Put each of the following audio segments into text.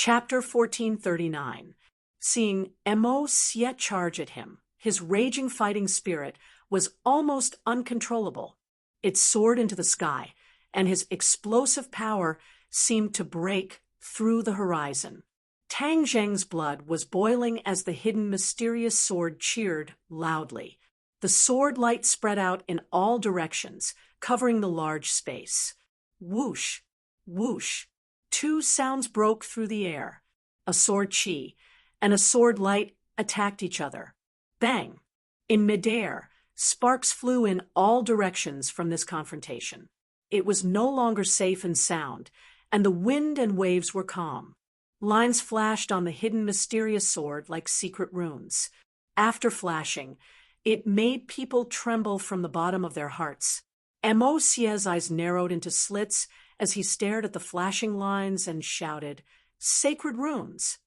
Chapter 1439. Seeing Mo Xie charge at him, his raging fighting spirit was almost uncontrollable. It soared into the sky, and his explosive power seemed to break through the horizon. Tang Zheng's blood was boiling as the hidden mysterious sword cheered loudly. The sword light spread out in all directions, covering the large space. Whoosh, whoosh. Two sounds broke through the air. A sword chi and a sword light attacked each other. Bang! In midair, sparks flew in all directions from this confrontation. It was no longer safe and sound, and the wind and waves were calm. Lines flashed on the hidden mysterious sword like secret runes. After flashing, it made people tremble from the bottom of their hearts. Mo Xie's eyes narrowed into slits as he stared at the flashing lines and shouted, "Sacred runes!"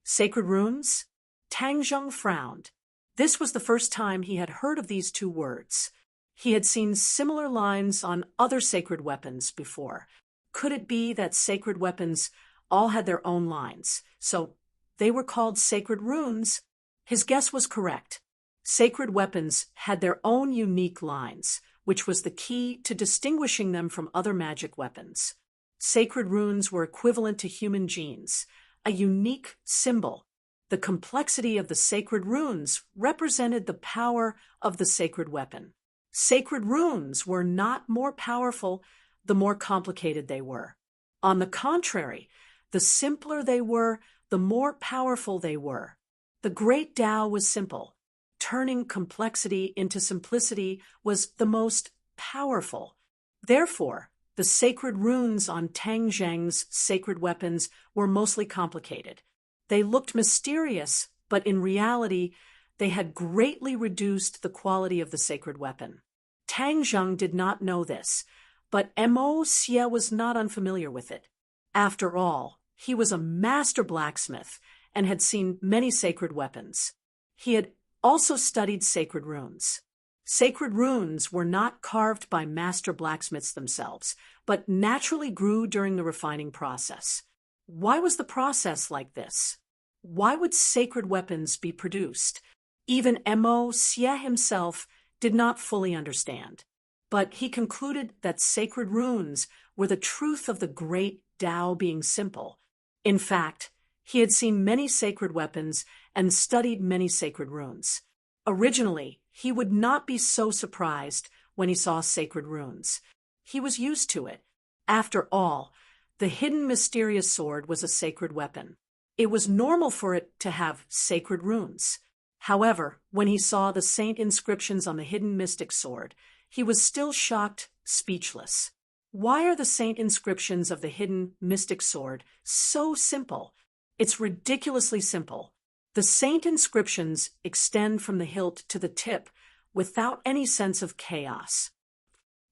Sacred runes? Tang Zheng frowned. This was the first time he had heard of these two words. He had seen similar lines on other sacred weapons before. Could it be that sacred weapons all had their own lines, so they were called sacred runes? His guess was correct. Sacred weapons had their own unique lines, which was the key to distinguishing them from other magic weapons. Sacred runes were equivalent to human genes, a unique symbol. The complexity of the sacred runes represented the power of the sacred weapon. Sacred runes were not more powerful the more complicated they were. On the contrary, the simpler they were, the more powerful they were. The great Tao was simple. Turning complexity into simplicity was the most powerful. Therefore, the sacred runes on Tang Zheng's sacred weapons were mostly complicated. They looked mysterious, but in reality, they had greatly reduced the quality of the sacred weapon. Tang Zheng did not know this, but Mo Xie was not unfamiliar with it. After all, he was a master blacksmith and had seen many sacred weapons. He had also studied sacred runes. Sacred runes were not carved by master blacksmiths themselves, but naturally grew during the refining process. Why was the process like this? Why would sacred weapons be produced? Even Mo Xie himself did not fully understand, but he concluded that sacred runes were the truth of the great Tao being simple. In fact, he had seen many sacred weapons and studied many sacred runes. Originally, he would not be so surprised when he saw sacred runes. He was used to it. After all, the hidden mysterious sword was a sacred weapon. It was normal for it to have sacred runes. However, when he saw the saint inscriptions on the hidden mystic sword, he was still shocked, speechless. Why are the saint inscriptions of the hidden mystic sword so simple? It's ridiculously simple. The saint inscriptions extend from the hilt to the tip without any sense of chaos.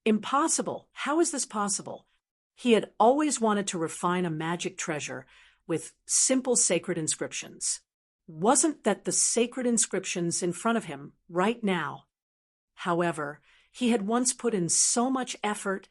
Impossible. How is this possible? He had always wanted to refine a magic treasure with simple sacred inscriptions. Wasn't that the sacred inscriptions in front of him right now? However, he had once put in so much effort,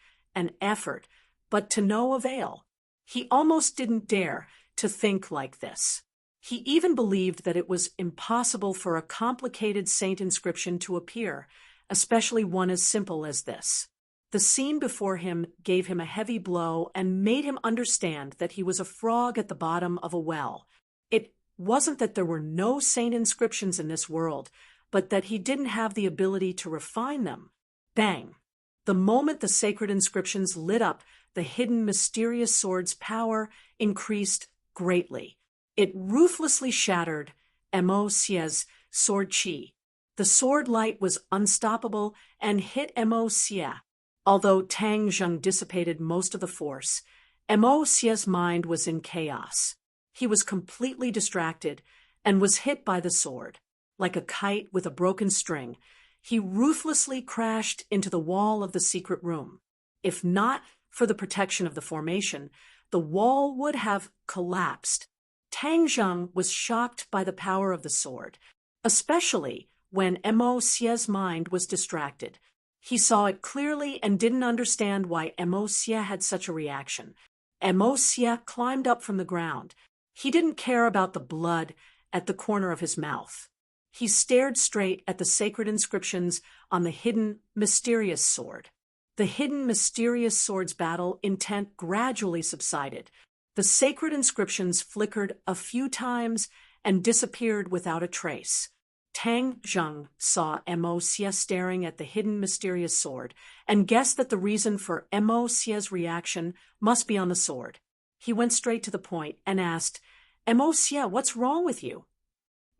but to no avail. He almost didn't dare to think like this. He even believed that it was impossible for a complicated saint inscription to appear, especially one as simple as this. The scene before him gave him a heavy blow and made him understand that he was a frog at the bottom of a well. It wasn't that there were no saint inscriptions in this world, but that he didn't have the ability to refine them. Bang! The moment the sacred inscriptions lit up, the hidden mysterious sword's power increased greatly. It ruthlessly shattered Mo Xie's sword chi. The sword light was unstoppable and hit Mo Xie. Although Tang Zheng dissipated most of the force, Mo Xie's mind was in chaos. He was completely distracted and was hit by the sword. Like a kite with a broken string, he ruthlessly crashed into the wall of the secret room. If not for the protection of the formation, the wall would have collapsed. Tang Zheng was shocked by the power of the sword, especially when Mo Xie's mind was distracted. He saw it clearly and didn't understand why Mo Xie had such a reaction. Mo Xie climbed up from the ground. He didn't care about the blood at the corner of his mouth. He stared straight at the sacred inscriptions on the hidden, mysterious sword. The hidden, mysterious sword's battle intent gradually subsided. The sacred inscriptions flickered a few times and disappeared without a trace. Tang Zheng saw Mo Xie staring at the hidden, mysterious sword and guessed that the reason for Mo Xie's reaction must be on the sword. He went straight to the point and asked, Mo Xie, what's wrong with you?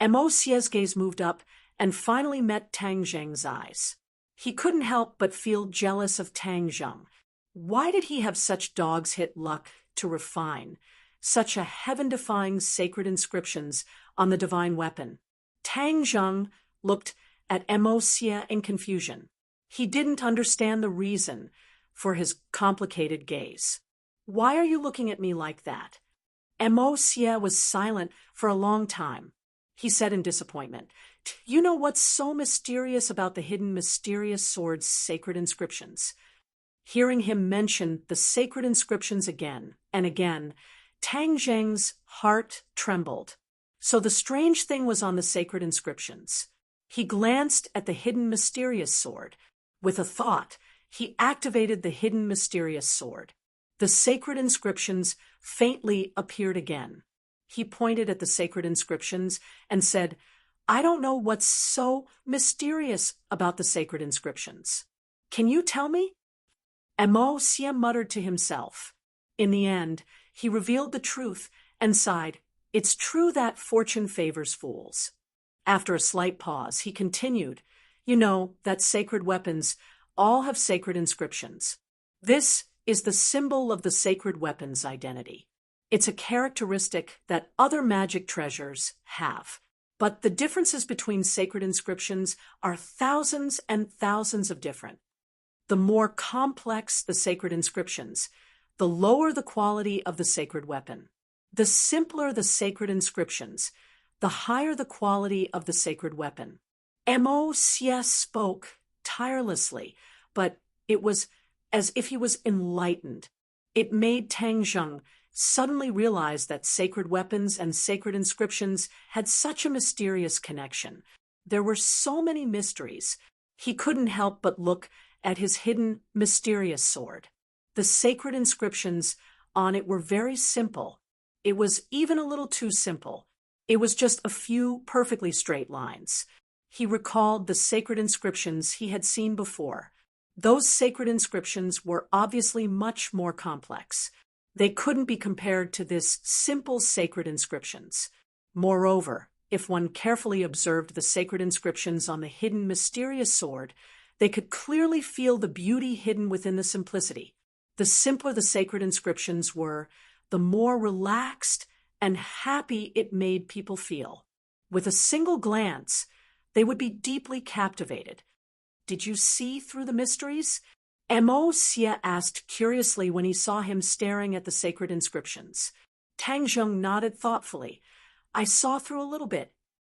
Mo Xie's gaze moved up and finally met Tang Zheng's eyes. He couldn't help but feel jealous of Tang Zheng. Why did he have such dog's hit luck to refine such a heaven-defying sacred inscriptions on the divine weapon? Tang Zheng looked at Mo Xie in confusion. He didn't understand the reason for his complicated gaze. Why are you looking at me like that? Mo Xie was silent for a long time. He said in disappointment, You know what's so mysterious about the hidden, mysterious sword's sacred inscriptions? Hearing him mention the sacred inscriptions again and again, Tang Zheng's heart trembled. So the strange thing was on the sacred inscriptions. He glanced at the hidden, mysterious sword. With a thought, he activated the hidden, mysterious sword. The sacred inscriptions faintly appeared again. He pointed at the sacred inscriptions and said, I don't know what's so mysterious about the sacred inscriptions. Can you tell me? Mo Xie muttered to himself. In the end, he revealed the truth and sighed, It's true that fortune favors fools. After a slight pause, he continued, You know that sacred weapons all have sacred inscriptions. This is the symbol of the sacred weapon's identity. It's a characteristic that other magic treasures have. But the differences between sacred inscriptions are thousands and thousands of different. The more complex the sacred inscriptions, the lower the quality of the sacred weapon. The simpler the sacred inscriptions, the higher the quality of the sacred weapon. Mo Xie spoke tirelessly, but it was as if he was enlightened. It made Tang Zheng suddenly realize that sacred weapons and sacred inscriptions had such a mysterious connection. There were so many mysteries. He couldn't help but look at his hidden, mysterious sword. The sacred inscriptions on it were very simple. It was even a little too simple. It was just a few perfectly straight lines. He recalled the sacred inscriptions he had seen before. Those sacred inscriptions were obviously much more complex. They couldn't be compared to this simple sacred inscriptions. Moreover, if one carefully observed the sacred inscriptions on the hidden, mysterious sword, they could clearly feel the beauty hidden within the simplicity. The simpler the sacred inscriptions were, the more relaxed and happy it made people feel. With a single glance, they would be deeply captivated. Did you see through the mysteries? Mo Xie asked curiously when he saw him staring at the sacred inscriptions. Tang Zheng nodded thoughtfully. I saw through a little bit.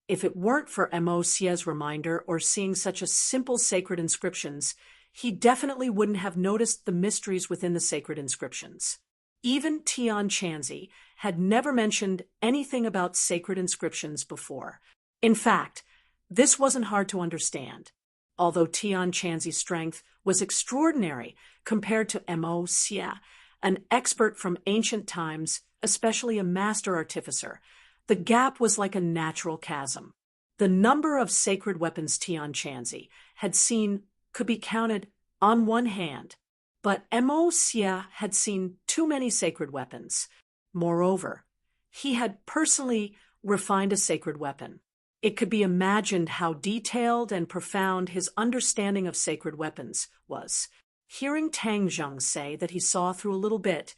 If it weren't for Mo Xie's reminder or seeing such a simple sacred inscriptions, he definitely wouldn't have noticed the mysteries within the sacred inscriptions. Even Tian Chanzi had never mentioned anything about sacred inscriptions before. In fact, this wasn't hard to understand. Although Tian Chanzi's strength was extraordinary compared to Mo Xie, an expert from ancient times, especially a master artificer, the gap was like a natural chasm. The number of sacred weapons Tian Chanzi had seen could be counted on one hand, but Mo Xie had seen too many sacred weapons. Moreover, he had personally refined a sacred weapon. It could be imagined how detailed and profound his understanding of sacred weapons was. Hearing Tang Zheng say that he saw through a little bit,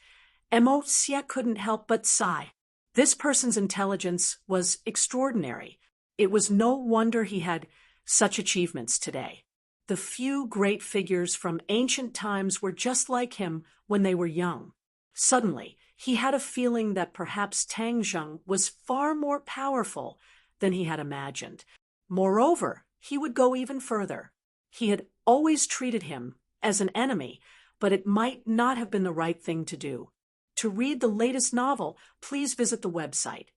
Mo Xie couldn't help but sigh. This person's intelligence was extraordinary. It was no wonder he had such achievements today. The few great figures from ancient times were just like him when they were young. Suddenly, he had a feeling that perhaps Tang Zheng was far more powerful than he had imagined. Moreover, he would go even further. He had always treated him as an enemy, but it might not have been the right thing to do. To read the latest novel, please visit the website.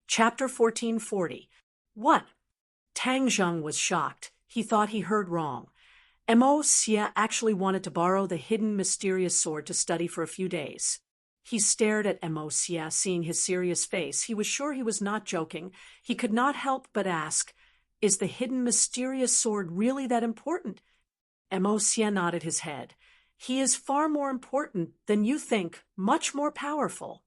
Chapter 1440. What? Tang Zheng was shocked. He thought he heard wrong. Mo Xie actually wanted to borrow the hidden mysterious sword to study for a few days. He stared at Mo Xie, seeing his serious face. He was sure he was not joking. He could not help but ask, "Is the hidden mysterious sword really that important?" Mo Xie nodded his head. "He is far more important than you think, much more powerful."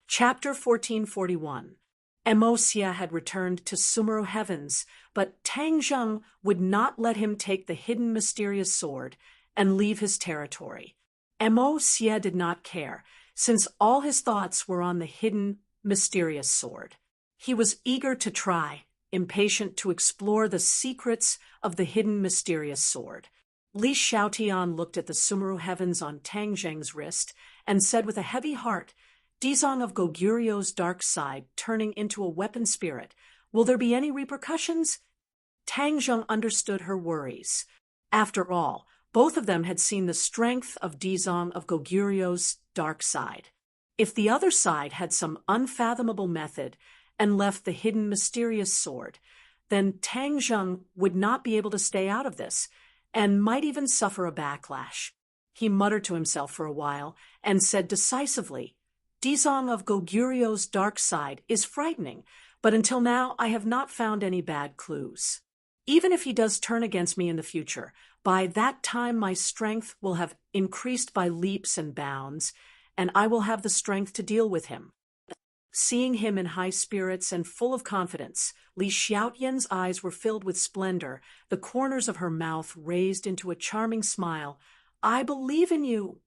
Chapter 1441. Mo Xie had returned to Sumeru Heavens, but Tang Zheng would not let him take the hidden mysterious sword and leave his territory. Mo Xie did not care, since all his thoughts were on the hidden mysterious sword. He was eager to try, impatient to explore the secrets of the hidden mysterious sword. Li Xiaotian looked at the Sumeru Heavens on Tang Zheng's wrist and said with a heavy heart, "Dizong of Goguryu's dark side turning into a weapon spirit. Will there be any repercussions?" Tang Zheng understood her worries. After all, both of them had seen the strength of Dizong of Goguryu's dark side. If the other side had some unfathomable method and left the hidden mysterious sword, then Tang Zheng would not be able to stay out of this, and might even suffer a backlash. He muttered to himself for a while and said decisively, "Dizong of Goguryu's dark side is frightening, but until now I have not found any bad clues. Even if he does turn against me in the future, by that time my strength will have increased by leaps and bounds, and I will have the strength to deal with him." Seeing him in high spirits and full of confidence, Li Xiaotian's eyes were filled with splendor, the corners of her mouth raised into a charming smile. "I believe in you."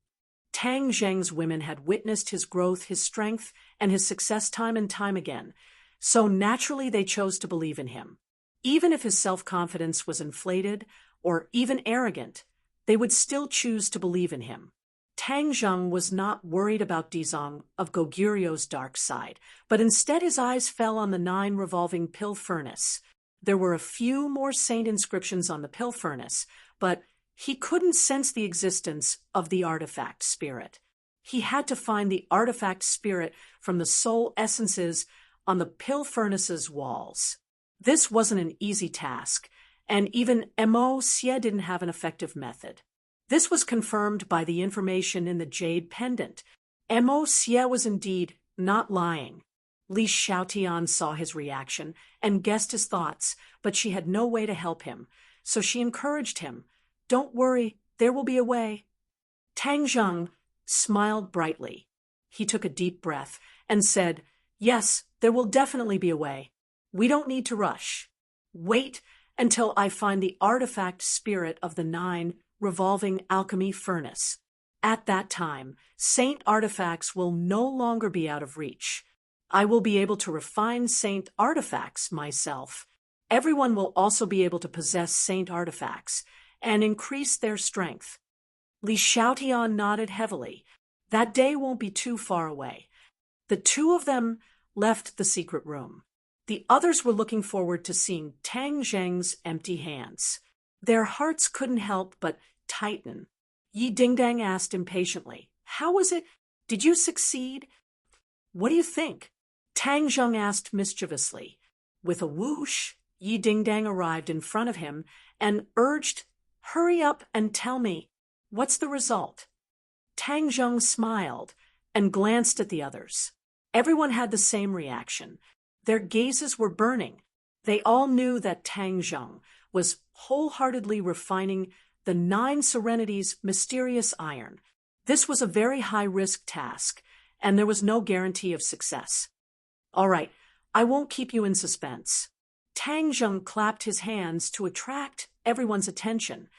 Tang Zheng's women had witnessed his growth, his strength, and his success time and time again, so naturally they chose to believe in him. Even if his self-confidence was inflated or even arrogant, they would still choose to believe in him. Tang Zheng was not worried about Dizong of Goguryu's dark side, but instead his eyes fell on the 9 revolving pill furnace. There were a few more saint inscriptions on the pill furnace, but he couldn't sense the existence of the artifact spirit. He had to find the artifact spirit from the soul essences on the pill furnace's walls. This wasn't an easy task, and even Mo Xie didn't have an effective method. This was confirmed by the information in the jade pendant. Mo Xie was indeed not lying. Li Xiaotian saw his reaction and guessed his thoughts, but she had no way to help him, so she encouraged him. "Don't worry, there will be a way." Tang Zheng smiled brightly. He took a deep breath and said, "Yes, there will definitely be a way. We don't need to rush. Wait until I find the artifact spirit of the 9 revolving alchemy furnace. At that time, saint artifacts will no longer be out of reach. I will be able to refine saint artifacts myself. Everyone will also be able to possess saint artifacts and increase their strength." Li Xiaotian nodded heavily. That day won't be too far away. The two of them left the secret room. The others were looking forward to seeing Tang Zheng's empty hands. Their hearts couldn't help but tighten. Yi Dingdang asked impatiently, "How was it? Did you succeed?" "What do you think?" Tang Zheng asked mischievously. With a whoosh, Yi Dingdang arrived in front of him and urged, "Hurry up and tell me, what's the result?" Tang Zheng smiled and glanced at the others. Everyone had the same reaction. Their gazes were burning. They all knew that Tang Zheng was wholeheartedly refining the 9 Serenities' mysterious iron. This was a very high-risk task, and there was no guarantee of success. "All right, I won't keep you in suspense." Tang Zheng clapped his hands to attract everyone's attention.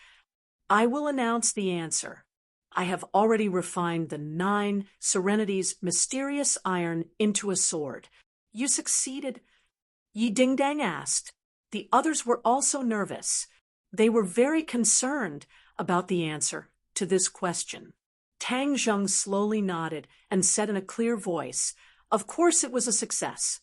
"I will announce the answer. I have already refined the 9 Serenities' mysterious iron into a sword." "You succeeded?" Yi Dingdang asked. The others were also nervous. They were very concerned about the answer to this question. Tang Zheng slowly nodded and said in a clear voice, "Of course it was a success."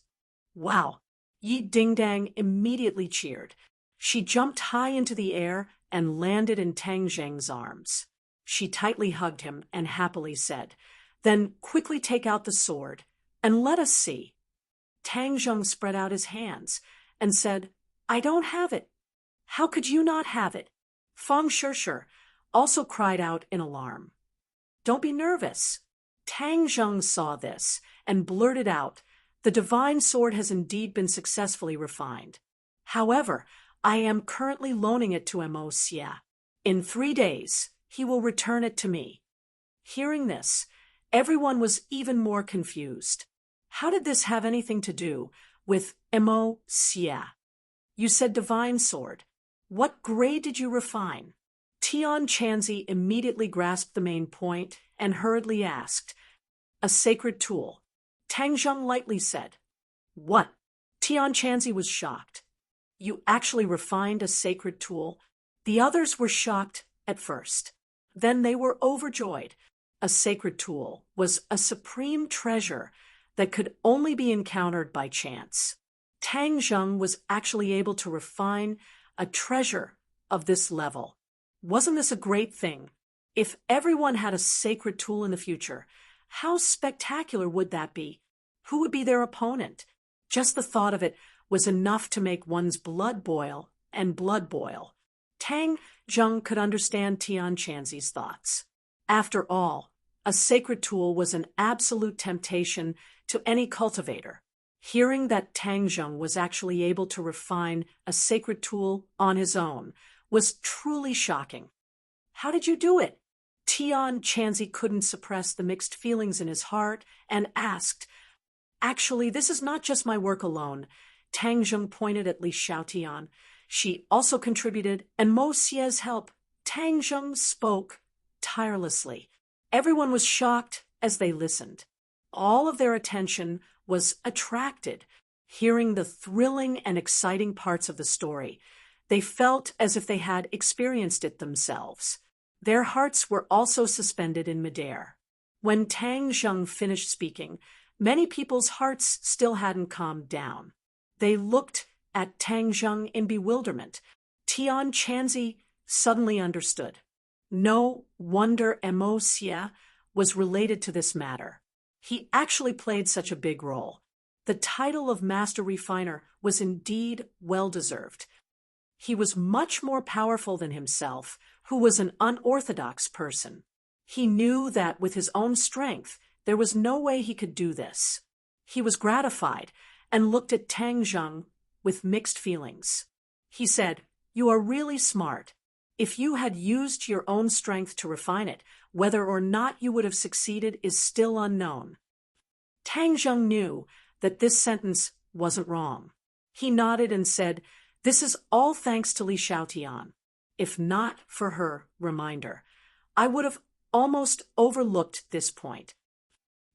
"Wow!" Yi Dingdang immediately cheered. She jumped high into the air and landed in Tang Zheng's arms. She tightly hugged him and happily said, "Then quickly take out the sword, and let us see." Tang Zheng spread out his hands and said, "I don't have it." "How could you not have it?" Fang Shishir also cried out in alarm. "Don't be nervous." Tang Zheng saw this and blurted out, "The divine sword has indeed been successfully refined. However, I am currently loaning it to Mo Xie. In 3 days, he will return it to me." Hearing this, everyone was even more confused. How did this have anything to do with Mo Xie? You said divine sword. What grade did you refine? Tian Chanzi immediately grasped the main point and hurriedly asked, "A sacred tool." Tang Zheng lightly said, "What?" Tian Chanzi was shocked. "You actually refined a sacred tool?" The others were shocked at first. Then they were overjoyed. A sacred tool was a supreme treasure that could only be encountered by chance. Tang Zheng was actually able to refine a treasure of this level. Wasn't this a great thing? If everyone had a sacred tool in the future, how spectacular would that be? Who would be their opponent? Just the thought of it was enough to make one's blood boil and blood boil. Tang Zheng could understand Tian Chanzi's thoughts. After all, a sacred tool was an absolute temptation to any cultivator. Hearing that Tang Zheng was actually able to refine a sacred tool on his own was truly shocking. "How did you do it?" Tian Chanzi couldn't suppress the mixed feelings in his heart and asked, "Actually, this is not just my work alone." Tang Zheng pointed at Li Xiaotian. She also contributed, and Mo Xie's help. Tang Zheng spoke tirelessly. Everyone was shocked as they listened. All of their attention was attracted. Hearing the thrilling and exciting parts of the story, they felt as if they had experienced it themselves. Their hearts were also suspended in midair. When Tang Zheng finished speaking, many people's hearts still hadn't calmed down. They looked at Tang Zheng in bewilderment. Tian Chanzi suddenly understood. No wonder Mo Xie was related to this matter. He actually played such a big role. The title of Master Refiner was indeed well-deserved. He was much more powerful than himself, who was an unorthodox person. He knew that with his own strength, there was no way he could do this. He was gratified and looked at Tang Zheng with mixed feelings. He said, "You are really smart. If you had used your own strength to refine it, whether or not you would have succeeded is still unknown." Tang Zheng knew that this sentence wasn't wrong. He nodded and said, "This is all thanks to Li Xiaotian. If not for her reminder, I would have almost overlooked this point."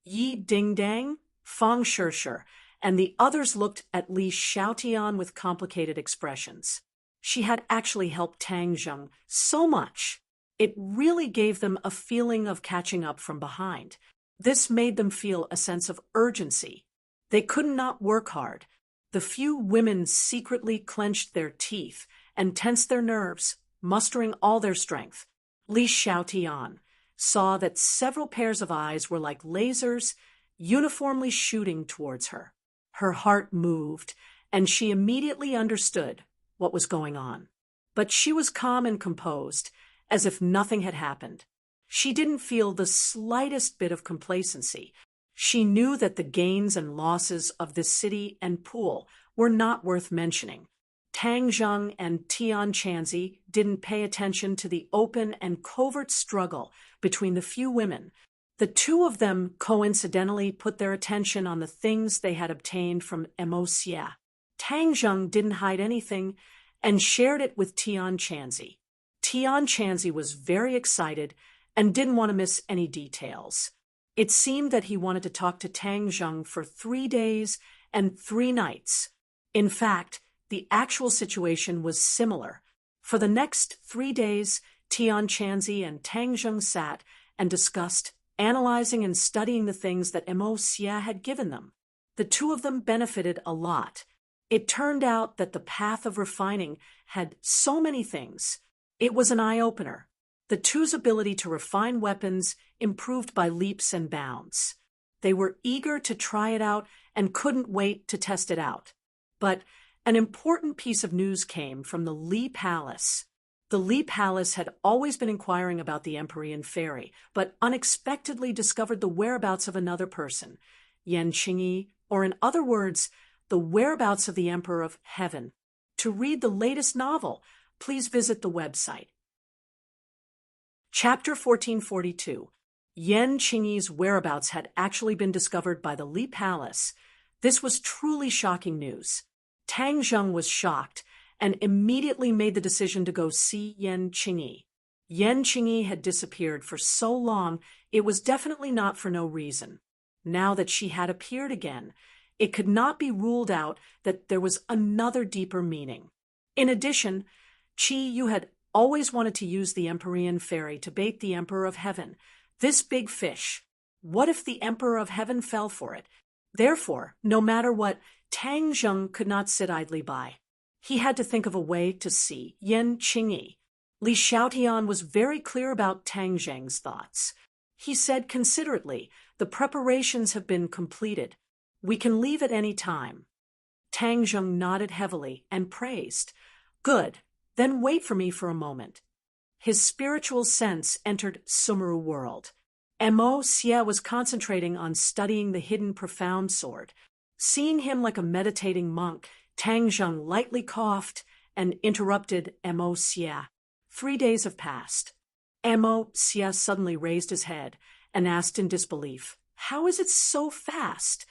Yi Dingdang, Fang Shishir, and the others looked at Li Xiaotian with complicated expressions. She had actually helped Tang Zheng so much. It really gave them a feeling of catching up from behind. This made them feel a sense of urgency. They could not work hard. The few women secretly clenched their teeth and tensed their nerves, mustering all their strength. Li Xiaotian saw that several pairs of eyes were like lasers, uniformly shooting towards her. Her heart moved, and she immediately understood what was going on. But she was calm and composed, as if nothing had happened. She didn't feel the slightest bit of complacency. She knew that the gains and losses of this city and pool were not worth mentioning. Tang Zheng and Tian Chanzi didn't pay attention to the open and covert struggle between the few women. The two of them coincidentally put their attention on the things they had obtained from Mo Xie. Tang Zheng didn't hide anything and shared it with Tian Chanzi. Tian Chanzi was very excited and didn't want to miss any details. It seemed that he wanted to talk to Tang Zheng for 3 days and 3 nights. In fact, the actual situation was similar. For the next 3 days, Tian Chanzi and Tang Zheng sat and discussed, analyzing and studying the things that Mo Xie had given them. The two of them benefited a lot. It turned out that the path of refining had so many things. It was an eye-opener. The two's ability to refine weapons improved by leaps and bounds. They were eager to try it out and couldn't wait to test it out. But an important piece of news came from the Li Palace. The Li Palace had always been inquiring about the Empyrean fairy, but unexpectedly discovered the whereabouts of another person, Yan Qingyi, or in other words, the whereabouts of the Emperor of Heaven. To read the latest novel, please visit the website. Chapter 1442. Yan Qingyi's whereabouts had actually been discovered by the Li Palace. This was truly shocking news. Tang Zheng was shocked and immediately made the decision to go see Yan Qingyi. Yan Qingyi had disappeared for so long, it was definitely not for no reason. Now that she had appeared again, it could not be ruled out that there was another deeper meaning. In addition, Qi Yu had always wanted to use the Empyrean fairy to bait the Emperor of Heaven, this big fish. What if the Emperor of Heaven fell for it? Therefore, no matter what, Tang Zheng could not sit idly by. He had to think of a way to see Yan Qingyi. Li Xiaotian was very clear about Tang Zheng's thoughts. He said considerately, "The preparations have been completed. We can leave at any time." Tang Zheng nodded heavily and praised. "Good, then wait for me for a moment." His spiritual sense entered Sumeru world. Mo Xie was concentrating on studying the hidden profound sword. Seeing him like a meditating monk, Tang Zheng lightly coughed and interrupted Mo Xie. 3 days have passed. Mo Xie suddenly raised his head and asked in disbelief, "How is it so fast?"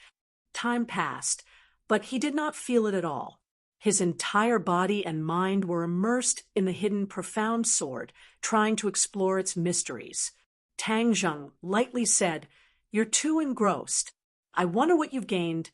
Time passed, but he did not feel it at all. His entire body and mind were immersed in the hidden profound sword, trying to explore its mysteries. Tang Zheng lightly said, "You're too engrossed. I wonder what you've gained."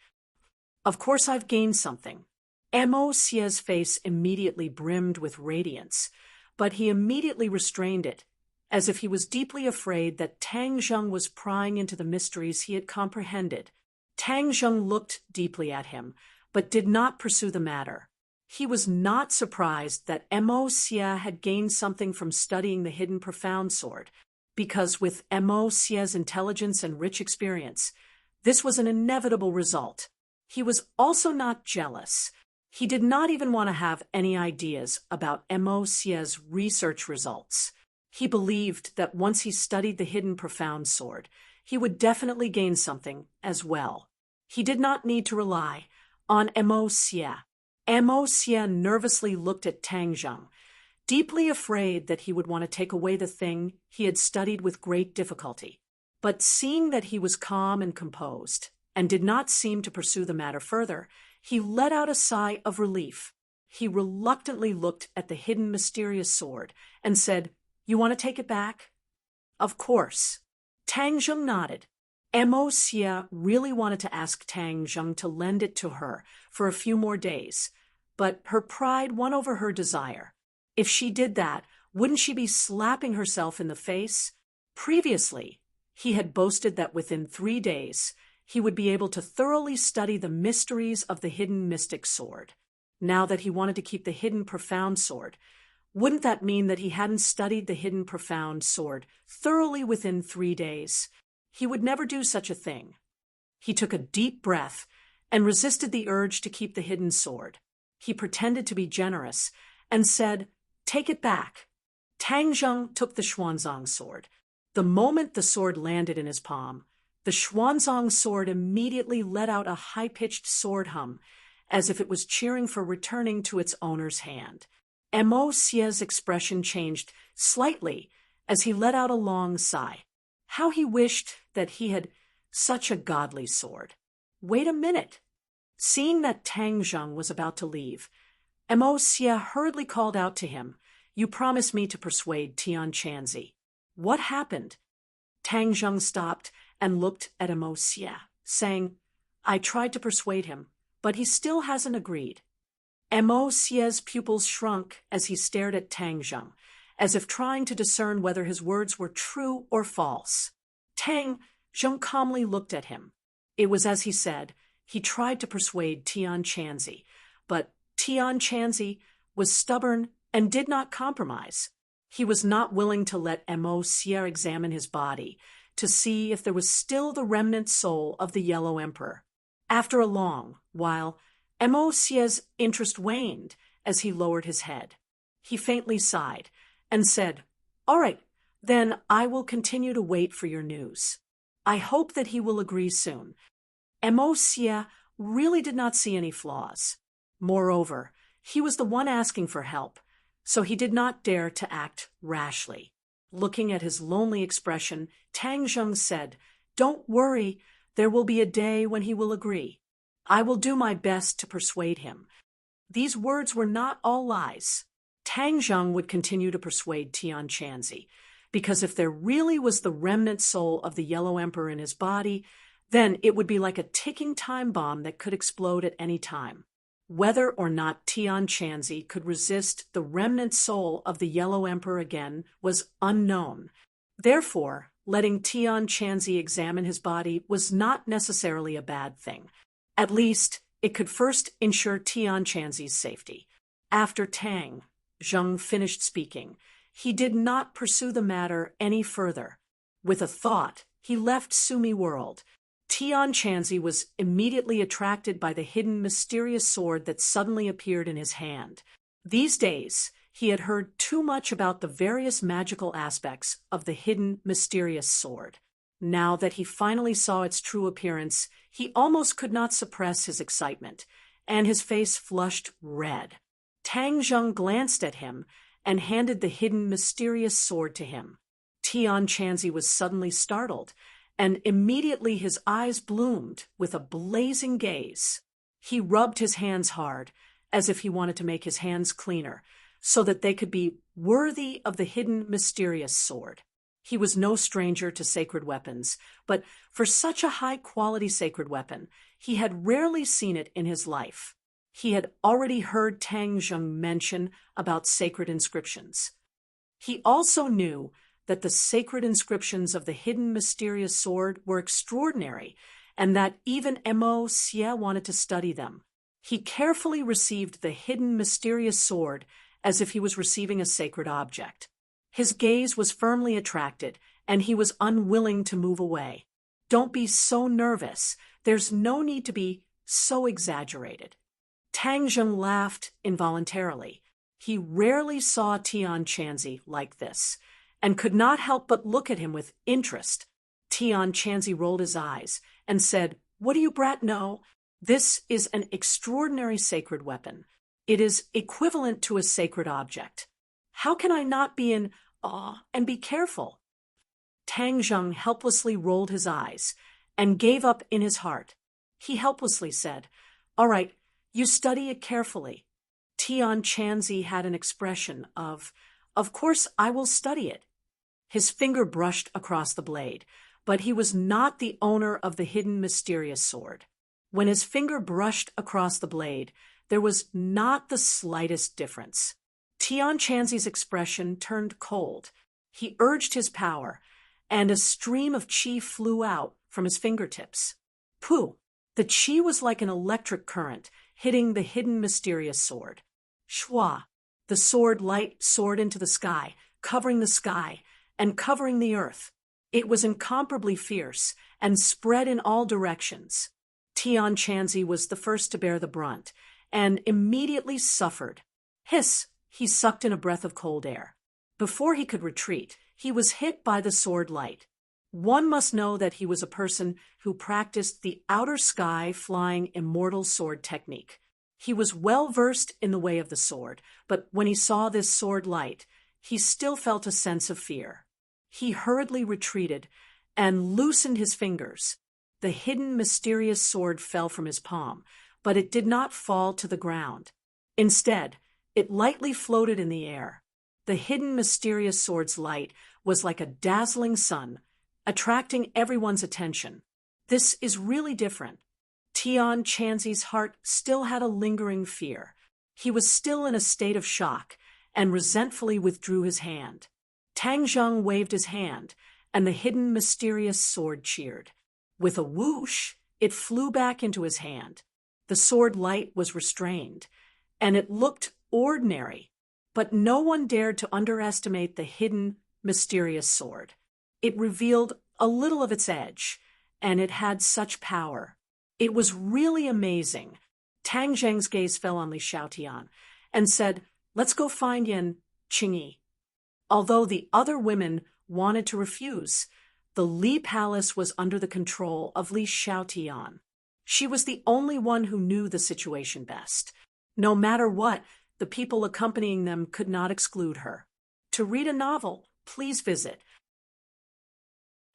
"Of course I've gained something." Mo Xie's face immediately brimmed with radiance, but he immediately restrained it, as if he was deeply afraid that Tang Zheng was prying into the mysteries he had comprehended. Tang Zheng looked deeply at him, but did not pursue the matter. He was not surprised that Mo Xie had gained something from studying the hidden profound sword, because with Mo Xie's intelligence and rich experience, this was an inevitable result. He was also not jealous. He did not even want to have any ideas about Mo Xie's research results. He believed that once he studied the hidden profound sword, he would definitely gain something as well. He did not need to rely on Mo Xie. Mo Xie nervously looked at Tang Zheng, deeply afraid that he would want to take away the thing he had studied with great difficulty. But seeing that he was calm and composed, and did not seem to pursue the matter further, he let out a sigh of relief. He reluctantly looked at the hidden mysterious sword and said, "You want to take it back?" "Of course." Tang Zheng nodded. Mo Xie really wanted to ask Tang Zheng to lend it to her for a few more days, but her pride won over her desire. If she did that, wouldn't she be slapping herself in the face? Previously, he had boasted that within 3 days, he would be able to thoroughly study the mysteries of the hidden mystic sword. Now that he wanted to keep the hidden profound sword, wouldn't that mean that he hadn't studied the hidden profound sword thoroughly within 3 days? He would never do such a thing. He took a deep breath and resisted the urge to keep the hidden sword. He pretended to be generous and said, "Take it back." Tang Zheng took the Xuanzang sword. The moment the sword landed in his palm, the Xuanzang sword immediately let out a high-pitched sword hum, as if it was cheering for returning to its owner's hand. Mo Xie's expression changed slightly as he let out a long sigh. How he wished that he had such a godly sword. Wait a minute. Seeing that Tang Zheng was about to leave, Mo Xie hurriedly called out to him, "You promised me to persuade Tian Chanzi. What happened?" Tang Zheng stopped and looked at Mo Xie, saying, "I tried to persuade him, but he still hasn't agreed." Mo Xie's pupils shrunk as he stared at Tang Zheng, as if trying to discern whether his words were true or false. Tang Zheng calmly looked at him. It was as he said. He tried to persuade Tian Chanzi, but Tian Chanzi was stubborn and did not compromise. He was not willing to let Mo Xie examine his body to see if there was still the remnant soul of the Yellow Emperor. After a long while, Mo Xie's interest waned as he lowered his head. He faintly sighed and said, "All right, then I will continue to wait for your news. I hope that he will agree soon." Mo Xie really did not see any flaws. Moreover, he was the one asking for help, so he did not dare to act rashly. Looking at his lonely expression, Tang Zheng said, "Don't worry, there will be a day when he will agree. I will do my best to persuade him." These words were not all lies. Tang Zheng would continue to persuade Tian Chanzi, because if there really was the remnant soul of the Yellow Emperor in his body, then it would be like a ticking time bomb that could explode at any time. Whether or not Tian Chanzi could resist the remnant soul of the Yellow Emperor again was unknown. Therefore, letting Tian Chanzi examine his body was not necessarily a bad thing. At least, it could first ensure Tian Chanzi's safety. After Tang Zheng finished speaking, he did not pursue the matter any further. With a thought, he left Sumi World. Tian Chanzi was immediately attracted by the hidden mysterious sword that suddenly appeared in his hand. These days, he had heard too much about the various magical aspects of the hidden mysterious sword. Now that he finally saw its true appearance, he almost could not suppress his excitement, and his face flushed red. Tang Zheng glanced at him and handed the hidden mysterious sword to him. Tian Chanzi was suddenly startled, and immediately his eyes bloomed with a blazing gaze. He rubbed his hands hard, as if he wanted to make his hands cleaner, so that they could be worthy of the hidden mysterious sword. He was no stranger to sacred weapons, but for such a high-quality sacred weapon, he had rarely seen it in his life. He had already heard Tang Zheng mention about sacred inscriptions. He also knew that the sacred inscriptions of the hidden mysterious sword were extraordinary, and that even Mo Xie wanted to study them. He carefully received the hidden mysterious sword as if he was receiving a sacred object. His gaze was firmly attracted, and he was unwilling to move away. "Don't be so nervous. There's no need to be so exaggerated." Tang Zheng laughed involuntarily. He rarely saw Tian Chanzi like this, and could not help but look at him with interest. Tian Chanzi rolled his eyes and said, "What do you brat know? This is an extraordinary sacred weapon. It is equivalent to a sacred object. How can I not be in awe and be careful?" Tang Zheng helplessly rolled his eyes and gave up in his heart. He helplessly said, "All right, you study it carefully." Tian Chanzi had an expression of course I will study it." His finger brushed across the blade, but he was not the owner of the hidden mysterious sword. When his finger brushed across the blade, there was not the slightest difference. Tian Chanzi's expression turned cold. He urged his power, and a stream of qi flew out from his fingertips. Pooh! The qi was like an electric current hitting the hidden mysterious sword. Shwa! The sword light soared into the sky, covering the sky and covering the earth. It was incomparably fierce and spread in all directions. Tian Chanzi was the first to bear the brunt, and immediately suffered. Hiss! He sucked in a breath of cold air. Before he could retreat, he was hit by the sword light. One must know that he was a person who practiced the outer sky flying immortal sword technique. He was well versed in the way of the sword, but when he saw this sword light, he still felt a sense of fear. He hurriedly retreated and loosened his fingers. The hidden mysterious sword fell from his palm, but it did not fall to the ground. Instead, it lightly floated in the air. The hidden mysterious sword's light was like a dazzling sun, attracting everyone's attention. This is really different. Tian Chanzi's heart still had a lingering fear. He was still in a state of shock and resentfully withdrew his hand. Tang Zheng waved his hand, and the hidden mysterious sword cheered. With a whoosh, it flew back into his hand. The sword light was restrained, and it looked ordinary. But no one dared to underestimate the hidden, mysterious sword. It revealed a little of its edge, and it had such power. It was really amazing. Tang Zheng's gaze fell on Li Xiaotian and said, "Let's go find Yan Qingyi." Although the other women wanted to refuse, the Li Palace was under the control of Li Xiaotian. She was the only one who knew the situation best. No matter what, the people accompanying them could not exclude her. To read a novel, please visit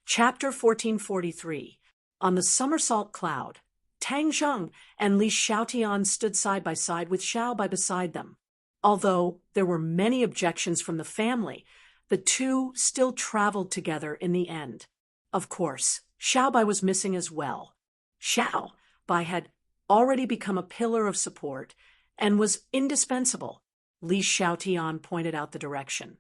Chapter 1443. On the somersault cloud, Tang Zheng and Li Xiaotian stood side by side with Xiaobai beside them. Although there were many objections from the family, the two still traveled together in the end. Of course, Xiaobai was missing as well. Xiaobai had already become a pillar of support and was indispensable. Li Xiaotian pointed out the direction,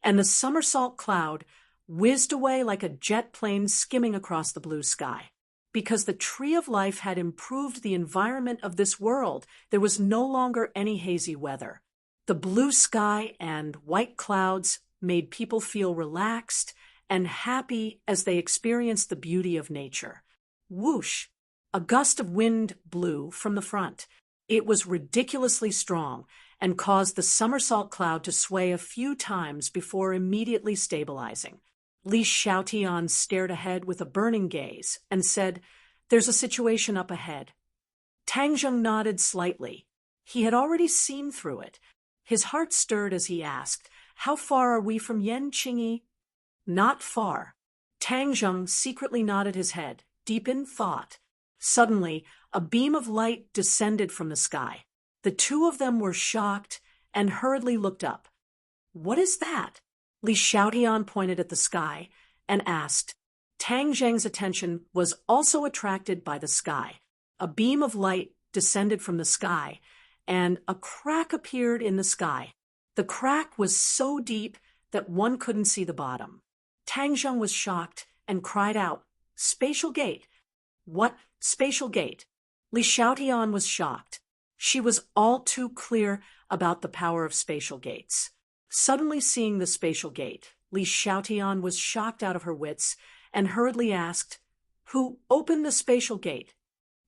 and the somersault cloud whizzed away like a jet plane skimming across the blue sky. Because the tree of life had improved the environment of this world, there was no longer any hazy weather. The blue sky and white clouds made people feel relaxed and happy as they experienced the beauty of nature. Whoosh! A gust of wind blew from the front. It was ridiculously strong and caused the somersault cloud to sway a few times before immediately stabilizing. Li Xiaotian stared ahead with a burning gaze and said, "There's a situation up ahead." Tang Zheng nodded slightly. He had already seen through it. His heart stirred as he asked, "How far are we from Yan Qingyi?" "Not far." Tang Zheng secretly nodded his head, deep in thought. Suddenly, a beam of light descended from the sky. The two of them were shocked and hurriedly looked up. "What is that?" Li Xiaotian pointed at the sky and asked. Tang Zheng's attention was also attracted by the sky. A beam of light descended from the sky, and a crack appeared in the sky. The crack was so deep that one couldn't see the bottom. Tang Zheng was shocked and cried out, "Spatial gate!" "What spatial gate?" Li Xiaotian was shocked. She was all too clear about the power of spatial gates. Suddenly seeing the spatial gate, Li Xiaotian was shocked out of her wits and hurriedly asked, "Who opened the spatial gate?"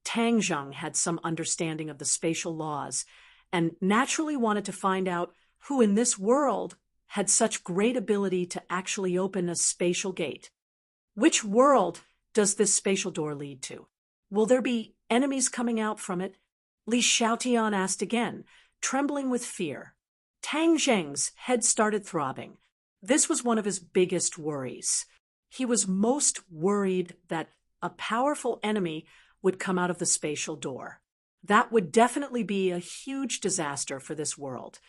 Tang Zheng had some understanding of the spatial laws and naturally wanted to find out who in this world had such great ability to actually open a spatial gate. "Which world does this spatial door lead to? Will there be enemies coming out from it?" Li Xiaotian asked again, trembling with fear. Tang Zheng's head started throbbing. This was one of his biggest worries. He was most worried that a powerful enemy would come out of the spatial door. That would definitely be a huge disaster for this world.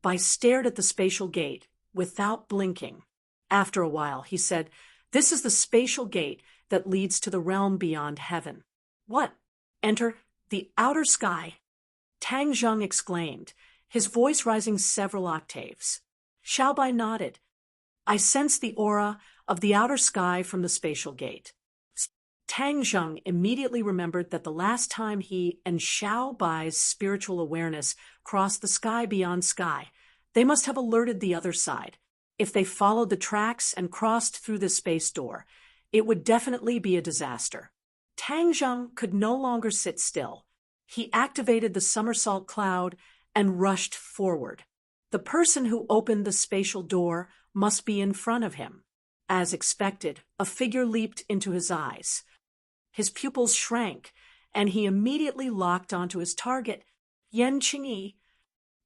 Bai stared at the spatial gate without blinking. After a while, he said, "This is the spatial gate that leads to the realm beyond heaven." "What? Enter the outer sky?" Tang Zheng exclaimed, his voice rising several octaves. Xiaobai nodded. "I sense the aura of the outer sky from the spatial gate." Tang Zheng immediately remembered that the last time he and Xiaobai's spiritual awareness crossed the sky beyond sky, they must have alerted the other side. If they followed the tracks and crossed through the space door, it would definitely be a disaster. Tang Zheng could no longer sit still. He activated the somersault cloud and rushed forward. The person who opened the spatial door must be in front of him. As expected, a figure leaped into his eyes. His pupils shrank, and he immediately locked onto his target, Yan Qingyi.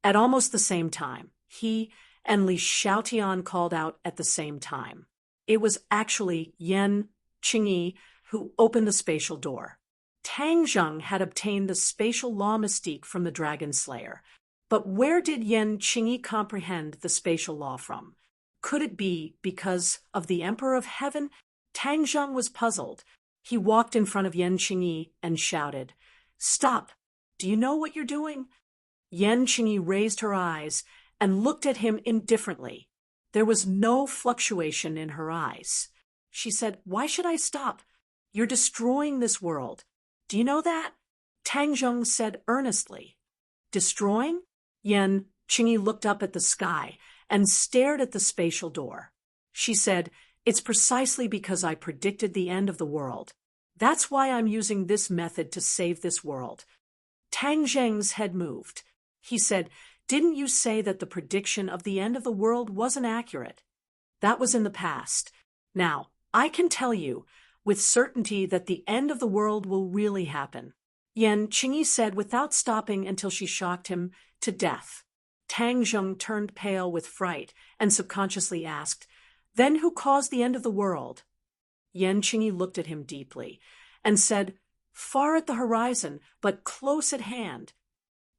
At almost the same time, he and Li Xiaotian called out at the same time. It was actually Yan Qingyi who opened the spatial door. Tang Zheng had obtained the spatial law mystique from the Dragon Slayer. But where did Yan Qingyi comprehend the spatial law from? Could it be because of the Emperor of Heaven? Tang Zheng was puzzled. He walked in front of Yan Qingyi and shouted, "Stop! Do you know what you're doing?" Yan Qingyi raised her eyes and looked at him indifferently. There was no fluctuation in her eyes. She said, "Why should I stop? You're destroying this world. Do you know that?" Tang Zheng said earnestly. "Destroying?" Yan Qingyi looked up at the sky and stared at the spatial door. She said, "It's precisely because I predicted the end of the world. That's why I'm using this method to save this world." Tang Zheng's head moved. He said, "Didn't you say that the prediction of the end of the world wasn't accurate? That was in the past. Now, I can tell you with certainty that the end of the world will really happen." Qingyi said without stopping until she shocked him to death. Tang Zheng turned pale with fright and subconsciously asked, "Then who caused the end of the world?" Qingyi looked at him deeply and said, "Far at the horizon, but close at hand."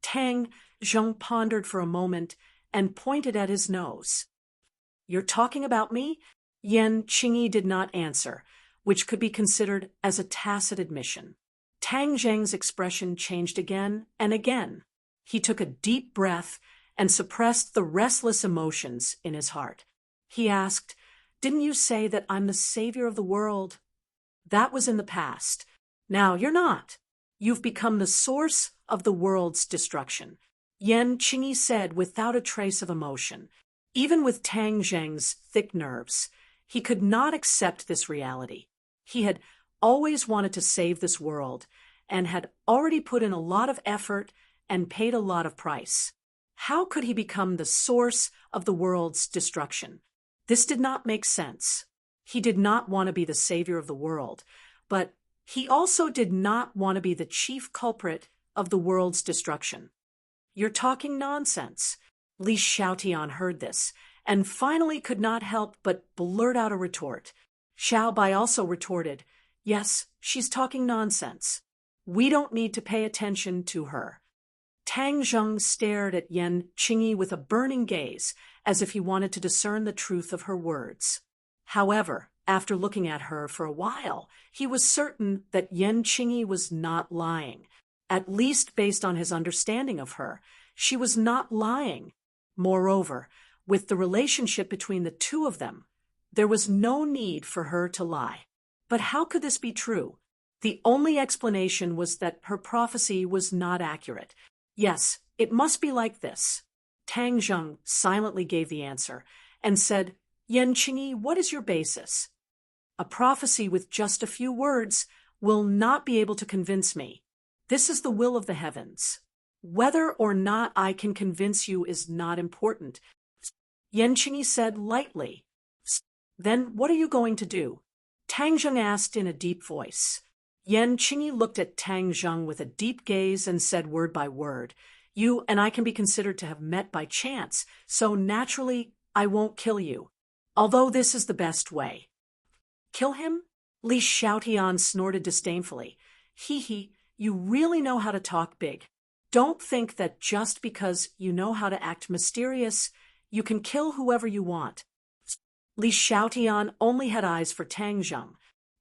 Tang Zheng pondered for a moment and pointed at his nose. "You're talking about me?" Qingyi did not answer, which could be considered as a tacit admission. Tang Zheng's expression changed again and again. He took a deep breath and suppressed the restless emotions in his heart. He asked, "Didn't you say that I'm the savior of the world?" "That was in the past. Now you're not. You've become the source of the world's destruction," Qingyi said without a trace of emotion. Even with Tang Zheng's thick nerves, he could not accept this reality. He had always wanted to save this world and had already put in a lot of effort and paid a lot of price. How could he become the source of the world's destruction? This did not make sense. He did not want to be the savior of the world, but he also did not want to be the chief culprit of the world's destruction. "You're talking nonsense." Li Xiaotian heard this and finally could not help but blurt out a retort. Xiao Bai also retorted, "Yes, she's talking nonsense. We don't need to pay attention to her." Tang Zheng stared at Qingyi with a burning gaze, as if he wanted to discern the truth of her words. However, after looking at her for a while, he was certain that Qingyi was not lying. At least based on his understanding of her, she was not lying. Moreover, with the relationship between the two of them, there was no need for her to lie. But how could this be true? The only explanation was that her prophecy was not accurate. Yes, it must be like this. Tang Zheng silently gave the answer and said, "Qingyi, what is your basis?" "A prophecy with just a few words will not be able to convince me. This is the will of the heavens. Whether or not I can convince you is not important," Qingyi said lightly. "Then what are you going to do?" Tang Zheng asked in a deep voice. Qingyi looked at Tang Zheng with a deep gaze and said word by word, "You and I can be considered to have met by chance, so naturally I won't kill you. Although this is the best way." "Kill him?" Li Xiaotian snorted disdainfully. "Hee, you really know how to talk big. Don't think that just because you know how to act mysterious, you can kill whoever you want." Li Xiaotian only had eyes for Tang Zheng.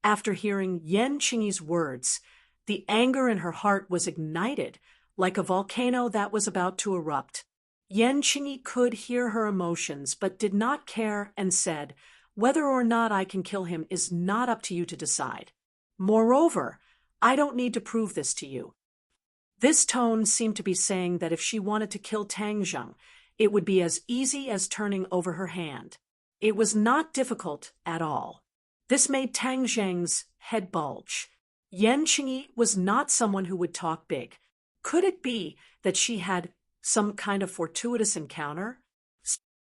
After hearing Qingyi's words, the anger in her heart was ignited like a volcano that was about to erupt. Qingyi could hear her emotions but did not care and said, "Whether or not I can kill him is not up to you to decide. Moreover, I don't need to prove this to you." This tone seemed to be saying that if she wanted to kill Tang Zheng, it would be as easy as turning over her hand. It was not difficult at all. This made Tang Zheng's head bulge. Qingyi was not someone who would talk big. Could it be that she had some kind of fortuitous encounter?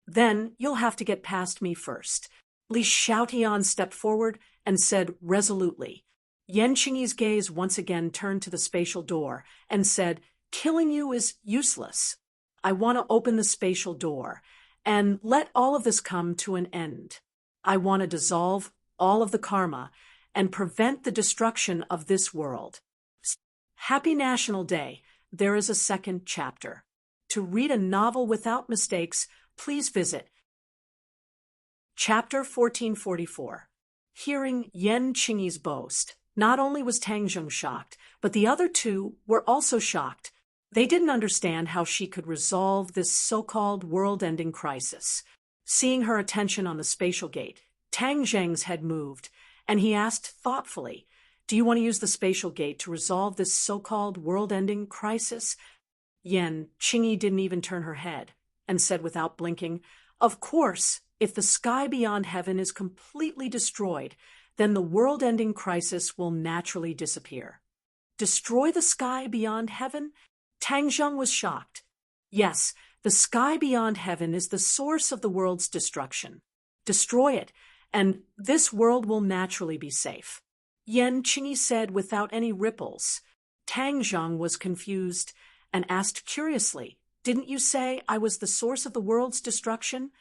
"Then you'll have to get past me first." Li Xiaotian stepped forward and said resolutely. Qingyi's gaze once again turned to the spatial door and said, "Killing you is useless. I want to open the spatial door and let all of this come to an end. I want to dissolve all of the karma and prevent the destruction of this world." Happy National Day. There is a second chapter. To read a novel without mistakes, please visit Chapter 1444. Hearing Qingyi's boast, not only was Tang Zheng shocked, but the other two were also shocked. They didn't understand how she could resolve this so-called world-ending crisis. Seeing her attention on the spatial gate, Tang Zheng's head moved, and he asked thoughtfully, "Do you want to use the spatial gate to resolve this so-called world-ending crisis?" Qingyi didn't even turn her head. and said without blinking, "Of course, if the sky beyond heaven is completely destroyed, then the world-ending crisis will naturally disappear." Destroy the sky beyond heaven? Tang Zheng was shocked. Yes, the sky beyond heaven is the source of the world's destruction. Destroy it, and this world will naturally be safe. Yan Qingyi said without any ripples. Tang Zheng was confused and asked curiously, "Didn't you say I was the source of the world's destruction?"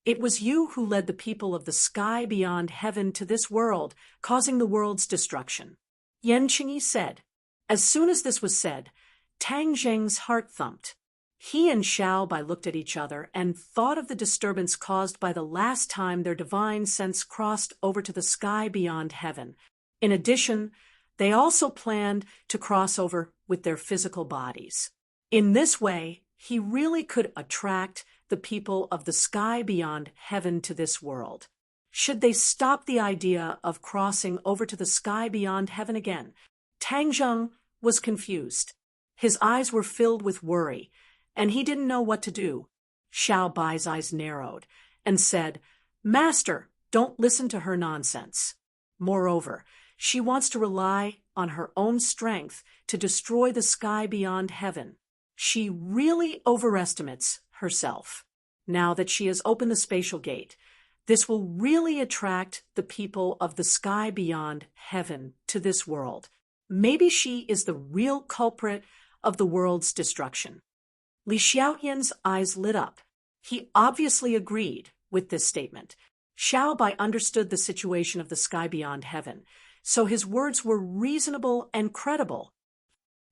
"It was you who led the people of the sky beyond heaven to this world, causing the world's destruction," Yan Qingyi said. As soon as this was said, Tang Zheng's heart thumped. He and Xiao Bai looked at each other and thought of the disturbance caused by the last time their divine sense crossed over to the sky beyond heaven. In addition, they also planned to cross over with their physical bodies. In this way, he really could attract the people of the sky beyond heaven to this world. Should they stop the idea of crossing over to the sky beyond heaven again? Tang Zheng was confused. His eyes were filled with worry, and he didn't know what to do. Xiao Bai's eyes narrowed and said, "Master, don't listen to her nonsense. Moreover, she wants to rely on her own strength to destroy the sky beyond heaven. She really overestimates herself. Now that she has opened the spatial gate, this will really attract the people of the sky beyond heaven to this world. Maybe she is the real culprit of the world's destruction." Li Xiaoyan's eyes lit up. He obviously agreed with this statement. Xiao Bai understood the situation of the sky beyond heaven, so his words were reasonable and credible.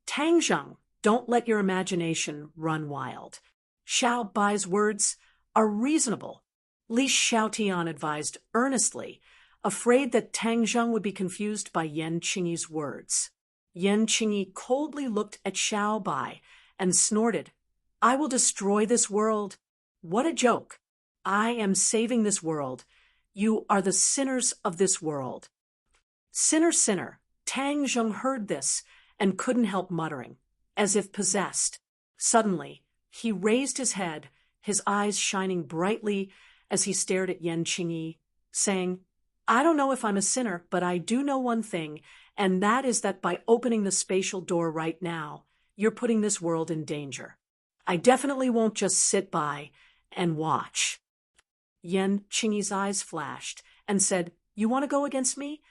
"Tang Zheng, don't let your imagination run wild. Xiao Bai's words are reasonable," Li Xiaotian advised earnestly, afraid that Tang Zheng would be confused by Yan Qingyi's words. Yan Qingyi coldly looked at Xiao Bai and snorted, "I will destroy this world. What a joke. I am saving this world. You are the sinners of this world." "Sinner, sinner." Tang Zheng heard this and couldn't help muttering, as if possessed. Suddenly, he raised his head, his eyes shining brightly as he stared at Yan Qingyi, saying, "I don't know if I'm a sinner, but I do know one thing, and that is that by opening the spatial door right now, you're putting this world in danger. I definitely won't just sit by and watch." Yan Qingyi's eyes flashed and said, "You want to go against me?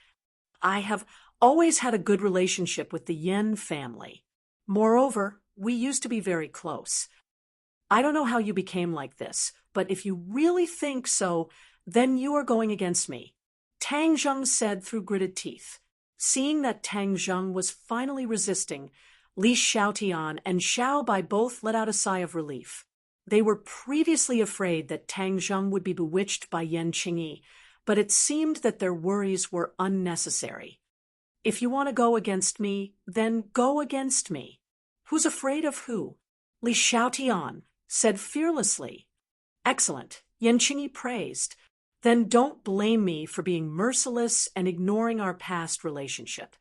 I have always had a good relationship with the Yan family. Moreover, we used to be very close. I don't know how you became like this, but if you really think so, then you are going against me," Tang Zheng said through gritted teeth. Seeing that Tang Zheng was finally resisting, Li Xiaotian and Xiao Bai both let out a sigh of relief. They were previously afraid that Tang Zheng would be bewitched by Yan Qingyi, but it seemed that their worries were unnecessary. "If you want to go against me, then go against me. Who's afraid of who?" Li Xiaotian said fearlessly. "Excellent," Yan Qingyi praised. "Then don't blame me for being merciless and ignoring our past relationship."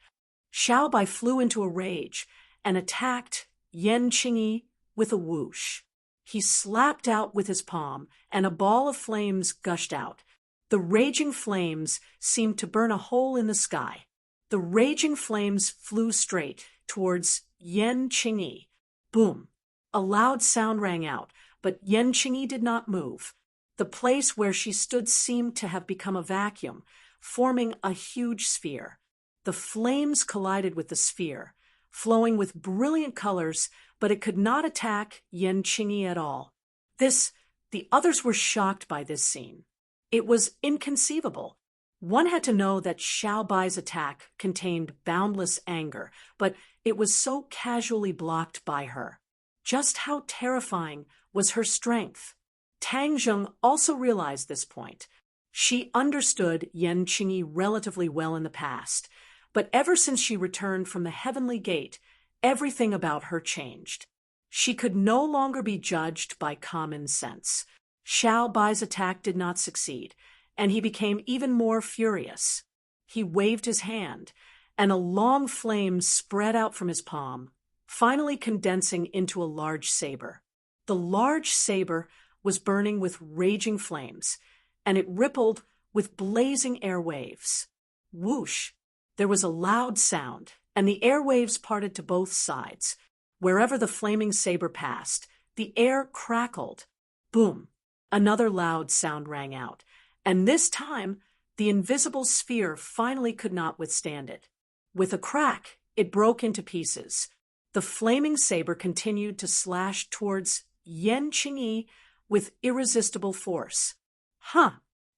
Xiao Bai flew into a rage and attacked Yan Qingyi with a whoosh. He slapped out with his palm, and a ball of flames gushed out. The raging flames seemed to burn a hole in the sky. The raging flames flew straight towards Yan Qingyi. Boom! A loud sound rang out, but Yan Qingyi did not move. The place where she stood seemed to have become a vacuum, forming a huge sphere. The flames collided with the sphere, flowing with brilliant colors, but it could not attack Yan Qingyi at all. The others were shocked by this scene. It was inconceivable. One had to know that Xiao Bai's attack contained boundless anger, but it was so casually blocked by her. Just how terrifying was her strength? Tang Zheng also realized this point. She understood Yan Qingyi relatively well in the past, but ever since she returned from the heavenly gate, everything about her changed. She could no longer be judged by common sense. Xiao Bai's attack did not succeed, and he became even more furious. He waved his hand, and a long flame spread out from his palm, finally condensing into a large saber. The large saber was burning with raging flames, and it rippled with blazing air waves. Whoosh! There was a loud sound, and the air waves parted to both sides. Wherever the flaming saber passed, the air crackled. Boom! Another loud sound rang out, and this time the invisible sphere finally could not withstand it. With a crack, it broke into pieces. The flaming saber continued to slash towards Yan Qingyi with irresistible force. Huh!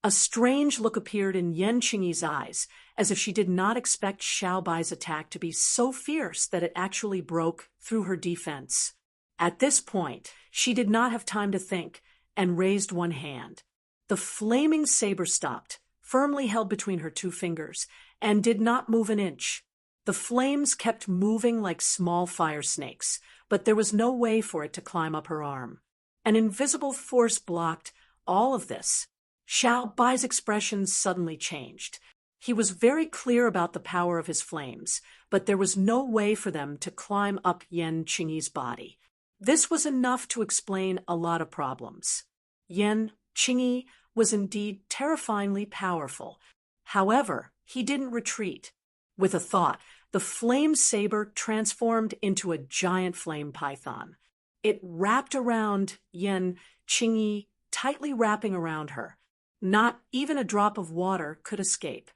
A strange look appeared in Yan Qingyi's eyes, as if she did not expect Xiao Bai's attack to be so fierce that it actually broke through her defense. At this point, she did not have time to think, and raised one hand. The flaming saber stopped, firmly held between her two fingers, and did not move an inch. The flames kept moving like small fire snakes, but there was no way for it to climb up her arm. An invisible force blocked all of this. Xiao Bai's expression suddenly changed. He was very clear about the power of his flames, but there was no way for them to climb up Yan Qingyi's body. This was enough to explain a lot of problems. Yan Qingyi was indeed terrifyingly powerful. However, he didn't retreat. With a thought, the flame saber transformed into a giant flame python. It wrapped around Yan Qingyi, tightly wrapping around her. Not even a drop of water could escape.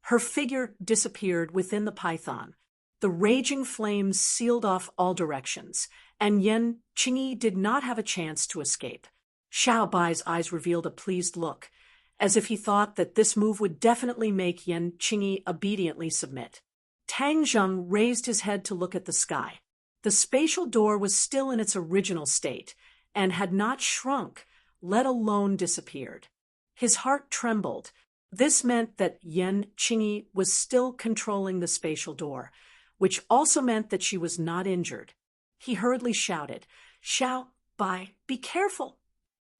Her figure disappeared within the python. The raging flames sealed off all directions, and Yan Qingyi did not have a chance to escape. Xiao Bai's eyes revealed a pleased look, as if he thought that this move would definitely make Yan Qingyi obediently submit. Tang Zheng raised his head to look at the sky. The spatial door was still in its original state, and had not shrunk, let alone disappeared. His heart trembled. This meant that Yan Qingyi was still controlling the spatial door, which also meant that she was not injured. He hurriedly shouted, "Xiao Bai, be careful!"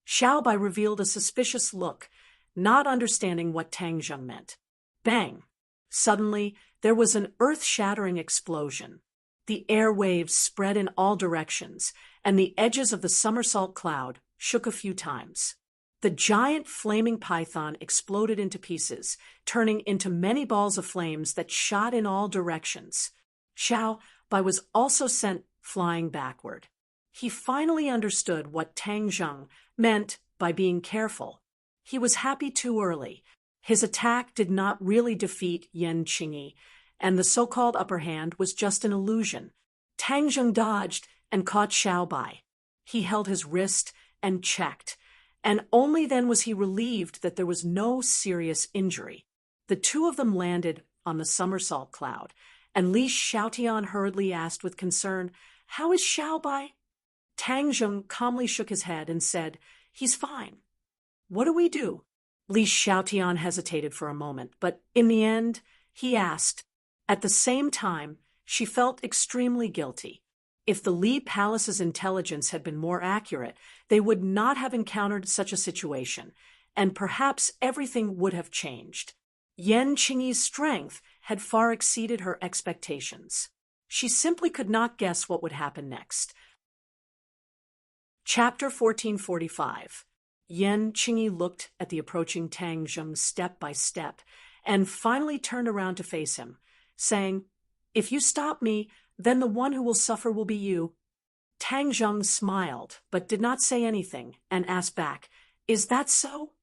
Xiao Bai revealed a suspicious look, not understanding what Tang Zheng meant. Bang! Suddenly, there was an earth-shattering explosion. The air waves spread in all directions, and the edges of the somersault cloud shook a few times. The giant flaming python exploded into pieces, turning into many balls of flames that shot in all directions. Xiao Bai was also sent flying backward. He finally understood what Tang Zheng meant by being careful. He was happy too early. His attack did not really defeat Yan Qingyi, and the so-called upper hand was just an illusion. Tang Zheng dodged and caught Xiao Bai. He held his wrist and checked, and only then was he relieved that there was no serious injury. The two of them landed on the somersault cloud, and Li Xiaotian hurriedly asked with concern, "How is Xiao Bai?" Tang Zheng calmly shook his head and said, "He's fine." "What do we do?" Li Xiaotian hesitated for a moment, but in the end, he asked. At the same time, she felt extremely guilty. If the Li Palace's intelligence had been more accurate, they would not have encountered such a situation, and perhaps everything would have changed. Yan Qingyi's strength had far exceeded her expectations. She simply could not guess what would happen next. Chapter 1445. Yan Qingyi looked at the approaching Tang Zheng step by step, and finally turned around to face him, saying, "If you stop me, then the one who will suffer will be you." Tang Zheng smiled, but did not say anything, and asked back, "Is that so?"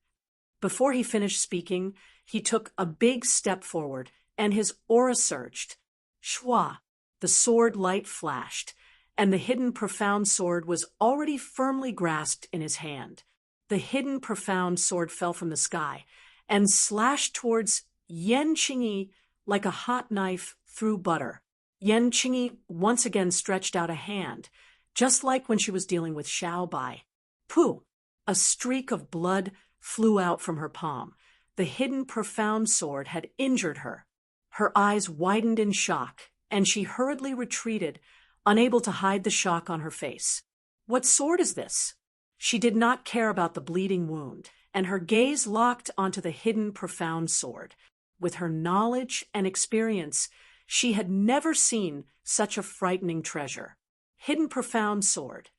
Before he finished speaking, he took a big step forward, and his aura surged. Shwa! The sword light flashed, and the hidden profound sword was already firmly grasped in his hand. The hidden profound sword fell from the sky, and slashed towards Yan Qingyi like a hot knife through butter. Yan Qingyi once again stretched out a hand, just like when she was dealing with Xiao Bai. Pooh! A streak of blood flew out from her palm. The hidden profound sword had injured her. Her eyes widened in shock, and she hurriedly retreated, unable to hide the shock on her face. What sword is this? She did not care about the bleeding wound, and her gaze locked onto the hidden profound sword. With her knowledge and experience, she had never seen such a frightening treasure. Hidden profound sword.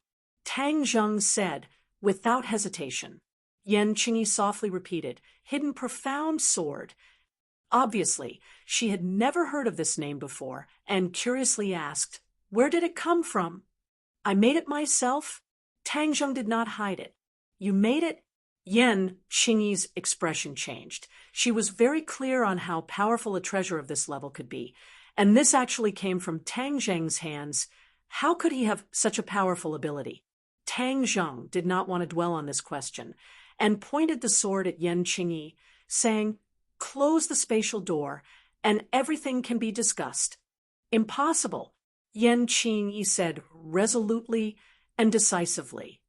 Tang Zheng said, without hesitation. Yen Qingyi softly repeated, "Hidden profound sword." Obviously, she had never heard of this name before, and curiously asked, "Where did it come from?" "I made it myself." Tang Zheng did not hide it. "You made it?" Yen Qingyi's expression changed. She was very clear on how powerful a treasure of this level could be, and this actually came from Tang Zheng's hands. How could he have such a powerful ability? Tang Zheng did not want to dwell on this question, and pointed the sword at Yen Qingyi, saying, "Close the spatial door, and everything can be discussed." "Impossible," Yen Qingyi said resolutely and decisively.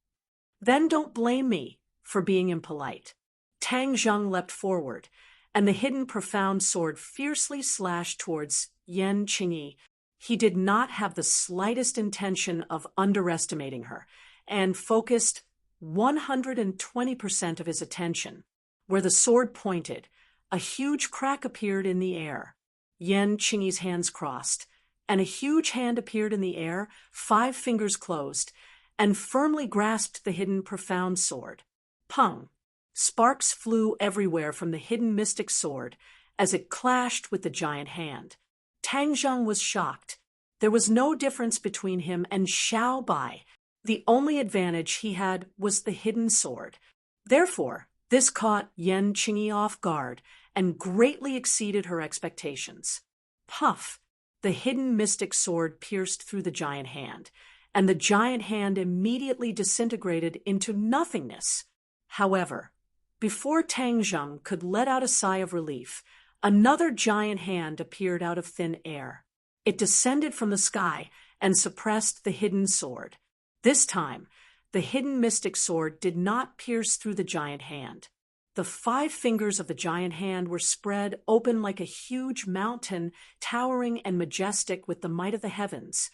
"Then don't blame me for being impolite." Tang Zheng leapt forward, and the hidden profound sword fiercely slashed towards Yen Qingyi. He did not have the slightest intention of underestimating her, and focused 120% of his attention. Where the sword pointed, a huge crack appeared in the air. Yen Qingyi's hands crossed, and a huge hand appeared in the air, 5 fingers closed, and firmly grasped the hidden profound sword. Pung! Sparks flew everywhere from the hidden mystic sword as it clashed with the giant hand. Tang Zheng was shocked. There was no difference between him and Xiao Bai. The only advantage he had was the hidden sword. Therefore, this caught Yen Qingyi off guard and greatly exceeded her expectations. Puff! The hidden mystic sword pierced through the giant hand, and the giant hand immediately disintegrated into nothingness. However, before Tang Zheng could let out a sigh of relief, another giant hand appeared out of thin air. It descended from the sky and suppressed the hidden sword. This time, the hidden mystic sword did not pierce through the giant hand. The 5 fingers of the giant hand were spread open like a huge mountain, towering and majestic with the might of the heavens.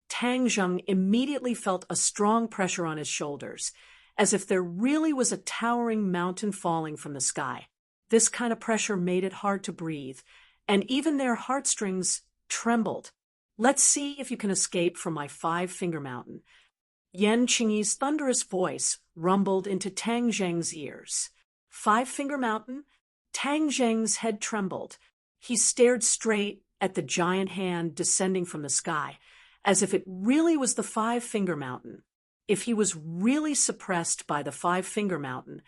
Tang Zheng immediately felt a strong pressure on his shoulders, as if there really was a towering mountain falling from the sky. This kind of pressure made it hard to breathe, and even their heartstrings trembled. "Let's see if you can escape from my 5-finger mountain." Yen Qingyi's thunderous voice rumbled into Tang Zheng's ears. 5-finger mountain? Tang Zheng's head trembled. He stared straight at the giant hand descending from the sky, as if it really was the 5-finger mountain. If he was really suppressed by the 5-finger mountain,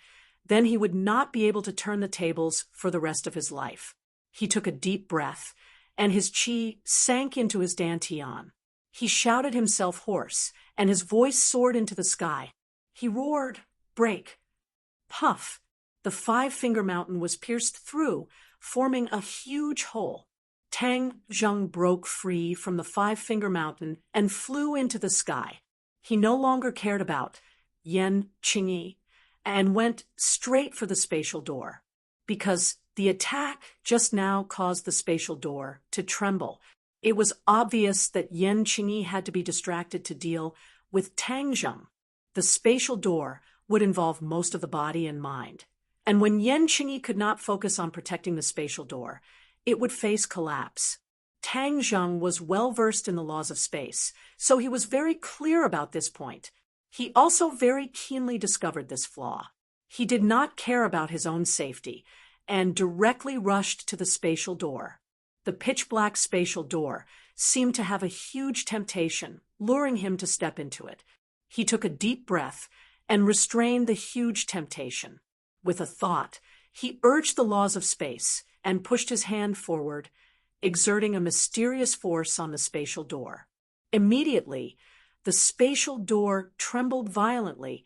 then he would not be able to turn the tables for the rest of his life. He took a deep breath, and his qi sank into his dantian. He shouted himself hoarse, and his voice soared into the sky. He roared, "Break!" Puff! The 5-finger mountain was pierced through, forming a huge hole. Tang Zheng broke free from the 5-finger mountain and flew into the sky. He no longer cared about Yen Qingyi and went straight for the spatial door, because the attack just now caused the spatial door to tremble. It was obvious that Yen Qingyi had to be distracted to deal with Tang Zheng. The spatial door would involve most of the body and mind, and when Yen Qingyi could not focus on protecting the spatial door, it would face collapse. Tang Zheng was well versed in the laws of space, so he was very clear about this point. He also very keenly discovered this flaw. He did not care about his own safety and directly rushed to the spatial door. The pitch-black spatial door seemed to have a huge temptation, luring him to step into it. He took a deep breath and restrained the huge temptation. With a thought, he urged the laws of space and pushed his hand forward, exerting a mysterious force on the spatial door. Immediately, the spatial door trembled violently,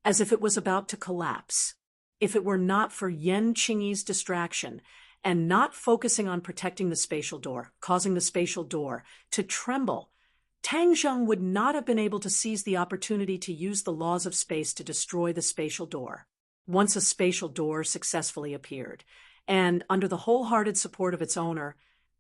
as if it was about to collapse. If it were not for Yen Qingyi's distraction and not focusing on protecting the spatial door, causing the spatial door to tremble, Tang Zheng would not have been able to seize the opportunity to use the laws of space to destroy the spatial door. Once a spatial door successfully appeared, and under the wholehearted support of its owner,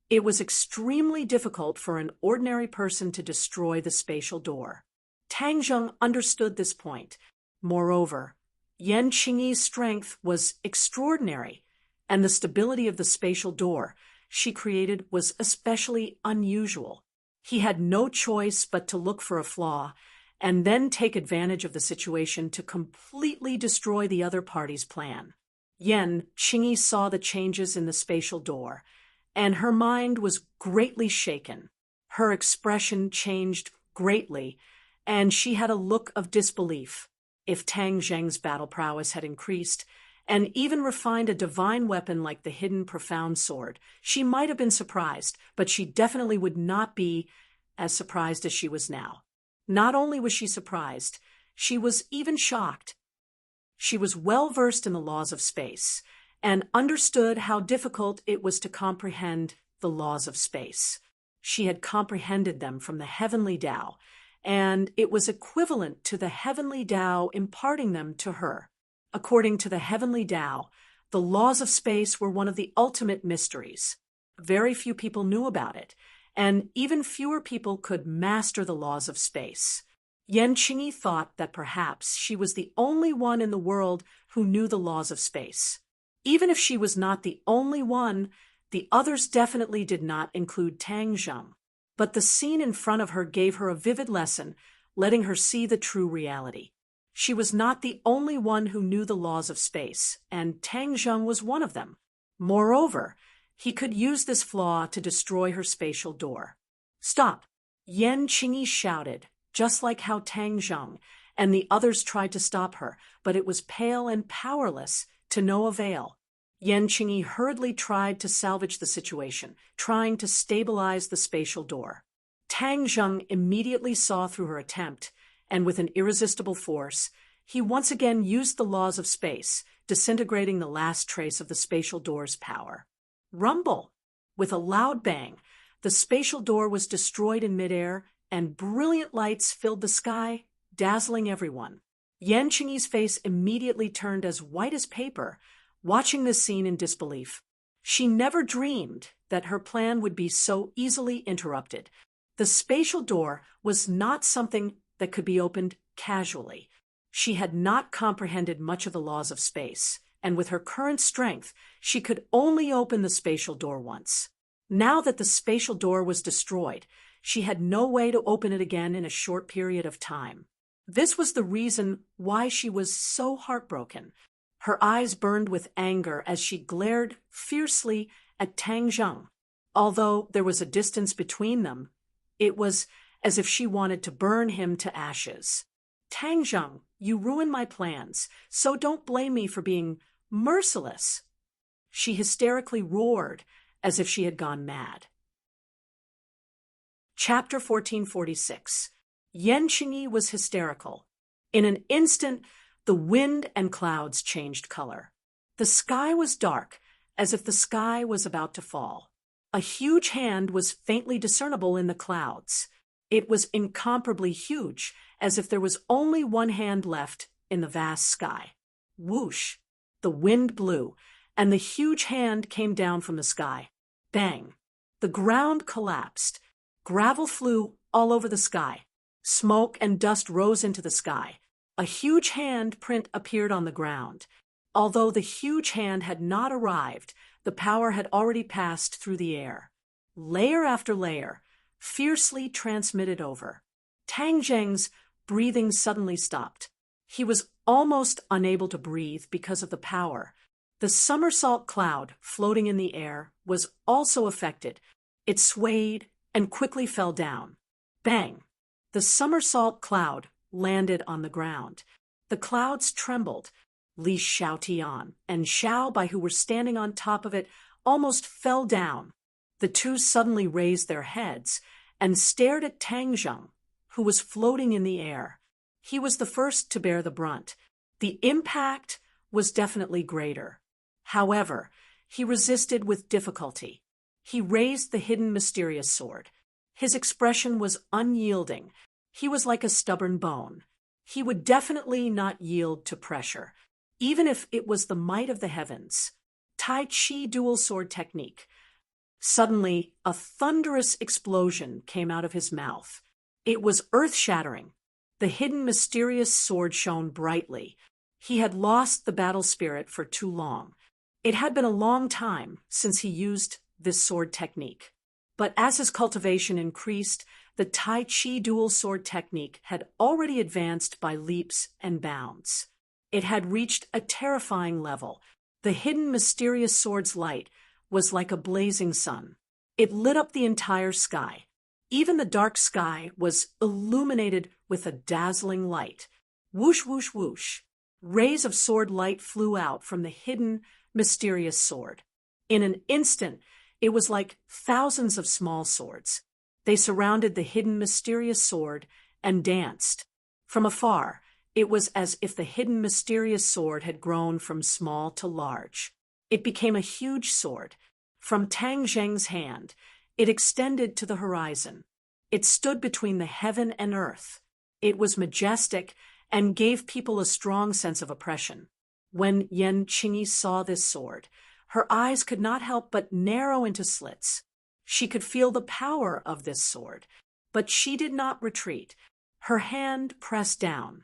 it was extremely difficult for an ordinary person to destroy the spatial door. Tang Zheng understood this point. Moreover, Yen Qingyi's strength was extraordinary, and the stability of the spatial door she created was especially unusual. He had no choice but to look for a flaw, and then take advantage of the situation to completely destroy the other party's plan. Yen Qingyi saw the changes in the spatial door, and her mind was greatly shaken. Her expression changed greatly, and she had a look of disbelief. If Tang Zheng's battle prowess had increased, and even refined a divine weapon like the hidden profound sword, she might have been surprised, but she definitely would not be as surprised as she was now. Not only was she surprised, she was even shocked. She was well versed in the laws of space, and understood how difficult it was to comprehend the laws of space. She had comprehended them from the heavenly Tao, and it was equivalent to the heavenly Tao imparting them to her. According to the heavenly Tao, the laws of space were one of the ultimate mysteries. Very few people knew about it, and even fewer people could master the laws of space. Yen Qingyi thought that perhaps she was the only one in the world who knew the laws of space. Even if she was not the only one, the others definitely did not include Tang Zheng. But the scene in front of her gave her a vivid lesson, letting her see the true reality. She was not the only one who knew the laws of space, and Tang Zheng was one of them. Moreover, he could use this flaw to destroy her spatial door. "Stop!" Yen Qingyi shouted, just like how Tang Zheng and the others tried to stop her, but it was pale and powerless, to no avail. Yen Qingyi hurriedly tried to salvage the situation, trying to stabilize the spatial door. Tang Zheng immediately saw through her attempt, and with an irresistible force, he once again used the laws of space, disintegrating the last trace of the spatial door's power. Rumble! With a loud bang, the spatial door was destroyed in midair, and brilliant lights filled the sky, dazzling everyone. Yen Qingyi's face immediately turned as white as paper, watching this scene in disbelief. She never dreamed that her plan would be so easily interrupted. The spatial door was not something that could be opened casually. She had not comprehended much of the laws of space, and with her current strength, she could only open the spatial door once. Now that the spatial door was destroyed, she had no way to open it again in a short period of time. This was the reason why she was so heartbroken. Her eyes burned with anger as she glared fiercely at Tang Zheng. Although there was a distance between them, it was as if she wanted to burn him to ashes. "Tang Zheng, you ruined my plans, so don't blame me for being merciless." She hysterically roared as if she had gone mad. Chapter 1446. Yen Qingyi was hysterical. In an instant, the wind and clouds changed color. The sky was dark, as if the sky was about to fall. A huge hand was faintly discernible in the clouds. It was incomparably huge, as if there was only one hand left in the vast sky. Whoosh! The wind blew, and the huge hand came down from the sky. Bang! The ground collapsed. Gravel flew all over the sky. Smoke and dust rose into the sky. A huge hand print appeared on the ground. Although the huge hand had not arrived, the power had already passed through the air. Layer after layer, fiercely transmitted over. Tang Zheng's breathing suddenly stopped. He was almost unable to breathe because of the power. The somersault cloud floating in the air was also affected. It swayed and quickly fell down. Bang! The somersault cloud landed on the ground. The clouds trembled. Li Xiaotian and Xiao Bai, who were standing on top of it, almost fell down. The two suddenly raised their heads and stared at Tang Zheng, who was floating in the air. He was the first to bear the brunt. The impact was definitely greater. However, he resisted with difficulty. He raised the hidden mysterious sword. His expression was unyielding. He was like a stubborn bone. He would definitely not yield to pressure, even if it was the might of the heavens. Tai Chi dual sword technique. Suddenly, a thunderous explosion came out of his mouth. It was earth-shattering. The hidden mysterious sword shone brightly. He had lost the battle spirit for too long. It had been a long time since he used this sword technique. But as his cultivation increased, The Tai Chi dual sword technique had already advanced by leaps and bounds. It had reached a terrifying level. The hidden mysterious sword's light was like a blazing sun. It lit up the entire sky. Even the dark sky was illuminated with a dazzling light. Whoosh, whoosh, whoosh. Rays of sword light flew out from the hidden, mysterious sword. In an instant, it was like thousands of small swords. They surrounded the hidden, mysterious sword and danced. From afar, it was as if the hidden, mysterious sword had grown from small to large. It became a huge sword. From Tang Zheng's hand, it extended to the horizon. It stood between the heaven and earth. It was majestic and gave people a strong sense of oppression. When Yan Qingyi saw this sword, her eyes could not help but narrow into slits. She could feel the power of this sword, but she did not retreat. Her hand pressed down.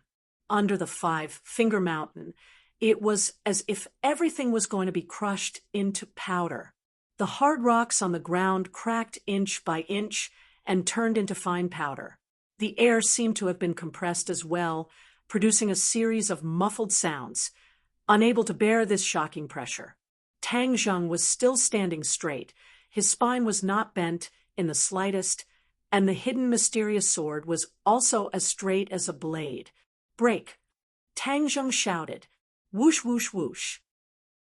Under the five-finger mountain, it was as if everything was going to be crushed into powder. The hard rocks on the ground cracked inch by inch and turned into fine powder. The air seemed to have been compressed as well, producing a series of muffled sounds. Unable to bear this shocking pressure, Tang Zheng was still standing straight. His spine was not bent in the slightest, and the hidden mysterious sword was also as straight as a blade. "Break!" Tang Zheng shouted. Whoosh, whoosh, whoosh.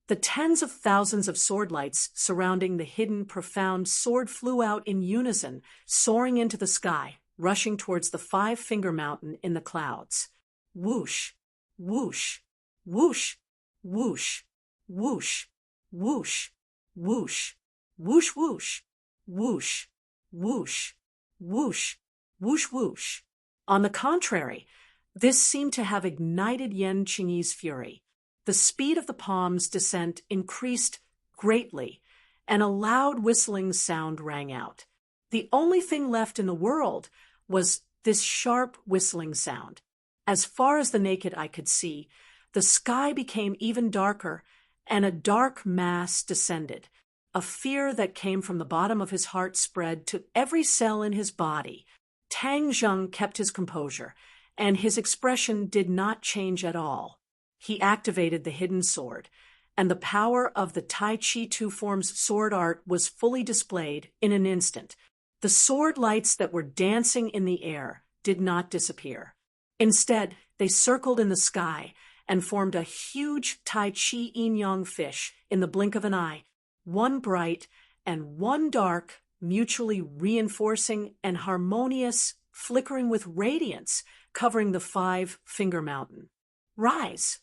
The tens of thousands of sword lights surrounding the hidden, profound sword flew out in unison, soaring into the sky, rushing towards the five-finger mountain in the clouds. Whoosh, whoosh, whoosh, whoosh, whoosh, whoosh, whoosh, whoosh, whoosh, whoosh, whoosh, whoosh, whoosh, whoosh. On the contrary, this seemed to have ignited Yan Qingyi's fury. The speed of the palm's descent increased greatly, and a loud whistling sound rang out. The only thing left in the world was this sharp whistling sound. As far as the naked eye could see, the sky became even darker, and a dark mass descended. A fear that came from the bottom of his heart spread to every cell in his body. Tang Zheng kept his composure, and his expression did not change at all. He activated the hidden sword, and the power of the Tai Chi Two Forms sword art was fully displayed in an instant. The sword lights that were dancing in the air did not disappear. Instead, they circled in the sky and formed a huge Tai Chi yin-yang fish in the blink of an eye, one bright and one dark, mutually reinforcing and harmonious, flickering with radiance, covering the five-finger mountain. "Rise!"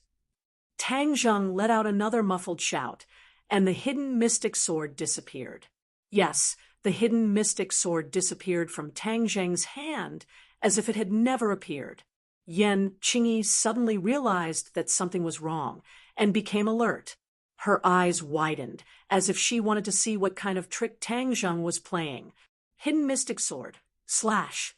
Tang Zheng let out another muffled shout, and the hidden mystic sword disappeared. Yes, the hidden mystic sword disappeared from Tang Zheng's hand as if it had never appeared. Yan Qingyi suddenly realized that something was wrong and became alert. Her eyes widened, as if she wanted to see what kind of trick Tang Zheng was playing. "Hidden mystic sword. Slash!"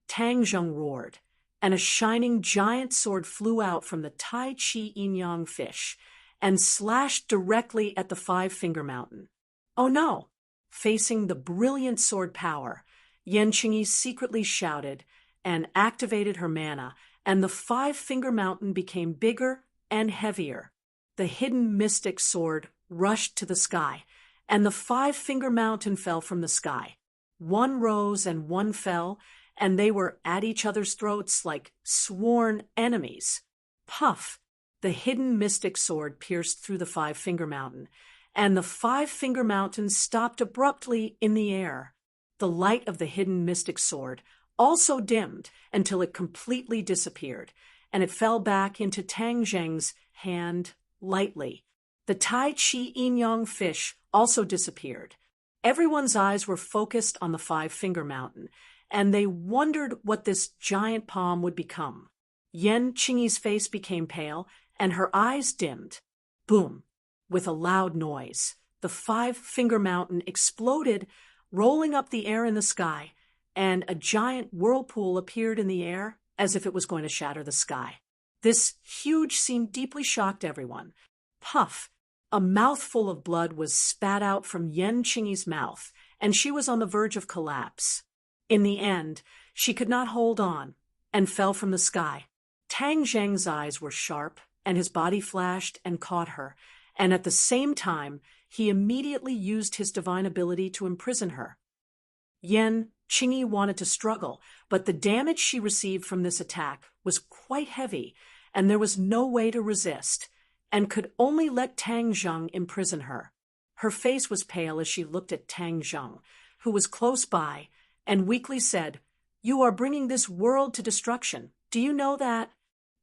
Tang Zheng roared, and a shining giant sword flew out from the Tai Chi yin-yang fish and slashed directly at the five-finger mountain. "Oh no!" Facing the brilliant sword power, Yan Qingyi secretly shouted and activated her mana, and the five-finger mountain became bigger and heavier. The hidden mystic sword rushed to the sky, and the five-finger mountain fell from the sky. One rose and one fell, and they were at each other's throats like sworn enemies. Puff! The hidden mystic sword pierced through the five-finger mountain, and the five-finger mountain stopped abruptly in the air. The light of the hidden mystic sword also dimmed until it completely disappeared, and it fell back into Tang Zheng's hand lightly. The Tai Chi yin-yang fish also disappeared. Everyone's eyes were focused on the five-finger mountain, and they wondered what this giant palm would become. Yan Qingyi's face became pale, and her eyes dimmed. Boom! With a loud noise, the five-finger mountain exploded, rolling up the air in the sky, and a giant whirlpool appeared in the air as if it was going to shatter the sky. This huge scene deeply shocked everyone. Puff! A mouthful of blood was spat out from Yan Qingyi's mouth, and she was on the verge of collapse. In the end, she could not hold on and fell from the sky. Tang Zheng's eyes were sharp, and his body flashed and caught her, and at the same time, he immediately used his divine ability to imprison her. Yan Qingyi wanted to struggle, but the damage she received from this attack was quite heavy, and there was no way to resist, and could only let Tang Zheng imprison her. Her face was pale as she looked at Tang Zheng, who was close by, and weakly said, "You are bringing this world to destruction. Do you know that?"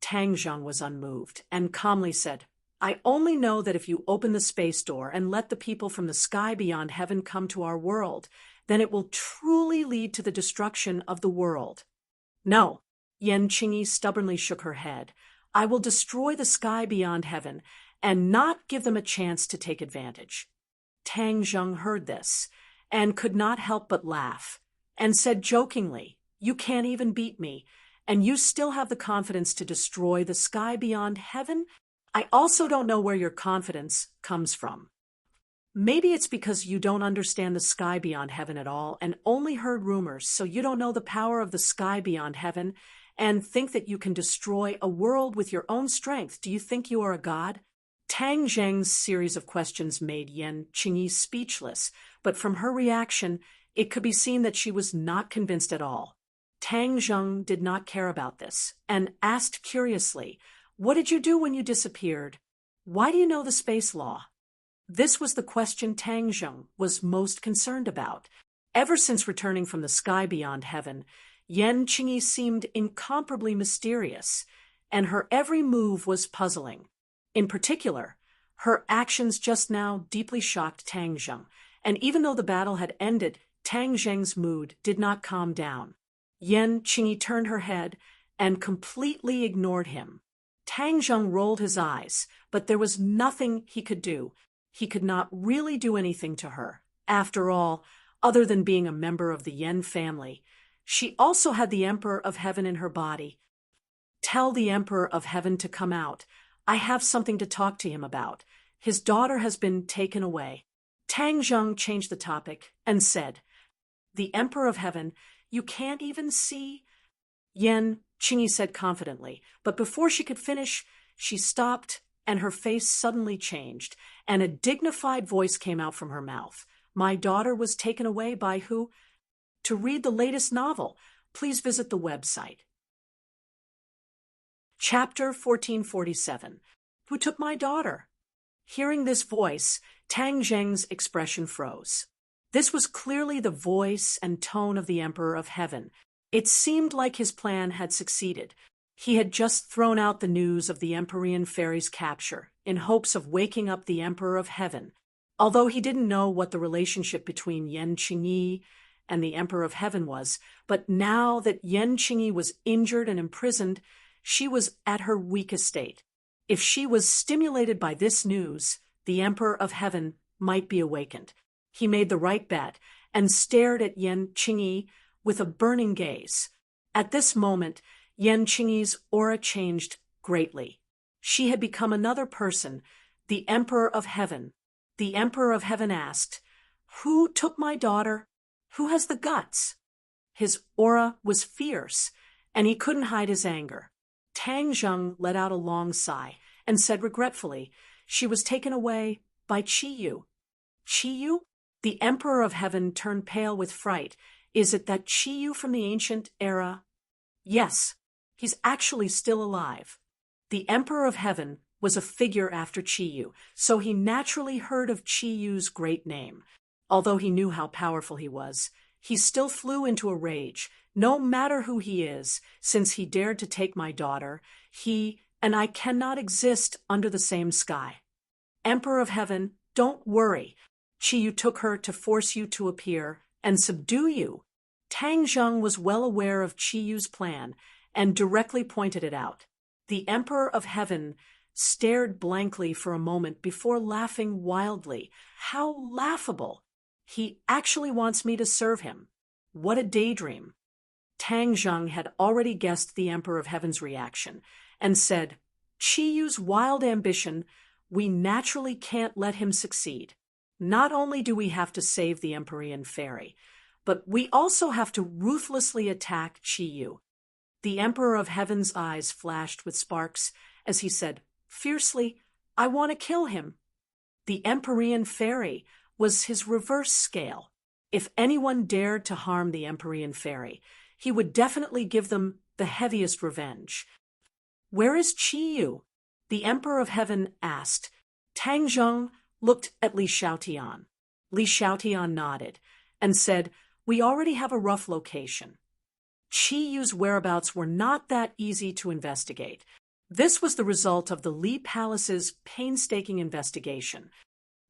Tang Zheng was unmoved and calmly said, "I only know that if you open the space door and let the people from the sky beyond heaven come to our world, then it will truly lead to the destruction of the world." "No," Yan Qingyi stubbornly shook her head. "I will destroy the sky beyond heaven and not give them a chance to take advantage." Tang Zheng heard this and could not help but laugh, and said jokingly, "You can't even beat me, and you still have the confidence to destroy the sky beyond heaven? I also don't know where your confidence comes from. Maybe it's because you don't understand the sky beyond heaven at all and only heard rumors, so you don't know the power of the sky beyond heaven and think that you can destroy a world with your own strength. Do you think you are a god?" Tang Zheng's series of questions made Yan Qingyi speechless, but from her reaction, it could be seen that she was not convinced at all. Tang Zheng did not care about this, and asked curiously, "What did you do when you disappeared? Why do you know the space law?" This was the question Tang Zheng was most concerned about. Ever since returning from the sky beyond heaven, Yan Qingyi seemed incomparably mysterious, and her every move was puzzling. In particular, her actions just now deeply shocked Tang Zheng, and even though the battle had ended, Tang Zheng's mood did not calm down. Yan Qingyi turned her head and completely ignored him. Tang Zheng rolled his eyes, but there was nothing he could do. He could not really do anything to her. After all, other than being a member of the Yan family, she also had the Emperor of Heaven in her body. "Tell the Emperor of Heaven to come out. I have something to talk to him about. His daughter has been taken away." Tang Zheng changed the topic and said, "The Emperor of Heaven, you can't even see?" Yan Qingyi said confidently, but before she could finish, she stopped and her face suddenly changed, and a dignified voice came out from her mouth. "My daughter was taken away by who? To read the latest novel, please visit the website." Chapter 1447. Who took my daughter? Hearing this voice, Tang Zheng's expression froze. This was clearly the voice and tone of the Emperor of Heaven. It seemed like his plan had succeeded. He had just thrown out the news of the Empyrean fairy's capture, in hopes of waking up the Emperor of Heaven. Although he didn't know what the relationship between Yan Qingyi and the Emperor of Heaven was, but now that Yan Qingyi was injured and imprisoned, she was at her weakest state. If she was stimulated by this news, the Emperor of Heaven might be awakened. He made the right bet and stared at Yan Qingyi with a burning gaze. At this moment, Yan Qingyi's aura changed greatly. She had become another person, the Emperor of Heaven. The Emperor of Heaven asked, "Who took my daughter? Who has the guts?" His aura was fierce, and he couldn't hide his anger. Tang Zheng let out a long sigh and said regretfully, "She was taken away by Qiyu." "Qiyu?" The Emperor of Heaven turned pale with fright. "Is it that Qiyu from the ancient era?" "Yes, he's actually still alive." The Emperor of Heaven was a figure after Qiyu, so he naturally heard of Qiyu's great name. Although he knew how powerful he was, he still flew into a rage. "No matter who he is, since he dared to take my daughter, he and I cannot exist under the same sky." "Emperor of Heaven, don't worry. Qiyu took her to force you to appear and subdue you." Tang Zheng was well aware of Qiyu's plan and directly pointed it out. The Emperor of Heaven stared blankly for a moment before laughing wildly. "How laughable! He actually wants me to serve him. What a daydream." Tang Zheng had already guessed the Emperor of Heaven's reaction and said, "Qiyu's wild ambition, we naturally can't let him succeed. Not only do we have to save the Empyrean fairy, but we also have to ruthlessly attack Qi Yu. The Emperor of Heaven's eyes flashed with sparks as he said, fiercely, I want to kill him. The Empyrean Fairy was his reverse scale. If anyone dared to harm the Empyrean Fairy, he would definitely give them the heaviest revenge. Where is Qi Yu? The Emperor of Heaven asked. Tang Zheng looked at Li Xiaotian. Li Xiaotian nodded and said, we already have a rough location. Qi Yu's whereabouts were not that easy to investigate. This was the result of the Li Palace's painstaking investigation.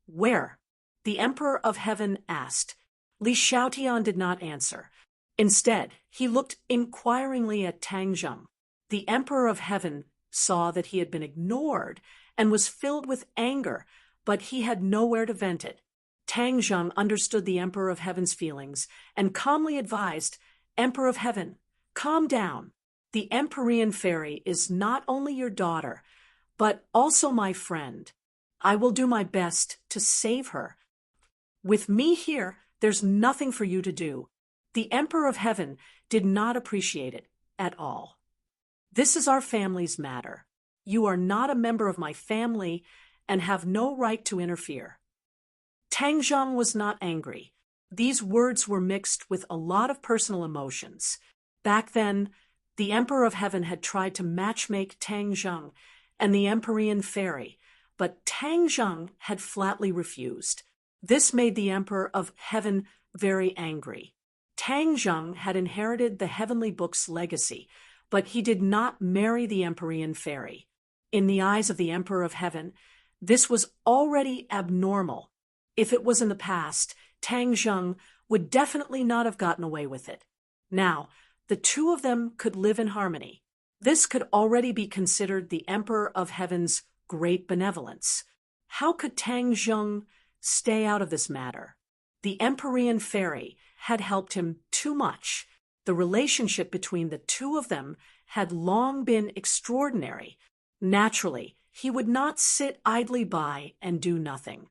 Where? The Emperor of Heaven asked. Li Xiaotian did not answer. Instead, he looked inquiringly at Tang Zheng. The Emperor of Heaven saw that he had been ignored and was filled with anger, but he had nowhere to vent it. Tang Zheng understood the Emperor of Heaven's feelings and calmly advised, Emperor of Heaven, calm down. The Empyrean Fairy is not only your daughter, but also my friend. I will do my best to save her. With me here, there's nothing for you to do. The Emperor of Heaven did not appreciate it at all. This is our family's matter. You are not a member of my family and have no right to interfere. Tang Zheng was not angry. These words were mixed with a lot of personal emotions. Back then, the Emperor of Heaven had tried to matchmake Tang Zheng and the Empyrean Fairy, but Tang Zheng had flatly refused. This made the Emperor of Heaven very angry. Tang Zheng had inherited the Heavenly Book's legacy, but he did not marry the Empyrean Fairy. In the eyes of the Emperor of Heaven, this was already abnormal. If it was in the past, Tang Zheng would definitely not have gotten away with it. Now, the two of them could live in harmony. This could already be considered the Emperor of Heaven's great benevolence. How could Tang Zheng stay out of this matter? The Empyrean Fairy had helped him too much. The relationship between the two of them had long been extraordinary. Naturally, he would not sit idly by and do nothing.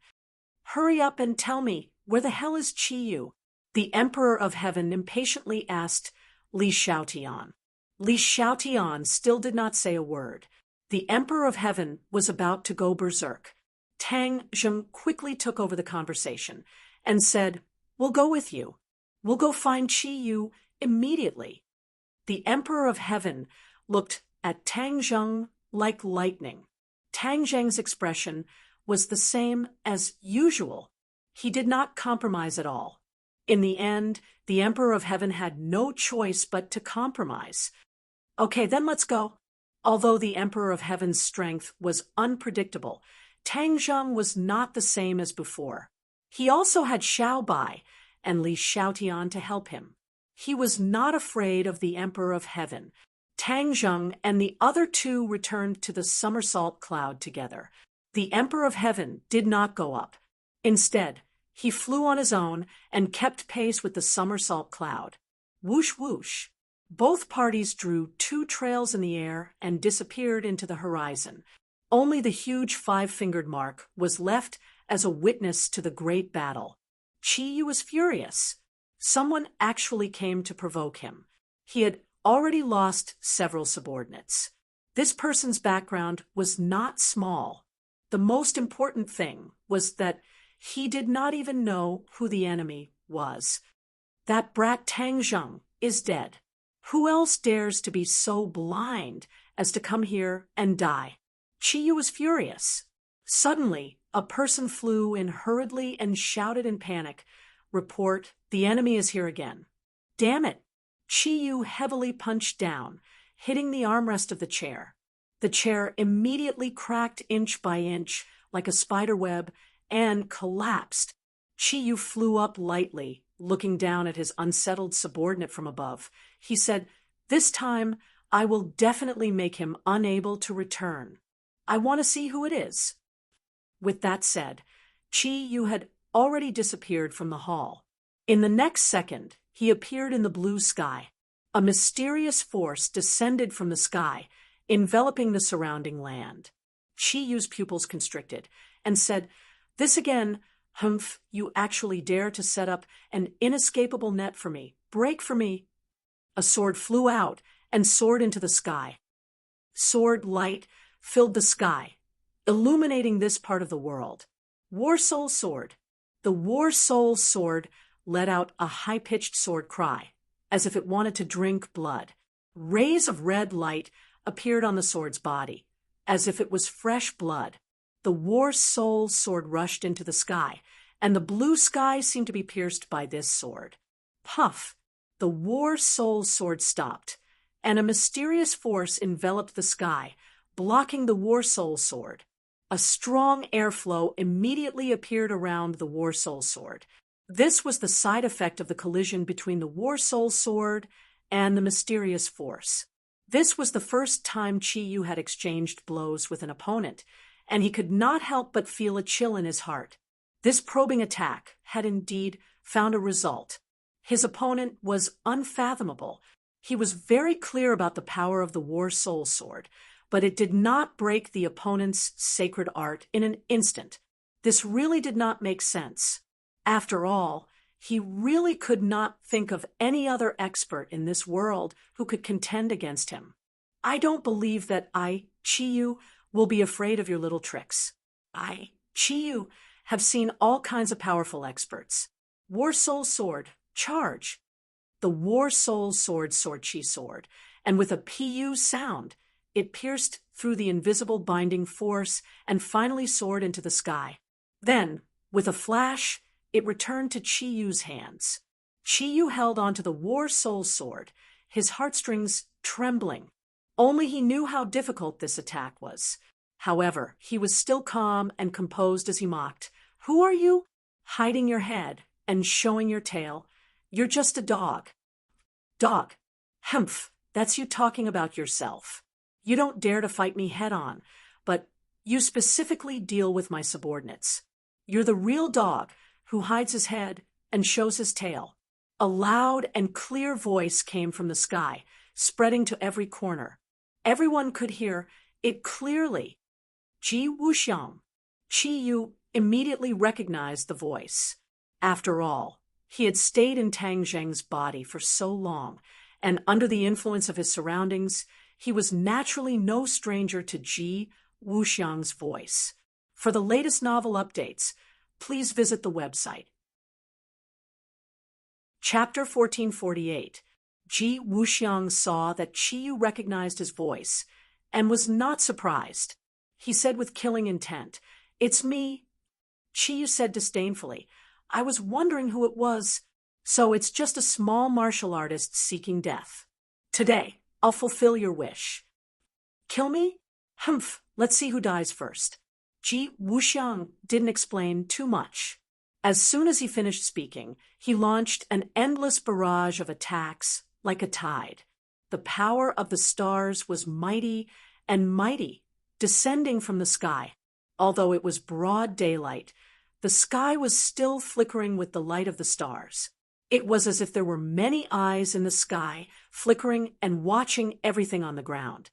Hurry up and tell me, where the hell is Qi Yu? The Emperor of Heaven impatiently asked Li Xiaotian. Li Xiaotian still did not say a word. The Emperor of Heaven was about to go berserk. Tang Zheng quickly took over the conversation and said, We'll go with you. We'll go find Qi Yu immediately. The Emperor of Heaven looked at Tang Zheng like lightning. Tang Zheng's expression was the same as usual. He did not compromise at all. In the end, the Emperor of Heaven had no choice but to compromise. Okay, then let's go. Although the Emperor of Heaven's strength was unpredictable, Tang Zheng was not the same as before. He also had Xiao Bai and Li Xiaotian to help him. He was not afraid of the Emperor of Heaven. Tang Zheng and the other two returned to the somersault cloud together. The Emperor of Heaven did not go up. Instead, he flew on his own and kept pace with the somersault cloud. Whoosh whoosh. Both parties drew 2 trails in the air and disappeared into the horizon. Only the huge 5-fingered mark was left as a witness to the great battle. Qi Yu was furious. Someone actually came to provoke him. He had already lost several subordinates. This person's background was not small. The most important thing was that he did not even know who the enemy was. That brat Tang Zheng is dead. Who else dares to be so blind as to come here and die? Qi Yu was furious. Suddenly, a person flew in hurriedly and shouted in panic, Report, the enemy is here again. Damn it! Qi Yu heavily punched down, hitting the armrest of the chair. The chair immediately cracked inch by inch like a spider web and collapsed. Qi Yu flew up lightly, looking down at his unsettled subordinate from above. He said, This time, I will definitely make him unable to return. I want to see who it is. With that said, Qi Yu had already disappeared from the hall. In the next second, he appeared in the blue sky. A mysterious force descended from the sky, enveloping the surrounding land. Qi Yu's pupils constricted and said, This again, Humph, you actually dare to set up an inescapable net for me. Break for me. A sword flew out and soared into the sky. Sword light filled the sky, illuminating this part of the world. War Soul Sword. The War Soul Sword let out a high-pitched sword cry, as if it wanted to drink blood. Rays of red light appeared on the sword's body, as if it was fresh blood. The War Soul Sword rushed into the sky, and the blue sky seemed to be pierced by this sword. Puff! The War Soul Sword stopped, and a mysterious force enveloped the sky, blocking the War Soul Sword. A strong airflow immediately appeared around the War Soul Sword. This was the side effect of the collision between the War Soul Sword and the mysterious force. This was the first time Chi-Yu had exchanged blows with an opponent, and he could not help but feel a chill in his heart. This probing attack had indeed found a result. His opponent was unfathomable. He was very clear about the power of the War Soul Sword, but it did not break the opponent's sacred art in an instant. This really did not make sense. After all, he really could not think of any other expert in this world who could contend against him. I don't believe that I, Chi-Yu, will be afraid of your little tricks. I, Chi-Yu, have seen all kinds of powerful experts. War Soul Sword, charge! The War Soul Sword Chi sword, and with a Pu sound, it pierced through the invisible binding force and finally soared into the sky. Then, with a flash, it returned to Chi-Yu's hands. Chi-Yu held onto the War Soul Sword, his heartstrings trembling. Only he knew how difficult this attack was. However, he was still calm and composed as he mocked. Who are you? Hiding your head and showing your tail. You're just a dog. Dog. Humph, that's you talking about yourself. You don't dare to fight me head-on, but you specifically deal with my subordinates. You're the real dog who hides his head and shows his tail. A loud and clear voice came from the sky, spreading to every corner. Everyone could hear it clearly. Ji Wuxiang. Chi-Yu immediately recognized the voice. After all, he had stayed in Tang Zheng's body for so long, and under the influence of his surroundings, he was naturally no stranger to Ji Wuxiang's voice. For the latest novel updates, please visit the website. Chapter 1448. Ji Wuxiang saw that Chi-Yu recognized his voice and was not surprised. He said with killing intent, "It's me." Chi-Yu said disdainfully, "I was wondering who it was. So it's just a small martial artist seeking death. Today, I'll fulfill your wish." "Kill me? Humph, let's see who dies first." Ji Wuxiang didn't explain too much. As soon as he finished speaking, he launched an endless barrage of attacks like a tide. The power of the stars was mighty and mighty, descending from the sky. Although it was broad daylight, the sky was still flickering with the light of the stars. It was as if there were many eyes in the sky, flickering and watching everything on the ground.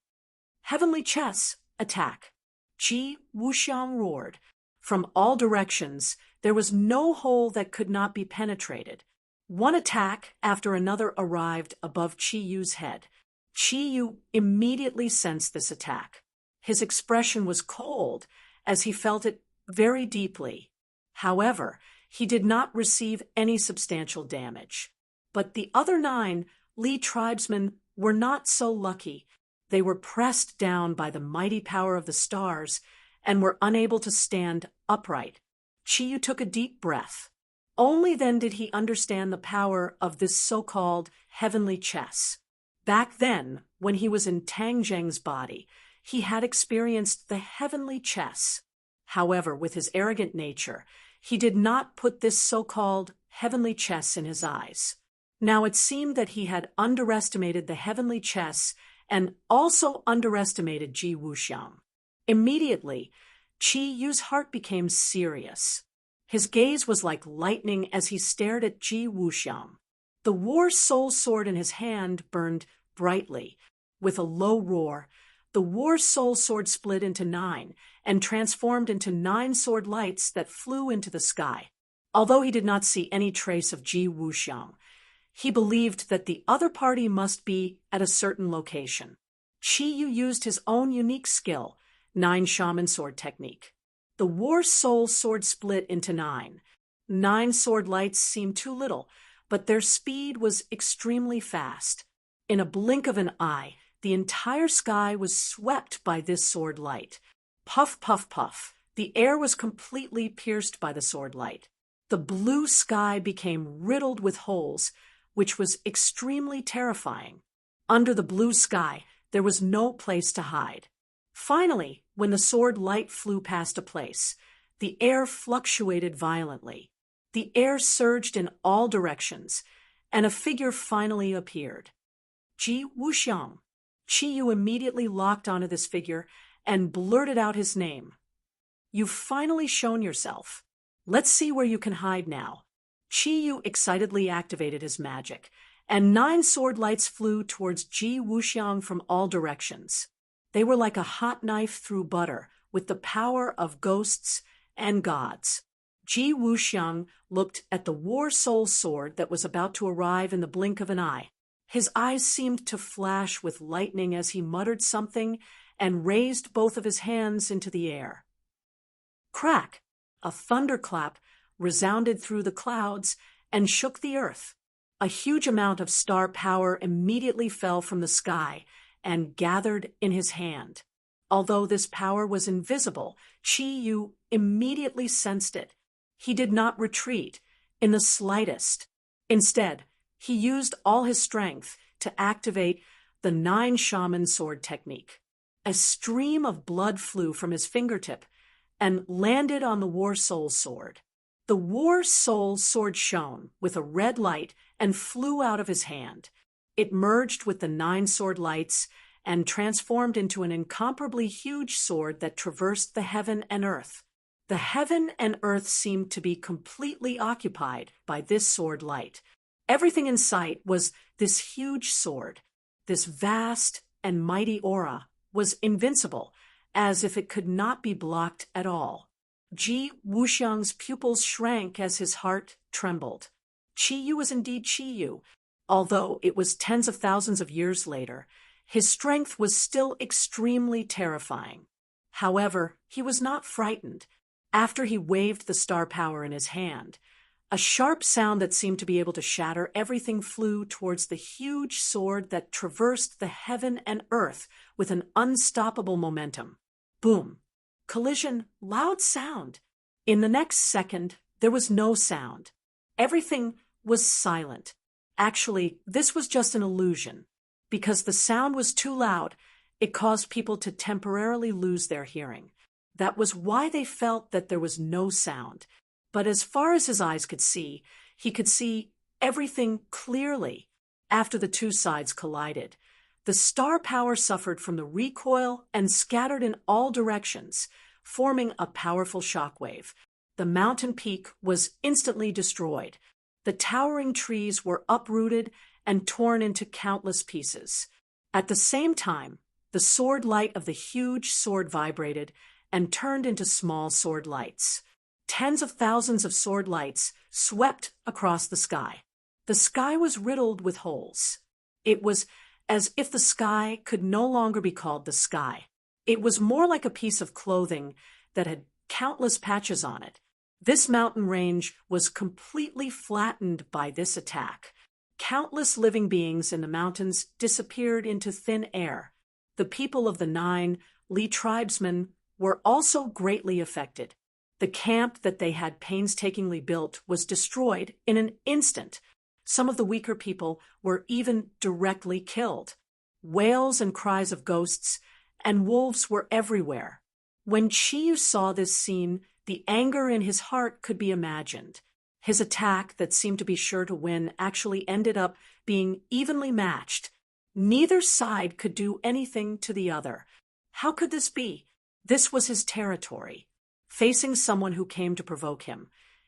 "Heavenly chess, attack!" Ji Wuxiang roared. From all directions, there was no hole that could not be penetrated. One attack after another arrived above Chi-Yu's head. Chi-Yu immediately sensed this attack. His expression was cold, as he felt it very deeply. However, he did not receive any substantial damage. But the other 9 Li tribesmen were not so lucky. They were pressed down by the mighty power of the stars and were unable to stand upright. Chi-Yu took a deep breath. Only then did he understand the power of this so-called heavenly chess. Back then, when he was in Tang Zheng's body, he had experienced the heavenly chess. However, with his arrogant nature, he did not put this so-called heavenly chess in his eyes. Now it seemed that he had underestimated the heavenly chess and also underestimated Ji Wuxiang. Immediately, Chi-Yu's heart became serious. His gaze was like lightning as he stared at Ji Wuxiang. The War Soul Sword in his hand burned brightly. With a low roar, The war soul sword split into 9 and transformed into 9 sword lights that flew into the sky. Although he did not see any trace of Ji Wuxiang, he believed that the other party must be at a certain location. Qi Yu used his own unique skill, 9 shaman sword technique. The war soul sword split into 9. 9 sword lights seemed too little, but their speed was extremely fast. In a blink of an eye, the entire sky was swept by this sword light. Puff, puff, puff. The air was completely pierced by the sword light. The blue sky became riddled with holes, which was extremely terrifying. Under the blue sky, there was no place to hide. Finally, when the sword light flew past a place, the air fluctuated violently. The air surged in all directions, and a figure finally appeared. Ji Wuxiang. Qi Yu immediately locked onto this figure and blurted out his name. "You've finally shown yourself. Let's see where you can hide now." Qi Yu excitedly activated his magic, and 9 sword lights flew towards Ji Wuxiang from all directions. They were like a hot knife through butter, with the power of ghosts and gods. Ji Wuxiang looked at the war soul sword that was about to arrive in the blink of an eye. His eyes seemed to flash with lightning as he muttered something and raised both of his hands into the air. Crack! A thunderclap resounded through the clouds and shook the earth. A huge amount of star power immediately fell from the sky and gathered in his hand. Although this power was invisible, Qi Yu immediately sensed it. He did not retreat in the slightest. Instead, he used all his strength to activate the 9 shaman sword technique. A stream of blood flew from his fingertip and landed on the war soul sword. The war soul sword shone with a red light and flew out of his hand. It merged with the 9 sword lights and transformed into an incomparably huge sword that traversed the heaven and earth. The heaven and earth seemed to be completely occupied by this sword light. Everything in sight was this huge sword. This vast and mighty aura was invincible, as if it could not be blocked at all. Ji Wuxiang's pupils shrank as his heart trembled. Qi Yu was indeed Qi Yu. Although it was tens of thousands of years later, his strength was still extremely terrifying. However, he was not frightened. After he waved the star power in his hand, a sharp sound that seemed to be able to shatter everything flew towards the huge sword that traversed the heaven and earth with an unstoppable momentum. Boom! Collision, loud sound. In the next second, there was no sound. Everything was silent. Actually, this was just an illusion. Because the sound was too loud, it caused people to temporarily lose their hearing. That was why they felt that there was no sound. But as far as his eyes could see, he could see everything clearly. After the two sides collided, the star power suffered from the recoil and scattered in all directions, forming a powerful shockwave. The mountain peak was instantly destroyed. The towering trees were uprooted and torn into countless pieces. At the same time, the sword light of the huge sword vibrated and turned into small sword lights. Tens of thousands of sword lights swept across the sky. The sky was riddled with holes. It was as if the sky could no longer be called the sky. It was more like a piece of clothing that had countless patches on it. This mountain range was completely flattened by this attack. Countless living beings in the mountains disappeared into thin air. The people of the 9 Li tribesmen were also greatly affected. The camp that they had painstakingly built was destroyed in an instant. Some of the weaker people were even directly killed. Wails and cries of ghosts and wolves were everywhere. When Qi Yu saw this scene, the anger in his heart could be imagined. His attack, that seemed to be sure to win, actually ended up being evenly matched. Neither side could do anything to the other. How could this be? This was his territory. Facing someone who came to provoke him,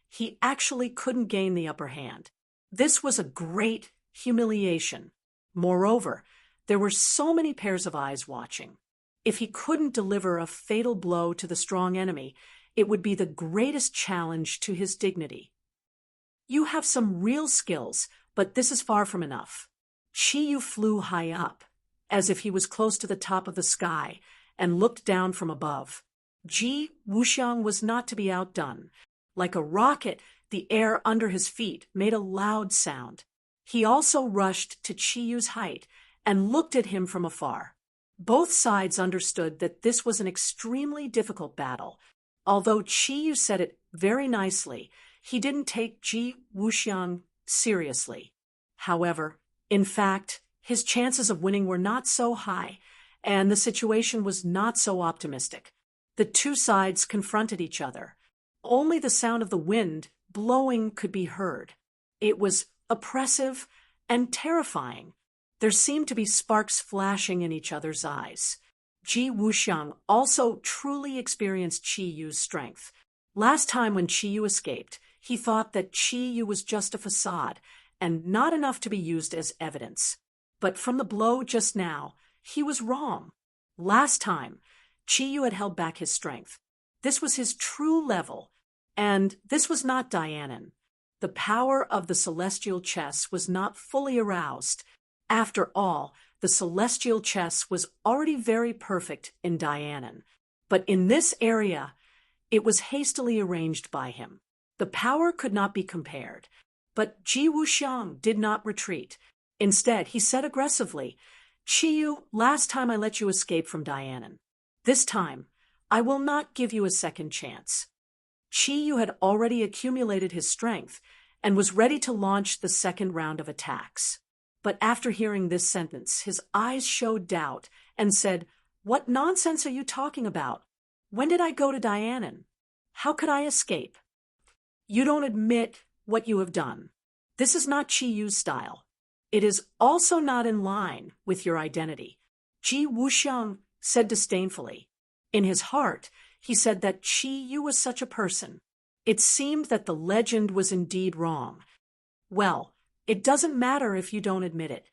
he actually couldn't gain the upper hand. This was a great humiliation. Moreover, there were so many pairs of eyes watching. If he couldn't deliver a fatal blow to the strong enemy, it would be the greatest challenge to his dignity. You have some real skills, but this is far from enough. Qiyu flew high up, as if he was close to the top of the sky, and looked down from above. Ji Wuxiang was not to be outdone. Like a rocket, the air under his feet made a loud sound. He also rushed to Qiyu's height and looked at him from afar. Both sides understood that this was an extremely difficult battle. Although Qiyu said it very nicely, he didn't take Ji Wuxiang seriously. However, in fact, his chances of winning were not so high, and the situation was not so optimistic. The two sides confronted each other. Only the sound of the wind blowing could be heard. It was oppressive and terrifying. There seemed to be sparks flashing in each other's eyes. Ji Wuxiang also truly experienced Qiyu's strength. Last time when Qiyu escaped, he thought that Qiyu was just a facade and not enough to be used as evidence. But from the blow just now, he was wrong. Last time, Qiyu had held back his strength. This was his true level, and this was not Dianan. The power of the celestial chess was not fully aroused. After all, the celestial chess was already very perfect in Dianan. But in this area, it was hastily arranged by him. The power could not be compared. But Ji Wuxiang did not retreat. Instead, he said aggressively, "Qiyu, last time I let you escape from Dianan. This time, I will not give you a second chance." Qiyu had already accumulated his strength and was ready to launch the second round of attacks. But after hearing this sentence, his eyes showed doubt and said, "What nonsense are you talking about? When did I go to Dianan? How could I escape? You don't admit what you have done. This is not Qiyu's style. It is also not in line with your identity." Ji Wuxiang said disdainfully. In his heart, he said that Qiyu was such a person. It seemed that the legend was indeed wrong. Well, it doesn't matter if you don't admit it.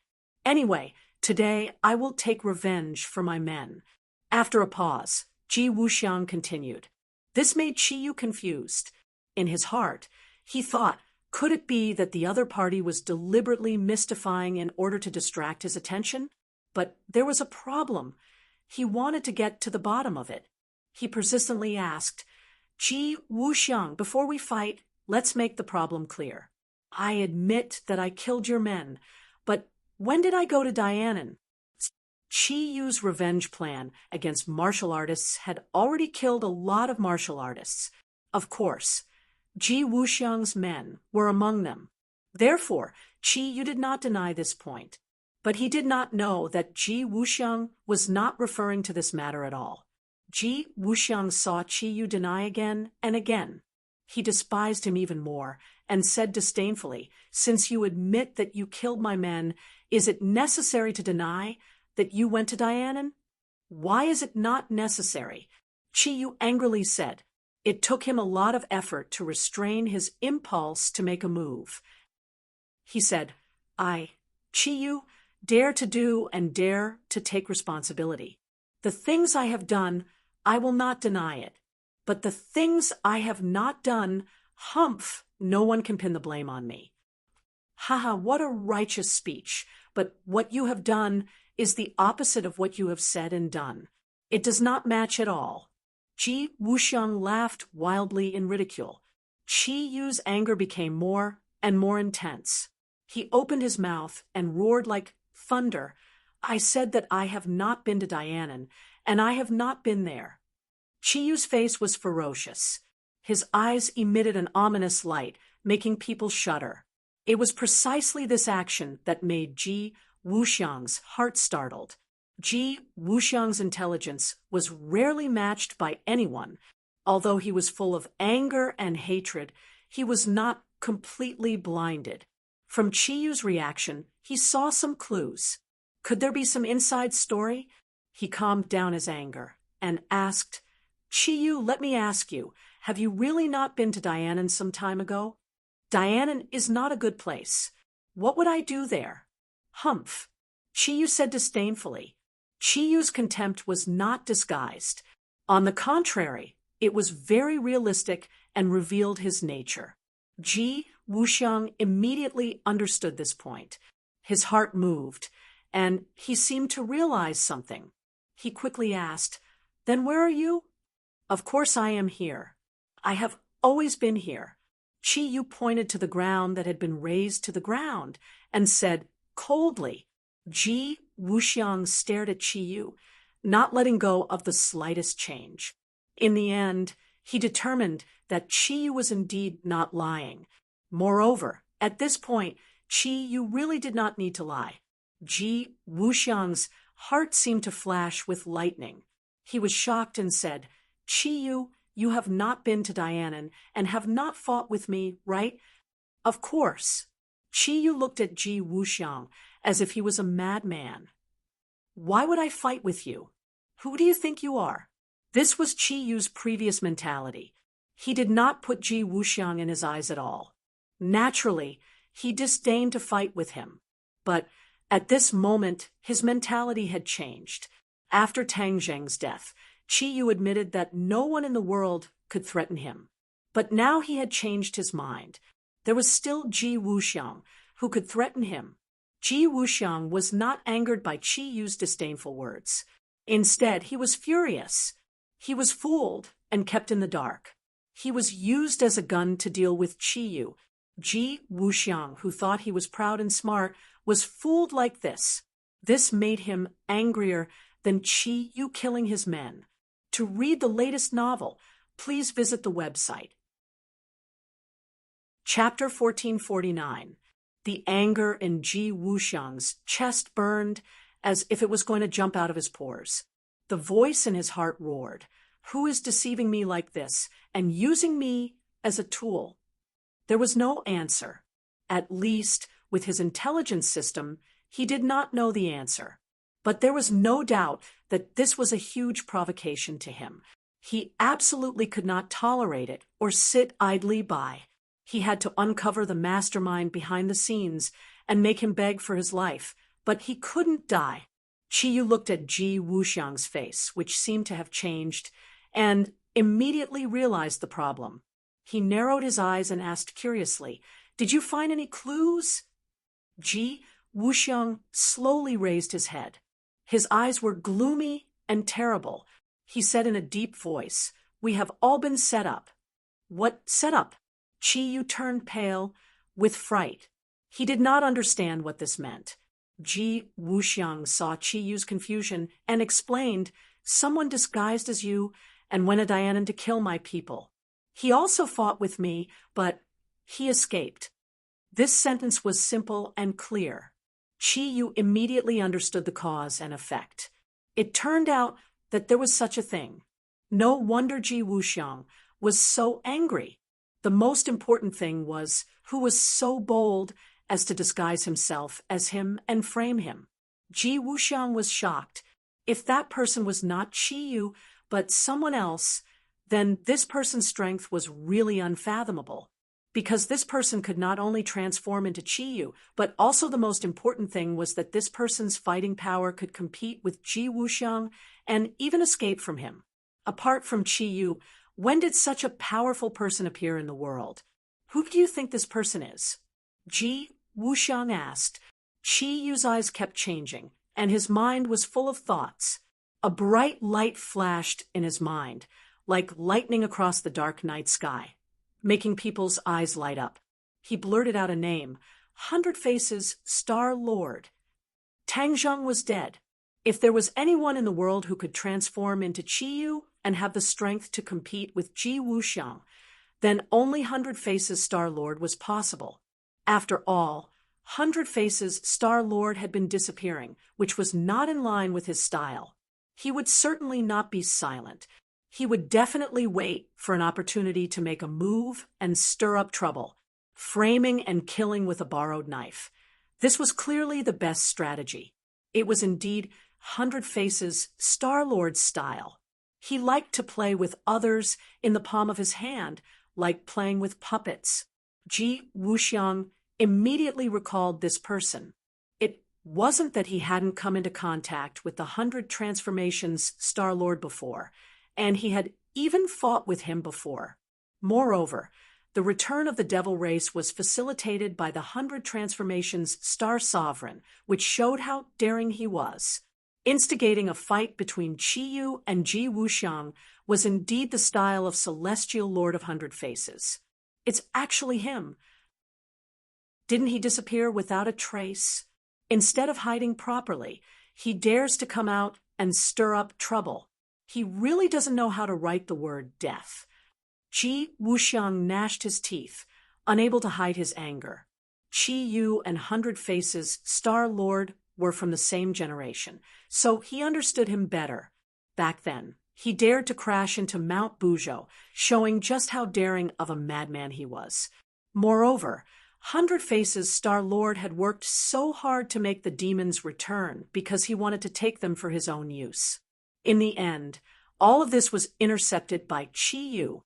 Anyway, today I will take revenge for my men. After a pause, Ji Wuxiang continued. This made Qiyu confused. In his heart, he thought, could it be that the other party was deliberately mystifying in order to distract his attention? But there was a problem. He wanted to get to the bottom of it. He persistently asked, "Ji Wuxiang, before we fight, let's make the problem clear. I admit that I killed your men, but when did I go to Dianan?" Qiyu's revenge plan against martial artists had already killed a lot of martial artists. Of course, Ji Wuxiang's men were among them. Therefore, Qiyu did not deny this point. But he did not know that Ji Wuxiang was not referring to this matter at all. Ji Wuxiang saw Qiyu deny again and again. He despised him even more and said disdainfully, "Since you admit that you killed my men, is it necessary to deny that you went to Dianan?" "Why is it not necessary?" Qiyu angrily said. It took him a lot of effort to restrain his impulse to make a move. He said, "I, Qiyu, dare to do and dare to take responsibility. The things I have done, I will not deny it. But the things I have not done, humph, no one can pin the blame on me." Haha, what a righteous speech. But what you have done is the opposite of what you have said and done. It does not match at all. Ji Wuxiang laughed wildly in ridicule. Qiyu's anger became more and more intense. He opened his mouth and roared like thunder. "I said that I have not been to Dianan, and I have not been there." Qiyu's face was ferocious. His eyes emitted an ominous light, making people shudder. It was precisely this action that made Ji Wuxiang's heart startled. Ji Wuxiang's intelligence was rarely matched by anyone. Although he was full of anger and hatred, he was not completely blinded. From Qiyu's reaction, he saw some clues. Could there be some inside story? He calmed down his anger and asked, "Qiyu, let me ask you, have you really not been to Dianan some time ago?" "Dianan is not a good place. What would I do there?" "Humph," Qiyu said disdainfully. Chi Yu's contempt was not disguised. On the contrary, it was very realistic and revealed his nature. Ji Wuxiang immediately understood this point. His heart moved, and he seemed to realize something. He quickly asked, "Then where are you?" "Of course I am here. I have always been here." Chi Yu pointed to the ground that had been razed to the ground and said coldly. Ji Wuxiang stared at Chi Yu, not letting go of the slightest change. In the end, he determined that Chi Yu was indeed not lying. Moreover, at this point, Chi Yu really did not need to lie. Ji Wuxiang's heart seemed to flash with lightning. He was shocked and said, "Chi Yu, you have not been to Dianan and have not fought with me, right?" "Of course." Chi Yu looked at Ji Wuxiang as if he was a madman. "Why would I fight with you? Who do you think you are?" This was Chi Yu's previous mentality. He did not put Ji Wuxiang in his eyes at all. Naturally, he disdained to fight with him. But at this moment, his mentality had changed. After Tang Zheng's death, Chi Yu admitted that no one in the world could threaten him. But now he had changed his mind. There was still Ji Wuxiang, who could threaten him. Ji Wuxiang was not angered by Chi Yu's disdainful words. Instead, he was furious. He was fooled and kept in the dark. He was used as a gun to deal with Chi Yu. Ji Wuxiang, who thought he was proud and smart, was fooled like this. This made him angrier than Chi Yu killing his men. To read the latest novel, please visit the website. Chapter 1449. The anger in Ji Wuxiang's chest burned as if it was going to jump out of his pores. The voice in his heart roared, "Who is deceiving me like this and using me as a tool?" There was no answer. At least, with his intelligence system, he did not know the answer. But there was no doubt that this was a huge provocation to him. He absolutely could not tolerate it or sit idly by. He had to uncover the mastermind behind the scenes and make him beg for his life, but he couldn't die. Chi Yu looked at Ji Wuxiang's face, which seemed to have changed, and immediately realized the problem. He narrowed his eyes and asked curiously, "Did you find any clues?" Ji Wuxiang slowly raised his head. His eyes were gloomy and terrible. He said in a deep voice, "We have all been set up." "What set up?" Chi Yu turned pale with fright. He did not understand what this meant. Ji Wuxiang saw Chi Yu's confusion and explained, "Someone disguised as you and went to Dianan to kill my people. He also fought with me, but he escaped." This sentence was simple and clear. Chi Yu immediately understood the cause and effect. It turned out that there was such a thing. No wonder Ji Wuxiang was so angry. The most important thing was who was so bold as to disguise himself as him and frame him. Ji Wuxiang was shocked. If that person was not Chi Yu, but someone else, then this person's strength was really unfathomable. Because this person could not only transform into Chi Yu, but also the most important thing was that this person's fighting power could compete with Ji Wuxiang and even escape from him. Apart from Chi Yu, when did such a powerful person appear in the world? Who do you think this person is? Ji Wuxiang asked. Chi Yu's eyes kept changing, and his mind was full of thoughts. A bright light flashed in his mind, like lightning across the dark night sky, making people's eyes light up. He blurted out a name, 100 Faces Star Lord. Tang Zheng was dead. If there was anyone in the world who could transform into Chi Yu and have the strength to compete with Ji Wuxiang, then only 100 Faces Star Lord was possible. After all, 100 Faces Star Lord had been disappearing, which was not in line with his style. He would certainly not be silent. He would definitely wait for an opportunity to make a move and stir up trouble, framing and killing with a borrowed knife. This was clearly the best strategy. It was indeed 100 Faces Star Lord's style. He liked to play with others in the palm of his hand, like playing with puppets. Ji Wuxiang immediately recalled this person. It wasn't that he hadn't come into contact with the 100 Transformations Star-Lord before, and he had even fought with him before. Moreover, the return of the Devil race was facilitated by the 100 Transformations Star Sovereign, which showed how daring he was. Instigating a fight between Qiyu and Ji Wuxiang was indeed the style of Celestial Lord of 100 Faces. It's actually him. Didn't he disappear without a trace? Instead of hiding properly, he dares to come out and stir up trouble. He really doesn't know how to write the word death. Ji Wuxiang gnashed his teeth, unable to hide his anger. Qiyu and 100 Faces Star-Lord were from the same generation, so he understood him better. Back then, he dared to crash into Mount Buzhou, showing just how daring of a madman he was. Moreover, 100 Faces Star-Lord had worked so hard to make the demons return because he wanted to take them for his own use. In the end, all of this was intercepted by Qiyu.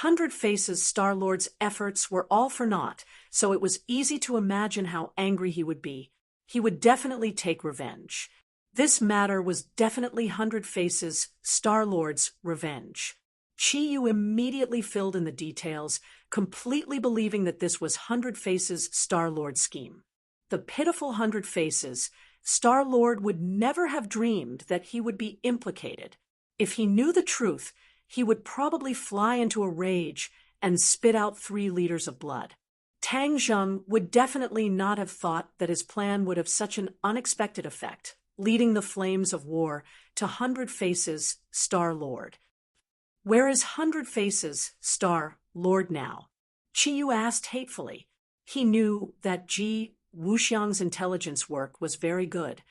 100 Faces Star-Lord's efforts were all for naught, so it was easy to imagine how angry he would be. He would definitely take revenge. This matter was definitely 100 Faces Star-Lord's revenge. Qiyu immediately filled in the details, completely believing that this was 100 Faces Star-Lord's scheme. The pitiful 100 Faces Star-Lord would never have dreamed that he would be implicated. If he knew the truth, he would probably fly into a rage and spit out 3 liters of blood. Tang Zheng would definitely not have thought that his plan would have such an unexpected effect, leading the flames of war to 100 Faces Star-Lord. Where is 100 Faces Star-Lord now? Qiyu asked hatefully. He knew that Ji Wuxiang's intelligence work was very good.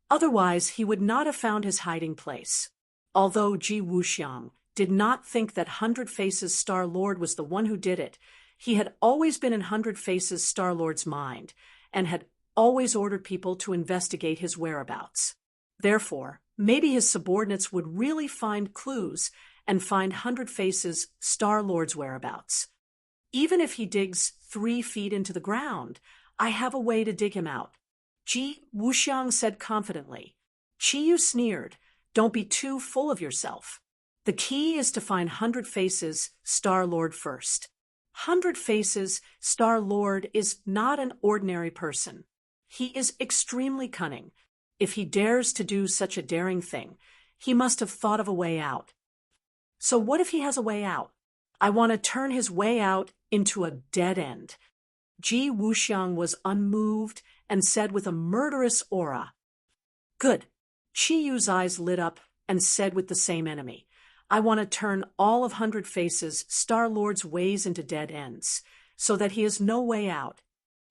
Otherwise, he would not have found his hiding place. Although Ji Wuxiang did not think that 100 Faces Star-Lord was the one who did it, he had always been in 100 Faces Star-Lord's mind, and had always ordered people to investigate his whereabouts. Therefore, maybe his subordinates would really find clues and find 100 Faces Star-Lord's whereabouts. Even if he digs 3 feet into the ground, I have a way to dig him out, Ji Wuxiang said confidently. Qiyu sneered. Don't be too full of yourself. The key is to find 100 Faces Star-Lord first. 100 Faces Star-Lord is not an ordinary person. He is extremely cunning. If he dares to do such a daring thing, he must have thought of a way out. So what if he has a way out? I want to turn his way out into a dead end. Ji Wuxiang was unmoved and said with a murderous aura. Good. Qiyu's eyes lit up and said with the same enemy. I want to turn all of 100 Faces Star-Lord's ways into dead ends, so that he has no way out.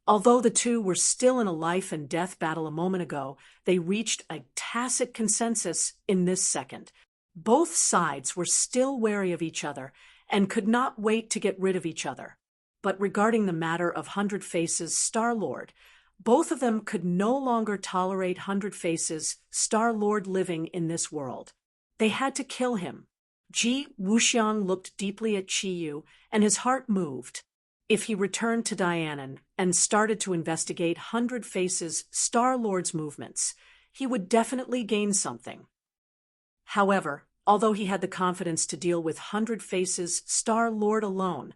Although the two were still in a life and death battle a moment ago, they reached a tacit consensus in this second. Both sides were still wary of each other and could not wait to get rid of each other. But regarding the matter of 100 Faces Star-Lord, both of them could no longer tolerate 100 Faces Star-Lord living in this world. They had to kill him. Ji Wuxiang looked deeply at Qiyu, and his heart moved. If he returned to Dianan and started to investigate 100 Faces Star-Lord's movements, he would definitely gain something. However, although he had the confidence to deal with 100 Faces Star-Lord alone,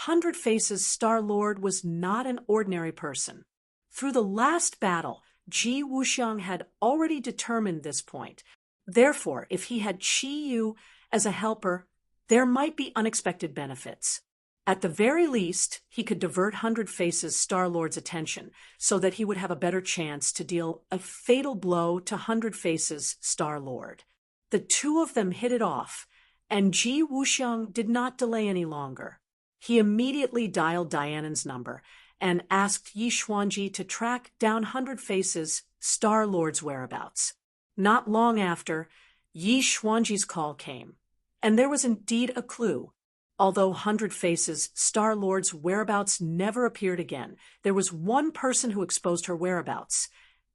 100 Faces Star-Lord was not an ordinary person. Through the last battle, Ji Wuxiang had already determined this point. Therefore, if he had Qiyu as a helper, there might be unexpected benefits. At the very least, he could divert 100 Faces Star-Lord's attention so that he would have a better chance to deal a fatal blow to 100 Faces Star-Lord. The two of them hit it off, and Ji Wuxiang did not delay any longer. He immediately dialed Dianan's number and asked Yi Xuanji to track down 100 Faces Star-Lord's whereabouts. Not long after, Yi Xuanji's call came, and there was indeed a clue. Although 100 Faces Star-Lord's whereabouts never appeared again, there was one person who exposed her whereabouts,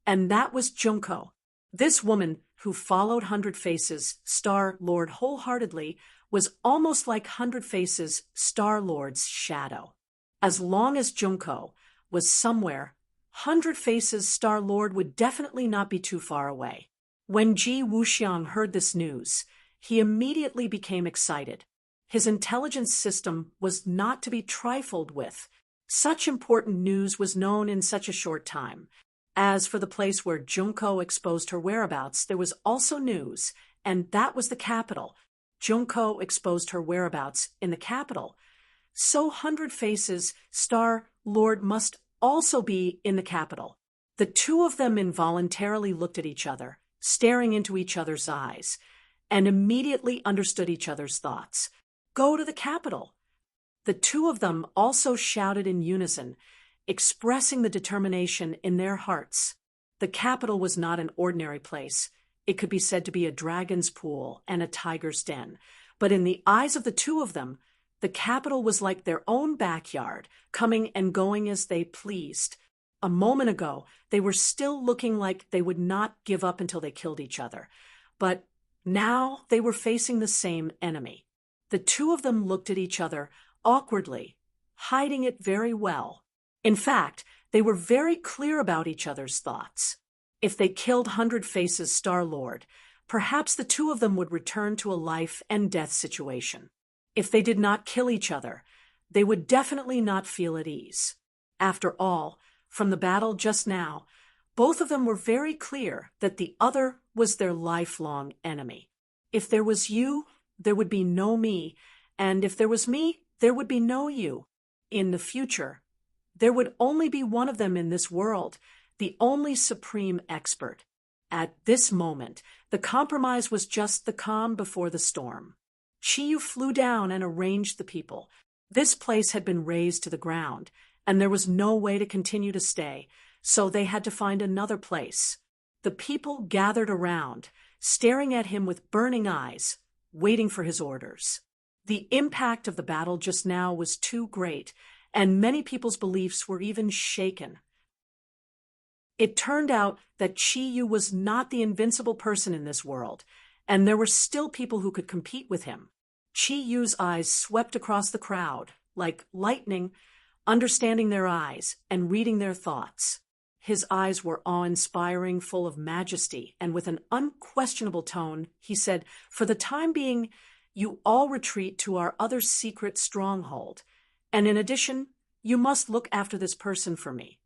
and that was Junko. This woman, who followed 100 Faces Star-Lord wholeheartedly, was almost like 100 Faces Star-Lord's shadow. As long as Junko was somewhere, 100 Faces Star-Lord would definitely not be too far away. When Ji Wuxiang heard this news, he immediately became excited. His intelligence system was not to be trifled with. Such important news was known in such a short time. As for the place where Junko exposed her whereabouts, there was also news, and that was the capital. Junko exposed her whereabouts in the capital. So 100 Faces Star-Lord must also be in the capital. The two of them involuntarily looked at each other, staring into each other's eyes, and immediately understood each other's thoughts. Go to the capital. The two of them also shouted in unison, expressing the determination in their hearts. The capital was not an ordinary place. It could be said to be a dragon's pool and a tiger's den. But in the eyes of the two of them, the capital was like their own backyard, coming and going as they pleased. A moment ago, they were still looking like they would not give up until they killed each other. But now they were facing the same enemy. The two of them looked at each other awkwardly, hiding it very well. In fact, they were very clear about each other's thoughts. If they killed 100 Faces Star-Lord, perhaps the two of them would return to a life and death situation. If they did not kill each other, they would definitely not feel at ease. After all, from the battle just now, both of them were very clear that the other was their lifelong enemy. If there was you, there would be no me, and if there was me, there would be no you. In the future, there would only be one of them in this world, the only supreme expert. At this moment, the compromise was just the calm before the storm. Chiyu flew down and arranged the people. This place had been razed to the ground, and there was no way to continue to stay, so they had to find another place. The people gathered around, staring at him with burning eyes, waiting for his orders. The impact of the battle just now was too great, and many people's beliefs were even shaken. It turned out that Chiyu was not the invincible person in this world, and there were still people who could compete with him. Chiyu's eyes swept across the crowd, like lightning, understanding their eyes and reading their thoughts. His eyes were awe-inspiring, full of majesty, and with an unquestionable tone, he said, "For the time being, you all retreat to our other secret stronghold, and in addition, you must look after this person for me."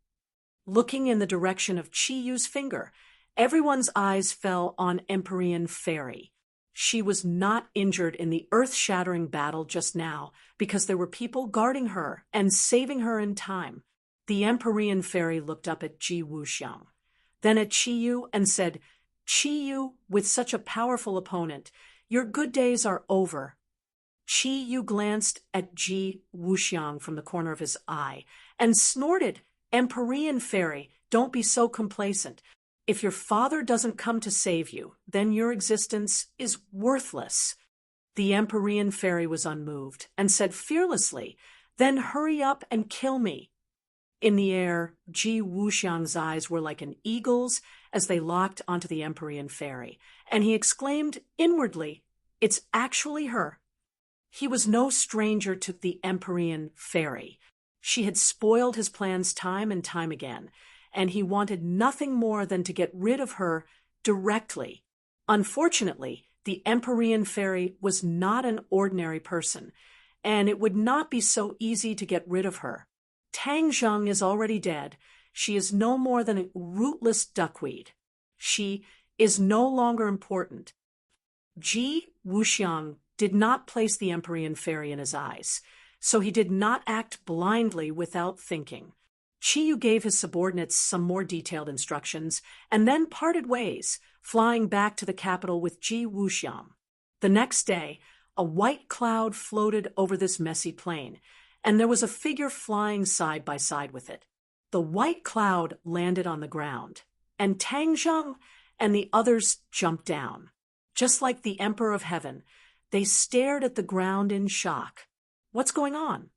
Looking in the direction of Chiyu's finger, everyone's eyes fell on Empyrean Fairy. She was not injured in the earth-shattering battle just now because there were people guarding her and saving her in time. The Empyrean Fairy looked up at Ji Wuxiang, then at Chiyu and said, "Chiyu, with such a powerful opponent, your good days are over." Chiyu glanced at Ji Wuxiang from the corner of his eye and snorted, "Empyrean Fairy, don't be so complacent. If your father doesn't come to save you, then your existence is worthless." The Empyrean Fairy was unmoved and said fearlessly, "Then hurry up and kill me." In the air, Ji Wuxiang's eyes were like an eagle's as they locked onto the Empyrean Fairy, and he exclaimed inwardly, "It's actually her." He was no stranger to the Empyrean Fairy. She had spoiled his plans time and time again, and he wanted nothing more than to get rid of her directly. Unfortunately, the Empyrean Fairy was not an ordinary person, and it would not be so easy to get rid of her. Tang Zheng is already dead. She is no more than a rootless duckweed. She is no longer important. Ji Wuxiang did not place the Empyrean Fairy in his eyes, so he did not act blindly without thinking. Chiyu gave his subordinates some more detailed instructions and then parted ways, flying back to the capital with Ji Wuxiang. The next day, a white cloud floated over this messy plain, and there was a figure flying side by side with it. The white cloud landed on the ground, and Tang Zheng and the others jumped down. Just like the Emperor of Heaven, they stared at the ground in shock. What's going on?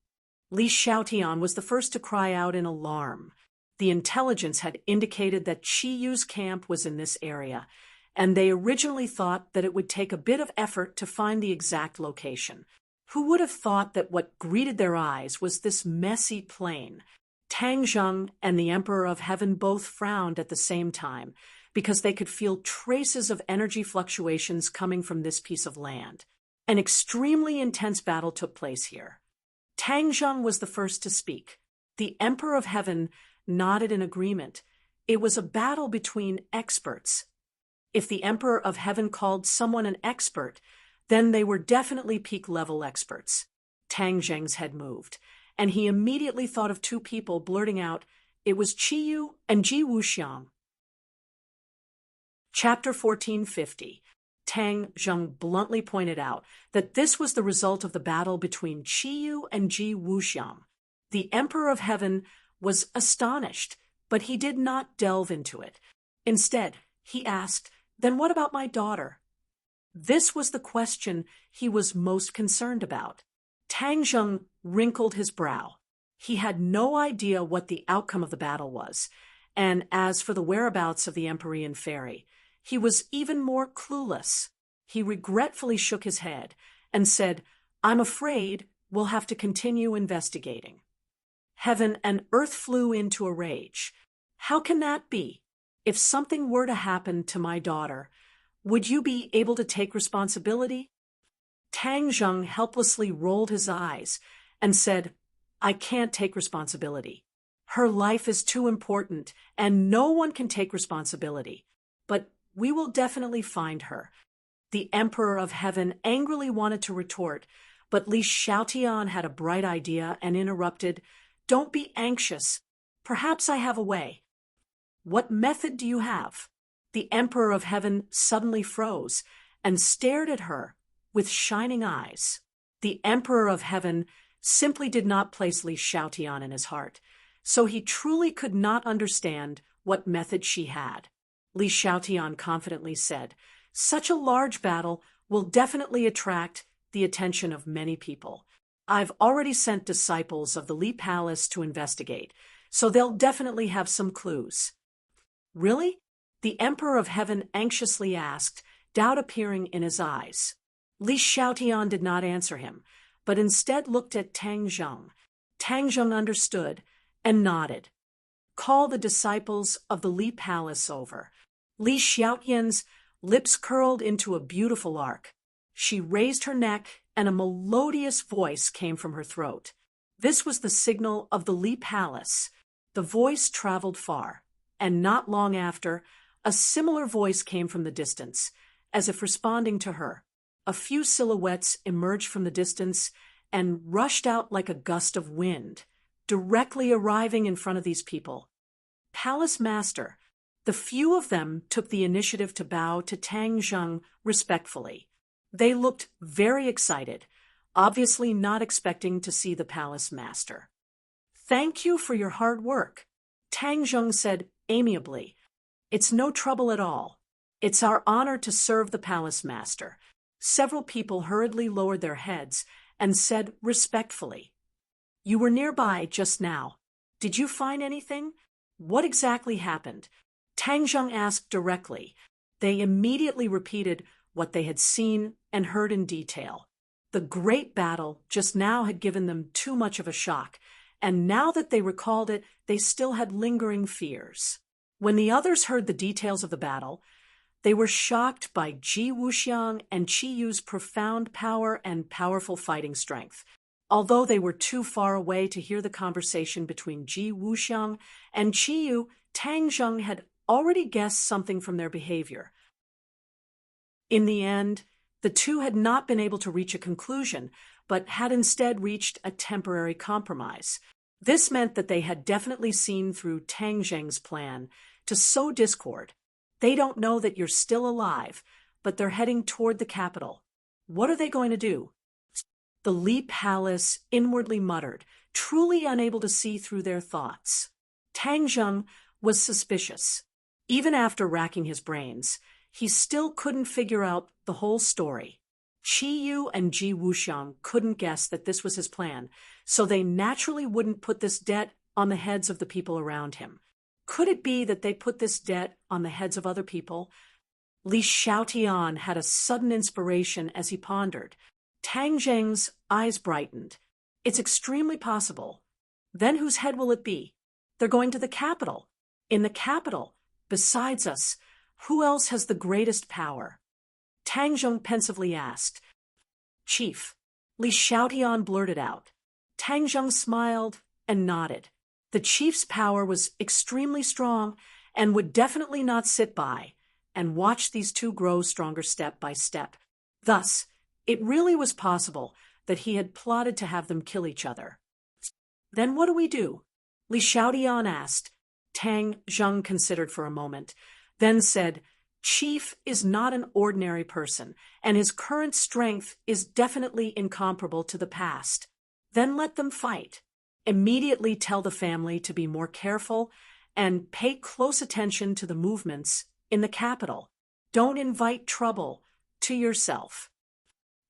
Li Xiaotian was the first to cry out in alarm. The intelligence had indicated that Chiyu's camp was in this area, and they originally thought that it would take a bit of effort to find the exact location. Who would have thought that what greeted their eyes was this messy plain? Tang Zheng and the Emperor of Heaven both frowned at the same time because they could feel traces of energy fluctuations coming from this piece of land. An extremely intense battle took place here. Tang Zheng was the first to speak. The Emperor of Heaven nodded in agreement. It was a battle between experts. If the Emperor of Heaven called someone an expert, then they were definitely peak-level experts. Tang Zheng's head moved, and he immediately thought of two people, blurting out, "It was Qiyu and Ji Wuxiang." Chapter 1450. Tang Zheng bluntly pointed out that this was the result of the battle between Qiyu and Ji Wuxiang. The Emperor of Heaven was astonished, but he did not delve into it. Instead, he asked, "Then what about my daughter?" This was the question he was most concerned about. Tang Zheng wrinkled his brow. He had no idea what the outcome of the battle was, and as for the whereabouts of the Empyrean fairy, he was even more clueless. He regretfully shook his head and said, "I'm afraid we'll have to continue investigating." Heaven and earth flew into a rage. "How can that be? If something were to happen to my daughter, would you be able to take responsibility?" Tang Zheng helplessly rolled his eyes and said, "I can't take responsibility. Her life is too important, and no one can take responsibility. But we will definitely find her." The Emperor of Heaven angrily wanted to retort, but Li Xiaotian had a bright idea and interrupted, "Don't be anxious. Perhaps I have a way." "What method do you have?" The Emperor of Heaven suddenly froze and stared at her with shining eyes. The Emperor of Heaven simply did not place Li Xiaotian in his heart, so he truly could not understand what method she had. Li Xiaotian confidently said, "Such a large battle will definitely attract the attention of many people. I've already sent disciples of the Li Palace to investigate, so they'll definitely have some clues." "Really?" the Emperor of Heaven anxiously asked, doubt appearing in his eyes. Li Xiaotian did not answer him, but instead looked at Tang Zheng. Tang Zheng understood and nodded. "Call the disciples of the Li Palace over." Li Xiaotian's lips curled into a beautiful arc. She raised her neck, and a melodious voice came from her throat. This was the signal of the Li Palace. The voice traveled far, and not long after, a similar voice came from the distance, as if responding to her. A few silhouettes emerged from the distance and rushed out like a gust of wind, directly arriving in front of these people. "Palace Master." The few of them took the initiative to bow to Tang Zheng respectfully. They looked very excited, obviously not expecting to see the Palace Master. "Thank you for your hard work," Tang Zheng said amiably. "It's no trouble at all. It's our honor to serve the Palace Master." Several people hurriedly lowered their heads and said respectfully, "You were nearby just now. Did you find anything? What exactly happened?" Tang Zheng asked directly. They immediately repeated what they had seen and heard in detail. The great battle just now had given them too much of a shock, and now that they recalled it, they still had lingering fears. When the others heard the details of the battle, they were shocked by Ji Wuxiang and Qiyu's profound power and powerful fighting strength. Although they were too far away to hear the conversation between Ji Wuxiang and Qiyu, Tang Zheng had already guessed something from their behavior. In the end, the two had not been able to reach a conclusion, but had instead reached a temporary compromise. This meant that they had definitely seen through Tang Zheng's plan to sow discord. They don't know that you're still alive, but they're heading toward the capital. What are they going to do? The Li Palace inwardly muttered, truly unable to see through their thoughts. Tang Zheng was suspicious. Even after racking his brains, he still couldn't figure out the whole story. Qiyu and Ji Wuxiang couldn't guess that this was his plan, so they naturally wouldn't put this debt on the heads of the people around him. Could it be that they put this debt on the heads of other people? Li Xiaotian had a sudden inspiration as he pondered. Tang Zheng's eyes brightened. It's extremely possible. Then whose head will it be? They're going to the capital. In the capital, besides us, who else has the greatest power? Tang Zhong pensively asked. Chief, Li Xiaotian blurted out. Tang Zhong smiled and nodded. The chief's power was extremely strong and would definitely not sit by and watch these two grow stronger step by step. Thus, it really was possible that he had plotted to have them kill each other. Then what do we do? Li Xiaotian asked. Tang Zhong considered for a moment, then said, Chief is not an ordinary person, and his current strength is definitely incomparable to the past. Then let them fight. Immediately tell the family to be more careful and pay close attention to the movements in the capital. Don't invite trouble to yourself.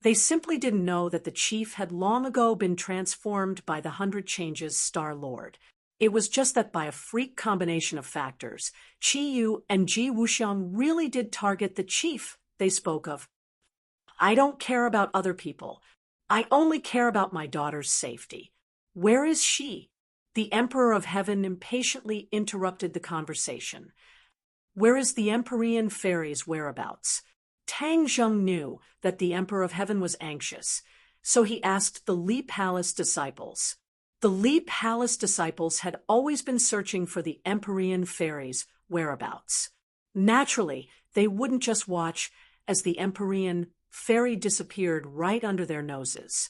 They simply didn't know that the chief had long ago been transformed by the 100 Changes Star Lord. It was just that by a freak combination of factors, Qi Yu and Ji Wuxiang really did target the chief they spoke of. I don't care about other people. I only care about my daughter's safety. Where is she? The Emperor of Heaven impatiently interrupted the conversation. Where is the Empyrean fairy's whereabouts? Tang Zhong knew that the Emperor of Heaven was anxious, so he asked the Li Palace disciples. The Li Palace disciples had always been searching for the Empyrean fairy's whereabouts. Naturally, they wouldn't just watch as the Empyrean fairy disappeared right under their noses.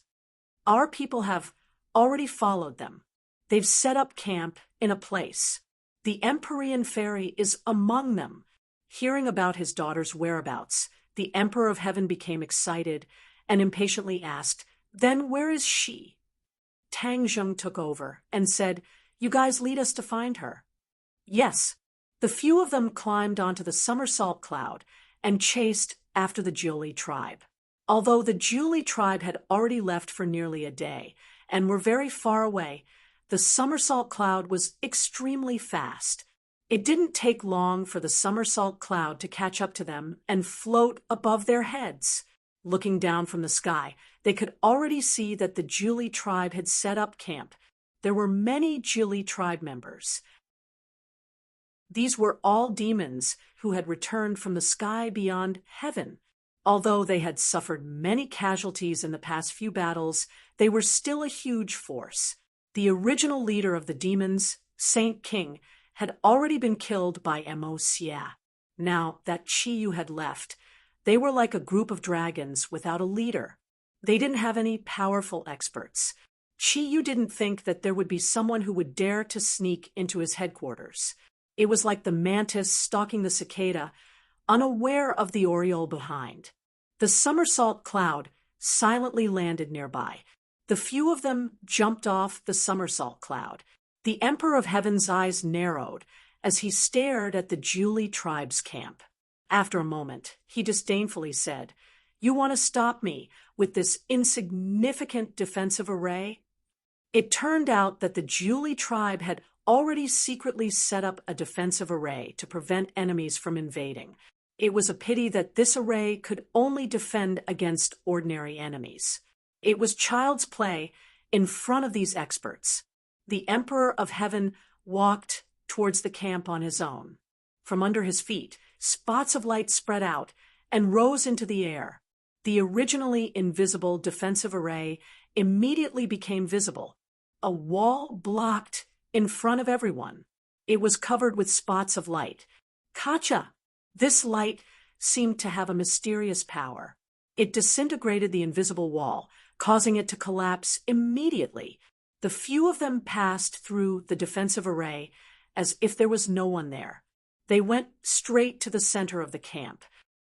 Our people have already followed them. They've set up camp in a place. The Empyrean fairy is among them. Hearing about his daughter's whereabouts, the Emperor of Heaven became excited and impatiently asked, Then where is she? Tang Zhong took over and said, You guys lead us to find her. Yes. The few of them climbed onto the somersault cloud and chased after the Jiuli tribe. Although the Jiuli tribe had already left for nearly a day and were very far away, the somersault cloud was extremely fast. It didn't take long for the somersault cloud to catch up to them and float above their heads. Looking down from the sky, they could already see that the Jiuli tribe had set up camp. There were many Jiuli tribe members. These were all demons who had returned from the sky beyond heaven. Although they had suffered many casualties in the past few battles, they were still a huge force. The original leader of the demons, Saint King, had already been killed by Mo Xia. Now that Qi Yu had left, they were like a group of dragons without a leader. They didn't have any powerful experts. Qi Yu didn't think that there would be someone who would dare to sneak into his headquarters. It was like the mantis stalking the cicada, unaware of the oriole behind. The somersault cloud silently landed nearby. The few of them jumped off the somersault cloud. The Emperor of Heaven's eyes narrowed as he stared at the Jiuli tribe's camp. After a moment, he disdainfully said, You want to stop me with this insignificant defensive array? It turned out that the Jiuli tribe had already secretly set up a defensive array to prevent enemies from invading. It was a pity that this array could only defend against ordinary enemies. It was child's play in front of these experts. The Emperor of Heaven walked towards the camp on his own. From under his feet, spots of light spread out and rose into the air. The originally invisible defensive array immediately became visible. A wall blocked in front of everyone. It was covered with spots of light. Kacha! This light seemed to have a mysterious power. It disintegrated the invisible wall, causing it to collapse immediately. The few of them passed through the defensive array as if there was no one there. They went straight to the center of the camp,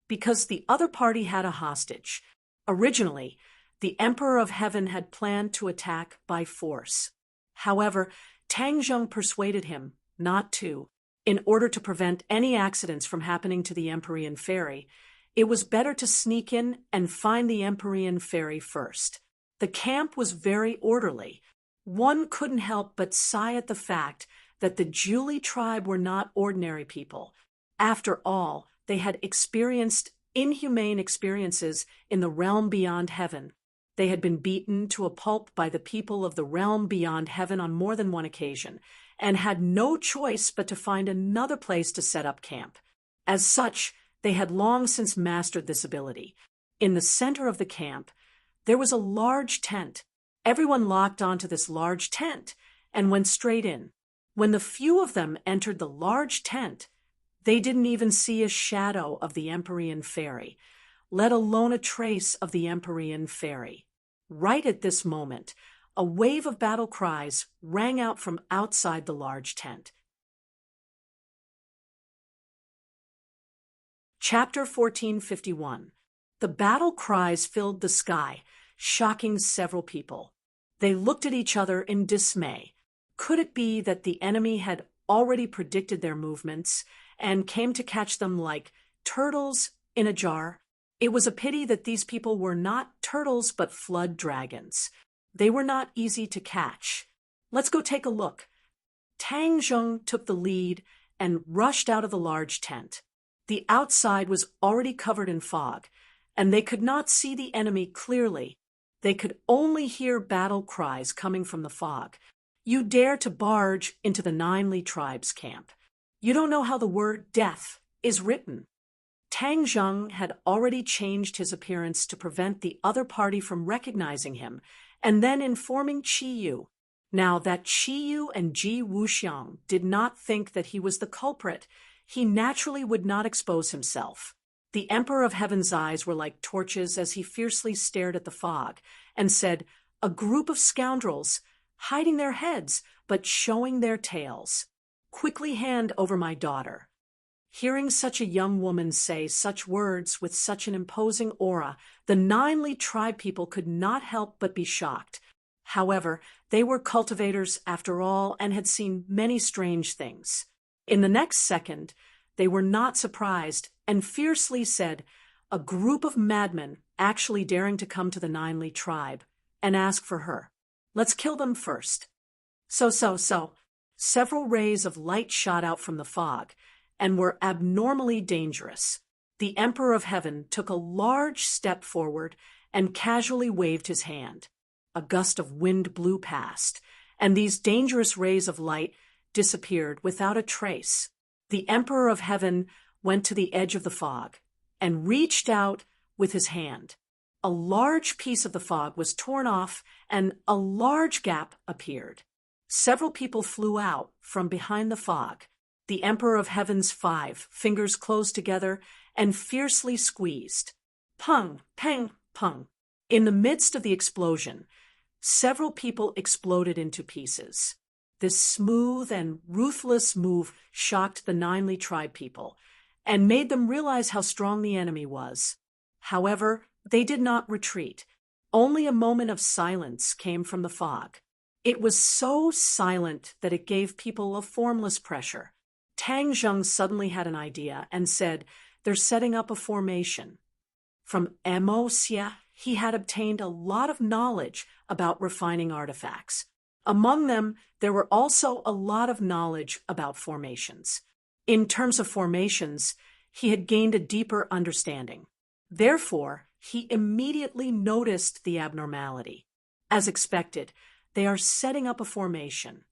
because the other party had a hostage. Originally, the Emperor of Heaven had planned to attack by force. However, Tang Zhong persuaded him not to. In order to prevent any accidents from happening to the Empyrean fairy, it was better to sneak in and find the Empyrean fairy first. The camp was very orderly. One couldn't help but sigh at the fact that the Jiuli tribe were not ordinary people. After all, they had experienced inhumane experiences in the realm beyond heaven. They had been beaten to a pulp by the people of the realm beyond heaven on more than one occasion, and had no choice but to find another place to set up camp. As such, they had long since mastered this ability. In the center of the camp, there was a large tent. Everyone locked onto this large tent and went straight in. When the few of them entered the large tent, they didn't even see a shadow of the Empyrean fairy, let alone a trace of the Empyrean fairy. Right at this moment, a wave of battle cries rang out from outside the large tent. Chapter 1451. The battle cries filled the sky, shocking several people. They looked at each other in dismay. Could it be that the enemy had already predicted their movements and came to catch them like turtles in a jar? It was a pity that these people were not turtles but flood dragons. They were not easy to catch. Let's go take a look. Tang Zheng took the lead and rushed out of the large tent. The outside was already covered in fog, and they could not see the enemy clearly. They could only hear battle cries coming from the fog. You dare to barge into the Nine Li tribe's camp. You don't know how the word death is written. Tang Zheng had already changed his appearance to prevent the other party from recognizing him, and then informing Qi Yu. Now that Qi Yu and Ji Wuxiang did not think that he was the culprit, he naturally would not expose himself. The Emperor of Heaven's eyes were like torches as he fiercely stared at the fog and said, "A group of scoundrels, hiding their heads but showing their tails. Quickly hand over my daughter." Hearing such a young woman say such words with such an imposing aura, the Nine Li tribe people could not help but be shocked. However, they were cultivators after all and had seen many strange things. In the next second, they were not surprised and fiercely said, "A group of madmen actually daring to come to the Nine Li tribe and ask for her. Let's kill them first." So. Several rays of light shot out from the fog and were abnormally dangerous. The Emperor of Heaven took a large step forward and casually waved his hand. A gust of wind blew past, and these dangerous rays of light disappeared without a trace. The Emperor of Heaven went to the edge of the fog and reached out with his hand. A large piece of the fog was torn off and a large gap appeared. Several people flew out from behind the fog. The Emperor of Heaven's 5 fingers closed together and fiercely squeezed. Pung, pang, pung. In the midst of the explosion, several people exploded into pieces. This smooth and ruthless move shocked the Nine Li tribe people and made them realize how strong the enemy was. However, they did not retreat. Only a moment of silence came from the fog. It was so silent that it gave people a formless pressure. Tang Zheng suddenly had an idea and said, "They're setting up a formation." From Mo Xie, he had obtained a lot of knowledge about refining artifacts. Among them, there were also a lot of knowledge about formations. In terms of formations, he had gained a deeper understanding. Therefore, he immediately noticed the abnormality. As expected, they are setting up a formation.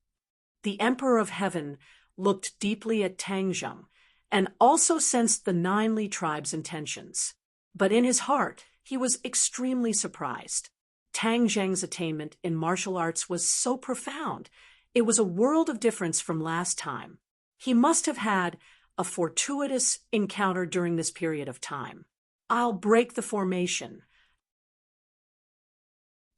The Emperor of Heaven looked deeply at Tang Zheng and also sensed the Nine Li tribe's intentions. But in his heart, he was extremely surprised. Tang Zheng's attainment in martial arts was so profound. It was a world of difference from last time. He must have had a fortuitous encounter during this period of time. "I'll break the formation."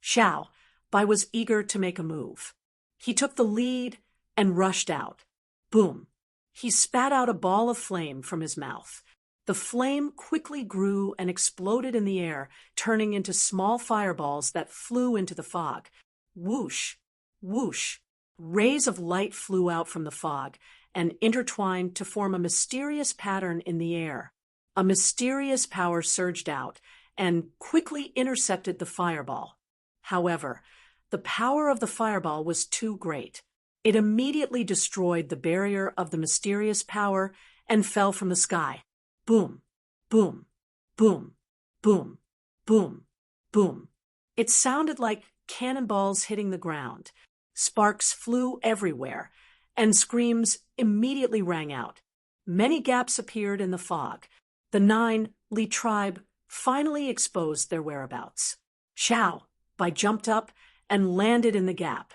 Xiao Bai was eager to make a move. He took the lead and rushed out. Boom! He spat out a ball of flame from his mouth. The flame quickly grew and exploded in the air, turning into small fireballs that flew into the fog. Whoosh! Whoosh! Rays of light flew out from the fog and intertwined to form a mysterious pattern in the air. A mysterious power surged out and quickly intercepted the fireball. However, the power of the fireball was too great. It immediately destroyed the barrier of the mysterious power and fell from the sky. Boom, boom, boom, boom, boom, boom. It sounded like cannonballs hitting the ground. Sparks flew everywhere, and screams immediately rang out. Many gaps appeared in the fog. The 9 Li tribe finally exposed their whereabouts. Xiao Bai jumped up and landed in the gap.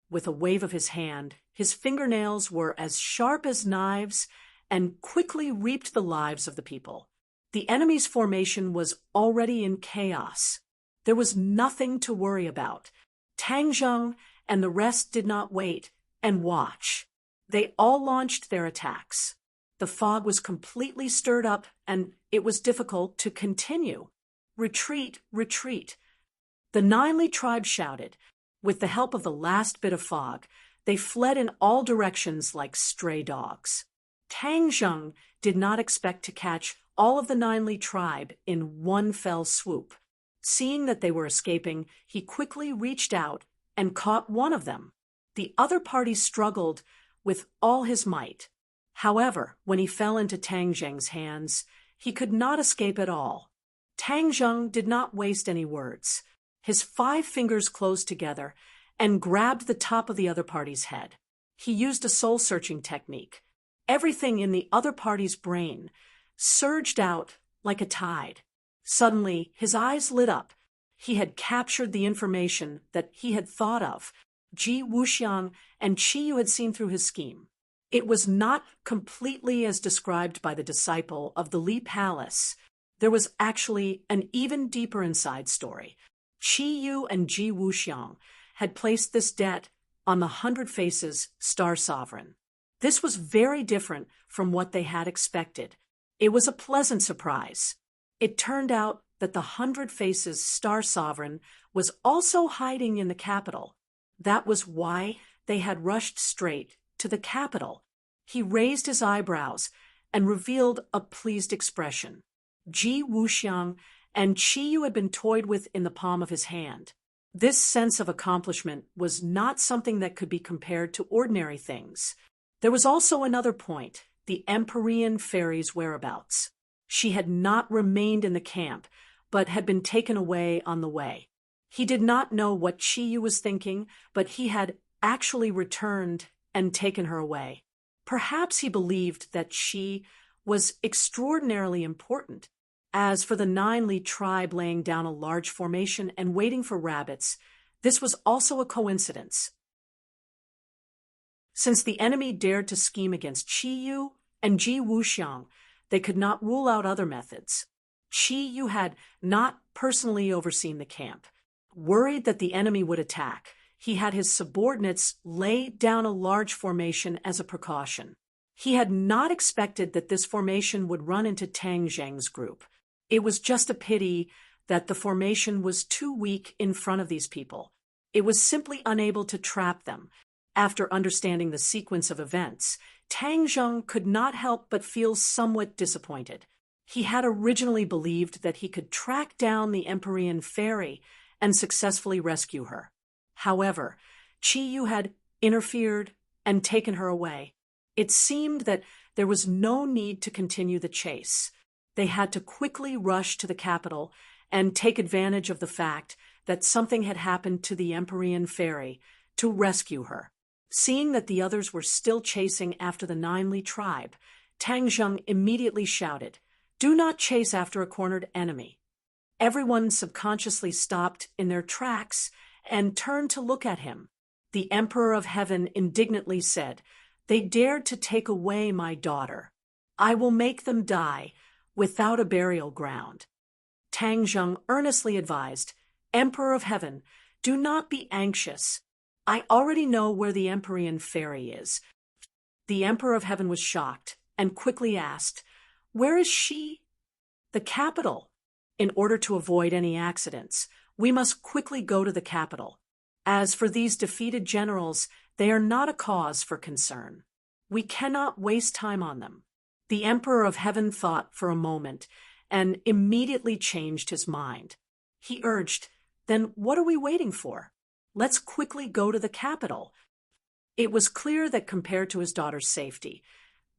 With a wave of his hand, his fingernails were as sharp as knives and quickly reaped the lives of the people. The enemy's formation was already in chaos. There was nothing to worry about. Tang Zheng and the rest did not wait and watch. They all launched their attacks. The fog was completely stirred up, and it was difficult to continue. Retreat, retreat. The 9 Li tribe shouted. With the help of the last bit of fog, they fled in all directions like stray dogs. Tang Zheng did not expect to catch all of the 9 Li tribe in one fell swoop. Seeing that they were escaping, he quickly reached out and caught one of them. The other party struggled with all his might. However, when he fell into Tang Zheng's hands, he could not escape at all. Tang Zheng did not waste any words. His 5 fingers closed together and grabbed the top of the other party's head. He used a soul-searching technique. Everything in the other party's brain surged out like a tide. Suddenly, his eyes lit up. He had captured the information that he had thought of. Ji Wuxiang and Qi Yu had seen through his scheme. It was not completely as described by the disciple of the Li Palace. There was actually an even deeper inside story. Qi Yu and Ji Wuxiang had placed this debt on the 100 Faces Star Sovereign. This was very different from what they had expected. It was a pleasant surprise. It turned out that the 100 Faces Star Sovereign was also hiding in the capital. That was why they had rushed straight to the capital. He raised his eyebrows and revealed a pleased expression. Ji Wuxiang and Qi Yu had been toyed with in the palm of his hand. This sense of accomplishment was not something that could be compared to ordinary things. There was also another point, the Empyrean fairy's whereabouts. She had not remained in the camp, but had been taken away on the way. He did not know what Qi Yu was thinking, but he had actually returned and taken her away. Perhaps he believed that she was extraordinarily important. As for the 9 Li tribe laying down a large formation and waiting for rabbits, this was also a coincidence. Since the enemy dared to scheme against Qi Yu and Ji Wuxiang, they could not rule out other methods. Qi Yu had not personally overseen the camp. Worried that the enemy would attack, he had his subordinates lay down a large formation as a precaution. He had not expected that this formation would run into Tang Zheng's group. It was just a pity that the formation was too weak in front of these people. It was simply unable to trap them. After understanding the sequence of events, Tang Zheng could not help but feel somewhat disappointed. He had originally believed that he could track down the Empyrean fairy and successfully rescue her. However, Qi Yu had interfered and taken her away. It seemed that there was no need to continue the chase. They had to quickly rush to the capital and take advantage of the fact that something had happened to the Empyrean fairy to rescue her. Seeing that the others were still chasing after the 9 Li tribe, Tang Zheng immediately shouted, "Do not chase after a cornered enemy." Everyone subconsciously stopped in their tracks and turned to look at him. The Emperor of Heaven indignantly said, "They dared to take away my daughter. I will make them die without a burial ground." Tang Zheng earnestly advised, "Emperor of Heaven, do not be anxious. I already know where the Empyrean fairy is." The Emperor of Heaven was shocked and quickly asked, "Where is she?" "The capital. In order to avoid any accidents, we must quickly go to the capital. As for these defeated generals, they are not a cause for concern. We cannot waste time on them." The Emperor of Heaven thought for a moment and immediately changed his mind. He urged, "Then what are we waiting for? Let's quickly go to the capital." It was clear that compared to his daughter's safety,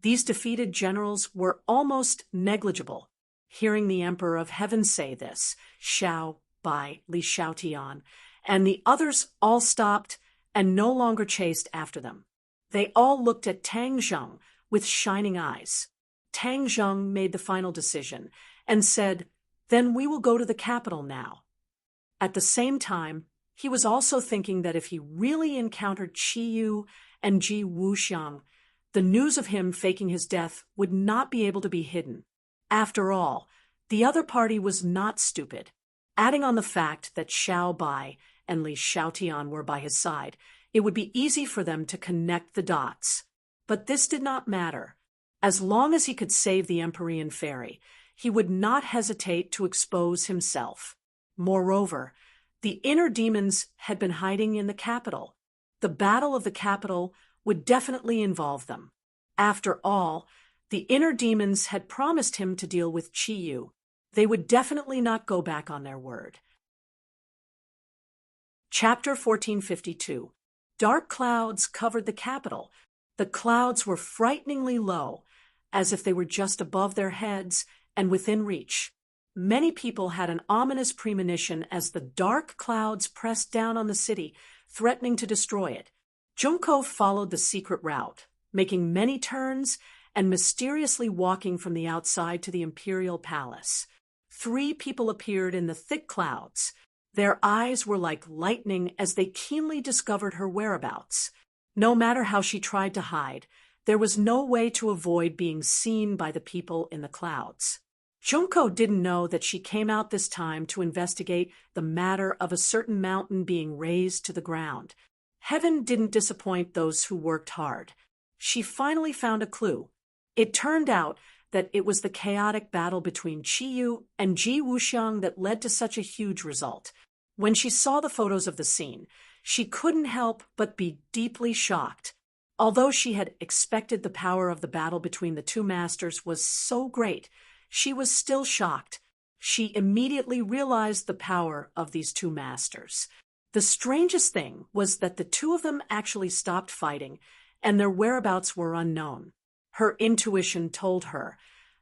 these defeated generals were almost negligible. Hearing the Emperor of Heaven say this, Xiao Bai, Li Xiaotian, and the others all stopped and no longer chased after them. They all looked at Tang Zheng with shining eyes. Tang Zheng made the final decision and said, "Then we will go to the capital now." At the same time, he was also thinking that if he really encountered Qi Yu and Ji Wuxiang, the news of him faking his death would not be able to be hidden. After all, the other party was not stupid. Adding on the fact that Xiao Bai and Li Xiaotian were by his side, it would be easy for them to connect the dots. But this did not matter. As long as he could save the Empyrean Fairy, he would not hesitate to expose himself. Moreover, the inner demons had been hiding in the capital. The battle of the capital would definitely involve them. After all, the inner demons had promised him to deal with Qi Yu. They would definitely not go back on their word. Chapter 1452. Dark clouds covered the capital. The clouds were frighteningly low, as if they were just above their heads and within reach. Many people had an ominous premonition as the dark clouds pressed down on the city, threatening to destroy it. Junko followed the secret route, making many turns and mysteriously walking from the outside to the imperial palace. 3 people appeared in the thick clouds. Their eyes were like lightning as they keenly discovered her whereabouts. No matter how she tried to hide, there was no way to avoid being seen by the people in the clouds. Junko didn't know that she came out this time to investigate the matter of a certain mountain being razed to the ground. Heaven didn't disappoint those who worked hard. She finally found a clue. It turned out that it was the chaotic battle between Qi Yu and Ji Wuxiang that led to such a huge result. When she saw the photos of the scene, she couldn't help but be deeply shocked. Although she had expected the power of the battle between the two masters was so great, she was still shocked. She immediately realized the power of these two masters. The strangest thing was that the two of them actually stopped fighting, and their whereabouts were unknown. Her intuition told her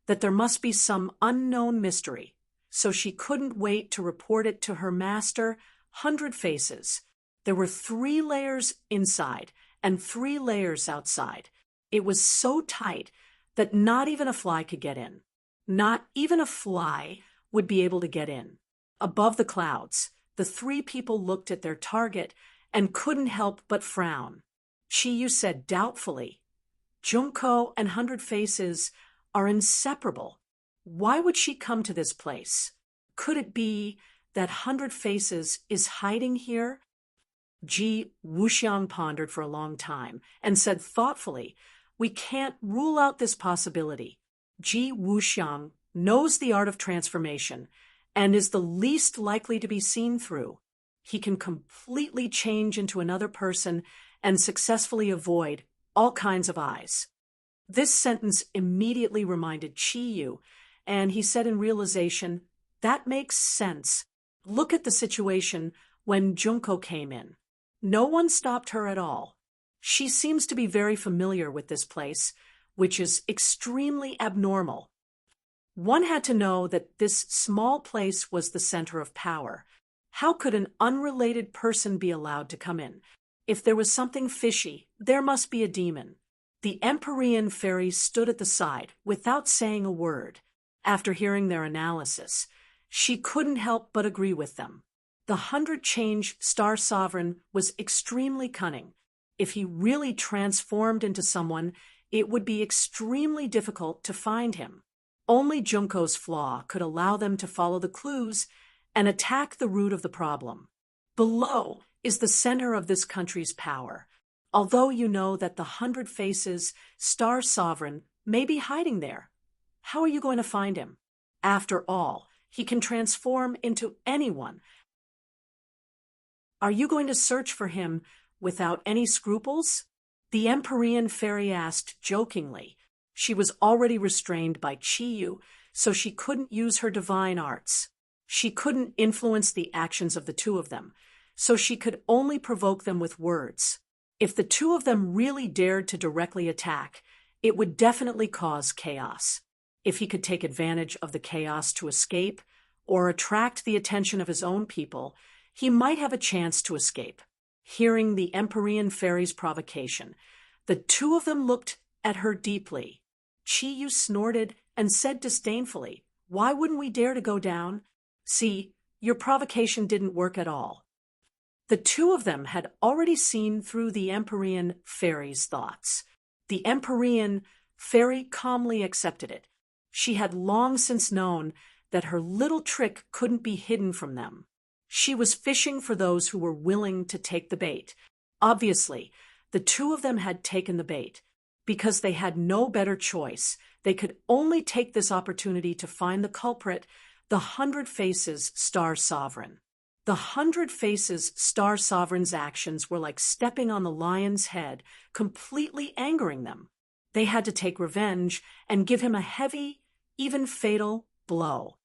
that there must be some unknown mystery, so she couldn't wait to report it to her master, 100 Faces. There were 3 layers inside and 3 layers outside. It was so tight that not even a fly could get in. Not even a fly would be able to get in. Above the clouds, the 3 people looked at their target and couldn't help but frown. Qi Yu said doubtfully, "Junko and 100 Faces are inseparable. Why would she come to this place? Could it be that 100 Faces is hiding here?" Ji Wuxiang pondered for a long time and said thoughtfully, "We can't rule out this possibility. Ji Wuxiang knows the art of transformation and is the least likely to be seen through. He can completely change into another person and successfully avoid all kinds of eyes." This sentence immediately reminded Qi Yu, and he said in realization, "That makes sense. Look at the situation when Junko came in. No one stopped her at all. She seems to be very familiar with this place, which is extremely abnormal." One had to know that this small place was the center of power. How could an unrelated person be allowed to come in? If there was something fishy, there must be a demon. The Empyrean Fairy stood at the side without saying a word. After hearing their analysis, she couldn't help but agree with them. The 100-change Star Sovereign was extremely cunning. If he really transformed into someone, it would be extremely difficult to find him. Only Junko's flaw could allow them to follow the clues and attack the root of the problem. Below is the center of this country's power. Although you know that the 100 Faces Star Sovereign may be hiding there, how are you going to find him? After all, he can transform into anyone. Are you going to search for him without any scruples? The Empyrean Fairy asked jokingly. She was already restrained by Qi Yu, so she couldn't use her divine arts. She couldn't influence the actions of the two of them, so she could only provoke them with words. If the two of them really dared to directly attack, it would definitely cause chaos. If he could take advantage of the chaos to escape or attract the attention of his own people, he might have a chance to escape. Hearing the Empyrean Fairy's provocation, The two of them looked at her deeply. Chi-yu snorted and said disdainfully, "Why wouldn't we dare to go down? See, your provocation didn't work at all." The two of them had already seen through the Empyrean fairy's thoughts. The Empyrean fairy calmly accepted it. She had long since known that her little trick couldn't be hidden from them. She was fishing for those who were willing to take the bait. Obviously, the two of them had taken the bait. Because they had no better choice, they could only take this opportunity to find the culprit, the 100 Faces Star Sovereign. The 100 Faces Star Sovereign's actions were like stepping on the lion's head, completely angering them. They had to take revenge and give him a heavy, even fatal blow.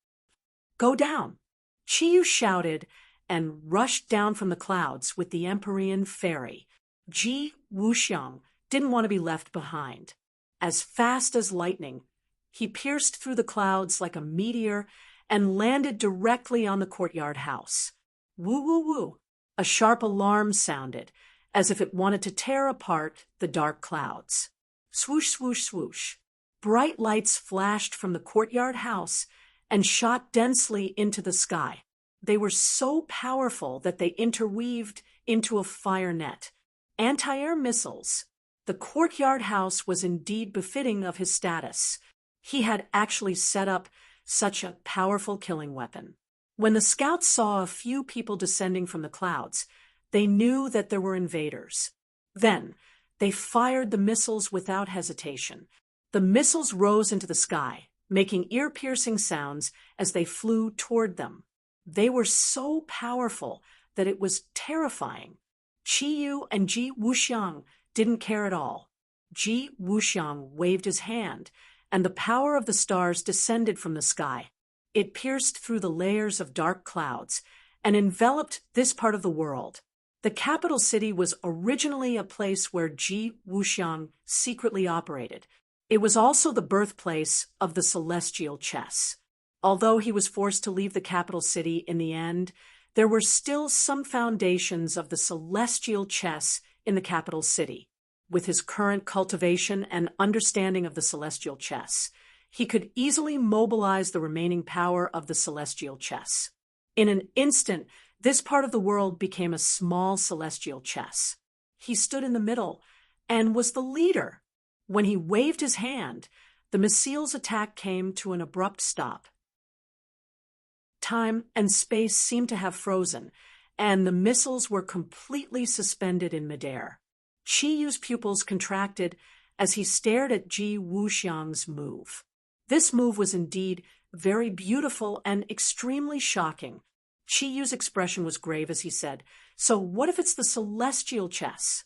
"Go down!" Chi-yu shouted and rushed down from the clouds with the Empyrean fairy. Ji Wuxiang didn't want to be left behind. As fast as lightning, he pierced through the clouds like a meteor and landed directly on the courtyard house. Woo woo woo! A sharp alarm sounded, as if it wanted to tear apart the dark clouds. Swoosh, swoosh, swoosh. Bright lights flashed from the courtyard house and shot densely into the sky. They were so powerful that they interweaved into a fire net. Anti-air missiles. The courtyard house was indeed befitting of his status. He had actually set up such a powerful killing weapon. When the scouts saw a few people descending from the clouds, they knew that there were invaders. Then, they fired the missiles without hesitation. The missiles rose into the sky, making ear-piercing sounds as they flew toward them. They were so powerful that it was terrifying. Chi-yu and Ji Wuxiang didn't care at all. Ji Wuxiang waved his hand, and the power of the stars descended from the sky. It pierced through the layers of dark clouds and enveloped this part of the world. The capital city was originally a place where Ji Wuxiang secretly operated. It was also the birthplace of the celestial chess. Although he was forced to leave the capital city in the end, there were still some foundations of the celestial chess in the capital city. With his current cultivation and understanding of the celestial chess, he could easily mobilize the remaining power of the celestial chess. In an instant, this part of the world became a small celestial chess. He stood in the middle and was the leader. When he waved his hand, the missile's attack came to an abrupt stop. Time and space seemed to have frozen, and the missiles were completely suspended in midair. Chi-yu's pupils contracted as he stared at Ji Wuxiang's move. This move was indeed very beautiful and extremely shocking. Chi-yu's expression was grave as he said, "So what if it's the celestial chess?"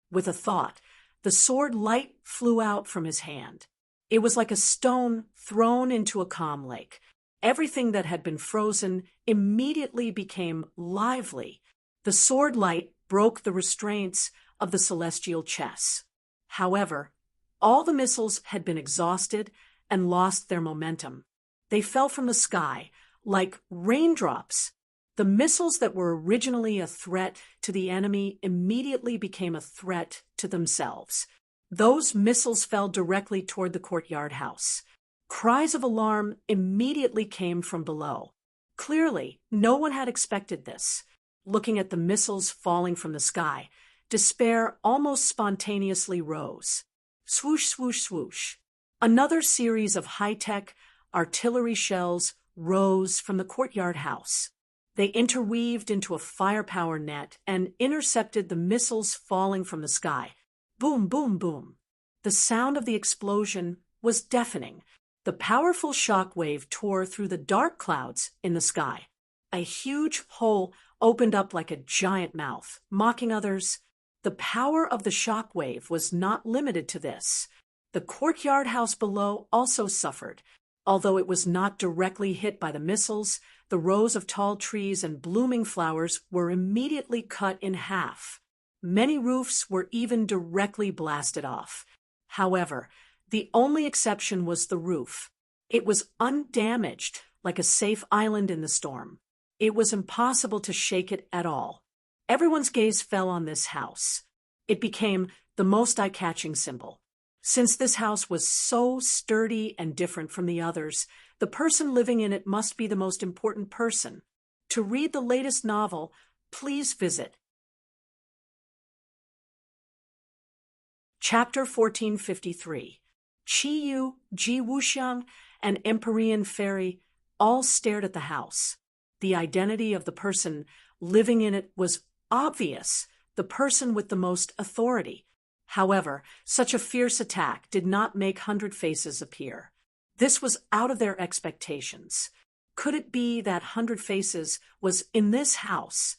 With a thought, the sword light flew out from his hand. It was like a stone thrown into a calm lake. Everything that had been frozen immediately became lively. The sword light broke the restraints of the celestial chess. However, all the missiles had been exhausted and lost their momentum. They fell from the sky like raindrops. The missiles that were originally a threat to the enemy immediately became a threat to themselves. Those missiles fell directly toward the courtyard house. Cries of alarm immediately came from below. Clearly, no one had expected this. Looking at the missiles falling from the sky, despair almost spontaneously rose. Swoosh, swoosh, swoosh. Another series of high-tech artillery shells rose from the courtyard house. They interweaved into a firepower net and intercepted the missiles falling from the sky. Boom, boom, boom. The sound of the explosion was deafening. The powerful shock wave tore through the dark clouds in the sky. A huge hole opened up like a giant mouth, mocking others. The power of the shock wave was not limited to this. The courtyard house below also suffered. Although it was not directly hit by the missiles, the rows of tall trees and blooming flowers were immediately cut in half. Many roofs were even directly blasted off. However, the only exception was the roof. It was undamaged, like a safe island in the storm. It was impossible to shake it at all. Everyone's gaze fell on this house. It became the most eye-catching symbol. Since this house was so sturdy and different from the others, the person living in it must be the most important person. To read the latest novel, please visit Chapter 1453. Qiyu, Ji Wuxiang, and Empyrean Fairy all stared at the house. The identity of the person living in it was obvious, the person with the most authority. However, such a fierce attack did not make 100 Faces appear. This was out of their expectations. Could it be that 100 Faces was in this house?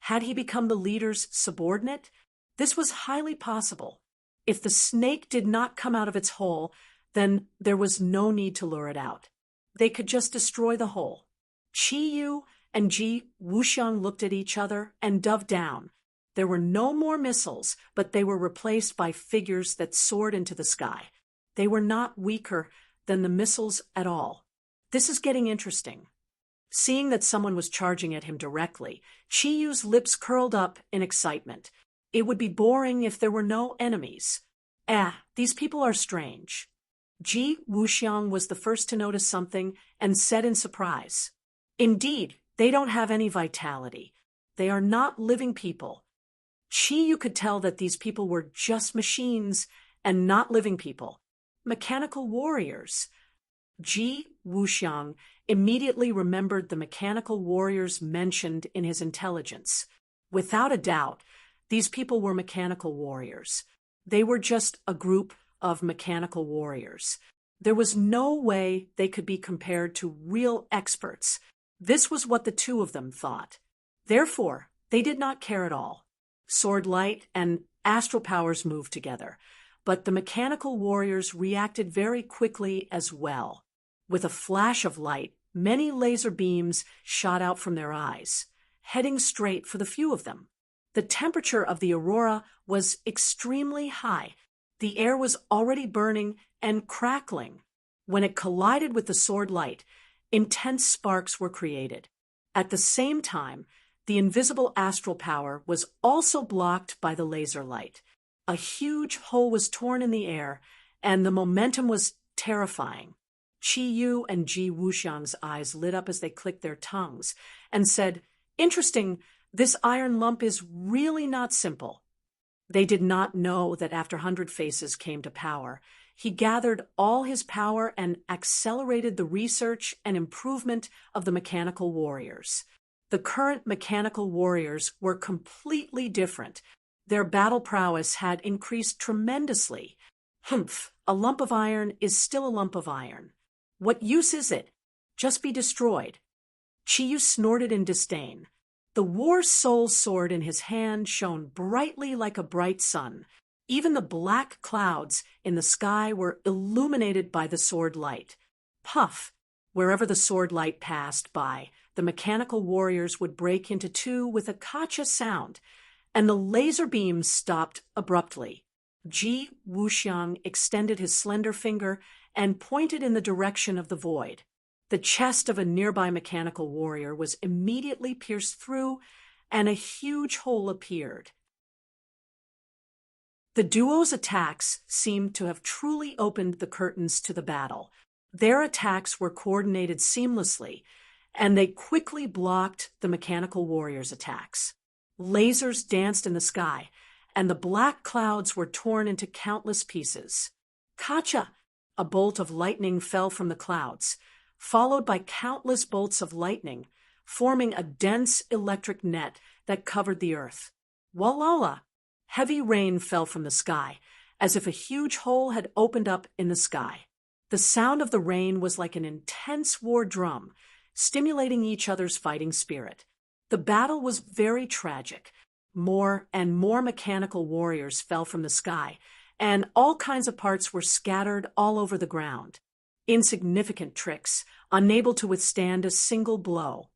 Had he become the leader's subordinate? This was highly possible. If the snake did not come out of its hole, then there was no need to lure it out. They could just destroy the hole. Qiyu and Ji Wuxiang looked at each other and dove down. There were no more missiles, but they were replaced by figures that soared into the sky. They were not weaker than the missiles at all. This is getting interesting. Seeing that someone was charging at him directly, Qiyu's lips curled up in excitement. It would be boring if there were no enemies. These people are strange. Ji Wuxiang was the first to notice something and said in surprise, "Indeed, they don't have any vitality. They are not living people." Qiyu could tell that these people were just machines and not living people. Mechanical warriors. Ji Wuxiang immediately remembered the mechanical warriors mentioned in his intelligence. Without a doubt, these people were mechanical warriors. They were just a group of mechanical warriors. There was no way they could be compared to real experts. This was what the two of them thought. Therefore, they did not care at all. Sword light and astral powers moved together, but the mechanical warriors reacted very quickly as well. With a flash of light, many laser beams shot out from their eyes, heading straight for the few of them. The temperature of the aurora was extremely high. The air was already burning and crackling. When it collided with the sword light, intense sparks were created. At the same time, the invisible astral power was also blocked by the laser light. A huge hole was torn in the air, and the momentum was terrifying. Qiyu and Ji Wuxiang's eyes lit up as they clicked their tongues and said, "Interesting. This iron lump is really not simple." They did not know that after 100 Faces came to power, he gathered all his power and accelerated the research and improvement of the mechanical warriors. The current mechanical warriors were completely different. Their battle prowess had increased tremendously. A lump of iron is still a lump of iron. What use is it? Just be destroyed. Qiyu snorted in disdain. The war soul sword in his hand shone brightly like a bright sun. Even the black clouds in the sky were illuminated by the sword light. Puff! Wherever the sword light passed by, the mechanical warriors would break into two with a kacha sound, and the laser beams stopped abruptly. Ji Wuxiang extended his slender finger and pointed in the direction of the void. The chest of a nearby mechanical warrior was immediately pierced through, and a huge hole appeared. The duo's attacks seemed to have truly opened the curtains to the battle. Their attacks were coordinated seamlessly, and they quickly blocked the mechanical warriors' attacks. Lasers danced in the sky, and the black clouds were torn into countless pieces. Kacha! A bolt of lightning fell from the clouds, followed by countless bolts of lightning, forming a dense electric net that covered the earth. Walala! Heavy rain fell from the sky, as if a huge hole had opened up in the sky. The sound of the rain was like an intense war drum, stimulating each other's fighting spirit. The battle was very tragic. More and more mechanical warriors fell from the sky, and all kinds of parts were scattered all over the ground. Insignificant tricks, unable to withstand a single blow.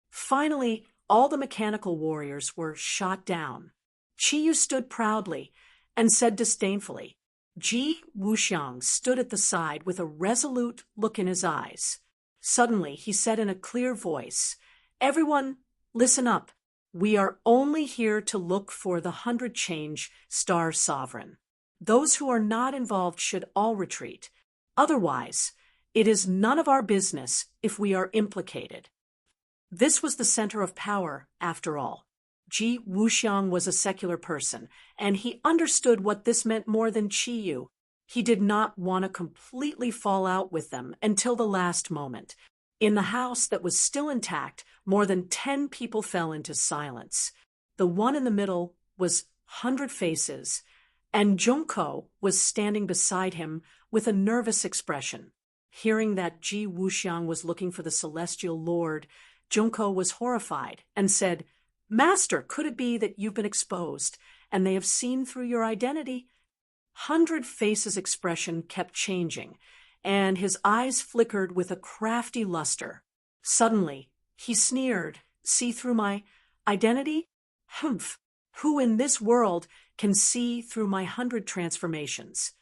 Finally, all the mechanical warriors were shot down. Qiyu stood proudly and said disdainfully. Ji Wuxiang stood at the side with a resolute look in his eyes. Suddenly, he said in a clear voice, "Everyone, listen up. We are only here to look for the 100 change star sovereign. Those who are not involved should all retreat. Otherwise, it is none of our business if we are implicated. This was the center of power, after all. Ji Wuxiang was a secular person, and he understood what this meant more than Qi Yu. He did not want to completely fall out with them until the last moment. In the house that was still intact, more than 10 people fell into silence. The one in the middle was 100 Faces, and Junko was standing beside him with a nervous expression. Hearing that Ji Wuxiang was looking for the celestial lord, Junko was horrified and said, "Master, could it be that you've been exposed, and they have seen through your identity?" 100 Faces' expression kept changing, and his eyes flickered with a crafty luster. Suddenly, he sneered, "See through my identity? Humph! Who in this world can see through my 100 transformations?"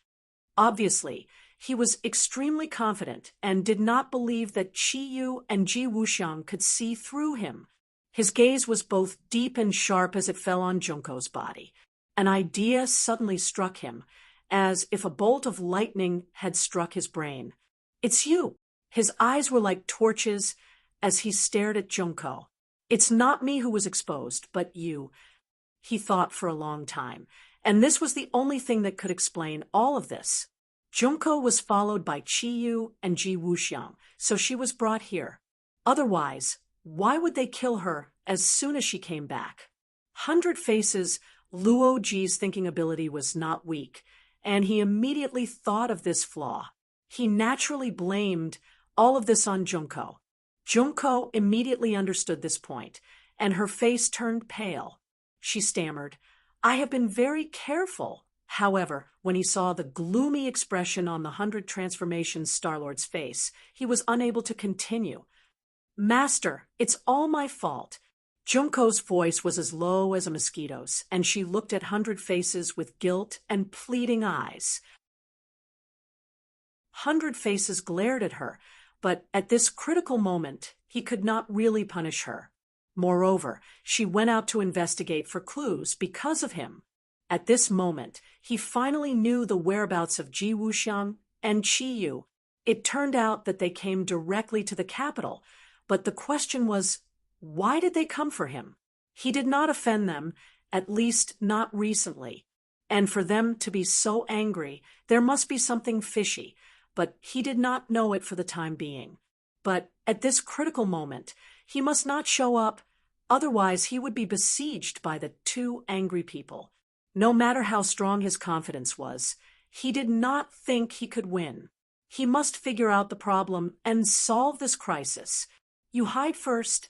Obviously, he was extremely confident and did not believe that Qi Yu and Ji Wuxiang could see through him. His gaze was both deep and sharp as it fell on Junko's body. An idea suddenly struck him, as if a bolt of lightning had struck his brain. "It's you!" His eyes were like torches as he stared at Junko. "It's not me who was exposed, but you." He thought for a long time, and this was the only thing that could explain all of this. Junko was followed by Qi Yu and Ji Wuxiang, so she was brought here. Otherwise, why would they kill her as soon as she came back? 100 Faces, Luo Ji's thinking ability was not weak, and he immediately thought of this flaw. He naturally blamed all of this on Junko. Junko immediately understood this point, and her face turned pale. She stammered, "I have been very careful." However, when he saw the gloomy expression on the 100 Transformation Star-Lord's face, he was unable to continue. "Master, it's all my fault." Junko's voice was as low as a mosquito's, and she looked at 100 Faces with guilt and pleading eyes. 100 Faces glared at her, but at this critical moment, he could not really punish her. Moreover, she went out to investigate for clues because of him. At this moment, he finally knew the whereabouts of Ji Wuxiang and Qi Yu. It turned out that they came directly to the capital, but the question was, why did they come for him? He did not offend them, at least not recently. And for them to be so angry, there must be something fishy, but he did not know it for the time being. But at this critical moment, he must not show up, otherwise he would be besieged by the two angry people. No matter how strong his confidence was, he did not think he could win. He must figure out the problem and solve this crisis. "You hide first."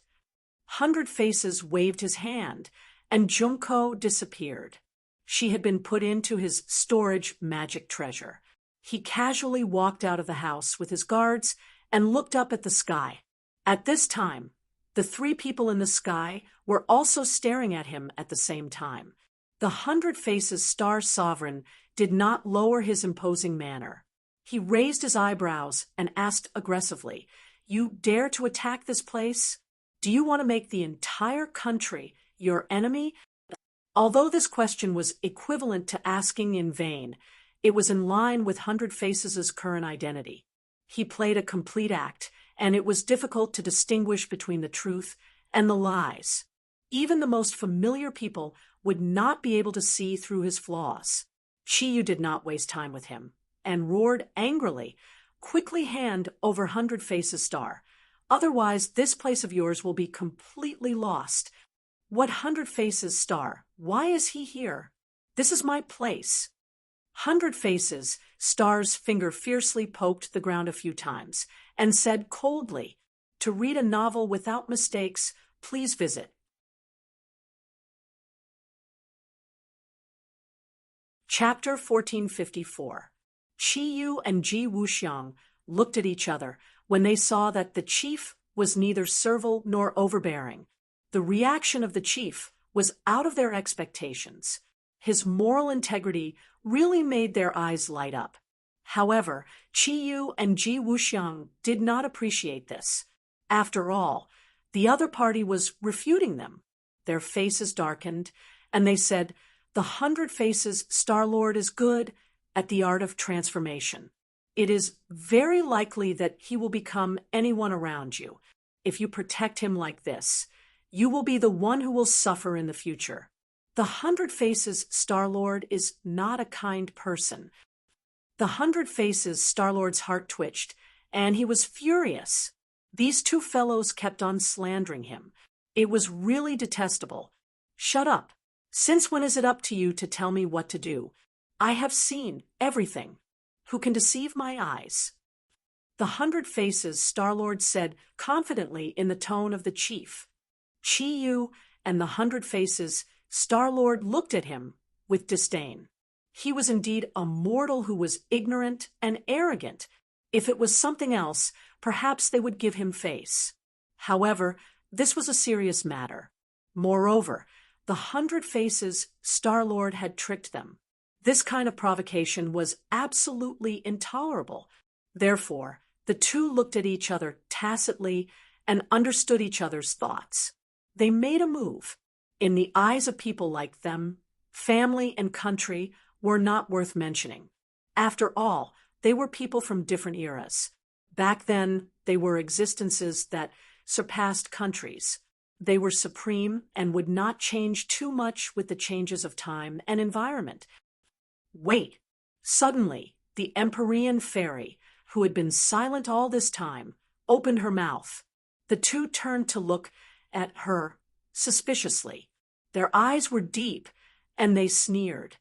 100 Faces waved his hand, and Junko disappeared. She had been put into his storage magic treasure. He casually walked out of the house with his guards and looked up at the sky. At this time, the 3 people in the sky were also staring at him at the same time. The 100 Faces Star Sovereign did not lower his imposing manner. He raised his eyebrows and asked aggressively, "You dare to attack this place? Do you want to make the entire country your enemy?" Although this question was equivalent to asking in vain, it was in line with 100 Faces' current identity. He played a complete act, and it was difficult to distinguish between the truth and the lies. Even the most familiar people would not be able to see through his flaws. Qi Yu did not waste time with him, and roared angrily, "Quickly hand over 100 Faces Star. Otherwise, this place of yours will be completely lost." "What 100 Faces Star? Why is he here? This is my place." 100 Faces Star's finger fiercely poked the ground a few times and said coldly, "To read a novel without mistakes, please visit." Chapter 1454. Qi Yu and Ji Wuxiang looked at each other when they saw that the chief was neither servile nor overbearing. The reaction of the chief was out of their expectations. His moral integrity really made their eyes light up. However, Qi Yu and Ji Wuxiang did not appreciate this. After all, the other party was refuting them. their faces darkened, and they said, "The 100 Faces Star-Lord is good at the art of transformation. It is very likely that he will become anyone around you. If you protect him like this, you will be the one who will suffer in the future. The 100 Faces Star-Lord is not a kind person." The 100 Faces Star-Lord's heart twitched, and he was furious. These two fellows kept on slandering him. It was really detestable. "Shut up. Since when is it up to you to tell me what to do? I have seen everything. Who can deceive my eyes?" The 100 Faces Star-Lord said confidently in the tone of the chief. Chi-Yu and the 100 Faces Star-Lord looked at him with disdain. He was indeed a mortal who was ignorant and arrogant. If it was something else, perhaps they would give him face. However, this was a serious matter. Moreover, the 100 Faces Star-Lord had tricked them. This kind of provocation was absolutely intolerable. Therefore, the two looked at each other tacitly and understood each other's thoughts. They made a move. In the eyes of people like them, family and country were not worth mentioning. After all, they were people from different eras. Back then, they were existences that surpassed countries. They were supreme and would not change too much with the changes of time and environment. Wait! Suddenly, the Empyrean fairy, who had been silent all this time, opened her mouth. The two turned to look at her suspiciously. Their eyes were deep, and they sneered.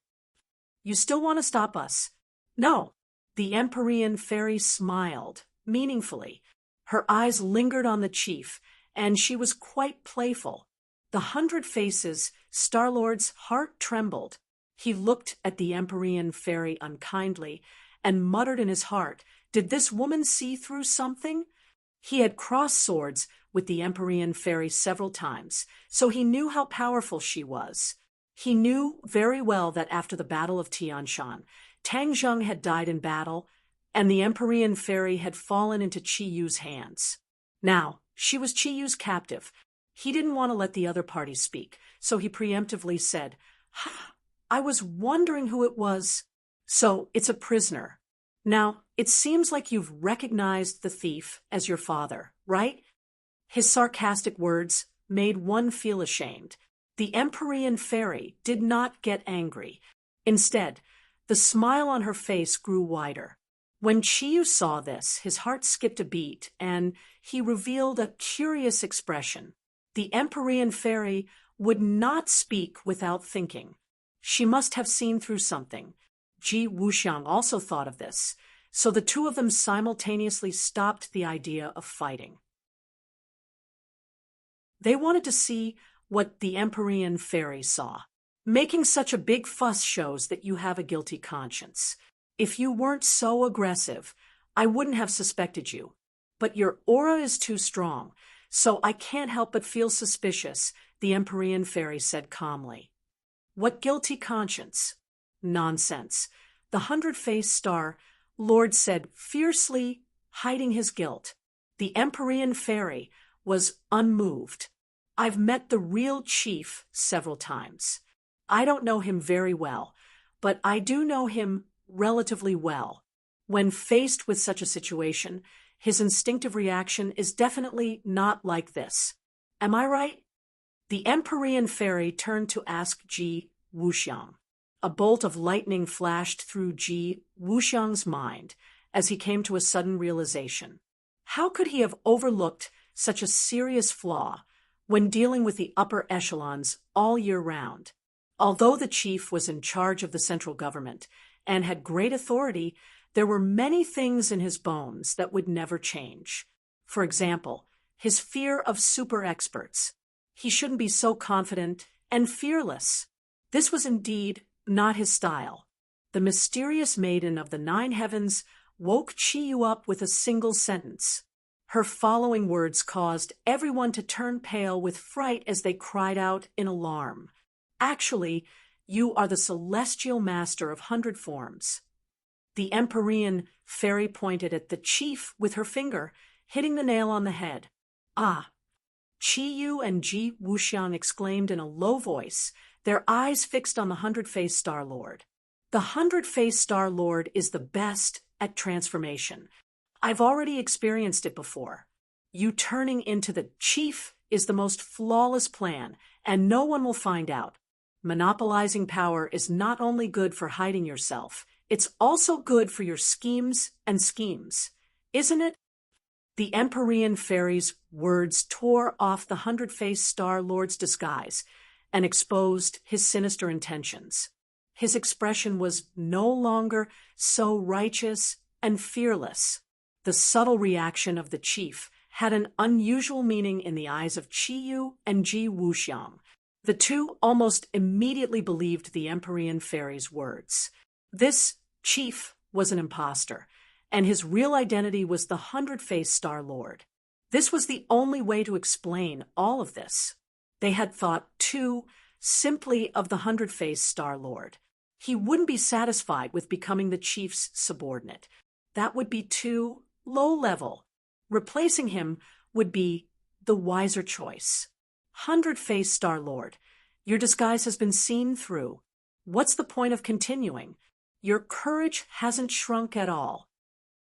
"You still want to stop us?" "No." The Empyrean fairy smiled, meaningfully. Her eyes lingered on the chief, and she was quite playful. The 100 Faces Star-Lord's heart trembled. He looked at the Empyrean fairy unkindly and muttered in his heart, "Did this woman see through something?" He had crossed swords with the Empyrean fairy several times, so he knew how powerful she was. He knew very well that after the Battle of Tianshan, Tang Zheng had died in battle, and the Empyrean fairy had fallen into Chi-Yu's hands. Now, she was Chi-Yu's captive. He didn't want to let the other party speak, so he preemptively said, "I was wondering who it was." "So, it's a prisoner. Now, it seems like you've recognized the thief as your father, right?" His sarcastic words made one feel ashamed. The Empyrean fairy did not get angry. Instead, the smile on her face grew wider. When Chi-Yu saw this, his heart skipped a beat, and he revealed a curious expression. The Empyrean fairy would not speak without thinking. She must have seen through something. Ji Wuxiang also thought of this, so the two of them simultaneously stopped the idea of fighting. They wanted to see what the Empyrean fairy saw. "Making such a big fuss shows that you have a guilty conscience. If you weren't so aggressive, I wouldn't have suspected you. But your aura is too strong, so I can't help but feel suspicious," the Empyrean fairy said calmly. "What guilty conscience?" "Nonsense," the 100-Faced Star-Lord said fiercely, hiding his guilt. The Empyrean fairy was unmoved. "I've met the real chief several times. I don't know him very well, but I do know him relatively well. When faced with such a situation, his instinctive reaction is definitely not like this. Am I right?" The Empyrean fairy turned to ask Ji Wuxiang. A bolt of lightning flashed through Ji Wuxiang's mind as he came to a sudden realization. How could he have overlooked such a serious flaw when dealing with the upper echelons all year round? Although the chief was in charge of the central government and had great authority, there were many things in his bones that would never change. For example, his fear of super experts. He shouldn't be so confident and fearless. This was indeed not his style. The mysterious maiden of the 9 heavens woke Chi-Yu up with a single sentence. Her following words caused everyone to turn pale with fright as they cried out in alarm. "Actually, you are the celestial master of 100 forms." The Empyrean fairy pointed at the chief with her finger, hitting the nail on the head. "Ah, Chi-Yu and Ji Wuxiang exclaimed in a low voice, their eyes fixed on the 100-faced Star-Lord. The 100-faced Star-Lord is the best at transformation. I've already experienced it before. You turning into the chief is the most flawless plan, and no one will find out. Monopolizing power is not only good for hiding yourself, it's also good for your schemes and schemes, isn't it? The Empyrean fairy's words tore off the 100-faced Star-Lord's disguise and exposed his sinister intentions. His expression was no longer so righteous and fearless. The subtle reaction of the chief had an unusual meaning in the eyes of Chi-Yu and Ji Wuxiang. The two almost immediately believed the Empyrean fairy's words. This chief was an imposter, and his real identity was the 100-faced Star-Lord. This was the only way to explain all of this. They had thought, too, simply of the 100-faced Star-Lord. He wouldn't be satisfied with becoming the chief's subordinate. That would be too low-level. Replacing him would be the wiser choice. 100-faced Star-Lord, your disguise has been seen through. What's the point of continuing? Your courage hasn't shrunk at all.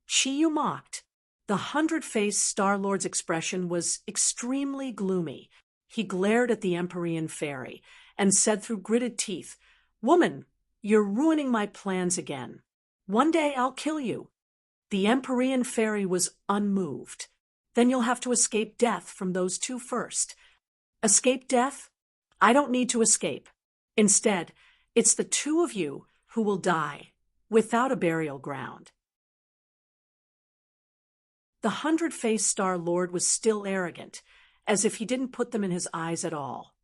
Chi-Yu mocked. The 100-faced Star-Lord's expression was extremely gloomy. He glared at the Empyrean fairy and said through gritted teeth, "Woman, you're ruining my plans again. One day I'll kill you." The Empyrean fairy was unmoved. "Then you'll have to escape death from those two first." "Escape death? I don't need to escape. Instead, it's the two of you who will die without a burial ground." The 100-faced Star-Lord was still arrogant, as if he didn't put them in his eyes at all.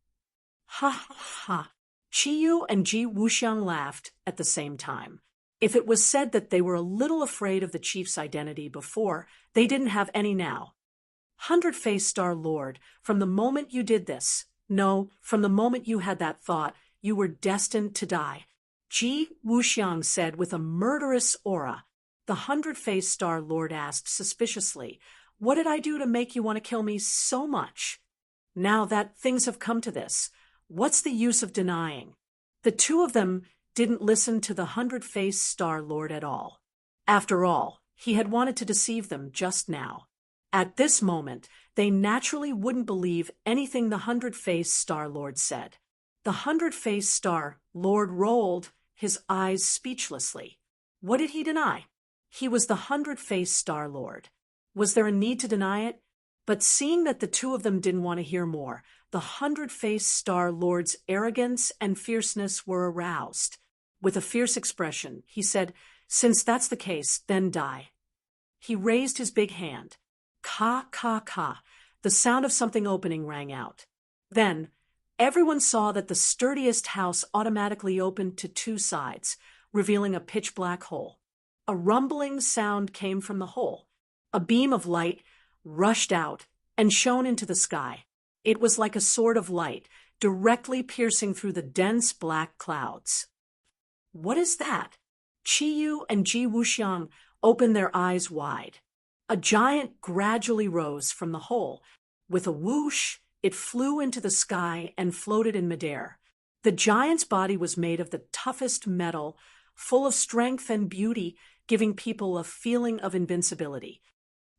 Ha ha ha! Chi-Yu and Ji Wuxiang laughed at the same time. If it was said that they were a little afraid of the chief's identity before, they didn't have any now. 100-faced Star-Lord, from the moment you did this, no, from the moment you had that thought, you were destined to die. Ji Wuxiang said with a murderous aura. The 100-faced Star-Lord asked suspiciously, "What did I do to make you want to kill me so much?" Now that things have come to this, what's the use of denying? The two of them didn't listen to the 100-faced Star-Lord at all. After all, he had wanted to deceive them just now. At this moment, they naturally wouldn't believe anything the 100-faced Star-Lord said. The 100-faced Star-Lord rolled his eyes speechlessly. What did he deny? He was the 100-faced Star-Lord. Was there a need to deny it? But seeing that the two of them didn't want to hear more, the 100-faced Star-Lord's arrogance and fierceness were aroused. With a fierce expression, he said, "Since that's the case, then die." He raised his big hand. Ka, ka, ka. The sound of something opening rang out. Then, everyone saw that the sturdiest house automatically opened to two sides, revealing a pitch-black hole. A rumbling sound came from the hole. A beam of light rushed out and shone into the sky. It was like a sword of light, directly piercing through the dense black clouds. What is that? Chi-Yu and Ji Wuxiang opened their eyes wide. A giant gradually rose from the hole. With a whoosh, it flew into the sky and floated in midair. The giant's body was made of the toughest metal, full of strength and beauty, giving people a feeling of invincibility.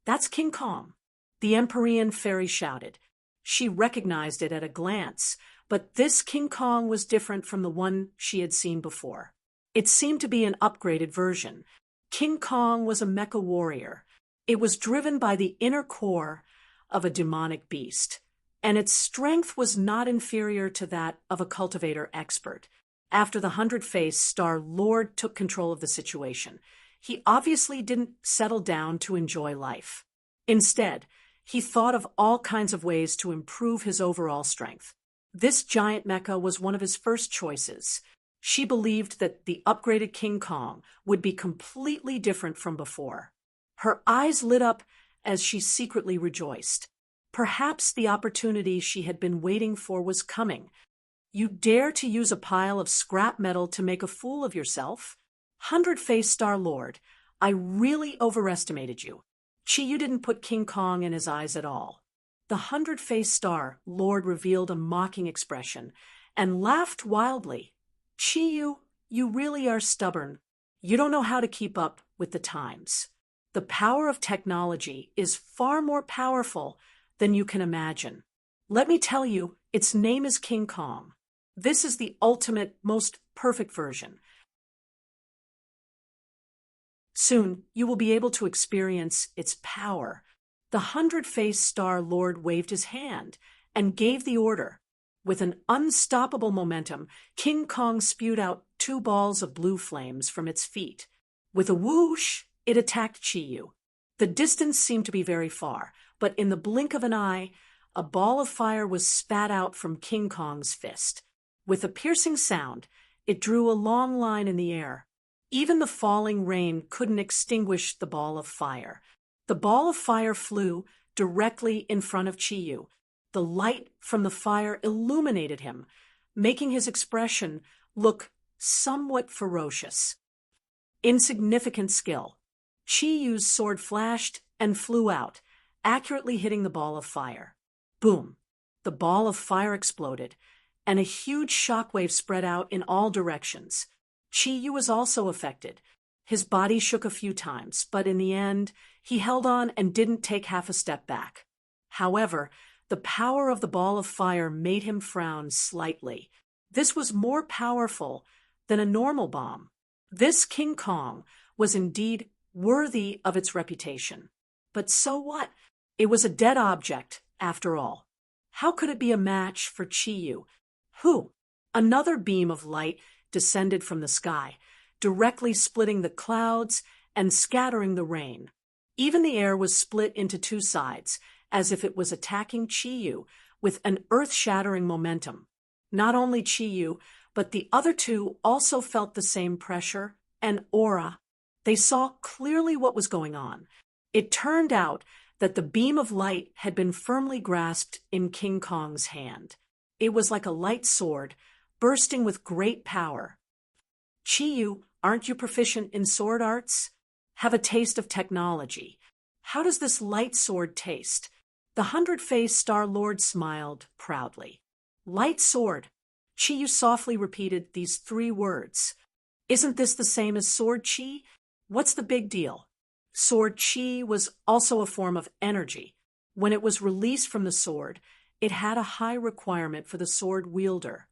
"That's King Kong," the Empyrean fairy shouted. She recognized it at a glance, but this King Kong was different from the one she had seen before. It seemed to be an upgraded version. King Kong was a mecha warrior. It was driven by the inner core of a demonic beast, and its strength was not inferior to that of a cultivator expert. After the 100-faced Star-Lord took control of the situation, he obviously didn't settle down to enjoy life. Instead, he thought of all kinds of ways to improve his overall strength. This giant mecha was one of his first choices. She believed that the upgraded King Kong would be completely different from before. Her eyes lit up as she secretly rejoiced. Perhaps the opportunity she had been waiting for was coming. "You dare to use a pile of scrap metal to make a fool of yourself? 100-faced Star-Lord, I really overestimated you." Chi-Yu didn't put King Kong in his eyes at all. The 100-faced star lord revealed a mocking expression and laughed wildly. Chi-Yu, you really are stubborn. You don't know how to keep up with the times. The power of technology is far more powerful than you can imagine. Let me tell you, its name is King Kong. This is the ultimate, most perfect version. Soon, you will be able to experience its power. The 100-faced star lord waved his hand and gave the order. With an unstoppable momentum, King Kong spewed out 2 balls of blue flames from its feet. With a whoosh, it attacked Chi-Yu. The distance seemed to be very far, but in the blink of an eye, a ball of fire was spat out from King Kong's fist. With a piercing sound, it drew a long line in the air. Even the falling rain couldn't extinguish the ball of fire. The ball of fire flew directly in front of Chi-Yu. The light from the fire illuminated him, making his expression look somewhat ferocious. Insignificant skill. Chi-Yu's sword flashed and flew out, accurately hitting the ball of fire. Boom! The ball of fire exploded, and a huge shockwave spread out in all directions. Chi-Yu was also affected. His body shook a few times, but in the end, he held on and didn't take half a step back. However, the power of the ball of fire made him frown slightly. This was more powerful than a normal bomb. This King Kong was indeed worthy of its reputation. But so what? It was a dead object, after all. How could it be a match for Chi-Yu? Who? Another beam of light descended from the sky, directly splitting the clouds and scattering the rain. Even the air was split into 2 sides, as if it was attacking Chi-Yu with an earth-shattering momentum. Not only Chi-Yu, but the other 2 also felt the same pressure and aura. They saw clearly what was going on. It turned out that the beam of light had been firmly grasped in King Kong's hand. It was like a light sword, bursting with great power. Chi-Yu, aren't you proficient in sword arts? Have a taste of technology. How does this light sword taste? The 100-faced Star Lord smiled proudly. Light sword. Chi-Yu softly repeated these 3 words. Isn't this the same as sword chi? What's the big deal? Sword chi was also a form of energy. When it was released from the sword, it had a high requirement for the sword wielder.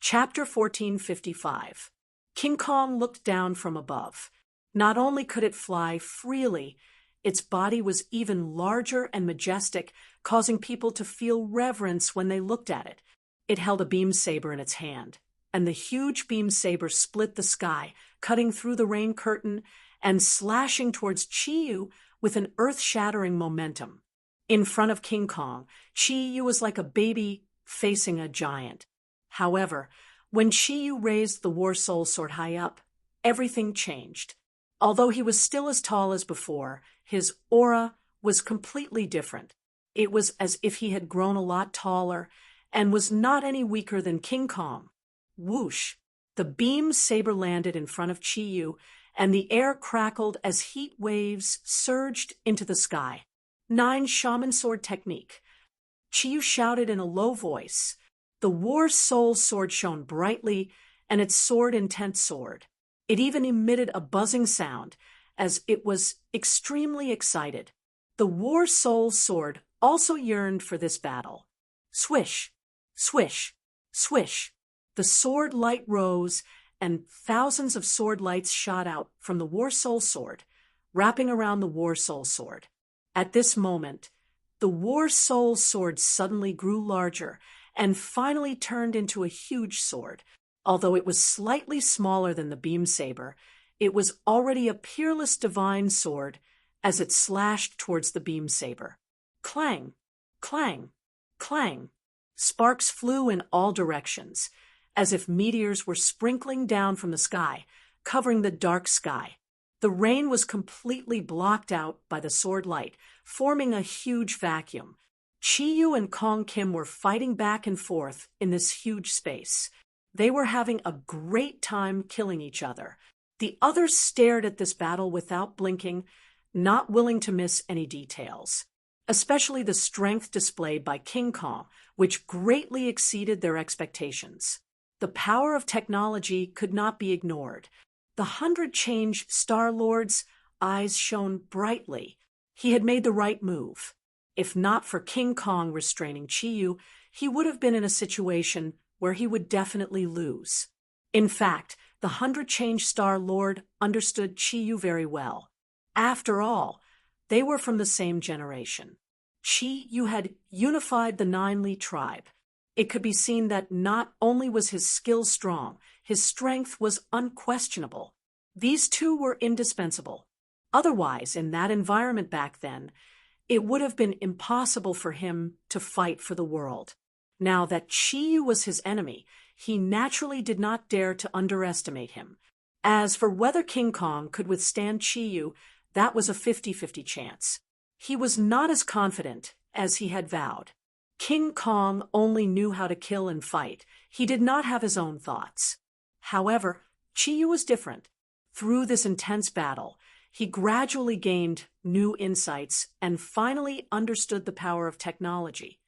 Chapter 1455. King Kong looked down from above. Not only could it fly freely, its body was even larger and majestic, causing people to feel reverence when they looked at it. It held a beam saber in its hand, and the huge beam saber split the sky, cutting through the rain curtain and slashing towards Chi-Yu with an earth-shattering momentum. In front of King Kong, Chi-Yu was like a baby facing a giant. However, when Chi-Yu raised the War Soul Sword high up, everything changed. Although he was still as tall as before, his aura was completely different. It was as if he had grown a lot taller and was not any weaker than King Kong. Whoosh! The beam saber landed in front of Chi-Yu, and the air crackled as heat waves surged into the sky. 9 Shaman Sword Technique. Chi-Yu shouted in a low voice. The War Soul Sword shone brightly, and its sword intense sword. It even emitted a buzzing sound, as it was extremely excited. The War Soul Sword also yearned for this battle. Swish! Swish! Swish! The sword light rose, and thousands of sword lights shot out from the War Soul Sword, wrapping around the War Soul Sword. At this moment, the War Soul Sword suddenly grew larger and finally turned into a huge sword. Although it was slightly smaller than the beam saber, it was already a peerless divine sword as it slashed towards the beam saber. Clang! Clang! Clang! Sparks flew in all directions, as if meteors were sprinkling down from the sky, covering the dark sky. The rain was completely blocked out by the sword light, forming a huge vacuum. Chi-Yu and Kong Kim were fighting back and forth in this huge space. They were having a great time killing each other. The others stared at this battle without blinking, not willing to miss any details, especially the strength displayed by King Kong, which greatly exceeded their expectations. The power of technology could not be ignored. The 100 Change Star-Lord's eyes shone brightly. He had made the right move. If not for King Kong restraining Chi-Yu, he would have been in a situation where he would definitely lose. In fact, the 100 Change Star-Lord understood Chi-Yu very well. After all, they were from the same generation. Chi-Yu had unified the Nine Li tribe. It could be seen that not only was his skill strong, his strength was unquestionable. These two were indispensable. Otherwise, in that environment back then, it would have been impossible for him to fight for the world. Now that Chi-Yu was his enemy, he naturally did not dare to underestimate him. As for whether King Kong could withstand Chi-Yu, that was a 50-50 chance. He was not as confident as he had vowed. King Kong only knew how to kill and fight. He did not have his own thoughts. However, Chi-Yu was different. Through this intense battle, he gradually gained new insights and finally understood the power of technology.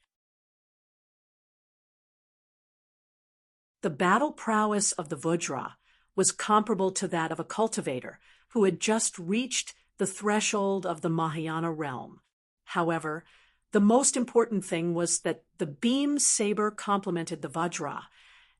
The battle prowess of the Vajra was comparable to that of a cultivator who had just reached the threshold of the Mahayana realm. However, the most important thing was that the beam saber complemented the Vajra,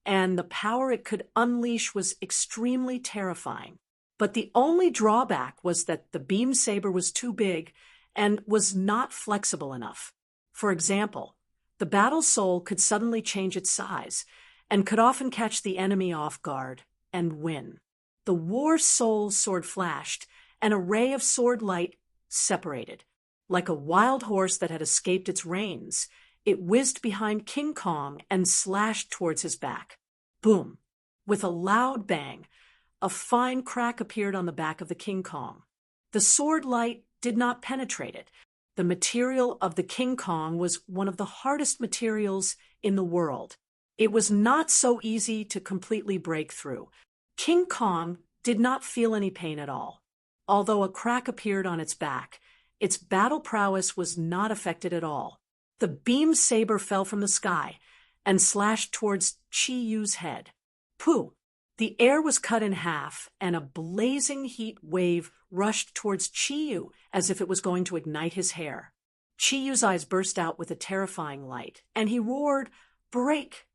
and the power it could unleash was extremely terrifying. But the only drawback was that the beam saber was too big and was not flexible enough. For example, the battle soul could suddenly change its size and could often catch the enemy off guard and win. The war soul sword flashed, and a ray of sword light separated. Like a wild horse that had escaped its reins, it whizzed behind King Kong and slashed towards his back. Boom! With a loud bang, a fine crack appeared on the back of the King Kong. The sword light did not penetrate it. The material of the King Kong was one of the hardest materials in the world. It was not so easy to completely break through. King Kong did not feel any pain at all. Although a crack appeared on its back, its battle prowess was not affected at all. The beam saber fell from the sky and slashed towards Chi-Yu's head. Pooh! The air was cut in half, and a blazing heat wave rushed towards Chi-Yu as if it was going to ignite his hair. Chi-Yu's eyes burst out with a terrifying light, and he roared, "Break!"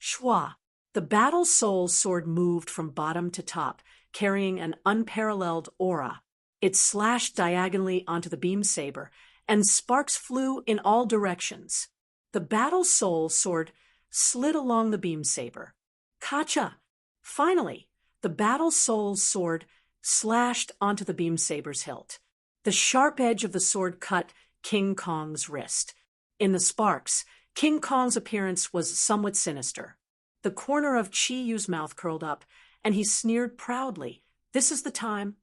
Shwa! The battle soul's sword moved from bottom to top, carrying an unparalleled aura. It slashed diagonally onto the beam saber, and sparks flew in all directions. The battle soul's sword slid along the beam saber. Kacha! Finally, the battle soul's sword slashed onto the beam saber's hilt. The sharp edge of the sword cut King Kong's wrist. In the sparks, King Kong's appearance was somewhat sinister. The corner of Chi-Yu's mouth curled up, and he sneered proudly. "This is the time."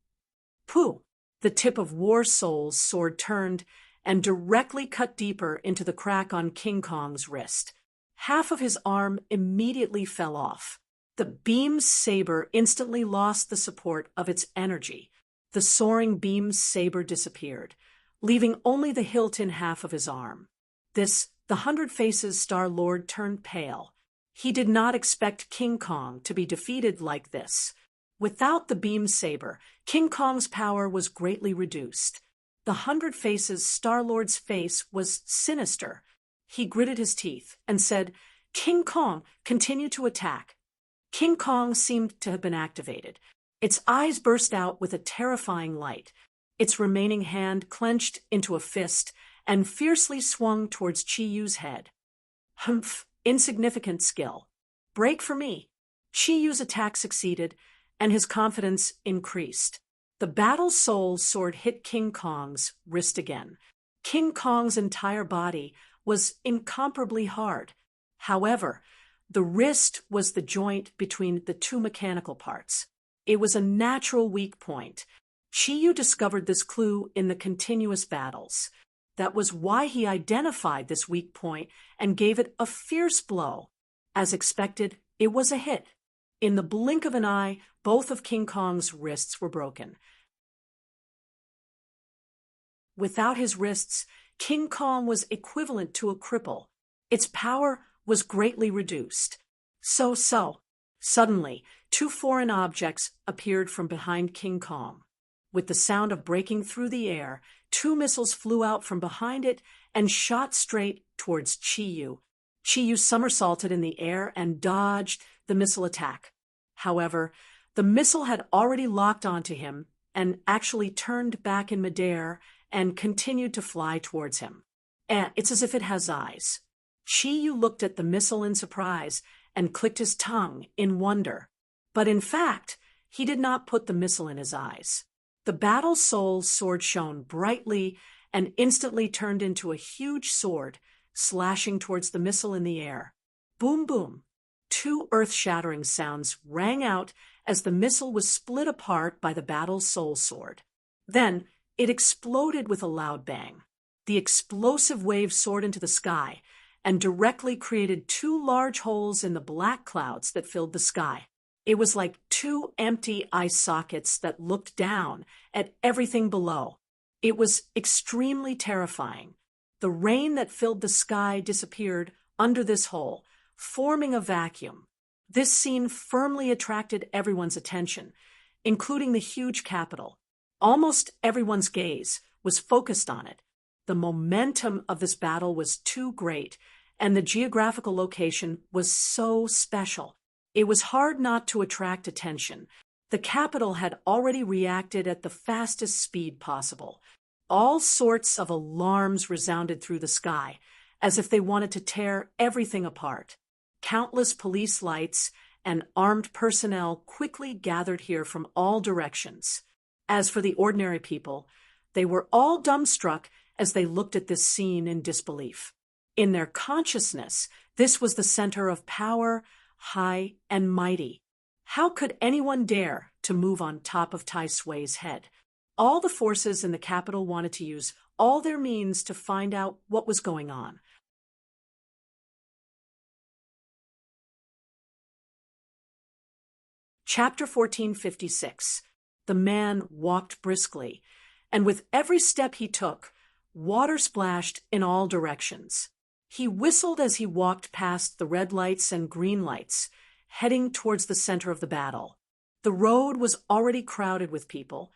Pooh! The tip of War Soul's sword turned and directly cut deeper into the crack on King Kong's wrist. Half of his arm immediately fell off. The beam saber instantly lost the support of its energy. The soaring beam saber disappeared, leaving only the hilt in half of his arm. The 100 Faces Star-Lord turned pale. He did not expect King Kong to be defeated like this. Without the beam saber, King Kong's power was greatly reduced. The 100 Faces Star-Lord's face was sinister. He gritted his teeth and said, "King Kong, continue to attack." King Kong seemed to have been activated. Its eyes burst out with a terrifying light. Its remaining hand clenched into a fist and fiercely swung towards Chi-Yu's head. Humph! Insignificant skill. Break for me. Chi-Yu's attack succeeded, and his confidence increased. The battle soul's sword hit King Kong's wrist again. King Kong's entire body was incomparably hard. However, the wrist was the joint between the two mechanical parts. It was a natural weak point. Chi-Yu discovered this clue in the continuous battles. That was why he identified this weak point and gave it a fierce blow. As expected, it was a hit. In the blink of an eye, both of King Kong's wrists were broken. Without his wrists, King Kong was equivalent to a cripple. Its power was greatly reduced. Suddenly, two foreign objects appeared from behind King Kong. With the sound of breaking through the air, two missiles flew out from behind it and shot straight towards Chi-Yu. Chi-Yu somersaulted in the air and dodged the missile attack. However, the missile had already locked onto him and actually turned back in midair and continued to fly towards him. And it's as if it has eyes. Chi-Yu looked at the missile in surprise and clicked his tongue in wonder. But in fact, he did not put the missile in his eyes. The Battle Soul's sword shone brightly and instantly turned into a huge sword, slashing towards the missile in the air. Boom, boom. Two earth-shattering sounds rang out as the missile was split apart by the Battle Soul sword. Then, it exploded with a loud bang. The explosive wave soared into the sky and directly created two large holes in the black clouds that filled the sky. It was like two empty eye sockets that looked down at everything below. It was extremely terrifying. The rain that filled the sky disappeared under this hole, forming a vacuum. This scene firmly attracted everyone's attention, including the huge capital. Almost everyone's gaze was focused on it. The momentum of this battle was too great, and the geographical location was so special. It was hard not to attract attention. The capital had already reacted at the fastest speed possible. All sorts of alarms resounded through the sky, as if they wanted to tear everything apart. Countless police lights and armed personnel quickly gathered here from all directions. As for the ordinary people, they were all dumbstruck as they looked at this scene in disbelief. In their consciousness, this was the center of power, high and mighty. How could anyone dare to move on top of Tai Sui's head? All the forces in the capital wanted to use all their means to find out what was going on. Chapter 1456. The man walked briskly, and with every step he took, water splashed in all directions. He whistled as he walked past the red lights and green lights, heading towards the center of the battle. The road was already crowded with people,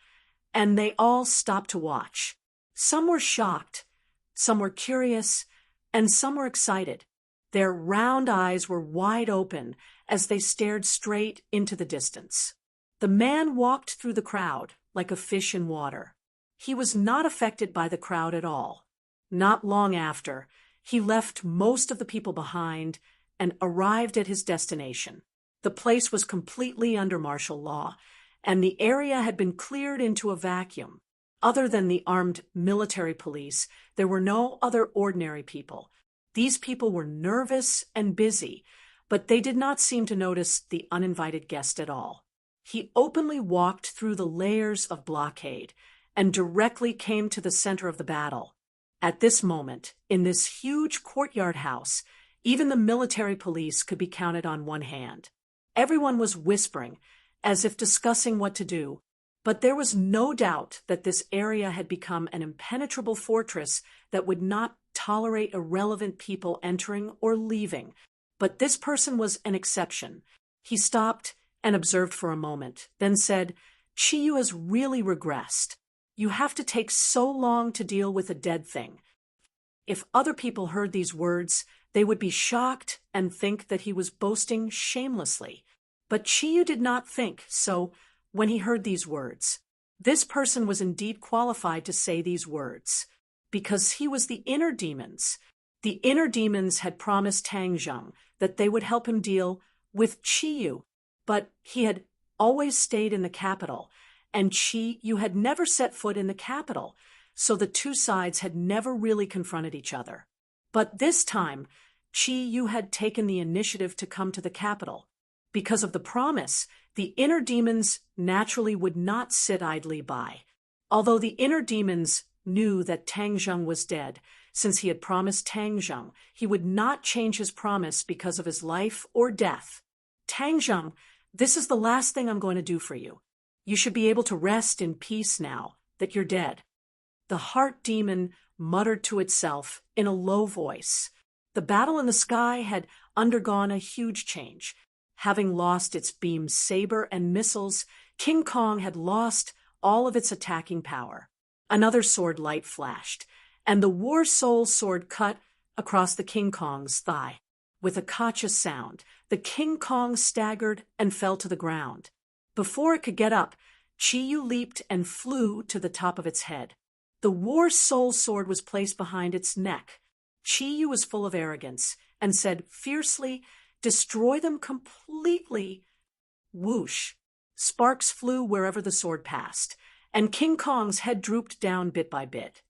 and they all stopped to watch. Some were shocked, some were curious, and some were excited. Their round eyes were wide open as they stared straight into the distance. The man walked through the crowd like a fish in water. He was not affected by the crowd at all. Not long after, he left most of the people behind and arrived at his destination. The place was completely under martial law, and the area had been cleared into a vacuum. Other than the armed military police, there were no other ordinary people. These people were nervous and busy, but they did not seem to notice the uninvited guest at all. He openly walked through the layers of blockade and directly came to the center of the battle. At this moment, in this huge courtyard house, even the military police could be counted on one hand. Everyone was whispering, as if discussing what to do, but there was no doubt that this area had become an impenetrable fortress that would not tolerate irrelevant people entering or leaving. But this person was an exception. He stopped and observed for a moment, then said, "Chi-Yu has really regressed. You have to take so long to deal with a dead thing." If other people heard these words, they would be shocked and think that he was boasting shamelessly. But Chi-Yu did not think so when he heard these words. This person was indeed qualified to say these words, because he was the inner demons. The inner demons had promised Tang Zheng that they would help him deal with Chi-Yu, but he had always stayed in the capital, and Chi-Yu had never set foot in the capital, so the two sides had never really confronted each other. But this time, Chi-Yu had taken the initiative to come to the capital. Because of the promise, the inner demons naturally would not sit idly by. Although the inner demons knew that Tang Zheng was dead, since he had promised Tang Zheng, he would not change his promise because of his life or death. Tang Zheng This is the last thing I'm going to do for you. You should be able to rest in peace now that you're dead." The heart demon muttered to itself in a low voice. The battle in the sky had undergone a huge change. Having lost its beam saber and missiles, King Kong had lost all of its attacking power. Another sword light flashed, and the War Soul sword cut across the King Kong's thigh. With a cautious sound, the King Kong staggered and fell to the ground. Before it could get up, Chi-Yu leaped and flew to the top of its head. The War Soul sword was placed behind its neck. Chi-Yu was full of arrogance and said fiercely, "Destroy them completely." Whoosh! Sparks flew wherever the sword passed, and King Kong's head drooped down bit by bit.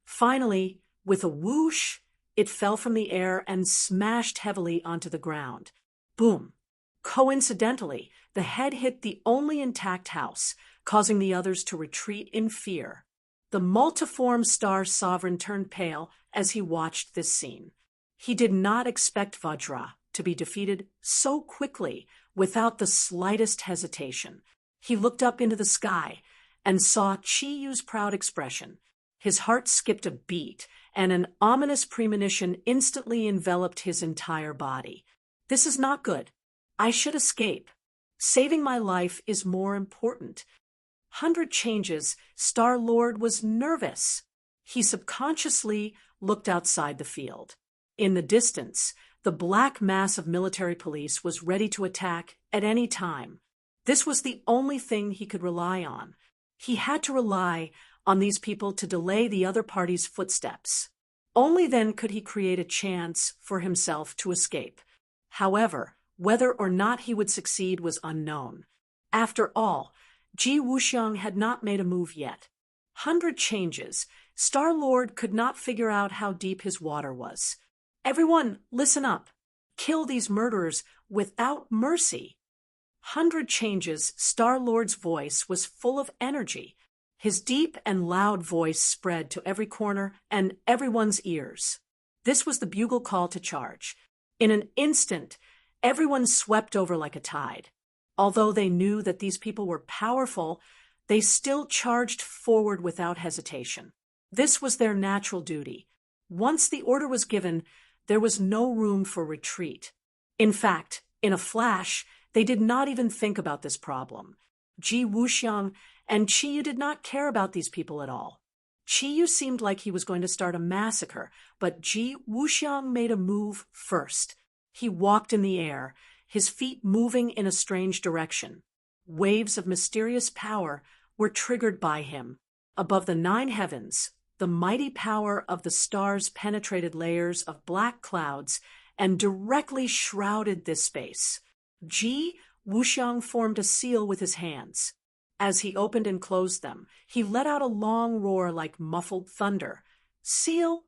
Finally, with a whoosh, it fell from the air and smashed heavily onto the ground. Boom! Coincidentally, the head hit the only intact house, causing the others to retreat in fear. The multiform star sovereign turned pale as he watched this scene. He did not expect Vajra to be defeated so quickly without the slightest hesitation. He looked up into the sky and saw Chi-Yu's proud expression. His heart skipped a beat, and an ominous premonition instantly enveloped his entire body. "This is not good. I should escape. Saving my life is more important." 100 changes, Star-Lord was nervous. He subconsciously looked outside the field. In the distance, the black mass of military police was ready to attack at any time. This was the only thing he could rely on. He had to rely on these people to delay the other party's footsteps. Only then could he create a chance for himself to escape. However, whether or not he would succeed was unknown. After all, Ji Wuxiang had not made a move yet. 100 changes, Star-Lord could not figure out how deep his water was. "Everyone, listen up. Kill these murderers without mercy." 100 changes, Star-Lord's voice was full of energy. His deep and loud voice spread to every corner and everyone's ears. This was the bugle call to charge. In an instant, everyone swept over like a tide. Although they knew that these people were powerful, they still charged forward without hesitation. This was their natural duty. Once the order was given, there was no room for retreat. In fact, in a flash, they did not even think about this problem. Ji Wuxiang and Chi-Yu did not care about these people at all. Chi-Yu seemed like he was going to start a massacre, but Ji Wuxiang made a move first. He walked in the air, his feet moving in a strange direction. Waves of mysterious power were triggered by him. Above the 9 heavens, the mighty power of the stars penetrated layers of black clouds and directly shrouded this space. Ji Wuxiang formed a seal with his hands. As he opened and closed them, he let out a long roar like muffled thunder. Seal?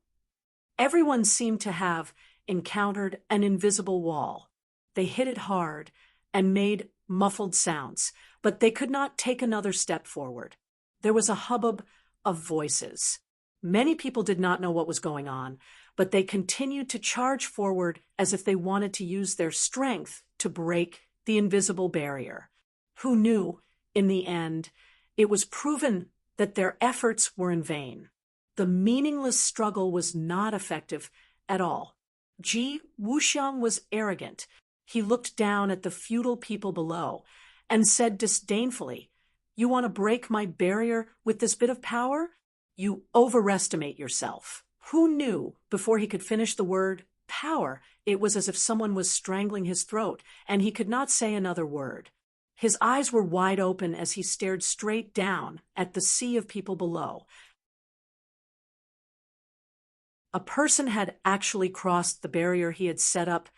Everyone seemed to have encountered an invisible wall. They hit it hard and made muffled sounds, but they could not take another step forward. There was a hubbub of voices. Many people did not know what was going on, but they continued to charge forward as if they wanted to use their strength to break the invisible barrier. Who knew, in the end, it was proven that their efforts were in vain. The meaningless struggle was not effective at all. Ji Wuxiang was arrogant. He looked down at the feudal people below and said disdainfully, "You want to break my barrier with this bit of power? You overestimate yourself." Who knew, before he could finish the word power, it was as if someone was strangling his throat, and he could not say another word. His eyes were wide open as he stared straight down at the sea of people below. A person had actually crossed the barrier he had set up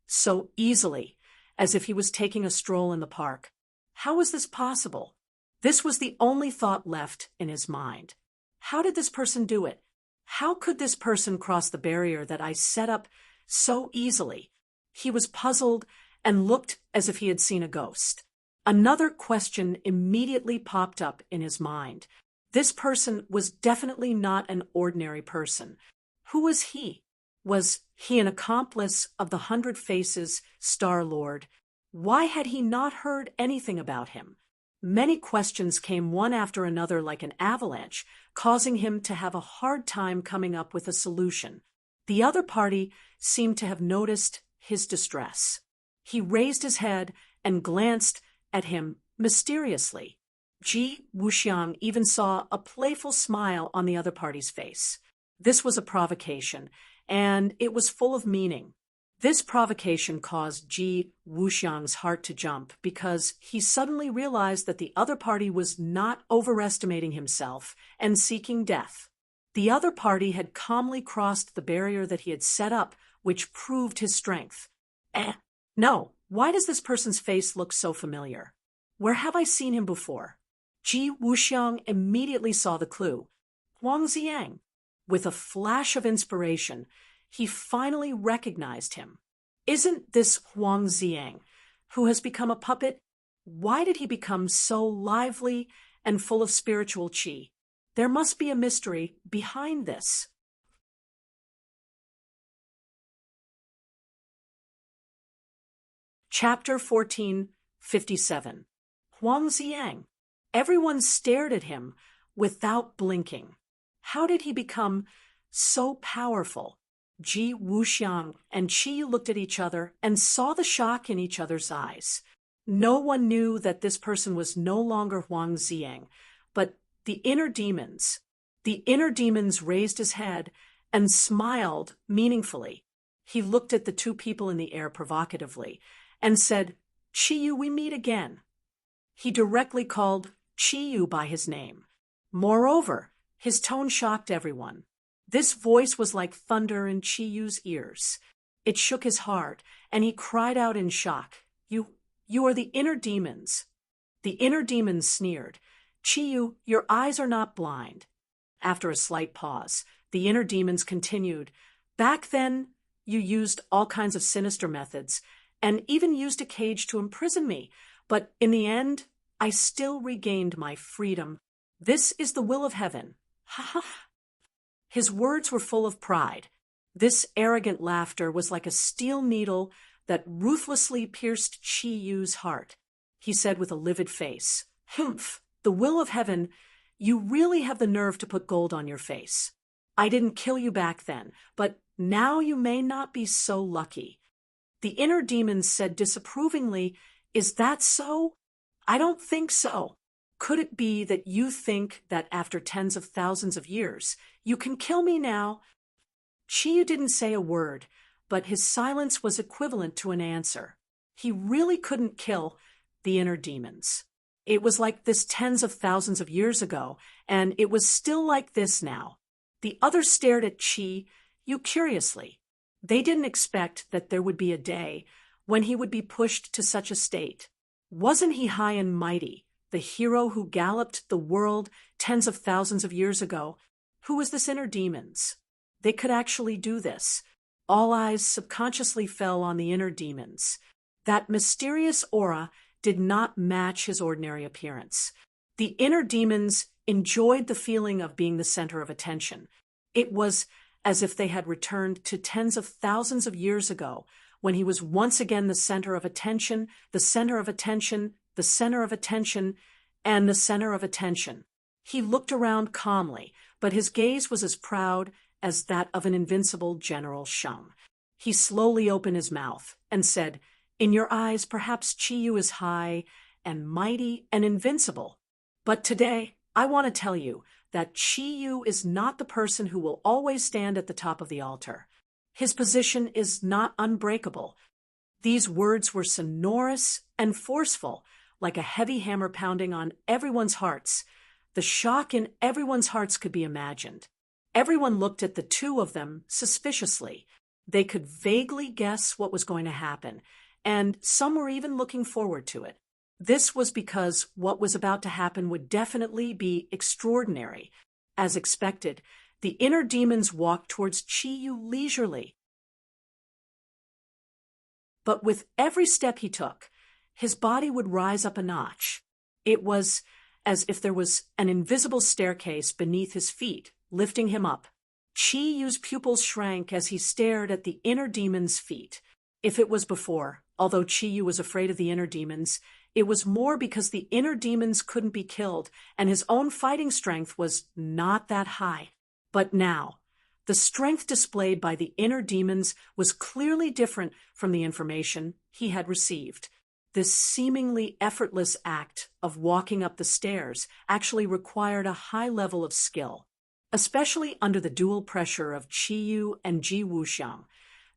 so easily, as if he was taking a stroll in the park. How was this possible? This was the only thought left in his mind. How did this person do it? How could this person cross the barrier that I set up so easily? He was puzzled and looked as if he had seen a ghost. Another question immediately popped up in his mind. This person was definitely not an ordinary person. Who was he? Was he an accomplice of the 100 Faces Star-Lord? Why had he not heard anything about him? Many questions came one after another like an avalanche, causing him to have a hard time coming up with a solution. The other party seemed to have noticed his distress. He raised his head and glanced at him mysteriously. Ji Wuxiang even saw a playful smile on the other party's face. This was a provocation, and it was full of meaning. This provocation caused Ji Wuxiang's heart to jump because he suddenly realized that the other party was not overestimating himself and seeking death. The other party had calmly crossed the barrier that he had set up, which proved his strength. No, why does this person's face look so familiar? Where have I seen him before? Ji Wuxiang immediately saw the clue. Huang Ziyang. With a flash of inspiration, he finally recognized him. Isn't this Huang Ziyang, who has become a puppet? Why did he become so lively and full of spiritual qi? There must be a mystery behind this. Chapter 1457. Huang Ziyang. Everyone stared at him without blinking. How did he become so powerful? Ji Wuxiang and Qi looked at each other and saw the shock in each other's eyes. No one knew that this person was no longer Huang Ziyang, but the inner demons. The inner demons raised his head and smiled meaningfully. He looked at the two people in the air provocatively and said, "Qiyu, we meet again." He directly called Qiyu by his name. Moreover, his tone shocked everyone. This voice was like thunder in Qiyu's ears. It shook his heart, and he cried out in shock, You are the inner demons." The inner demons sneered, "Qiyu, your eyes are not blind." After a slight pause, the inner demons continued, "Back then, you used all kinds of sinister methods, and even used a cage to imprison me, but in the end, I still regained my freedom. This is the will of heaven. Ha ha." His words were full of pride. This arrogant laughter was like a steel needle that ruthlessly pierced Qiyu's heart. He said with a livid face, "Humph, the will of heaven, you really have the nerve to put gold on your face. I didn't kill you back then, but now you may not be so lucky." The inner demons said disapprovingly, "Is that so? I don't think so. Could it be that you think that after tens of thousands of years, you can kill me now?" Qiyu didn't say a word, but his silence was equivalent to an answer. He really couldn't kill the inner demons. It was like this tens of thousands of years ago, and it was still like this now. The others stared at Qiyu curiously. They didn't expect that there would be a day when he would be pushed to such a state. Wasn't he high and mighty, the hero who galloped the world tens of thousands of years ago? Who was this inner demons? They could actually do this. All eyes subconsciously fell on the inner demons. That mysterious aura did not match his ordinary appearance. The inner demons enjoyed the feeling of being the center of attention. It was as if they had returned to tens of thousands of years ago, when he was once again the center of attention, the center of attention, the center of attention, and the center of attention. He looked around calmly, but his gaze was as proud as that of an invincible General Shang. He slowly opened his mouth and said, "In your eyes, perhaps Qiyu is high and mighty and invincible. But today, I want to tell you that Qiyu is not the person who will always stand at the top of the altar. His position is not unbreakable." These words were sonorous and forceful, like a heavy hammer pounding on everyone's hearts. The shock in everyone's hearts could be imagined. Everyone looked at the two of them suspiciously. They could vaguely guess what was going to happen, and some were even looking forward to it. This was because what was about to happen would definitely be extraordinary. As expected, the inner demons walked towards Qiyu leisurely. But with every step he took, his body would rise up a notch. It was as if there was an invisible staircase beneath his feet, lifting him up. Qi Yu's pupils shrank as he stared at the inner demon's feet. If it was before, although Qi Yu was afraid of the inner demons, it was more because the inner demons couldn't be killed, and his own fighting strength was not that high. But now, the strength displayed by the inner demons was clearly different from the information he had received. This seemingly effortless act of walking up the stairs actually required a high level of skill, especially under the dual pressure of Qi Yu and Ji Wuxiang.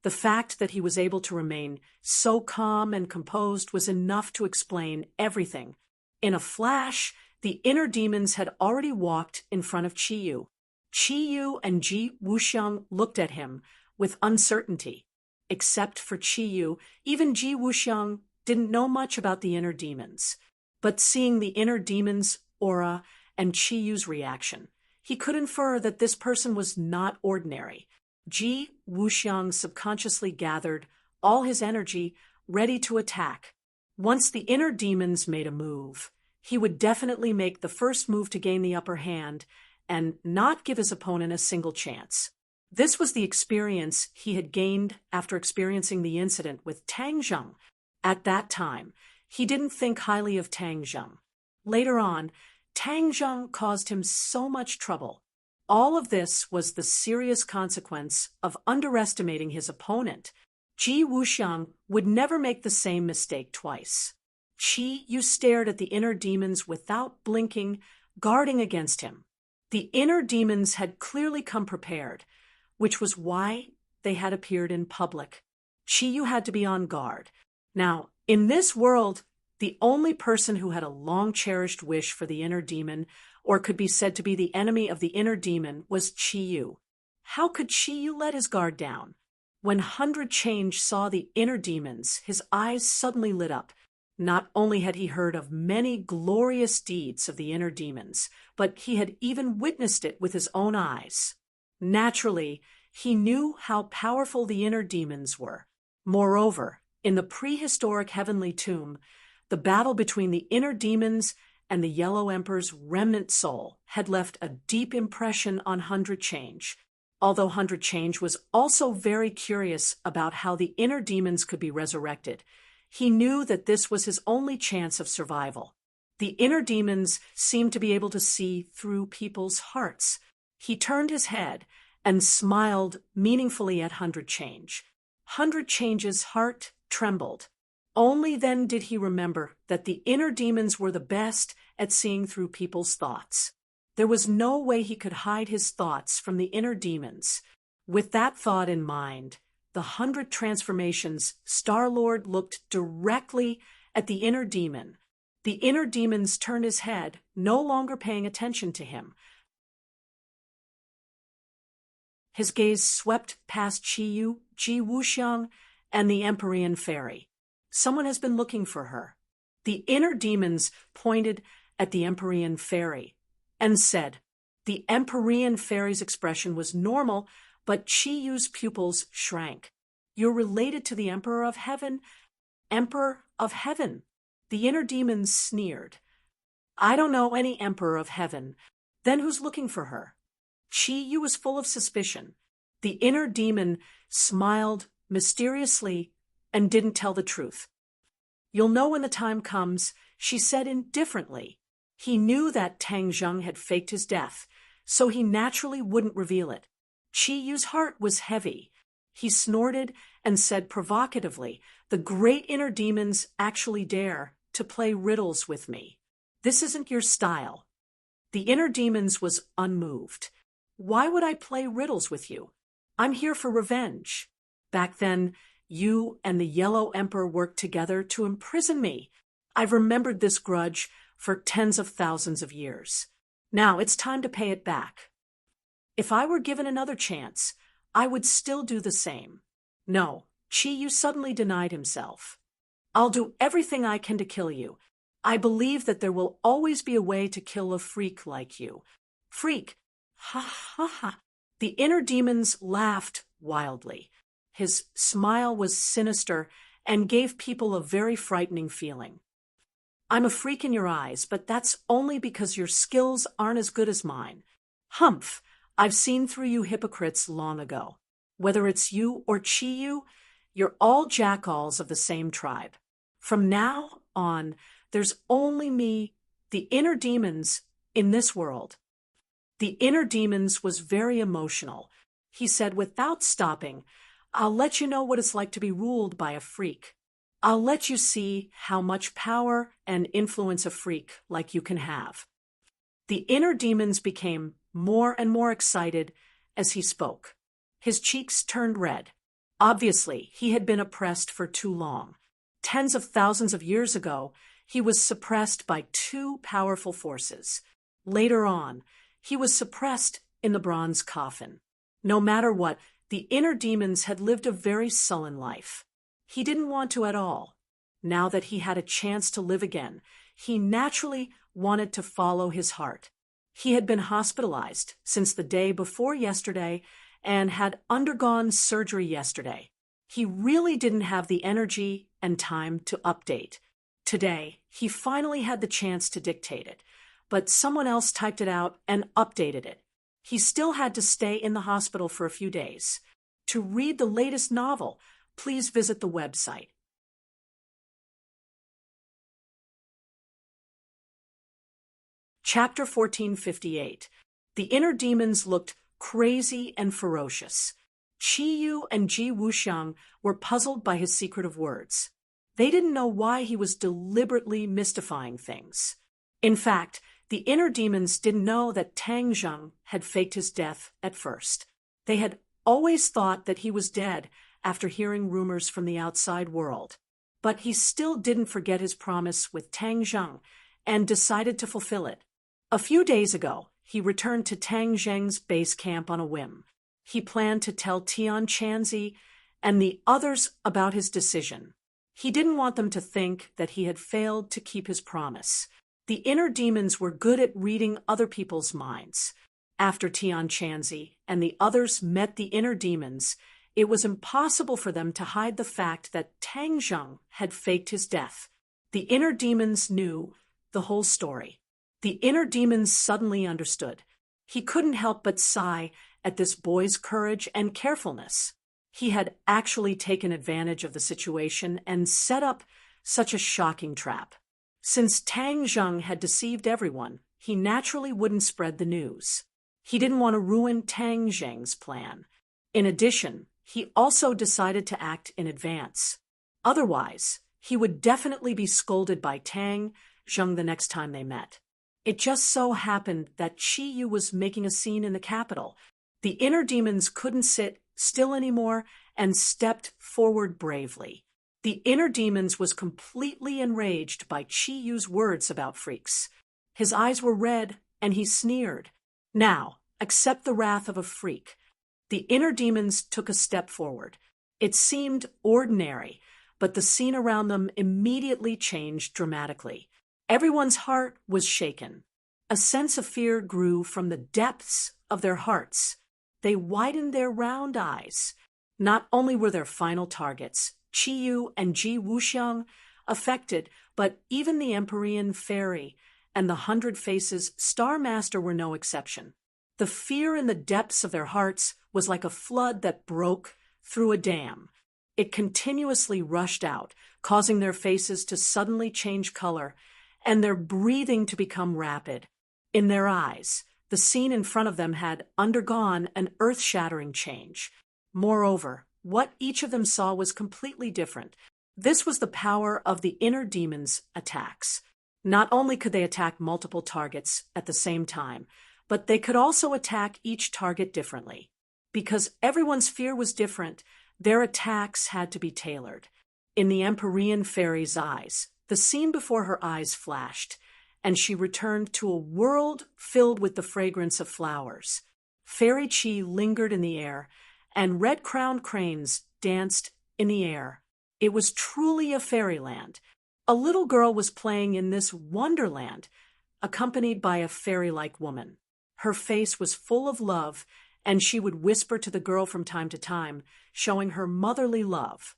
The fact that he was able to remain so calm and composed was enough to explain everything. In a flash, the inner demons had already walked in front of Qi Yu. Qi Yu and Ji Wuxiang looked at him with uncertainty. Except for Qi Yu, even Ji Wuxiang didn't know much about the inner demons. But seeing the inner demon's aura and Qi Yu's reaction, he could infer that this person was not ordinary. Ji Wuxiang subconsciously gathered all his energy, ready to attack. Once the inner demons made a move, he would definitely make the first move to gain the upper hand and not give his opponent a single chance. This was the experience he had gained after experiencing the incident with Tang Zheng. At that time, he didn't think highly of Tang Zheng. Later on, Tang Zheng caused him so much trouble. All of this was the serious consequence of underestimating his opponent. Ji Wuxiang would never make the same mistake twice. Qi Yu stared at the inner demons without blinking, guarding against him. The inner demons had clearly come prepared, which was why they had appeared in public. Qi Yu had to be on guard. Now, in this world, the only person who had a long-cherished wish for the inner demon, or could be said to be the enemy of the inner demon, was Qi Yu. How could Qi Yu let his guard down? When 100 Change saw the inner demons, his eyes suddenly lit up. Not only had he heard of many glorious deeds of the inner demons, but he had even witnessed it with his own eyes. Naturally, he knew how powerful the inner demons were. Moreover, in the prehistoric heavenly tomb, the battle between the inner demons and the Yellow Emperor's remnant soul had left a deep impression on 100 Change. Although 100 Change was also very curious about how the inner demons could be resurrected, he knew that this was his only chance of survival. The inner demons seemed to be able to see through people's hearts. He turned his head and smiled meaningfully at 100 Change. 100 Change's heart trembled. Only then did he remember that the inner demons were the best at seeing through people's thoughts. There was no way he could hide his thoughts from the inner demons. With that thought in mind, the 100 transformations, Star-Lord looked directly at the inner demon. The inner demons turned his head, no longer paying attention to him. His gaze swept past Qi Yu, Ji Wuxiang, and the Empyrean Fairy. Someone has been looking for her. The inner demons pointed at the Empyrean Fairy and said. The Empyrean Fairy's expression was normal, but Qi Yu's pupils shrank. You're related to the Emperor of Heaven? Emperor of Heaven? The inner demons sneered. I don't know any Emperor of Heaven. Then who's looking for her? Qi Yu was full of suspicion. The inner demon smiled mysteriously and didn't tell the truth. You'll know when the time comes, she said indifferently. He knew that Tang Zheng had faked his death, so he naturally wouldn't reveal it. Qi Yu's heart was heavy. He snorted and said provocatively, the great inner demons actually dare to play riddles with me. This isn't your style. The inner demons was unmoved. Why would I play riddles with you? I'm here for revenge. Back then, you and the Yellow Emperor worked together to imprison me. I've remembered this grudge for tens of thousands of years. Now it's time to pay it back. If I were given another chance, I would still do the same. No, Qi Yu suddenly denied himself. I'll do everything I can to kill you. I believe that there will always be a way to kill a freak like you. Freak! Ha ha ha! The inner demons laughed wildly. His smile was sinister and gave people a very frightening feeling. I'm a freak in your eyes, but that's only because your skills aren't as good as mine. Humph! I've seen through you hypocrites long ago. Whether it's you or Chi-Yu, you're all jackalls of the same tribe. From now on, there's only me, the inner demons, in this world." The inner demons was very emotional. He said without stopping, "I'll let you know what it's like to be ruled by a freak. I'll let you see how much power and influence a freak like you can have." The inner demons became more and more excited as he spoke. His cheeks turned red. Obviously, he had been oppressed for too long. Tens of thousands of years ago, he was suppressed by two powerful forces. Later on, he was suppressed in the bronze coffin. No matter what, the inner demons had lived a very sullen life. He didn't want to at all. Now that he had a chance to live again, he naturally wanted to follow his heart. He had been hospitalized since the day before yesterday and had undergone surgery yesterday. He really didn't have the energy and time to update. Today, he finally had the chance to dictate it, but someone else typed it out and updated it. He still had to stay in the hospital for a few days. To read the latest novel, please visit the website. Chapter 1458. The inner demons looked crazy and ferocious. Chi-Yu and Ji Wuxiang were puzzled by his secretive words. They didn't know why he was deliberately mystifying things. In fact, the inner demons didn't know that Tang Zheng had faked his death at first. They had always thought that he was dead after hearing rumors from the outside world. But he still didn't forget his promise with Tang Zheng and decided to fulfill it. A few days ago, he returned to Tang Zheng's base camp on a whim. He planned to tell Tian Chanzi and the others about his decision. He didn't want them to think that he had failed to keep his promise. The inner demons were good at reading other people's minds. After Tian Chanzi and the others met the inner demons, it was impossible for them to hide the fact that Tang Zheng had faked his death. The inner demons knew the whole story. The inner demons suddenly understood. He couldn't help but sigh at this boy's courage and carefulness. He had actually taken advantage of the situation and set up such a shocking trap. Since Tang Zheng had deceived everyone, he naturally wouldn't spread the news. He didn't want to ruin Tang Zheng's plan. In addition, he also decided to act in advance. Otherwise, he would definitely be scolded by Tang Zheng the next time they met. It just so happened that Chi-Yu was making a scene in the capital. The inner demons couldn't sit still anymore and stepped forward bravely. The inner demons was completely enraged by Chi-Yu's words about freaks. His eyes were red and he sneered. "Now, accept the wrath of a freak." The inner demons took a step forward. It seemed ordinary, but the scene around them immediately changed dramatically. Everyone's heart was shaken. A sense of fear grew from the depths of their hearts. They widened their round eyes. Not only were their final targets, Chi-Yu and Ji Wuxiang, affected, but even the Empyrean Fairy and the 100 Faces Star Master were no exception. The fear in the depths of their hearts was like a flood that broke through a dam. It continuously rushed out, causing their faces to suddenly change color and their breathing to become rapid. In their eyes, the scene in front of them had undergone an earth-shattering change. Moreover, what each of them saw was completely different. This was the power of the inner demons' attacks. Not only could they attack multiple targets at the same time, but they could also attack each target differently. Because everyone's fear was different, their attacks had to be tailored. In the Empyrean Fairy's eyes, the scene before her eyes flashed, and she returned to a world filled with the fragrance of flowers. Fairy Chi lingered in the air, and red-crowned cranes danced in the air. It was truly a fairyland. A little girl was playing in this wonderland, accompanied by a fairy-like woman. Her face was full of love, and she would whisper to the girl from time to time, showing her motherly love.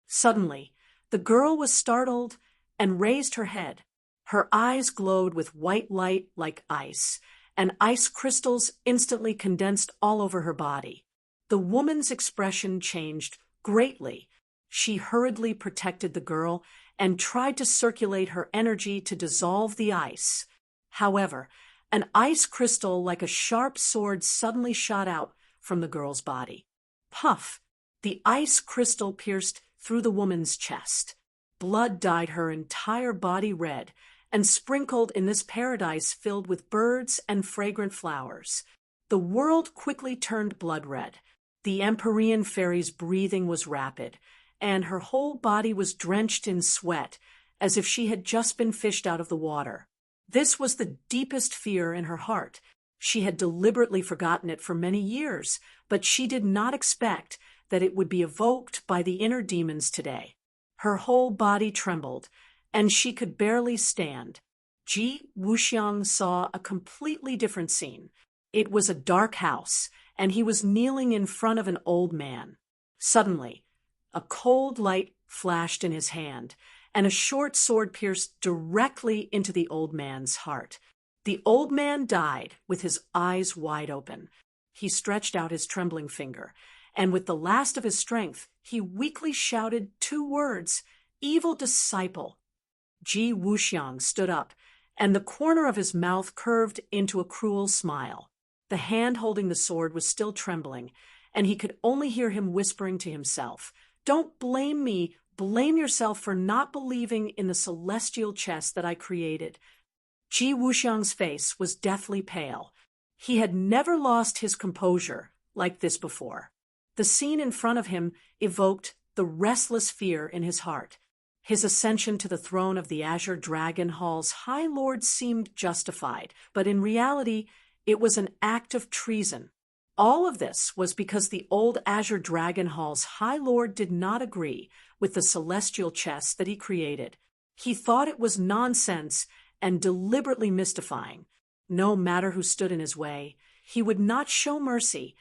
Suddenly, the girl was startled and raised her head. Her eyes glowed with white light like ice, and ice crystals instantly condensed all over her body. The woman's expression changed greatly. She hurriedly protected the girl and tried to circulate her energy to dissolve the ice. However, an ice crystal like a sharp sword suddenly shot out from the girl's body. Puff! The ice crystal pierced through the woman's chest. Blood dyed her entire body red and sprinkled in this paradise filled with birds and fragrant flowers. The world quickly turned blood red. The Empyrean fairy's breathing was rapid, and her whole body was drenched in sweat, as if she had just been fished out of the water. This was the deepest fear in her heart. She had deliberately forgotten it for many years, but she did not expect that it would be evoked by the inner demons today. Her whole body trembled, and she could barely stand. Ji Wuxiang saw a completely different scene. It was a dark house, and he was kneeling in front of an old man. Suddenly, a cold light flashed in his hand, and a short sword pierced directly into the old man's heart. The old man died with his eyes wide open. He stretched out his trembling finger, and with the last of his strength, he weakly shouted 2 words, "Evil disciple." Ji Wuxiang stood up, and the corner of his mouth curved into a cruel smile. The hand holding the sword was still trembling, and he could only hear him whispering to himself, "Don't blame me. Blame yourself for not believing in the celestial chest that I created." Ji Wuxiang's face was deathly pale. He had never lost his composure like this before. The scene in front of him evoked the restless fear in his heart. His ascension to the throne of the Azure Dragon Hall's High Lord seemed justified, but in reality, it was an act of treason. All of this was because the old Azure Dragon Hall's High Lord did not agree with the celestial chest that he created. He thought it was nonsense and deliberately mystifying. No matter who stood in his way, he would not show mercy,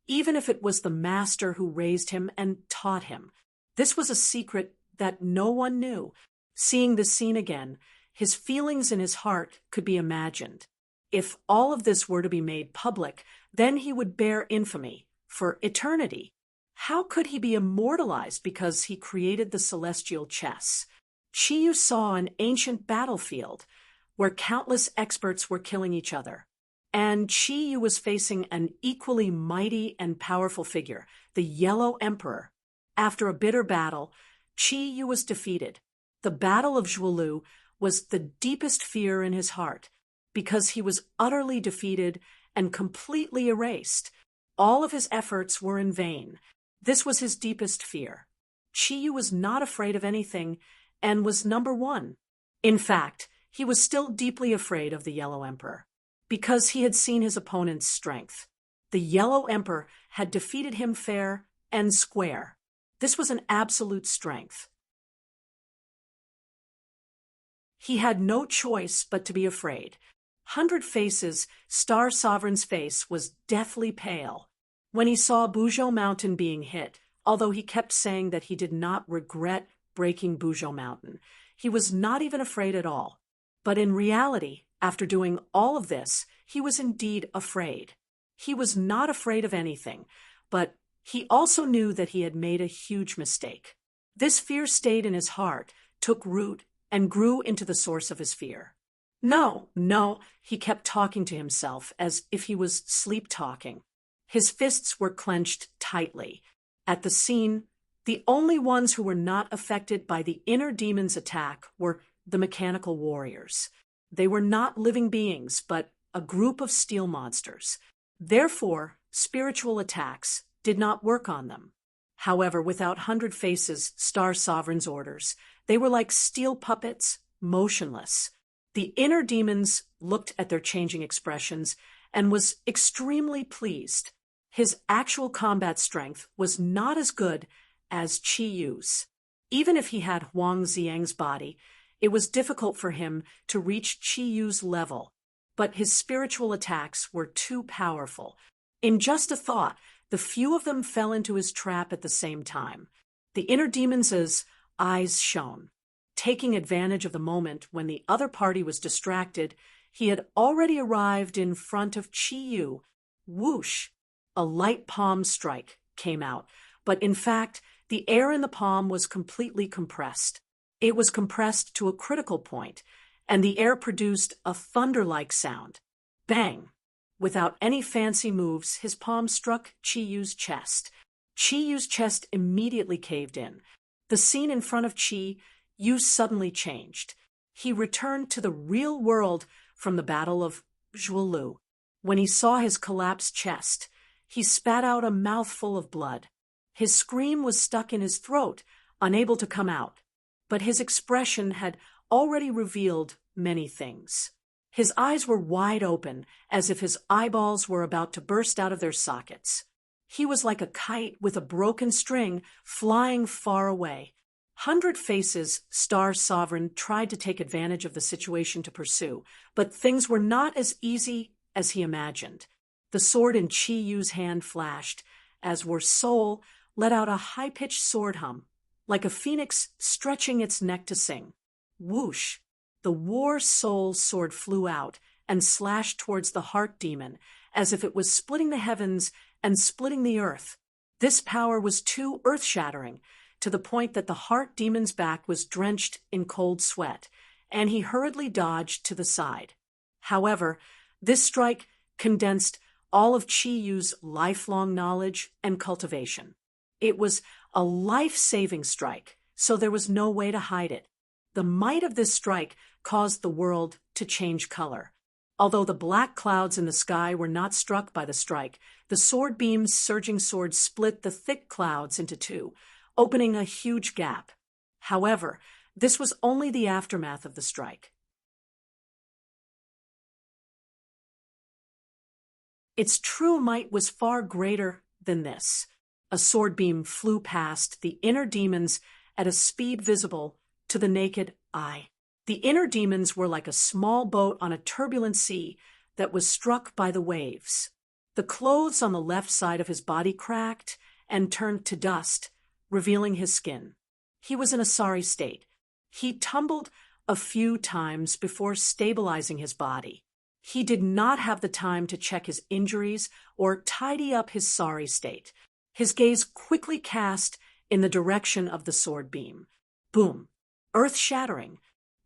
even if it was the master who raised him and taught him. This was a secret that no one knew. Seeing this scene again, his feelings in his heart could be imagined. If all of this were to be made public, then he would bear infamy for eternity. How could he be immortalized because he created the celestial chess? Chiyu saw an ancient battlefield where countless experts were killing each other. And Chiyu was facing an equally mighty and powerful figure, the Yellow Emperor. After a bitter battle, Chiyu was defeated. The Battle of Zhuolu was the deepest fear in his heart, because he was utterly defeated and completely erased. All of his efforts were in vain. This was his deepest fear. Chiyu was not afraid of anything and was number 1. In fact, he was still deeply afraid of the Yellow Emperor, because he had seen his opponent's strength. The Yellow Emperor had defeated him fair and square. This was an absolute strength. He had no choice but to be afraid. 100 Faces' Star Sovereign's face was deathly pale when he saw Buzhou Mountain being hit. Although he kept saying that he did not regret breaking Buzhou Mountain, he was not even afraid at all. But in reality, after doing all of this, he was indeed afraid. He was not afraid of anything, but he also knew that he had made a huge mistake. This fear stayed in his heart, took root, and grew into the source of his fear. No, he kept talking to himself as if he was sleep-talking. His fists were clenched tightly. At the scene, the only ones who were not affected by the inner demon's attack were the mechanical warriors. They were not living beings, but a group of steel monsters. Therefore, spiritual attacks did not work on them. However, without 100 Faces' Star Sovereign's orders, they were like steel puppets, motionless. The inner demons looked at their changing expressions and was extremely pleased. His actual combat strength was not as good as Chiyu's. Even if he had Huang Xiang's body, it was difficult for him to reach Chiyu's level, but his spiritual attacks were too powerful. In just a thought, the few of them fell into his trap at the same time. The inner demons' eyes shone. taking advantage of the moment when the other party was distracted, he had already arrived in front of Chi-Yu. Whoosh! A light palm strike came out, but in fact, the air in the palm was completely compressed. It was compressed to a critical point, and the air produced a thunder-like sound. Bang! Without any fancy moves, his palm struck Chi-Yu's chest. Chi-Yu's chest immediately caved in. The scene in front of Chi-Yu suddenly changed. He returned to the real world from the Battle of Zhuolu. When he saw his collapsed chest, he spat out a mouthful of blood. His scream was stuck in his throat, unable to come out. But his expression had already revealed many things. His eyes were wide open, as if his eyeballs were about to burst out of their sockets. He was like a kite with a broken string flying far away. 100 Faces' Star Sovereign tried to take advantage of the situation to pursue, but things were not as easy as he imagined. The sword in Chi-Yu's hand flashed, as War Soul let out a high-pitched sword hum, like a phoenix stretching its neck to sing. Whoosh! The War Soul sword flew out and slashed towards the Heart Demon, as if it was splitting the heavens and splitting the earth. This power was too earth-shattering, to the point that the Heart Demon's back was drenched in cold sweat, and he hurriedly dodged to the side. However, this strike condensed all of Chi-Yu's lifelong knowledge and cultivation. It was a life-saving strike, so there was no way to hide it. The might of this strike caused the world to change color. Although the black clouds in the sky were not struck by the strike, the sword beam's surging sword split the thick clouds into two, opening a huge gap. However, this was only the aftermath of the strike. Its true might was far greater than this. A sword beam flew past the inner demons at a speed visible to the naked eye. The inner demons were like a small boat on a turbulent sea that was struck by the waves. The clothes on the left side of his body cracked and turned to dust, revealing his skin. He was in a sorry state. He tumbled a few times before stabilizing his body. He did not have the time to check his injuries or tidy up his sorry state. His gaze quickly cast in the direction of the sword beam. Boom! Earth-shattering.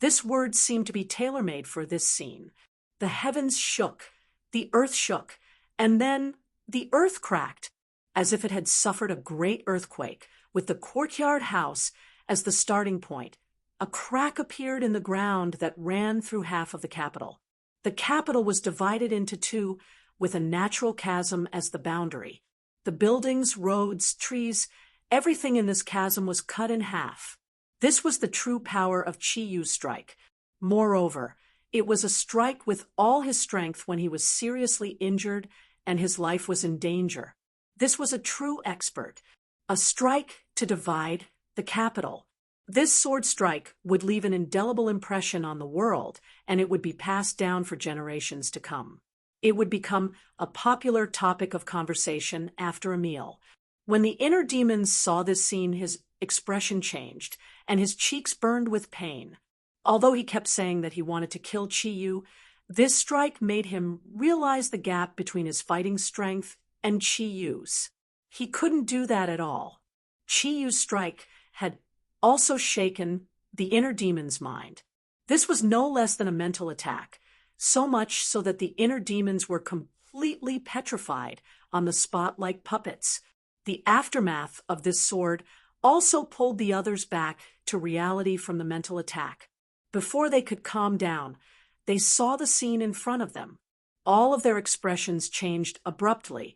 This word seemed to be tailor-made for this scene. The heavens shook, the earth shook, and then the earth cracked, as if it had suffered a great earthquake, with the courtyard house as the starting point. A crack appeared in the ground that ran through half of the capital. The capital was divided into two, with a natural chasm as the boundary. The buildings, roads, trees, everything in this chasm was cut in half. This was the true power of Chi-Yu's strike. Moreover, it was a strike with all his strength when he was seriously injured and his life was in danger. This was a true expert. A strike to divide the capital. This sword strike would leave an indelible impression on the world, and it would be passed down for generations to come. It would become a popular topic of conversation after a meal. When the inner demons saw this scene, his expression changed, and his cheeks burned with pain. Although he kept saying that he wanted to kill Chi-Yu, this strike made him realize the gap between his fighting strength and Chi-Yu's. He couldn't do that at all. Chi-Yu's strike had also shaken the inner demon's mind. This was no less than a mental attack, so much so that the inner demons were completely petrified on the spot like puppets. The aftermath of this sword also pulled the others back to reality from the mental attack. Before they could calm down, they saw the scene in front of them. All of their expressions changed abruptly,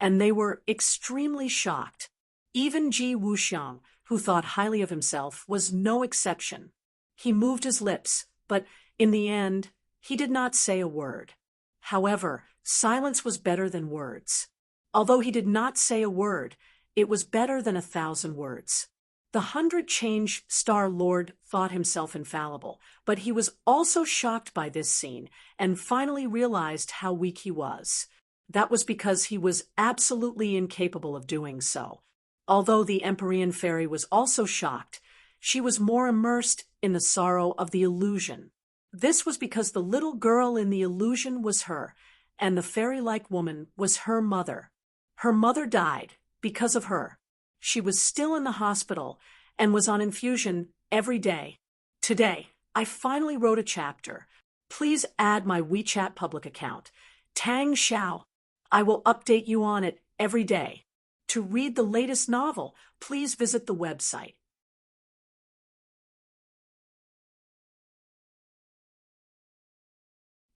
and they were extremely shocked. Even Ji Wuxiang, who thought highly of himself, was no exception. He moved his lips, but in the end, he did not say a word. However, silence was better than words. Although he did not say a word, it was better than 1,000 words. The 100 Change Star Lord thought himself infallible, but he was also shocked by this scene and finally realized how weak he was. That was because he was absolutely incapable of doing so. Although the Empyrean Fairy was also shocked, she was more immersed in the sorrow of the illusion. This was because the little girl in the illusion was her, and the fairy-like woman was her mother. Her mother died because of her. She was still in the hospital and was on infusion every day. Today, I finally wrote a chapter. Please add my WeChat public account, Tang Xiao. I will update you on it every day. To read the latest novel, please visit the website.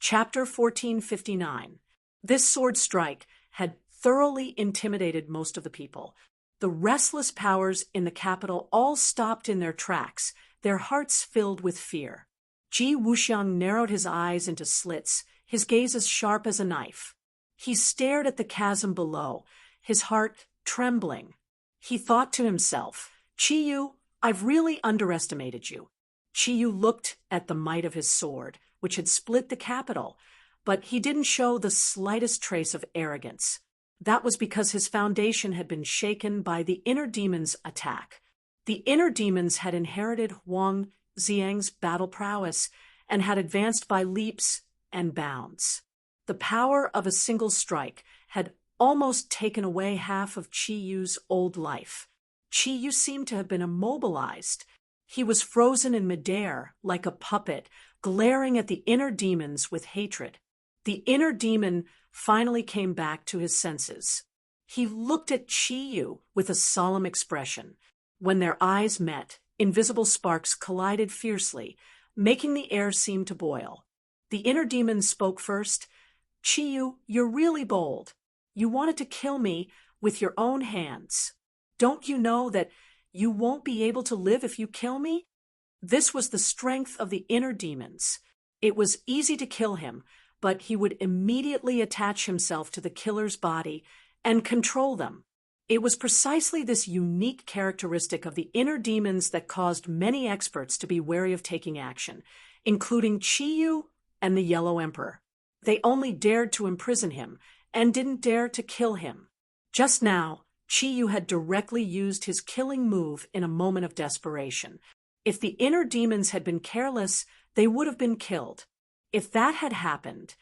Chapter 1459. This sword strike had thoroughly intimidated most of the people. The restless powers in the capital all stopped in their tracks, their hearts filled with fear. Ji Wuxiang narrowed his eyes into slits, his gaze as sharp as a knife. He stared at the chasm below, his heart trembling. He thought to himself, "Qi Yu, I've really underestimated you." Qi Yu looked at the might of his sword, which had split the capital, but he didn't show the slightest trace of arrogance. That was because his foundation had been shaken by the inner demon's attack. The inner demons had inherited Huang Xiang's battle prowess and had advanced by leaps and bounds. The power of a single strike had almost taken away half of Qi Yu's old life. Qi Yu seemed to have been immobilized. He was frozen in midair like a puppet, glaring at the inner demons with hatred. The inner demon finally came back to his senses. He looked at Qi Yu with a solemn expression. When their eyes met, invisible sparks collided fiercely, making the air seem to boil. The inner demon spoke first. "Qi Yu, you're really bold. You wanted to kill me with your own hands. Don't you know that you won't be able to live if you kill me?" This was the strength of the inner demons. It was easy to kill him, but he would immediately attach himself to the killer's body and control them. It was precisely this unique characteristic of the inner demons that caused many experts to be wary of taking action, including Qi Yu and the Yellow Emperor. They only dared to imprison him and didn't dare to kill him. Just now, Qi Yu had directly used his killing move in a moment of desperation. If the inner demons had been careless, they would have been killed. If that had happened,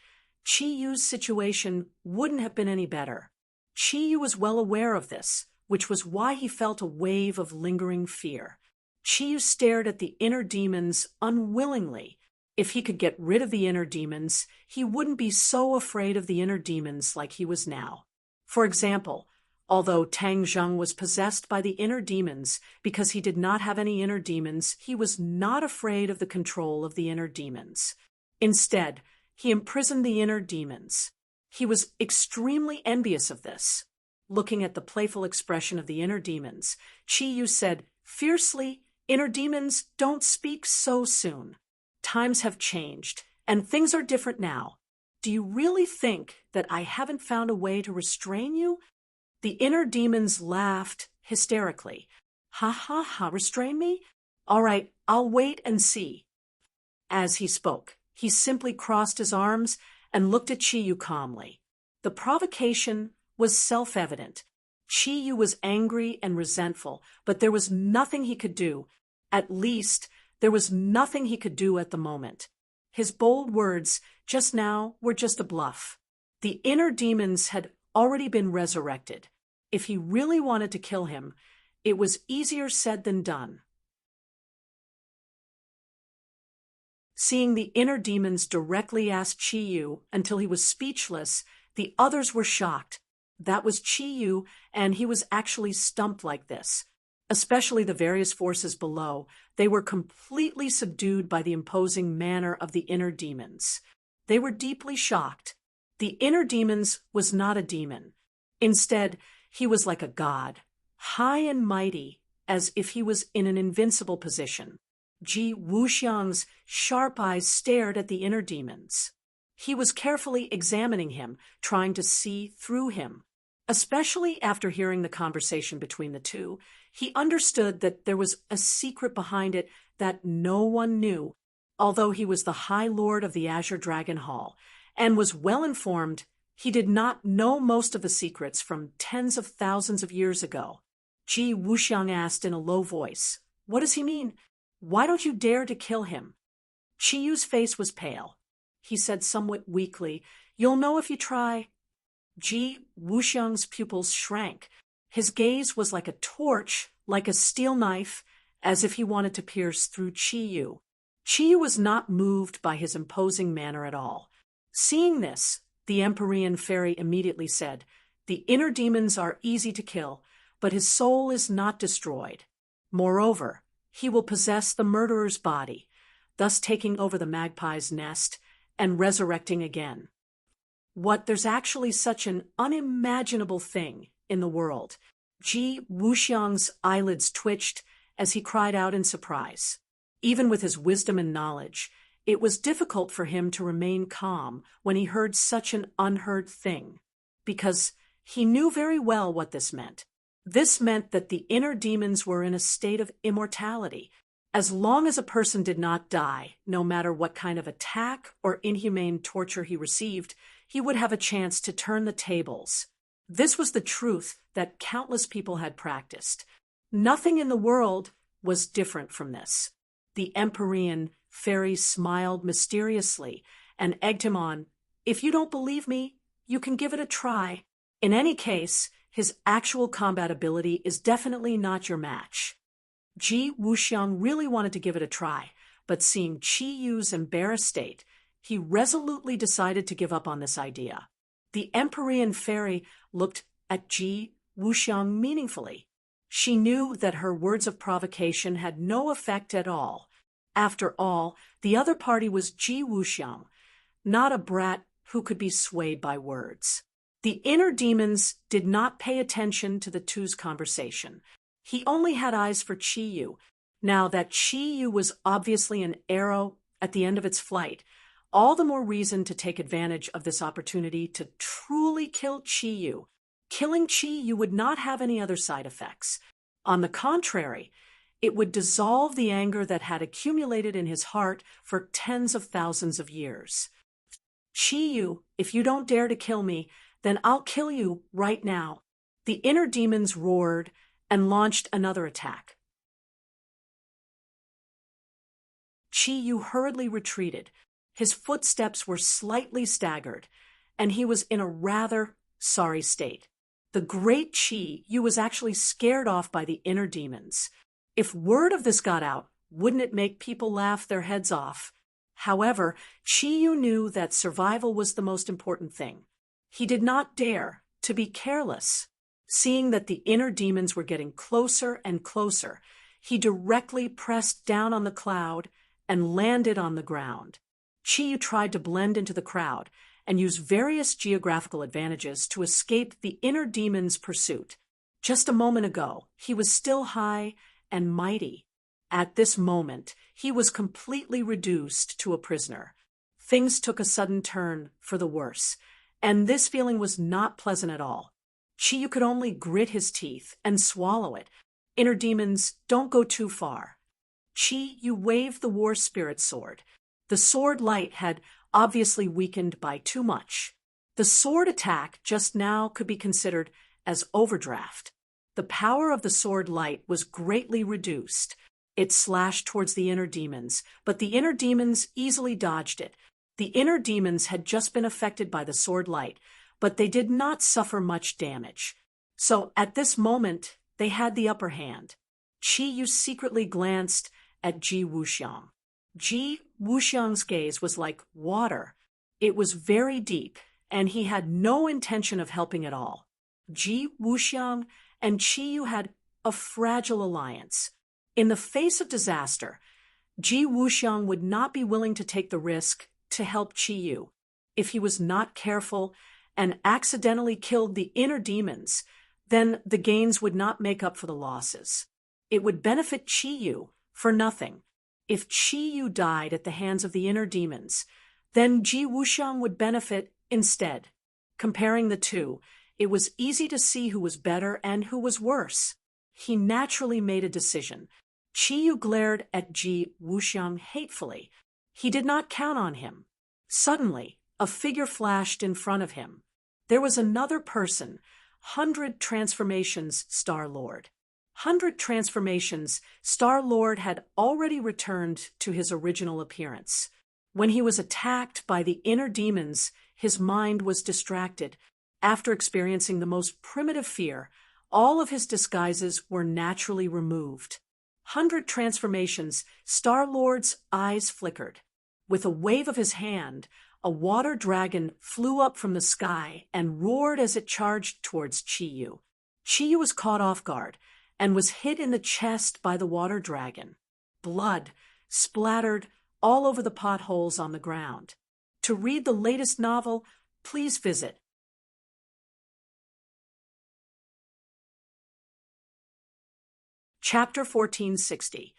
Qi Yu's situation wouldn't have been any better. Qi Yu was well aware of this, which was why he felt a wave of lingering fear. Qi Yu stared at the inner demons unwillingly. If he could get rid of the inner demons, he wouldn't be so afraid of the inner demons like he was now. For example, although Tang Zheng was possessed by the inner demons because he did not have any inner demons, he was not afraid of the control of the inner demons. Instead, he imprisoned the inner demons. He was extremely envious of this. Looking at the playful expression of the inner demons, Qi Yu said fiercely, "Inner demons, don't speak so soon. Times have changed, and things are different now. Do you really think that I haven't found a way to restrain you?" The inner demons laughed hysterically. "Ha ha ha, restrain me? All right, I'll wait and see." As he spoke, he simply crossed his arms and looked at Qi Yu calmly. The provocation was self-evident. Qi Yu was angry and resentful, but there was nothing he could do. At least, there was nothing he could do at the moment. His bold words just now were just a bluff. The inner demons had already been resurrected. If he really wanted to kill him, it was easier said than done. Seeing the inner demons directly ask Qi Yu until he was speechless, the others were shocked. That was Qi Yu, and he was actually stumped like this. Especially the various forces below, they were completely subdued by the imposing manner of the inner demons. They were deeply shocked. The inner demons was not a demon. Instead, he was like a god, high and mighty, as if he was in an invincible position. Ji Wuxiang's sharp eyes stared at the inner demons. He was carefully examining him, trying to see through him. Especially after hearing the conversation between the two, he understood that there was a secret behind it that no one knew. Although he was the High Lord of the Azure Dragon Hall and was well informed, he did not know most of the secrets from tens of thousands of years ago. Ji Wuxiang asked in a low voice, "What does he mean? Why don't you dare to kill him? Qi Yu's face was pale. He said somewhat weakly, "You'll know if you try." Ji Wuxiang's pupils shrank. His gaze was like a torch, like a steel knife, as if he wanted to pierce through Qi Yu. Qi Yu was not moved by his imposing manner at all. Seeing this, the Empyrean fairy immediately said, "The inner demons are easy to kill, but his soul is not destroyed. Moreover, he will possess the murderer's body, thus taking over the magpie's nest and resurrecting again." There's actually such an unimaginable thing in the world. Ji Wuxiang's eyelids twitched as he cried out in surprise. Even with his wisdom and knowledge, it was difficult for him to remain calm when he heard such an unheard thing, because he knew very well what this meant. This meant that the inner demons were in a state of immortality. As long as a person did not die, no matter what kind of attack or inhumane torture he received, he would have a chance to turn the tables. This was the truth that countless people had practiced. Nothing in the world was different from this. The Empyrean fairy smiled mysteriously and egged him on. "If you don't believe me, you can give it a try. In any case, his actual combat ability is definitely not your match." Ji Wuxiang really wanted to give it a try, but seeing Qi Yu's embarrassed state, he resolutely decided to give up on this idea. The Empyrean fairy looked at Ji Wuxiang meaningfully. She knew that her words of provocation had no effect at all. After all, the other party was Ji Wuxiang, not a brat who could be swayed by words. The inner demons did not pay attention to the two's conversation. He only had eyes for Qi Yu. Now that Qi Yu was obviously an arrow at the end of its flight, all the more reason to take advantage of this opportunity to truly kill Qi Yu. Killing Qi Yu would not have any other side effects. On the contrary, it would dissolve the anger that had accumulated in his heart for tens of thousands of years. "Qi Yu, if you don't dare to kill me, then I'll kill you right now." The inner demons roared and launched another attack. Qi Yu hurriedly retreated. His footsteps were slightly staggered, and he was in a rather sorry state. The great Qi Yu was actually scared off by the inner demons. If word of this got out, wouldn't it make people laugh their heads off? However, Qi Yu knew that survival was the most important thing. He did not dare to be careless. Seeing that the inner demons were getting closer and closer, he directly pressed down on the cloud and landed on the ground. Qi Yu tried to blend into the crowd and use various geographical advantages to escape the inner demon's pursuit. Just a moment ago, he was still high and mighty. At this moment, he was completely reduced to a prisoner. Things took a sudden turn for the worse, and this feeling was not pleasant at all. Qi Yu could only grit his teeth and swallow it. Inner demons, don't go too far. Qi Yu waved the war spirit sword. The sword light had obviously weakened by too much. The sword attack just now could be considered as overdraft. The power of the sword light was greatly reduced. It slashed towards the inner demons, but the inner demons easily dodged it. The inner demons had just been affected by the sword light, but they did not suffer much damage. So at this moment, they had the upper hand. Qi Yu secretly glanced at Ji Wuxiang. Ji Wuxiang's gaze was like water. It was very deep, and he had no intention of helping at all. Ji Wuxiang and Qi Yu had a fragile alliance. In the face of disaster, Ji Wuxiang would not be willing to take the risk to help Qi Yu. If he was not careful and accidentally killed the inner demons, then the gains would not make up for the losses. It would benefit Qi Yu for nothing. If Qi Yu died at the hands of the inner demons, then Ji Wuxiang would benefit instead. Comparing the two, it was easy to see who was better and who was worse. He naturally made a decision. Qi Yu glared at Ji Wuxiang hatefully. He did not count on him. Suddenly, a figure flashed in front of him. There was another person, 100 Transformations Star Lord. 100 transformations, Star-Lord had already returned to his original appearance. When he was attacked by the inner demons, his mind was distracted. After experiencing the most primitive fear, all of his disguises were naturally removed. 100 transformations, Star-Lord's eyes flickered. With a wave of his hand, a water dragon flew up from the sky and roared as it charged towards Chi-Yu. Chi-Yu was caught off guard and was hit in the chest by the water dragon. Blood splattered all over the potholes on the ground. To read the latest novel, please visit Chapter 1460.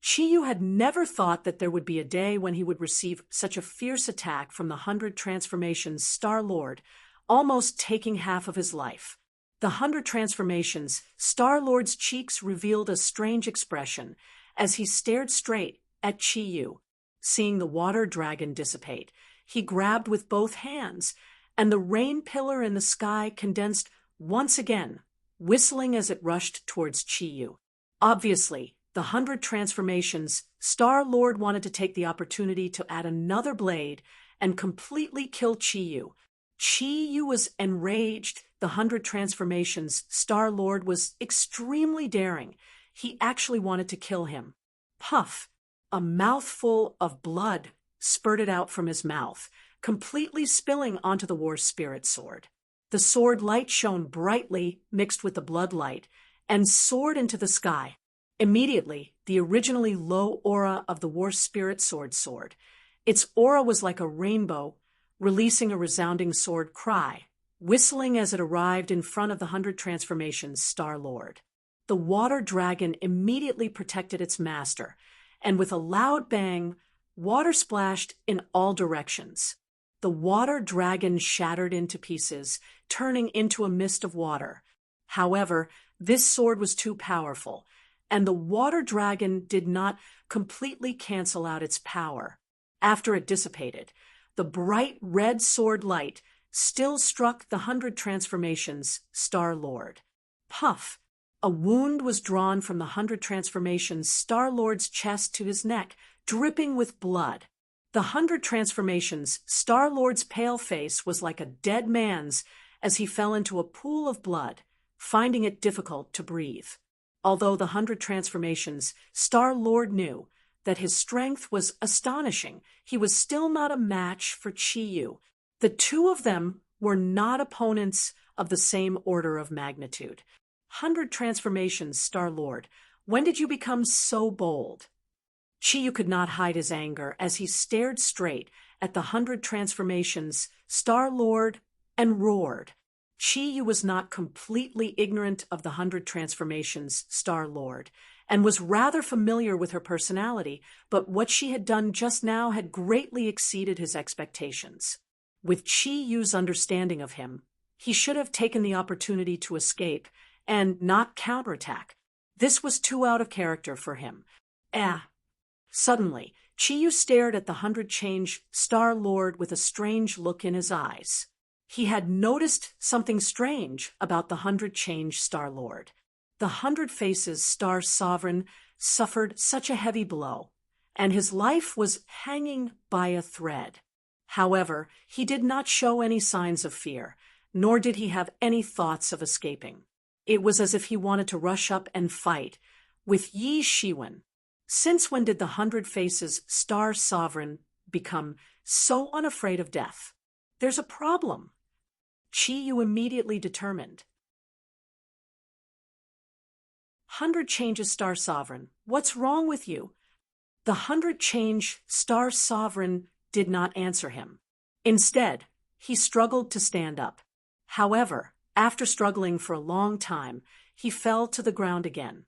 Chi-Yu had never thought that there would be a day when he would receive such a fierce attack from the 100 transformations Star-Lord, almost taking half of his life. The 100 transformations, Star-Lord's cheeks revealed a strange expression as he stared straight at Chi-Yu. Seeing the water dragon dissipate, he grabbed with both hands, and the rain pillar in the sky condensed once again, whistling as it rushed towards Chi-Yu. Obviously, the 100 transformations, Star-Lord wanted to take the opportunity to add another blade and completely kill Chi-Yu. Chi-Yu was enraged. The 100 transformations, Star-Lord was extremely daring. He actually wanted to kill him. Puff! A mouthful of blood spurted out from his mouth, completely spilling onto the war spirit sword. The sword light shone brightly, mixed with the blood light, and soared into the sky. Immediately, the originally low aura of the war spirit sword soared. Its aura was like a rainbow, releasing a resounding sword cry, whistling as it arrived in front of the 100 transformations Star-Lord. The water dragon immediately protected its master, and with a loud bang, water splashed in all directions. The water dragon shattered into pieces, turning into a mist of water. However, this sword was too powerful, and the water dragon did not completely cancel out its power. After it dissipated, the bright red sword light still struck the 100 transformations Star-Lord. Puff! A wound was drawn from the 100 transformations Star-Lord's chest to his neck, dripping with blood. The 100 transformations Star-Lord's pale face was like a dead man's as he fell into a pool of blood, finding it difficult to breathe. Although the 100 transformations, Star-Lord knew that his strength was astonishing. He was still not a match for Chi-Yu. The two of them were not opponents of the same order of magnitude. 100 transformations, Star-Lord, when did you become so bold? Chi-Yu could not hide his anger as he stared straight at the 100 transformations, Star-Lord, and roared. Chi-Yu was not completely ignorant of the 100 transformations, Star-Lord, and was rather familiar with her personality, but what she had done just now had greatly exceeded his expectations. With Chi-Yu's understanding of him, he should have taken the opportunity to escape and not counterattack. This was too out of character for him. Suddenly, Chi-Yu stared at the 100 change Star-Lord with a strange look in his eyes. He had noticed something strange about the 100 change Star-Lord. The 100 faces Star Sovereign suffered such a heavy blow, and his life was hanging by a thread. However, he did not show any signs of fear, nor did he have any thoughts of escaping. It was as if he wanted to rush up and fight with Yi Shiwen. Since when did the 100 faces Star Sovereign become so unafraid of death? There's a problem. Chi-Yu immediately determined. 100 changes Star Sovereign. What's wrong with you? The 100 change Star Sovereign did not answer him. Instead, he struggled to stand up. However, after struggling for a long time, he fell to the ground again.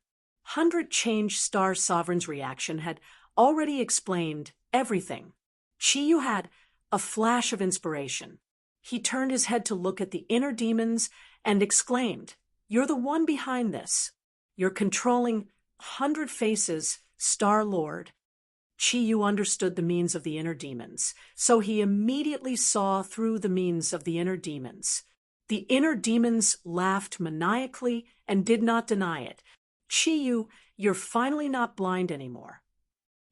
100 change Star Sovereign's reaction had already explained everything. Chi-Yu had a flash of inspiration. He turned his head to look at the inner demons and exclaimed, "You're the one behind this. You're controlling 100 faces, Star-Lord." Chi-Yu understood the means of the inner demons, so he immediately saw through the means of the inner demons. The inner demons laughed maniacally and did not deny it. Chi-Yu, you're finally not blind anymore.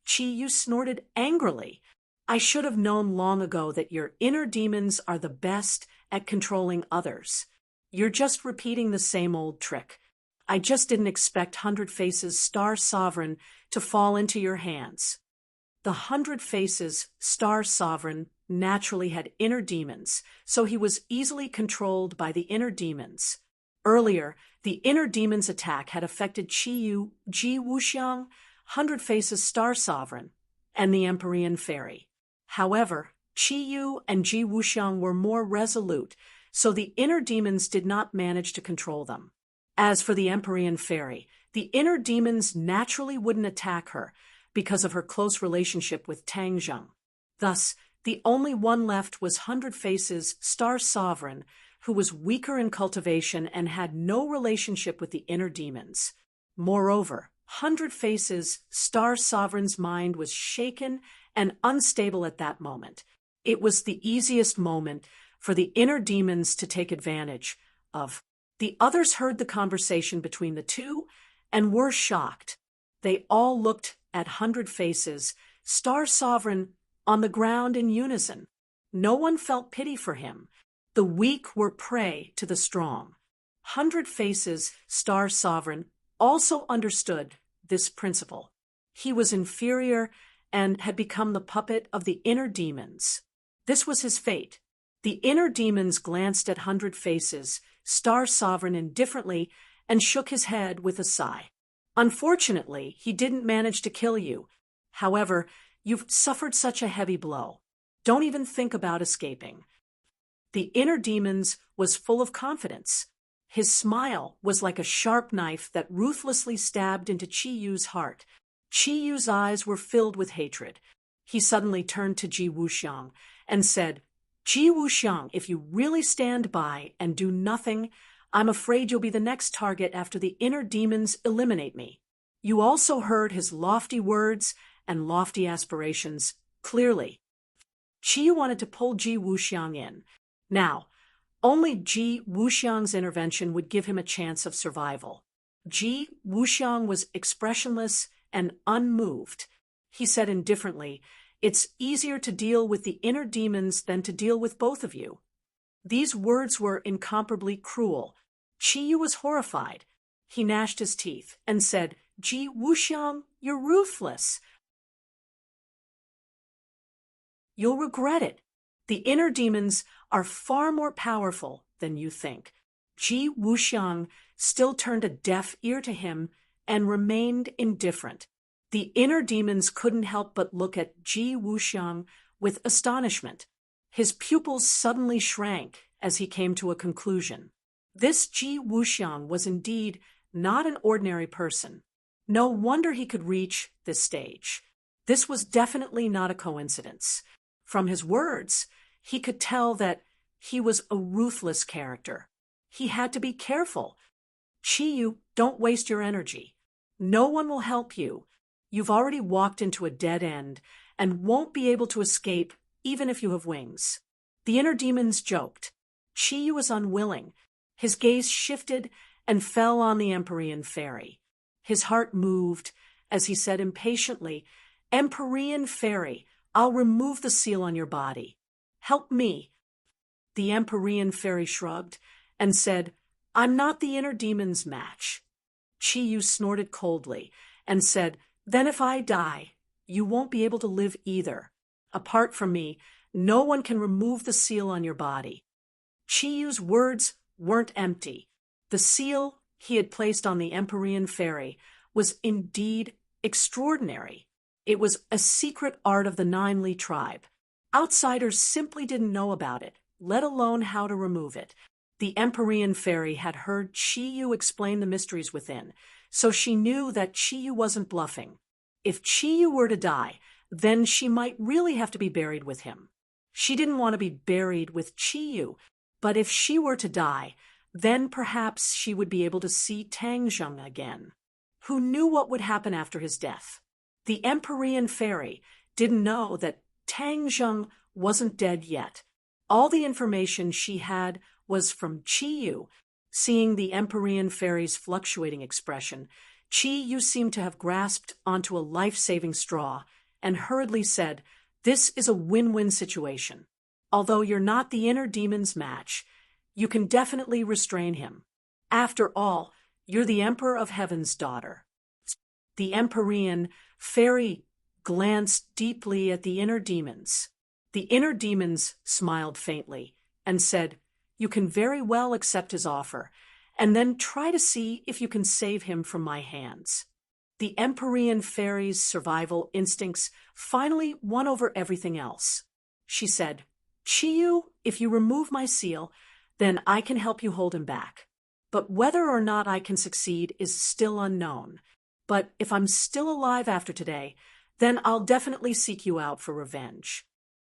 Chi-Yu snorted angrily. I should have known long ago that your inner demons are the best at controlling others. You're just repeating the same old trick. I just didn't expect Hundred Faces' Star Sovereign to fall into your hands. The Hundred Faces' Star Sovereign naturally had inner demons, so he was easily controlled by the inner demons. Earlier, the inner demons' attack had affected Chi-Yu, Ji Wuxiang, Hundred Faces' Star Sovereign, and the Empyrean Fairy. However, Chi-Yu and Ji Wuxiang were more resolute, so the inner demons did not manage to control them. As for the Empyrean Fairy, the inner demons naturally wouldn't attack her because of her close relationship with Tang Zheng. Thus, the only one left was Hundred Faces' Star Sovereign, who was weaker in cultivation and had no relationship with the inner demons. Moreover, Hundred Faces' Star Sovereign's mind was shaken and unstable at that moment. It was the easiest moment for the inner demons to take advantage of. The others heard the conversation between the two and were shocked. They all looked at Hundred Faces' Star Sovereign on the ground in unison. No one felt pity for him. The weak were prey to the strong. Hundred Faces' Star Sovereign also understood this principle. He was inferior and had become the puppet of the inner demons. This was his fate. The inner demons glanced at Hundred Faces' Star Sovereign indifferently and shook his head with a sigh. Unfortunately, he didn't manage to kill you. However, you've suffered such a heavy blow. Don't even think about escaping. The inner demons was full of confidence. His smile was like a sharp knife that ruthlessly stabbed into Chi-Yu's heart. Chi-Yu's eyes were filled with hatred. He suddenly turned to Ji Wuxiang and said, Ji Wuxiang, if you really stand by and do nothing, I'm afraid you'll be the next target after the inner demons eliminate me. You also heard his lofty words and lofty aspirations clearly. Chi wanted to pull Ji Wuxiang in. Now, only Ji Wuxiang's intervention would give him a chance of survival. Ji Wuxiang was expressionless and unmoved. He said indifferently, It's easier to deal with the inner demons than to deal with both of you. These words were incomparably cruel. Chi was horrified. He gnashed his teeth and said, Ji Wuxiang, you're ruthless. You'll regret it. The inner demons are far more powerful than you think. Ji Wuxiang still turned a deaf ear to him and remained indifferent. The inner demons couldn't help but look at Ji Wuxiang with astonishment. His pupils suddenly shrank as he came to a conclusion. This Ji Wuxiang was indeed not an ordinary person. No wonder he could reach this stage. This was definitely not a coincidence. From his words, he could tell that he was a ruthless character. He had to be careful. Chi-Yu, don't waste your energy. No one will help you. You've already walked into a dead end and won't be able to escape even if you have wings. The inner demons joked. Chi-Yu was unwilling. His gaze shifted and fell on the Empyrean Fairy. His heart moved as he said impatiently, Empyrean Fairy, I'll remove the seal on your body. Help me. The Empyrean Fairy shrugged and said, I'm not the inner demon's match. Chi-Yu snorted coldly and said, Then if I die, you won't be able to live either. Apart from me, no one can remove the seal on your body. Chi-Yu's words weren't empty. The seal he had placed on the Empyrean Fairy was indeed extraordinary. It was a secret art of the Nine Li tribe. Outsiders simply didn't know about it, let alone how to remove it. The Empyrean Fairy had heard Chi-Yu explain the mysteries within, so she knew that Chi-Yu wasn't bluffing. If Chi-Yu were to die, then she might really have to be buried with him. She didn't want to be buried with Chi-Yu, but if she were to die, then perhaps she would be able to see Tang Zheng again. Who knew what would happen after his death? The Empyrean Fairy didn't know that Tang Zheng wasn't dead yet. All the information she had was from Chi-Yu. Seeing the Empyrean Fairy's fluctuating expression, Chi Yu seemed to have grasped onto a life-saving straw and hurriedly said, "This is a win-win situation. Although you're not the inner demon's match, you can definitely restrain him. After all, you're the Emperor of Heaven's daughter." The Empyrean fairy glanced deeply at the inner demons. The inner demons smiled faintly and said, "You can very well accept his offer, and then try to see if you can save him from my hands." The Empyrean fairy's survival instincts finally won over everything else. She said, "Chi-Yu, if you remove my seal, then I can help you hold him back. But whether or not I can succeed is still unknown. But if I'm still alive after today, then I'll definitely seek you out for revenge."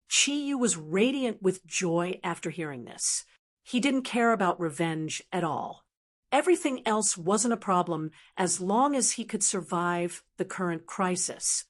Chi-Yu was radiant with joy after hearing this. He didn't care about revenge at all. Everything else wasn't a problem as long as he could survive the current crisis.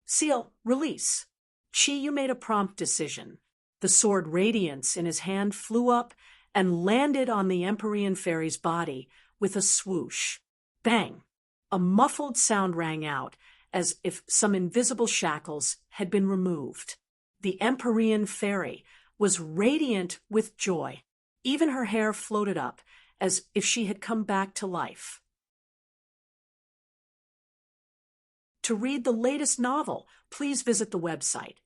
"Seal, release." Chi-Yu made a prompt decision. The sword radiance in his hand flew up and landed on the Empyrean fairy's body with a swoosh. Bang! A muffled sound rang out, as if some invisible shackles had been removed. The Empyrean fairy was radiant with joy. Even her hair floated up, as if she had come back to life. To read the latest novel, please visit the website.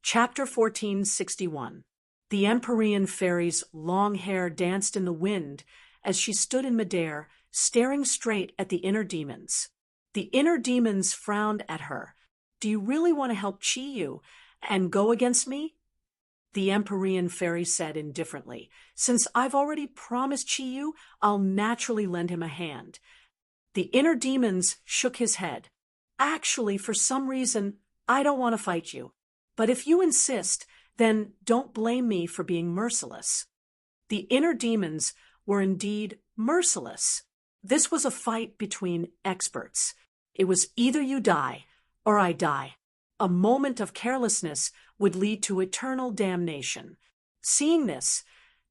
Chapter 1461. The Empyrean fairy's long hair danced in the wind as she stood in midair, staring straight at the inner demons. The inner demons frowned at her. "Do you really want to help Chi-Yu and go against me?" The Empyrean fairy said indifferently, "Since I've already promised Chi-Yu, I'll naturally lend him a hand." The inner demons shook his head. "Actually, for some reason, I don't want to fight you. But if you insist, then don't blame me for being merciless." The inner demons were indeed merciless. This was a fight between experts. It was either you die or I die. A moment of carelessness would lead to eternal damnation. Seeing this,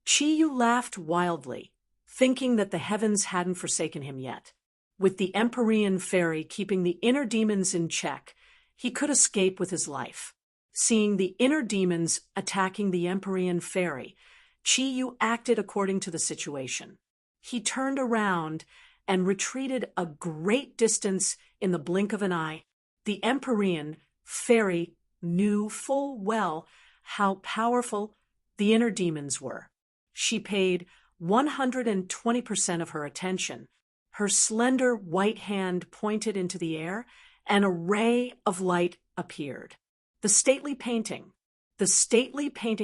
Chi-Yu laughed wildly, thinking that the heavens hadn't forsaken him yet. With the Empyrean fairy keeping the inner demons in check, he could escape with his life. Seeing the inner demons attacking the Empyrean fairy, Chi-Yu acted according to the situation. He turned around and retreated a great distance in the blink of an eye. The Empyrean fairy knew full well how powerful the inner demons were. She paid 120% of her attention. Her slender white hand pointed into the air, and a ray of light appeared. The stately painting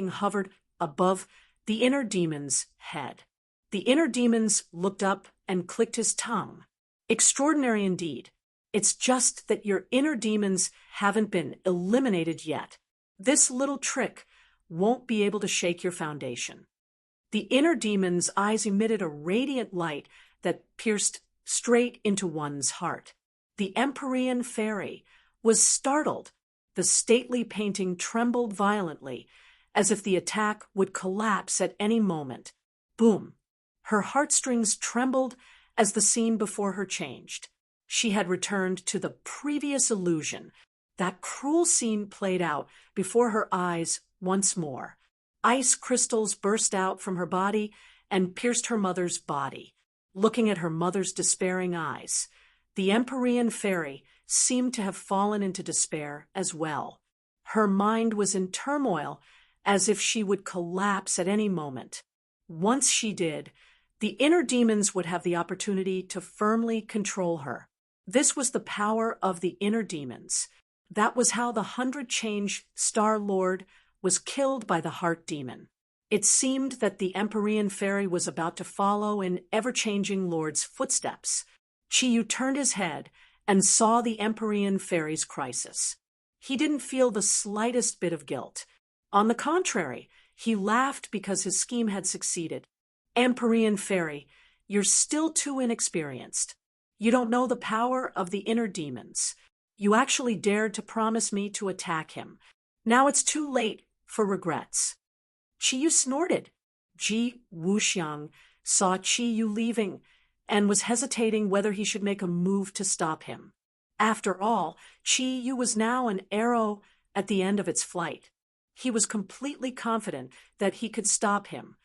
hovered above the inner demon's head. The inner demons looked up and clicked his tongue. "Extraordinary indeed. It's just that your inner demons haven't been eliminated yet. This little trick won't be able to shake your foundation." The inner demon's eyes emitted a radiant light that pierced straight into one's heart. The Empyrean fairy was startled. The stately painting trembled violently, as if the attack would collapse at any moment. Boom! Her heartstrings trembled as the scene before her changed. She had returned to the previous illusion. That cruel scene played out before her eyes once more. Ice crystals burst out from her body and pierced her mother's body. Looking at her mother's despairing eyes, the Empyrean fairy seemed to have fallen into despair as well. Her mind was in turmoil, as if she would collapse at any moment. Once she did, the inner demons would have the opportunity to firmly control her. This was the power of the inner demons. That was how the 100-change Star Lord was killed by the heart demon. It seemed that the Empyrean fairy was about to follow in ever-changing Lord's footsteps. Chi-Yu turned his head and saw the Empyrean fairy's crisis. He didn't feel the slightest bit of guilt. On the contrary, he laughed because his scheme had succeeded. "Empyrean fairy, you're still too inexperienced. You don't know the power of the inner demons. You actually dared to promise me to attack him. Now it's too late for regrets." Chi-Yu snorted. Ji Wuxiang saw Qi Yu leaving and was hesitating whether he should make a move to stop him. After all, Qi Yu was now an arrow at the end of its flight. He was completely confident that he could stop him.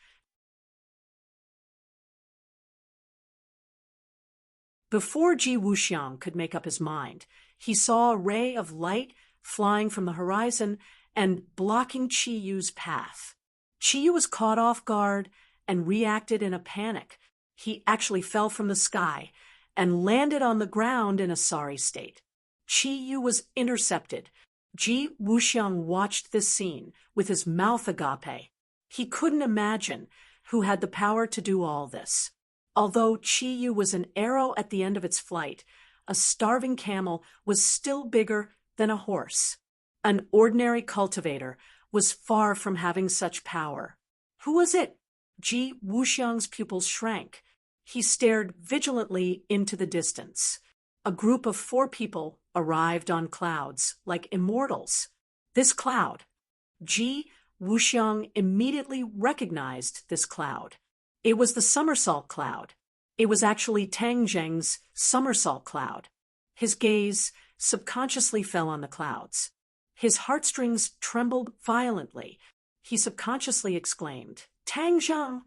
Before Ji Wuxiang could make up his mind, he saw a ray of light flying from the horizon and blocking Qi Yu's path. Qi Yu was caught off guard and reacted in a panic. He actually fell from the sky and landed on the ground in a sorry state. Qi Yu was intercepted. Ji Wuxiang watched this scene with his mouth agape. He couldn't imagine who had the power to do all this. Although Qi Yu was an arrow at the end of its flight, a starving camel was still bigger than a horse. An ordinary cultivator was far from having such power. Who was it? Ji Wuxiang's pupils shrank. He stared vigilantly into the distance. A group of 4 people arrived on clouds, like immortals. This cloud. Ji Wuxiang immediately recognized this cloud. It was the somersault cloud. It was actually Tang Zheng's somersault cloud. His gaze subconsciously fell on the clouds. His heartstrings trembled violently. He subconsciously exclaimed, "Tang Zheng!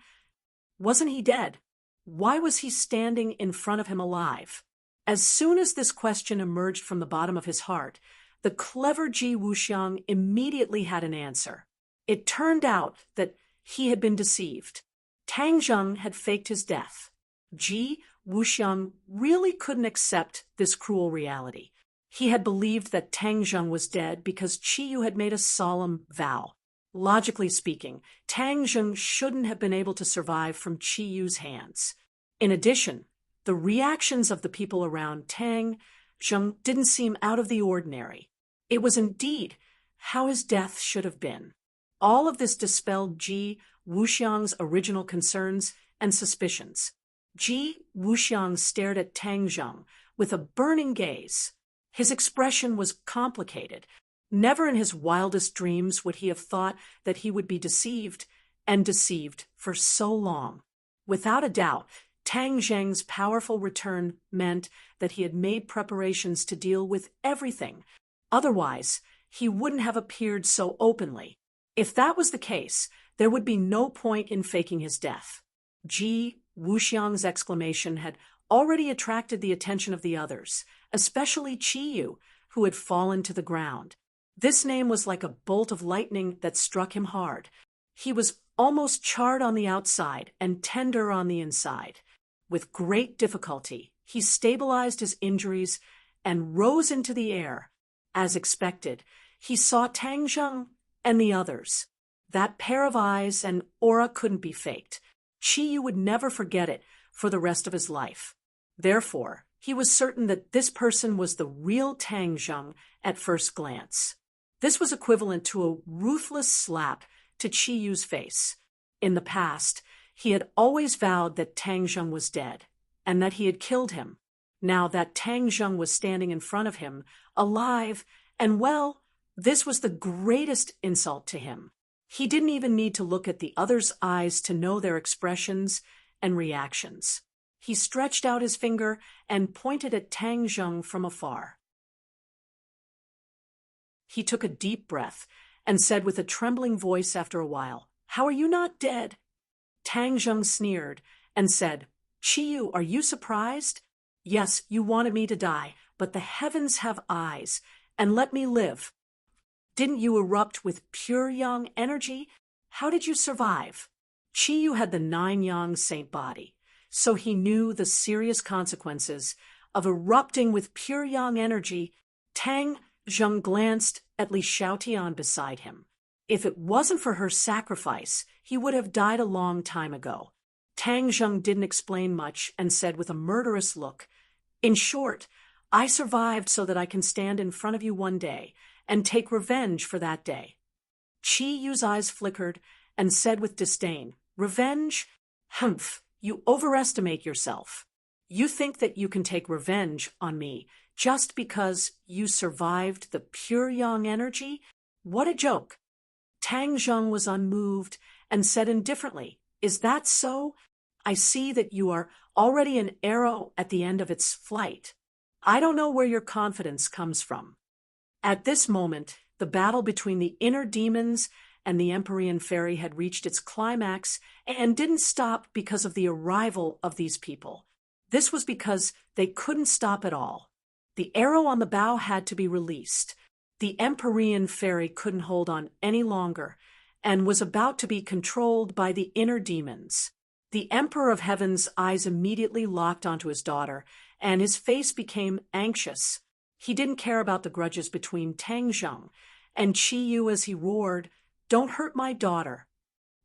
Wasn't he dead? Why was he standing in front of him alive?" As soon as this question emerged from the bottom of his heart, the clever Ji Wuxiang immediately had an answer. It turned out that he had been deceived. Tang Zheng had faked his death. Ji Wuxiang really couldn't accept this cruel reality. He had believed that Tang Zheng was dead because Qi Yu had made a solemn vow. Logically speaking, Tang Zheng shouldn't have been able to survive from Qi Yu's hands. In addition, the reactions of the people around Tang Zheng didn't seem out of the ordinary. It was indeed how his death should have been. All of this dispelled Ji Wuxiang's original concerns and suspicions. Ji Wuxiang stared at Tang Zheng with a burning gaze. His expression was complicated. Never in his wildest dreams would he have thought that he would be deceived, and deceived for so long. Without a doubt, Tang Zheng's powerful return meant that he had made preparations to deal with everything. Otherwise, he wouldn't have appeared so openly. If that was the case, there would be no point in faking his death. Ji Wuxiang's exclamation had already attracted the attention of the others, especially Qi Yu, who had fallen to the ground. This name was like a bolt of lightning that struck him hard. He was almost charred on the outside and tender on the inside. With great difficulty, he stabilized his injuries and rose into the air. As expected, he saw Tang Zheng and the others. That pair of eyes and aura couldn't be faked. Qi Yu would never forget it for the rest of his life. Therefore, he was certain that this person was the real Tang Zheng at first glance. This was equivalent to a ruthless slap to Qi Yu's face. In the past, he had always vowed that Tang Zheng was dead, and that he had killed him. Now that Tang Zheng was standing in front of him, alive, and well, this was the greatest insult to him. He didn't even need to look at the others' eyes to know their expressions and reactions. He stretched out his finger and pointed at Tang Zheng from afar. He took a deep breath and said with a trembling voice after a while, "How are you not dead?" Tang Zheng sneered and said, "Qi Yu, are you surprised? Yes, you wanted me to die, but the heavens have eyes, and let me live. Didn't you erupt with pure yang energy? How did you survive?" Qi Yu had the 9 yang saint body, so he knew the serious consequences of erupting with pure yang energy. Tang Zheng glanced at Li Xiaotian beside him. If it wasn't for her sacrifice, he would have died a long time ago. Tang Zheng didn't explain much and said with a murderous look, "In short, I survived so that I can stand in front of you one day and take revenge for that day." Qi Yu's eyes flickered and said with disdain, "Revenge? Humph, you overestimate yourself. You think that you can take revenge on me just because you survived the pure yang energy? What a joke." Tang Zheng was unmoved and said indifferently, Is that so? I see that you are already an arrow at the end of its flight. I don't know where your confidence comes from. At this moment, the battle between the inner demons and the Empyrean fairy had reached its climax and didn't stop because of the arrival of these people. This was because they couldn't stop at all. The arrow on the bow had to be released. The Empyrean fairy couldn't hold on any longer and was about to be controlled by the inner demons. The Emperor of Heaven's eyes immediately locked onto his daughter, and his face became anxious. He didn't care about the grudges between Tang Zheng and Qi Yu as he roared, "Don't hurt my daughter."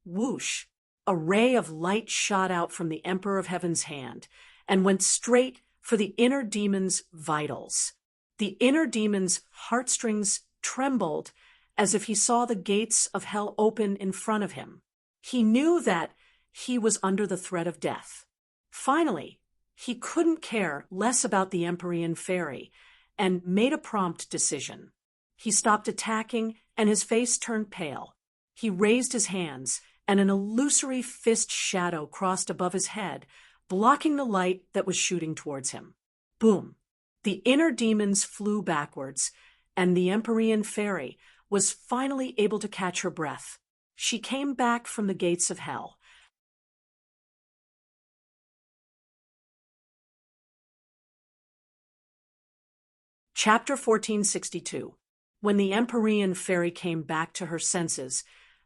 Whoosh! A ray of light shot out from the Emperor of Heaven's hand and went straight for the inner demon's vitals. The inner demon's heartstrings trembled as if he saw the gates of hell open in front of him. He knew that he was under the threat of death. Finally, he couldn't care less about the Empyrean fairy and made a prompt decision. He stopped attacking and his face turned pale. He raised his hands and an illusory fist shadow crossed above his head, blocking the light that was shooting towards him. Boom! The inner demons flew backwards, and the Empyrean fairy was finally able to catch her breath. She came back from the gates of hell. Chapter 1462. When the Empyrean fairy came back to her senses,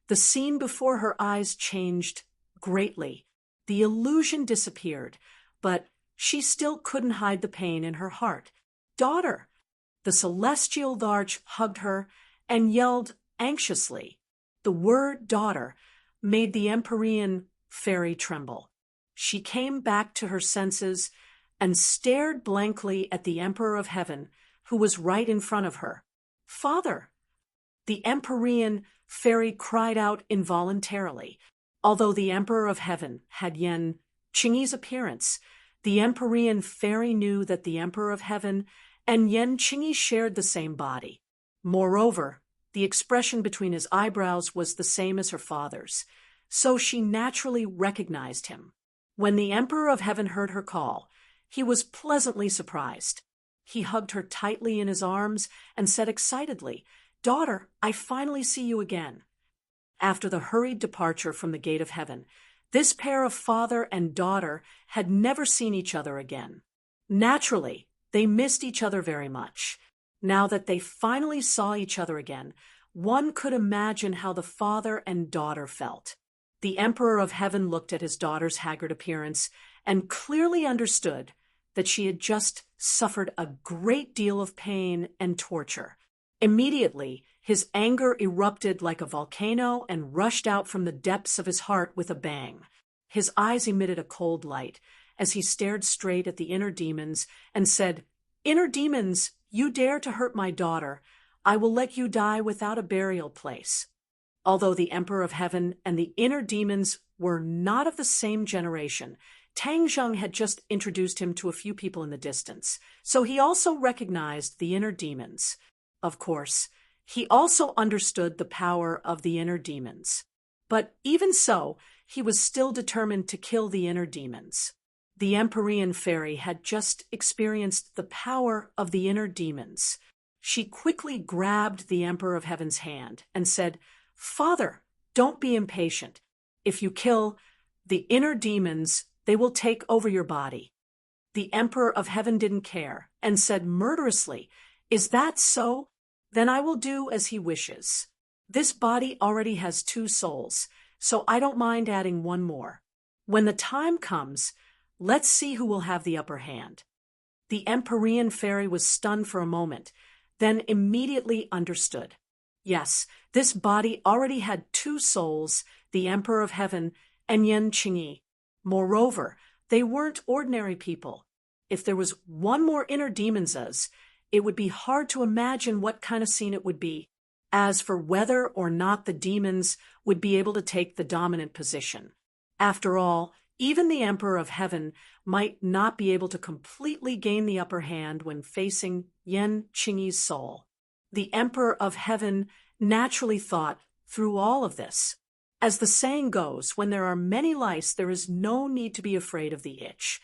the scene before her eyes changed greatly. The illusion disappeared, but she still couldn't hide the pain in her heart. "Daughter!" The celestial larch hugged her and yelled anxiously. The word daughter made the Empyrean fairy tremble. She came back to her senses and stared blankly at the Emperor of Heaven, who was right in front of her. "Father!" The Empyrean fairy cried out involuntarily. Although the Emperor of Heaven had Yan Qingyi's appearance, the Empyrean fairy knew that the Emperor of Heaven and Yan Qingyi shared the same body. Moreover, the expression between his eyebrows was the same as her father's, so she naturally recognized him. When the Emperor of Heaven heard her call, he was pleasantly surprised. He hugged her tightly in his arms and said excitedly, "Daughter, I finally see you again." After the hurried departure from the gate of heaven, this pair of father and daughter had never seen each other again. Naturally, they missed each other very much. Now that they finally saw each other again, one could imagine how the father and daughter felt. The Emperor of Heaven looked at his daughter's haggard appearance and clearly understood that she had just suffered a great deal of pain and torture. Immediately, his anger erupted like a volcano and rushed out from the depths of his heart with a bang. His eyes emitted a cold light as he stared straight at the inner demons and said, "Inner demons, you dare to hurt my daughter, I will let you die without a burial place." Although the Emperor of Heaven and the inner demons were not of the same generation, Tang Zheng had just introduced him to a few people in the distance, so he also recognized the inner demons. Of course, he also understood the power of the inner demons. But even so, he was still determined to kill the inner demons. The Empyrean fairy had just experienced the power of the inner demons. She quickly grabbed the Emperor of Heaven's hand and said, "Father, don't be impatient. If you kill the inner demons, they will take over your body." The Emperor of Heaven didn't care and said murderously, "Is that so? Then I will do as he wishes. This body already has 2 souls, so I don't mind adding 1 more. When the time comes, let's see who will have the upper hand." The Empyrean fairy was stunned for a moment, then immediately understood. Yes, this body already had 2 souls, the Emperor of Heaven and Yan Qingyi. Moreover, they weren't ordinary people. If there was 1 more inner demons, it would be hard to imagine what kind of scene it would be. As for whether or not the demons would be able to take the dominant position. After all, even the Emperor of Heaven might not be able to completely gain the upper hand when facing Yan Qingyi's soul. The Emperor of Heaven naturally thought through all of this. As the saying goes, when there are many lice, there is no need to be afraid of the itch.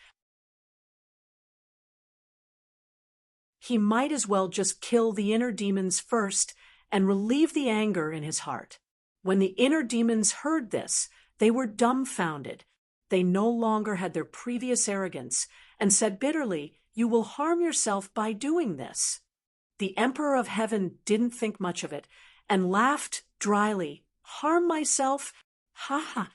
He might as well just kill the inner demons first and relieve the anger in his heart. When the inner demons heard this, they were dumbfounded. They no longer had their previous arrogance and said bitterly, "You will harm yourself by doing this." The Emperor of Heaven didn't think much of it and laughed dryly. "Harm myself? Ha ha."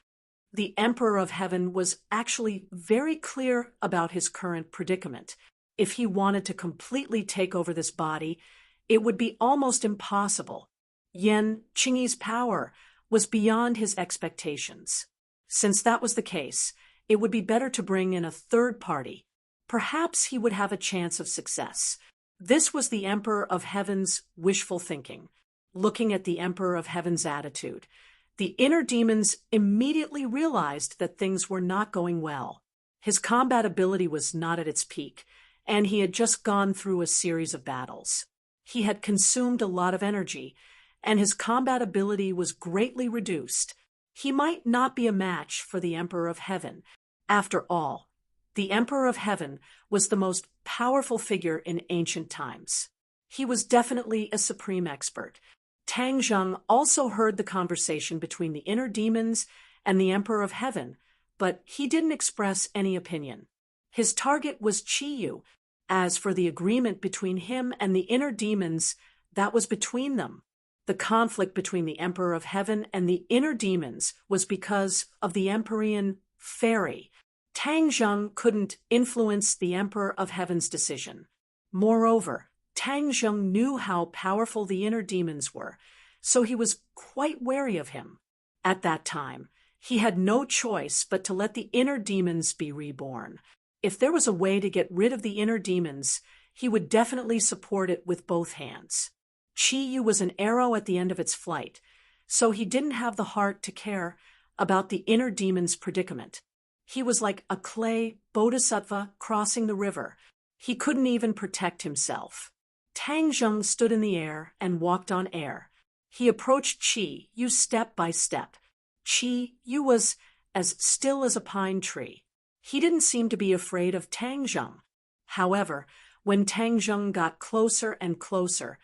The Emperor of Heaven was actually very clear about his current predicament. If he wanted to completely take over this body, it would be almost impossible. Yan Qingyi's power was beyond his expectations. Since that was the case, it would be better to bring in a third party. Perhaps he would have a chance of success. This was the Emperor of Heaven's wishful thinking. Looking at the Emperor of Heaven's attitude, the inner demons immediately realized that things were not going well. His combat ability was not at its peak, and he had just gone through a series of battles. He had consumed a lot of energy, and his combat ability was greatly reduced. He might not be a match for the Emperor of Heaven. After all, the Emperor of Heaven was the most powerful figure in ancient times. He was definitely a supreme expert. Tang Zheng also heard the conversation between the inner demons and the Emperor of Heaven, but he didn't express any opinion. His target was Qiyu. As for the agreement between him and the inner demons, that was between them. The conflict between the Emperor of Heaven and the inner demons was because of the Empyrean fairy. Tang Zheng couldn't influence the Emperor of Heaven's decision. Moreover, Tang Zheng knew how powerful the inner demons were, so he was quite wary of him. At that time, he had no choice but to let the inner demons be reborn. If there was a way to get rid of the inner demons, he would definitely support it with both hands. Qiyu was an arrow at the end of its flight, so he didn't have the heart to care about the inner demon's predicament. He was like a clay bodhisattva crossing the river. He couldn't even protect himself. Tang Zheng stood in the air and walked on air. He approached Qiyu step by step. Qiyu was as still as a pine tree. He didn't seem to be afraid of Tang Zheng. However, when Tang Zheng got closer and closer,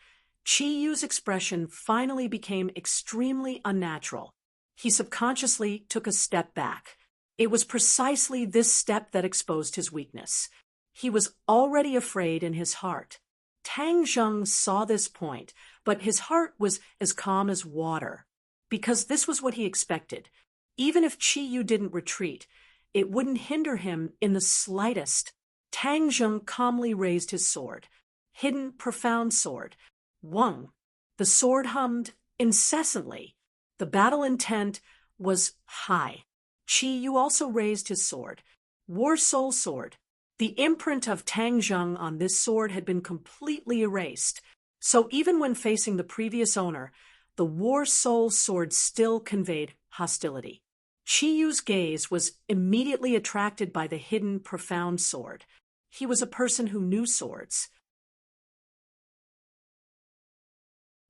Qiyu's expression finally became extremely unnatural. He subconsciously took a step back. It was precisely this step that exposed his weakness. He was already afraid in his heart. Tang Zheng saw this point, but his heart was as calm as water, because this was what he expected. Even if Qiyu didn't retreat, it wouldn't hinder him in the slightest. Tang Zheng calmly raised his sword. Hidden, profound sword. Wang. The sword hummed incessantly. The battle intent was high. Qiyu also raised his sword. War Soul Sword. The imprint of Tang Zheng on this sword had been completely erased, so even when facing the previous owner, the War Soul Sword still conveyed hostility. Qiyu's gaze was immediately attracted by the hidden, profound sword. He was a person who knew swords.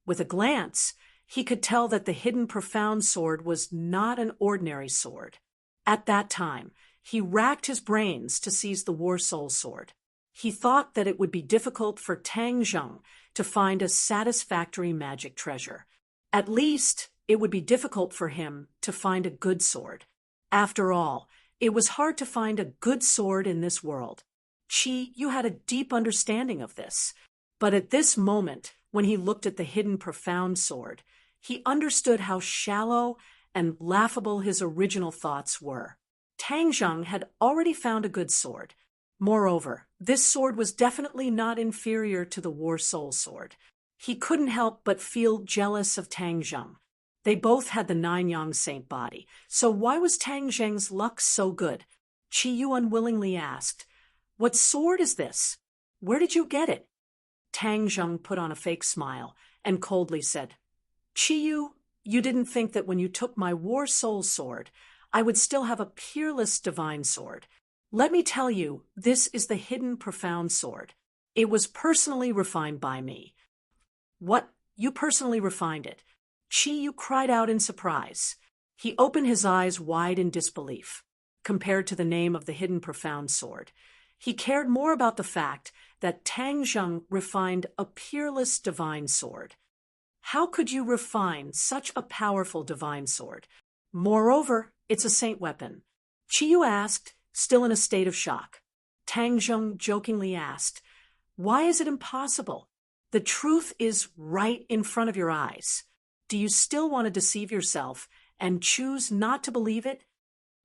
With a glance, he could tell that the hidden, profound sword was not an ordinary sword. At that time, he racked his brains to seize the War Soul Sword. He thought that it would be difficult for Tang Zheng to find a satisfactory magic treasure. At least, it would be difficult for him to find a good sword. After all, it was hard to find a good sword in this world. Qiyu had a deep understanding of this. But at this moment, when he looked at the hidden, profound sword, he understood how shallow and laughable his original thoughts were. Tang Zheng had already found a good sword. Moreover, this sword was definitely not inferior to the War Soul Sword. He couldn't help but feel jealous of Tang Zheng. They both had the Nine-Yang Saint body, so why was Tang Zheng's luck so good? Qiyu unwillingly asked, "What sword is this? Where did you get it?" Tang Zheng put on a fake smile and coldly said, "Qiyu, you didn't think that when you took my War Soul Sword, I would still have a peerless divine sword. Let me tell you, this is the hidden, profound sword. It was personally refined by me." "What? You personally refined it?" Qiyu cried out in surprise. He opened his eyes wide in disbelief, compared to the name of the hidden profound sword. He cared more about the fact that Tang Zheng refined a peerless divine sword. How could you refine such a powerful divine sword? Moreover, it's a saint weapon. Qiyu asked, still in a state of shock. Tang Zheng jokingly asked, "Why is it impossible? The truth is right in front of your eyes. Do you still want to deceive yourself and choose not to believe it?"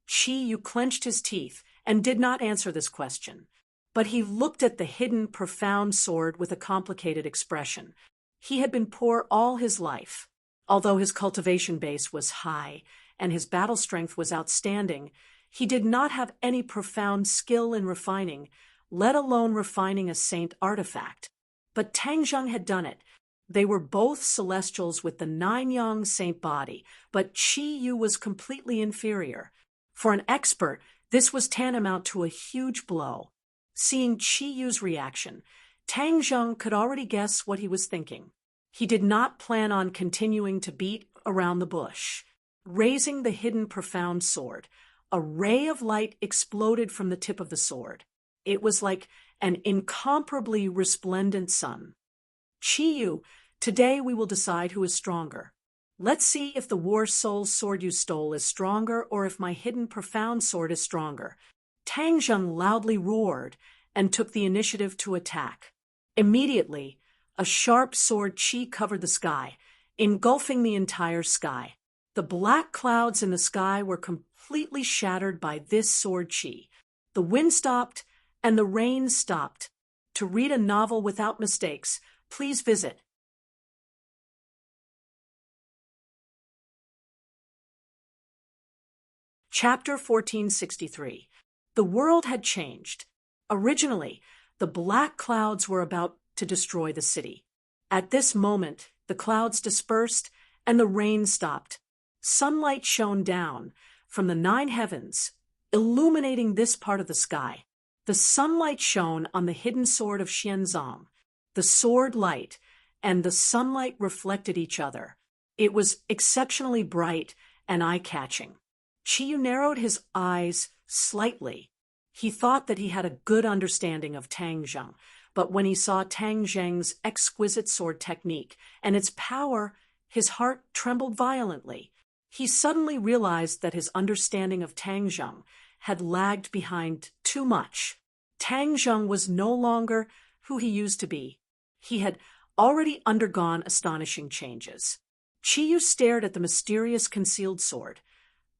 Qiyu clenched his teeth and did not answer this question. But he looked at the hidden, profound sword with a complicated expression. He had been poor all his life. Although his cultivation base was high and his battle strength was outstanding, he did not have any profound skill in refining, let alone refining a saint artifact. But Tang Zheng had done it. They were both celestials with the nine-yang saint body, but Qi Yu was completely inferior. For an expert, this was tantamount to a huge blow. Seeing Qi Yu's reaction, Tang Zheng could already guess what he was thinking. He did not plan on continuing to beat around the bush. Raising the hidden profound sword, a ray of light exploded from the tip of the sword. It was like an incomparably resplendent sun. "Qi Yu, today we will decide who is stronger. Let's see if the War Soul sword you stole is stronger or if my hidden profound sword is stronger." Tang Zheng loudly roared and took the initiative to attack. Immediately, a sharp sword chi covered the sky, engulfing the entire sky. The black clouds in the sky were completely shattered by this sword chi. The wind stopped and the rain stopped. To read a novel without mistakes, please visit Chapter 1463. The world had changed. Originally, the black clouds were about to destroy the city. At this moment, the clouds dispersed and the rain stopped. Sunlight shone down from the nine heavens, illuminating this part of the sky. The sunlight shone on the hidden sword of Xianzong. The sword light and the sunlight reflected each other. It was exceptionally bright and eye-catching. Qiyu narrowed his eyes slightly. He thought that he had a good understanding of Tang Zheng, but when he saw Tang Zheng's exquisite sword technique and its power, his heart trembled violently. He suddenly realized that his understanding of Tang Zheng had lagged behind too much. Tang Zheng was no longer who he used to be. He had already undergone astonishing changes. Qiyu stared at the mysterious concealed sword,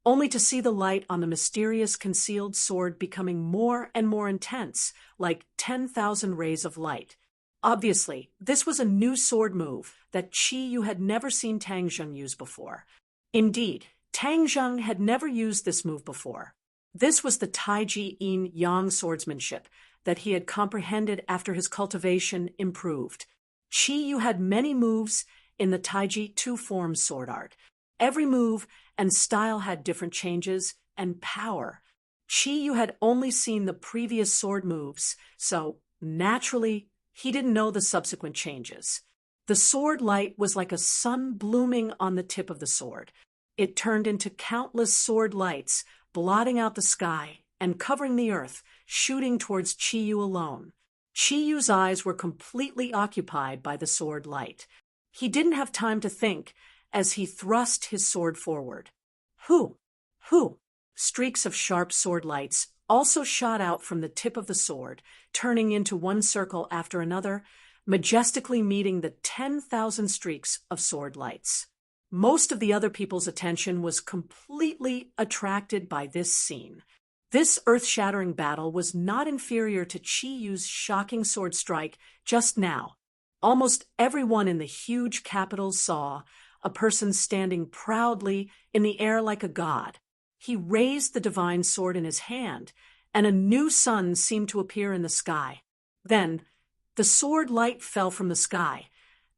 only to see the light on the mysterious concealed sword becoming more and more intense, like 10,000 rays of light. Obviously, this was a new sword move that Qi Yu had never seen Tang Zheng use before. Indeed, Tang Zheng had never used this move before. This was the Taiji Yin Yang swordsmanship that he had comprehended after his cultivation improved. Qi Yu had many moves in the Taiji two-form sword art. Every move and style had different changes and power. Qi Yu had only seen the previous sword moves, so naturally, he didn't know the subsequent changes. The sword light was like a sun blooming on the tip of the sword. It turned into countless sword lights, blotting out the sky and covering the earth, shooting towards Qi Yu alone. Qi Yu's eyes were completely occupied by the sword light. He didn't have time to think as he thrust his sword forward. Who? Streaks of sharp sword lights also shot out from the tip of the sword, turning into one circle after another, majestically meeting the 10,000 streaks of sword lights. Most of the other people's attention was completely attracted by this scene. This earth-shattering battle was not inferior to Qi Yu's shocking sword strike just now. Almost everyone in the huge capital saw a person standing proudly in the air like a god. He raised the divine sword in his hand, and a new sun seemed to appear in the sky. Then, the sword light fell from the sky,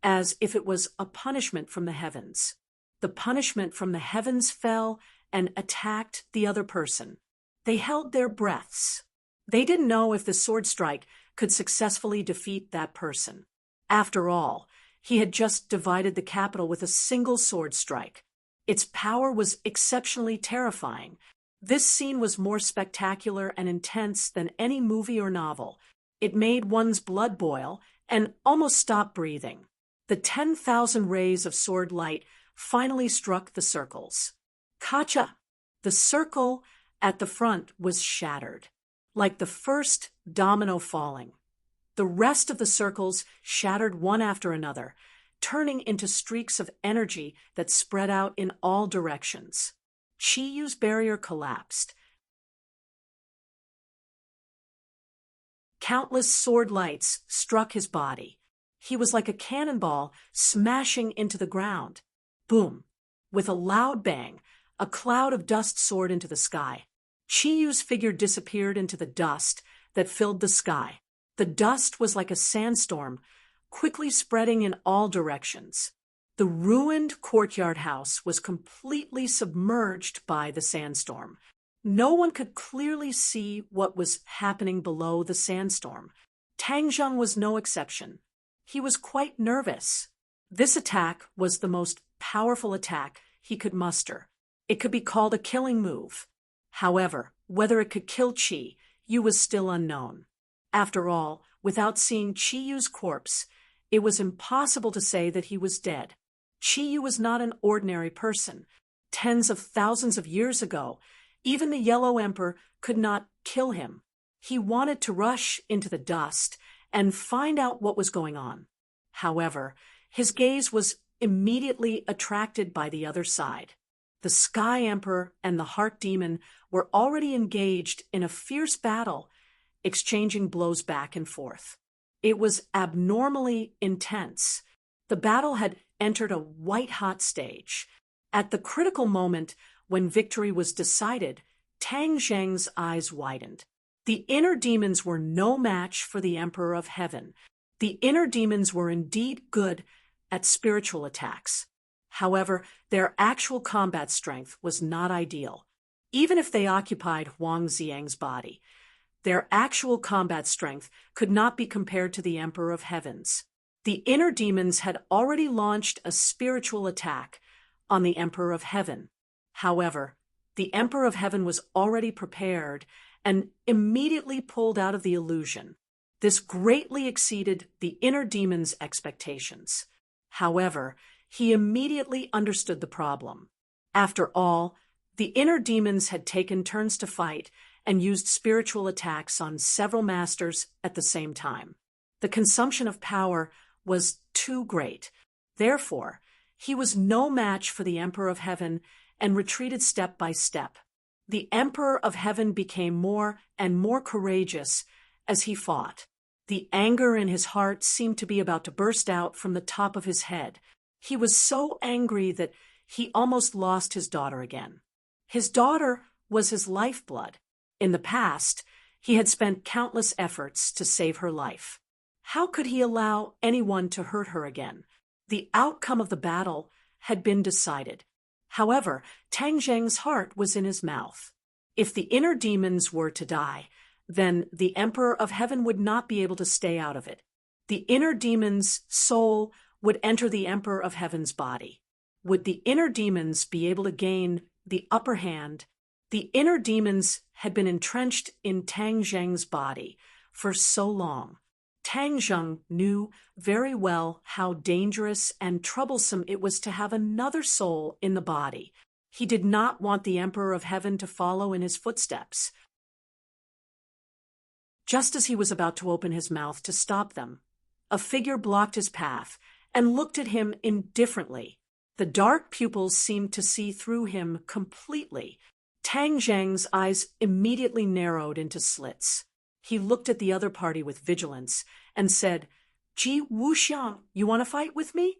as if it was a punishment from the heavens. The punishment from the heavens fell and attacked the other person. They held their breaths. They didn't know if the sword strike could successfully defeat that person. After all, he had just divided the capital with a single sword strike. Its power was exceptionally terrifying. This scene was more spectacular and intense than any movie or novel. It made one's blood boil and almost stop breathing. The 10,000 rays of sword light finally struck the circles. Kacha! The circle at the front was shattered, like the first domino falling. The rest of the circles shattered one after another, turning into streaks of energy that spread out in all directions. Chiyu's barrier collapsed. Countless sword lights struck his body. He was like a cannonball smashing into the ground. Boom! With a loud bang, a cloud of dust soared into the sky. Chiyu's figure disappeared into the dust that filled the sky. The dust was like a sandstorm, quickly spreading in all directions. The ruined courtyard house was completely submerged by the sandstorm. No one could clearly see what was happening below the sandstorm. Tang Zheng was no exception. He was quite nervous. This attack was the most powerful attack he could muster. It could be called a killing move. However, whether it could kill Qi Yu was still unknown. After all, without seeing Qi Yu's corpse, it was impossible to say that he was dead. Qi Yu was not an ordinary person. Tens of thousands of years ago, even the Yellow Emperor could not kill him. He wanted to rush into the dust and find out what was going on. However, his gaze was immediately attracted by the other side. The Sky Emperor and the Heart Demon were already engaged in a fierce battle, exchanging blows back and forth. It was abnormally intense. The battle had entered a white-hot stage. At the critical moment when victory was decided, Tang Zheng's eyes widened. The inner demons were no match for the Emperor of Heaven. The inner demons were indeed good at spiritual attacks. However, their actual combat strength was not ideal. Even if they occupied Huang Xiang's body, their actual combat strength could not be compared to the Emperor of Heaven's. The inner demons had already launched a spiritual attack on the Emperor of Heaven. However, the Emperor of Heaven was already prepared and immediately pulled out of the illusion. This greatly exceeded the inner demon's expectations. However, he immediately understood the problem. After all, the inner demons had taken turns to fight and used spiritual attacks on several masters at the same time. The consumption of power was too great. Therefore, he was no match for the Emperor of Heaven and retreated step by step. The Emperor of Heaven became more and more courageous as he fought. The anger in his heart seemed to be about to burst out from the top of his head. He was so angry that he almost lost his daughter again. His daughter was his lifeblood. In the past, he had spent countless efforts to save her life. How could he allow anyone to hurt her again? The outcome of the battle had been decided. However, Tang Zheng's heart was in his mouth. If the inner demons were to die, then the Emperor of Heaven would not be able to stay out of it. The inner demon's soul would enter the Emperor of Heaven's body. Would the inner demons be able to gain the upper hand? The inner demons had been entrenched in Tang Zheng's body for so long. Tang Zheng knew very well how dangerous and troublesome it was to have another soul in the body. He did not want the Emperor of Heaven to follow in his footsteps. Just as he was about to open his mouth to stop them, a figure blocked his path and looked at him indifferently. The dark pupils seemed to see through him completely. Tang Zheng's eyes immediately narrowed into slits. He looked at the other party with vigilance and said, "Ji Wuxiang, you want to fight with me?"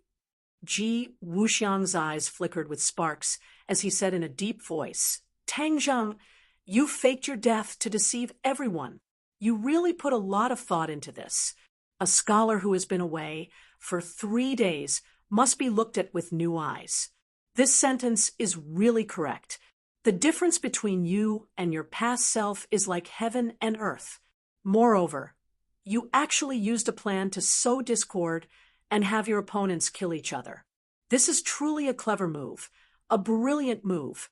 Ji Wuxiang's eyes flickered with sparks as he said in a deep voice, "Tang Zheng, you faked your death to deceive everyone. You really put a lot of thought into this. A scholar who has been away for 3 days must be looked at with new eyes. This sentence is really correct. The difference between you and your past self is like heaven and earth. Moreover, you actually used a plan to sow discord and have your opponents kill each other. This is truly a clever move. A brilliant move.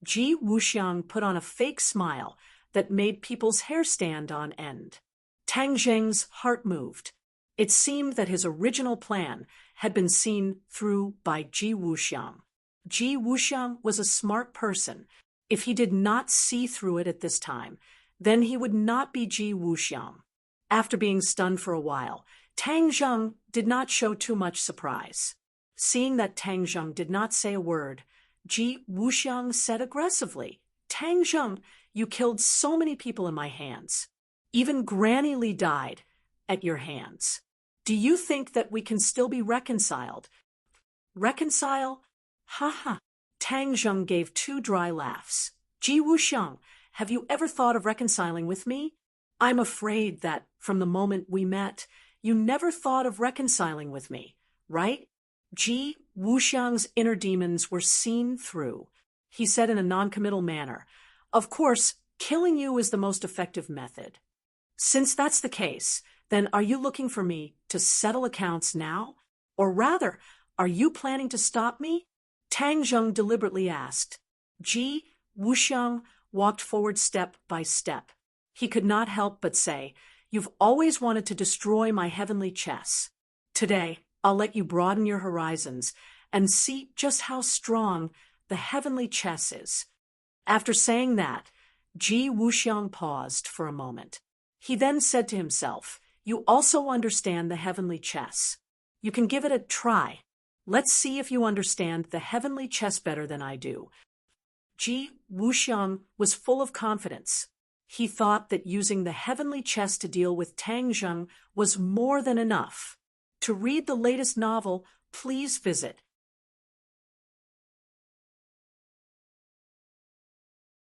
Ji Wuxiang put on a fake smile that made people's hair stand on end. Tang Zheng's heart moved. It seemed that his original plan had been seen through by Ji Wuxiang. Ji Wuxiang was a smart person. If he did not see through it at this time, then he would not be Ji Wuxiang. After being stunned for a while, Tang Zheng did not show too much surprise. Seeing that Tang Zheng did not say a word, Ji Wuxiang said aggressively, "Tang Zheng, you killed so many people in my hands. Even Granny Li died at your hands. Do you think that we can still be reconciled?" "Reconcile? Ha ha." Tang Zheng gave two dry laughs. "Ji Wuxiang, have you ever thought of reconciling with me? I'm afraid that, from the moment we met, you never thought of reconciling with me, right?" Ji Wuxiang's inner demons were seen through. He said in a noncommittal manner, "Of course, killing you is the most effective method. Since that's the case, then are you looking for me to settle accounts now? Or rather, are you planning to stop me?" Tang Zheng deliberately asked. Ji Wuxiang walked forward step by step. He could not help but say, "You've always wanted to destroy my heavenly chess. Today, I'll let you broaden your horizons and see just how strong the heavenly chess is." After saying that, Ji Wuxiang paused for a moment. He then said to himself, "You also understand the heavenly chess. You can give it a try. Let's see if you understand the heavenly chess better than I do." Ji Wuxiang was full of confidence. He thought that using the heavenly chess to deal with Tang Zheng was more than enough. To read the latest novel, please visit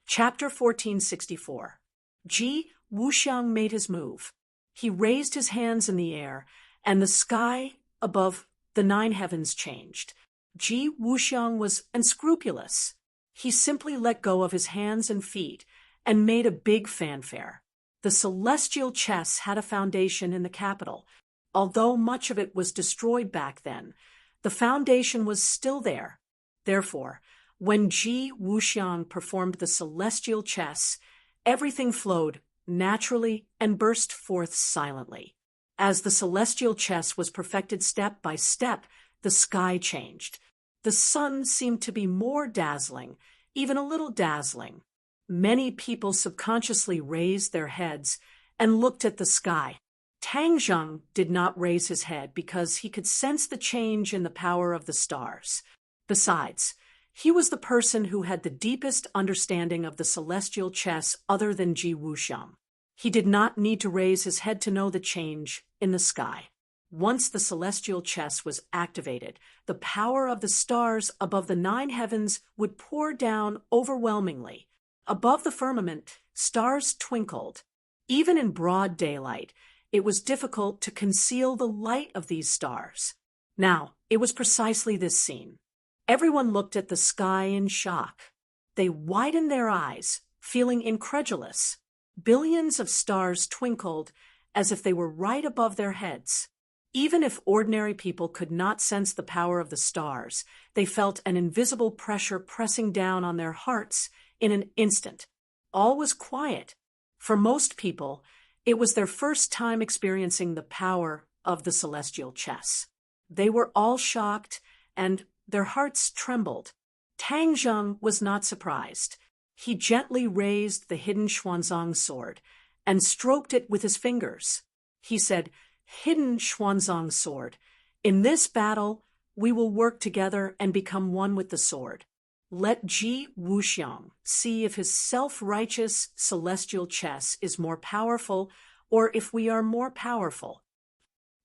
Chapter 1464. Ji Wuxiang made his move. He raised his hands in the air, and the sky above the 9 heavens changed. Ji Wuxiang was unscrupulous. He simply let go of his hands and feet and made a big fanfare. The celestial chess had a foundation in the capital. Although much of it was destroyed back then, the foundation was still there. Therefore, when Ji Wuxiang performed the celestial chess, everything flowed naturally and burst forth silently. As the celestial chess was perfected step by step, the sky changed. The sun seemed to be more dazzling, even a little dazzling. Many people subconsciously raised their heads and looked at the sky. Tang Zheng did not raise his head because he could sense the change in the power of the stars. Besides, he was the person who had the deepest understanding of the celestial chess other than Ji Wuxiang. He did not need to raise his head to know the change in the sky. Once the celestial chess was activated, the power of the stars above the 9 heavens would pour down overwhelmingly. Above the firmament, stars twinkled. Even in broad daylight, it was difficult to conceal the light of these stars. Now, it was precisely this scene. Everyone looked at the sky in shock. They widened their eyes, feeling incredulous. Billions of stars twinkled as if they were right above their heads. Even if ordinary people could not sense the power of the stars, they felt an invisible pressure pressing down on their hearts in an instant. All was quiet. For most people, it was their first time experiencing the power of the celestial chess. They were all shocked, and their hearts trembled. Tang Zheng was not surprised. He gently raised the hidden Xuanzang sword and stroked it with his fingers. He said, "Hidden Xuanzang sword, in this battle, we will work together and become one with the sword. Let Ji Wuxiang see if his self-righteous celestial chess is more powerful or if we are more powerful."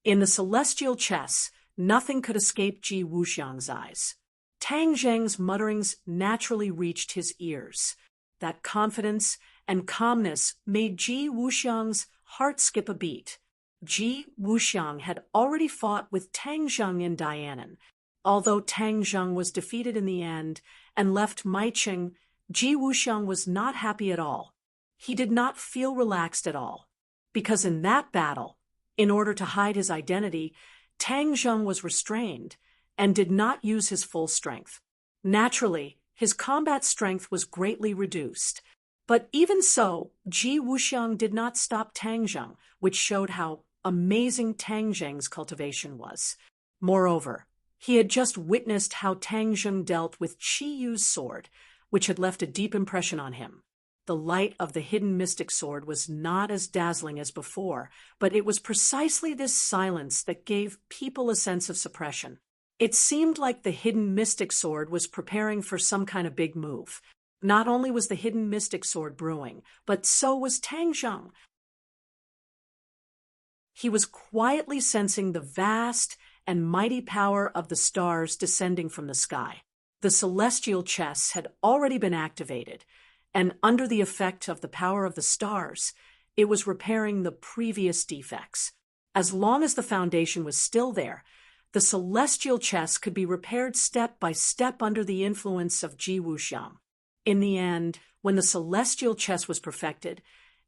In the celestial chess, nothing could escape Ji Wuxiang's eyes. Tang Zheng's mutterings naturally reached his ears. That confidence and calmness made Ji Wuxiang's heart skip a beat. Ji Wuxiang had already fought with Tang Zheng in Dianan. Although Tang Zheng was defeated in the end and left Maiqing, Ji Wuxiang was not happy at all. He did not feel relaxed at all. Because in that battle, in order to hide his identity, Tang Zheng was restrained and did not use his full strength. Naturally, his combat strength was greatly reduced. But even so, Ji Wuxiang did not stop Tang Zheng, which showed how amazing Tang Zheng's cultivation was. Moreover, he had just witnessed how Tang Zheng dealt with Qi Yu's sword, which had left a deep impression on him. The light of the hidden mystic sword was not as dazzling as before, but it was precisely this silence that gave people a sense of suppression. It seemed like the hidden mystic sword was preparing for some kind of big move. Not only was the hidden mystic sword brewing, but so was Tang Zheng. He was quietly sensing the vast and mighty power of the stars descending from the sky. The celestial chess had already been activated, and under the effect of the power of the stars, it was repairing the previous defects. As long as the foundation was still there, the celestial chess could be repaired step by step under the influence of Ji Wuxiang. In the end, when the celestial chess was perfected,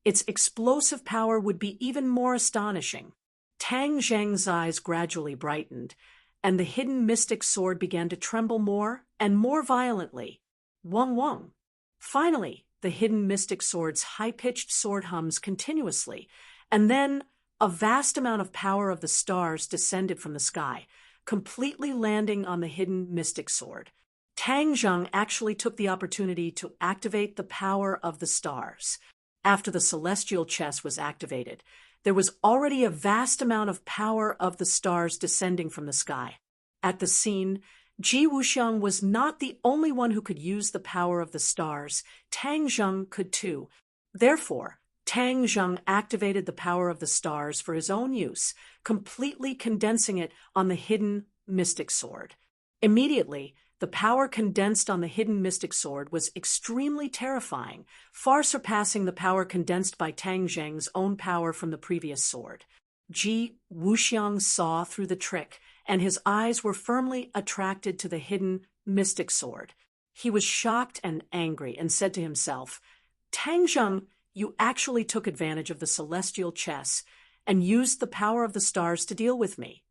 its explosive power would be even more astonishing. Tang Zheng's eyes gradually brightened, and the hidden mystic sword began to tremble more and more violently. Wong wong. Finally, the hidden mystic sword's high-pitched sword hums continuously, and then a vast amount of power of the stars descended from the sky, completely landing on the hidden mystic sword. Tang Zheng actually took the opportunity to activate the power of the stars. After the celestial chess was activated, there was already a vast amount of power of the stars descending from the sky. At the scene, Ji Wuxiang was not the only one who could use the power of the stars. Tang Zheng could too. Therefore, Tang Zheng activated the power of the stars for his own use, completely condensing it on the hidden mystic sword. Immediately, the power condensed on the hidden mystic sword was extremely terrifying, far surpassing the power condensed by Tang Zheng's own power from the previous sword. Ji Wuxiang saw through the trick, and his eyes were firmly attracted to the hidden mystic sword. He was shocked and angry and said to himself, "Tang Zheng, you actually took advantage of the celestial chess and used the power of the stars to deal with me."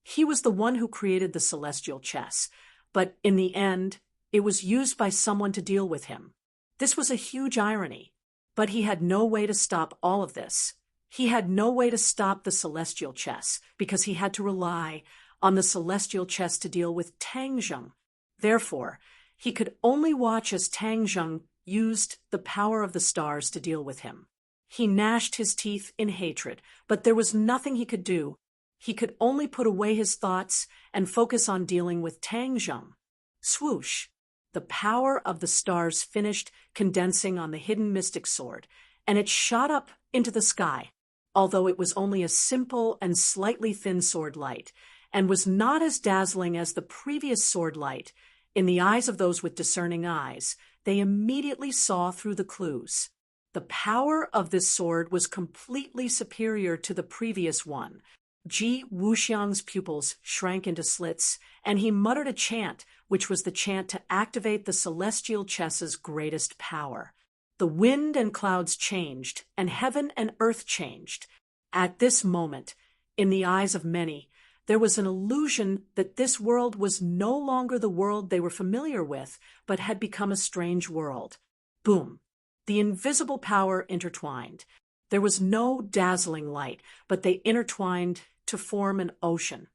He was the one who created the celestial chess, but in the end, it was used by someone to deal with him. This was a huge irony, but he had no way to stop all of this. He had no way to stop the celestial chess because he had to rely on the celestial chess to deal with Tang Zheng. Therefore, he could only watch as Tang Zheng used the power of the stars to deal with him. He gnashed his teeth in hatred, but there was nothing he could do. He could only put away his thoughts and focus on dealing with Tang Zheng. Swoosh! The power of the stars finished condensing on the hidden mystic sword, and it shot up into the sky, although it was only a simple and slightly thin sword light, and was not as dazzling as the previous sword light. In the eyes of those with discerning eyes, they immediately saw through the clues. The power of this sword was completely superior to the previous one. Ji Wuxiang's pupils shrank into slits, and he muttered a chant, which was the chant to activate the celestial chess's greatest power. The wind and clouds changed, and heaven and earth changed. At this moment, in the eyes of many, there was an illusion that this world was no longer the world they were familiar with, but had become a strange world. Boom! The invisible power intertwined. There was no dazzling light, but they intertwined to form an ocean.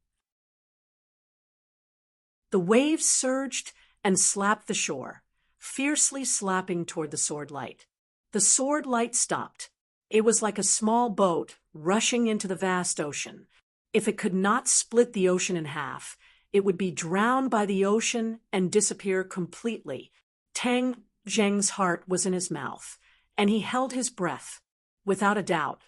The waves surged and slapped the shore, fiercely slapping toward the sword light. The sword light stopped. It was like a small boat rushing into the vast ocean. If it could not split the ocean in half, it would be drowned by the ocean and disappear completely. Tang Zheng's heart was in his mouth, and he held his breath. Without a doubt,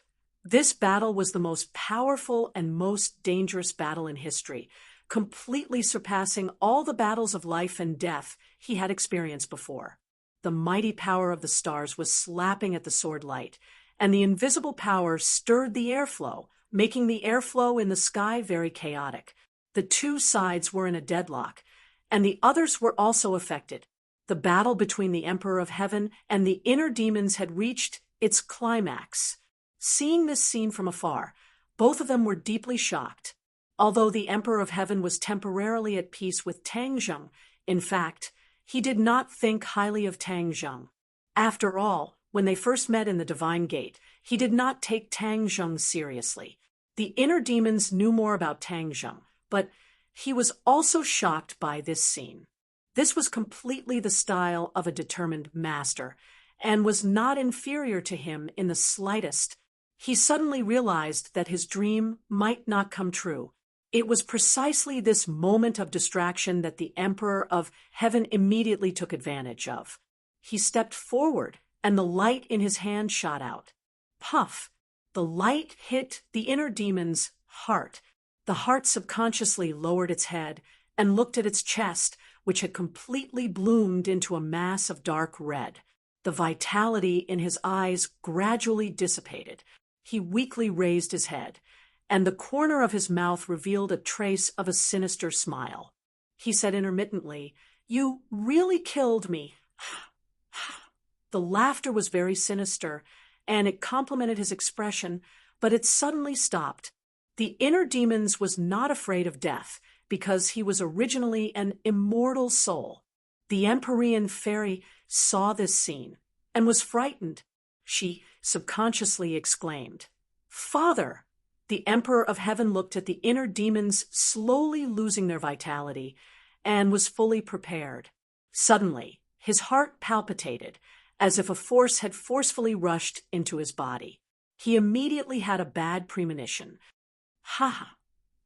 this battle was the most powerful and most dangerous battle in history, completely surpassing all the battles of life and death he had experienced before. The mighty power of the stars was slapping at the sword light, and the invisible power stirred the airflow, making the airflow in the sky very chaotic. The two sides were in a deadlock, and the others were also affected. The battle between the Emperor of Heaven and the inner demons had reached its climax. Seeing this scene from afar, both of them were deeply shocked. Although the Emperor of Heaven was temporarily at peace with Tang Zheng, In fact, he did not think highly of Tang Zheng. After all, when they first met in the Divine Gate, he did not take Tang Zheng seriously. The inner demons knew more about Tang Zheng, but he was also shocked by this scene. This was completely the style of a determined master, and was not inferior to him in the slightest. He suddenly realized that his dream might not come true. It was precisely this moment of distraction that the Emperor of Heaven immediately took advantage of. He stepped forward, and the light in his hand shot out. Puff! The light hit the inner demon's heart. The heart subconsciously lowered its head and looked at its chest, which had completely bloomed into a mass of dark red. The vitality in his eyes gradually dissipated. He weakly raised his head, and the corner of his mouth revealed a trace of a sinister smile. He said intermittently, "You really killed me." The laughter was very sinister, and it complemented his expression, but it suddenly stopped. The inner demons was not afraid of death, because he was originally an immortal soul. The Empyrean fairy saw this scene and was frightened. She subconsciously exclaimed, "Father!" The Emperor of Heaven looked at the inner demons slowly losing their vitality and was fully prepared. Suddenly, his heart palpitated, as if a force had forcefully rushed into his body. He immediately had a bad premonition. "Ha!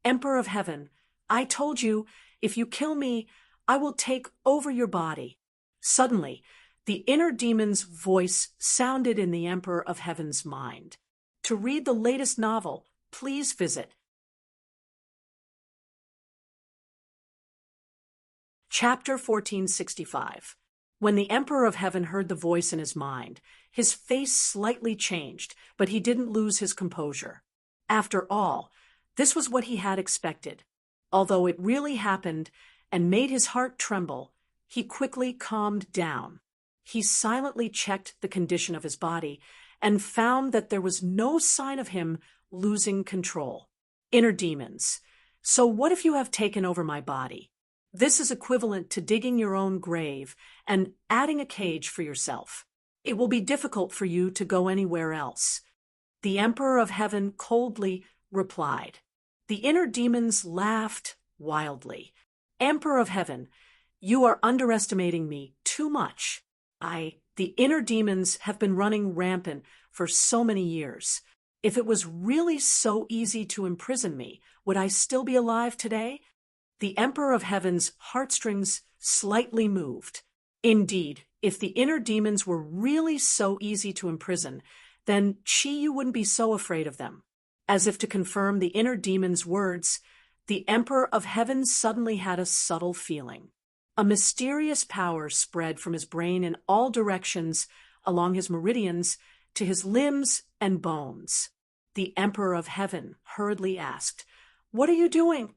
Emperor of Heaven, I told you, if you kill me, I will take over your body." Suddenly, the inner demon's voice sounded in the Emperor of Heaven's mind. To read the latest novel, please visit Chapter 1465. When the Emperor of Heaven heard the voice in his mind, his face slightly changed, but he didn't lose his composure. After all, this was what he had expected. Although it really happened and made his heart tremble, he quickly calmed down. He silently checked the condition of his body and found that there was no sign of him losing control. Inner demons. So what if you have taken over my body? This is equivalent to digging your own grave and adding a cage for yourself. It will be difficult for you to go anywhere else. The Emperor of Heaven coldly replied. The inner demons laughed wildly. "Emperor of Heaven, you are underestimating me too much. The inner demons have been running rampant for so many years. If it was really so easy to imprison me, would I still be alive today?" The Emperor of Heaven's heartstrings slightly moved. Indeed, if the inner demons were really so easy to imprison, then Yu wouldn't be so afraid of them. As if to confirm the inner demon's words, the Emperor of Heaven suddenly had a subtle feeling. A mysterious power spread from his brain in all directions along his meridians to his limbs and bones. The Emperor of Heaven hurriedly asked, "What are you doing?"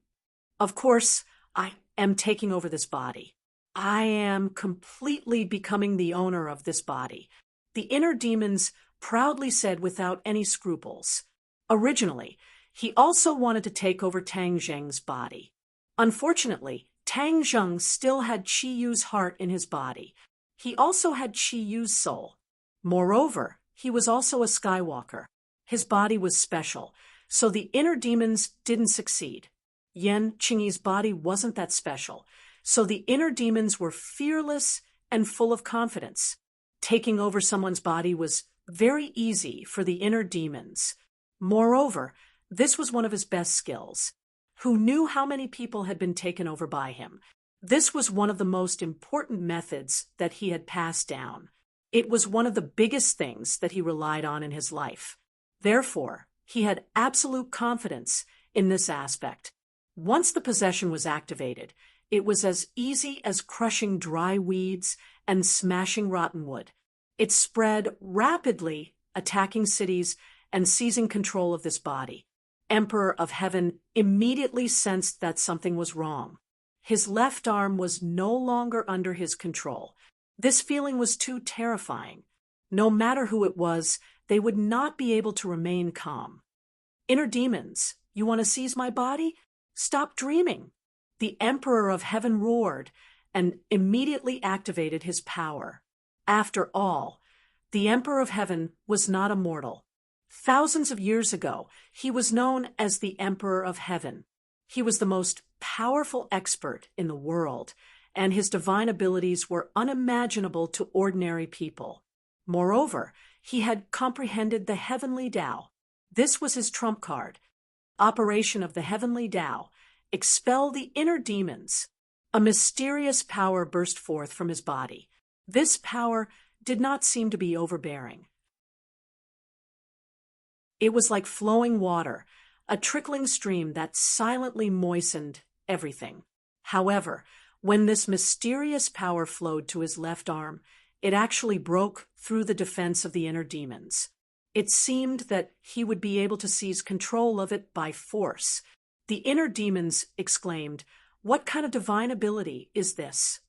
"Of course, I am taking over this body. I am completely becoming the owner of this body," the inner demons proudly said without any scruples. Originally, he also wanted to take over Tang Zheng's body. Unfortunately, Tang Zheng still had Qi Yu's heart in his body. He also had Qi Yu's soul. Moreover, he was also a Skywalker. His body was special, so the inner demons didn't succeed. Yan Qingyi's body wasn't that special, so the inner demons were fearless and full of confidence. Taking over someone's body was very easy for the inner demons. Moreover, this was one of his best skills. Who knew how many people had been taken over by him? This was one of the most important methods that he had passed down. It was one of the biggest things that he relied on in his life. Therefore, he had absolute confidence in this aspect. Once the possession was activated, it was as easy as crushing dry weeds and smashing rotten wood. It spread rapidly, attacking cities and seizing control of this body. Emperor of Heaven immediately sensed that something was wrong. His left arm was no longer under his control. This feeling was too terrifying. No matter who it was, they would not be able to remain calm. "Inner demons, you want to seize my body? Stop dreaming." The Emperor of Heaven roared, and immediately activated his power. After all, the Emperor of Heaven was not a mortal. Thousands of years ago, he was known as the Emperor of Heaven. He was the most powerful expert in the world, and his divine abilities were unimaginable to ordinary people. Moreover, he had comprehended the heavenly Tao. This was his trump card. Operation of the heavenly Tao. Expel the inner demons. A mysterious power burst forth from his body. This power did not seem to be overbearing. It was like flowing water, a trickling stream that silently moistened everything. However, when this mysterious power flowed to his left arm, it actually broke through the defense of the inner demons. It seemed that he would be able to seize control of it by force. The inner demons exclaimed, "What kind of divine ability is this?"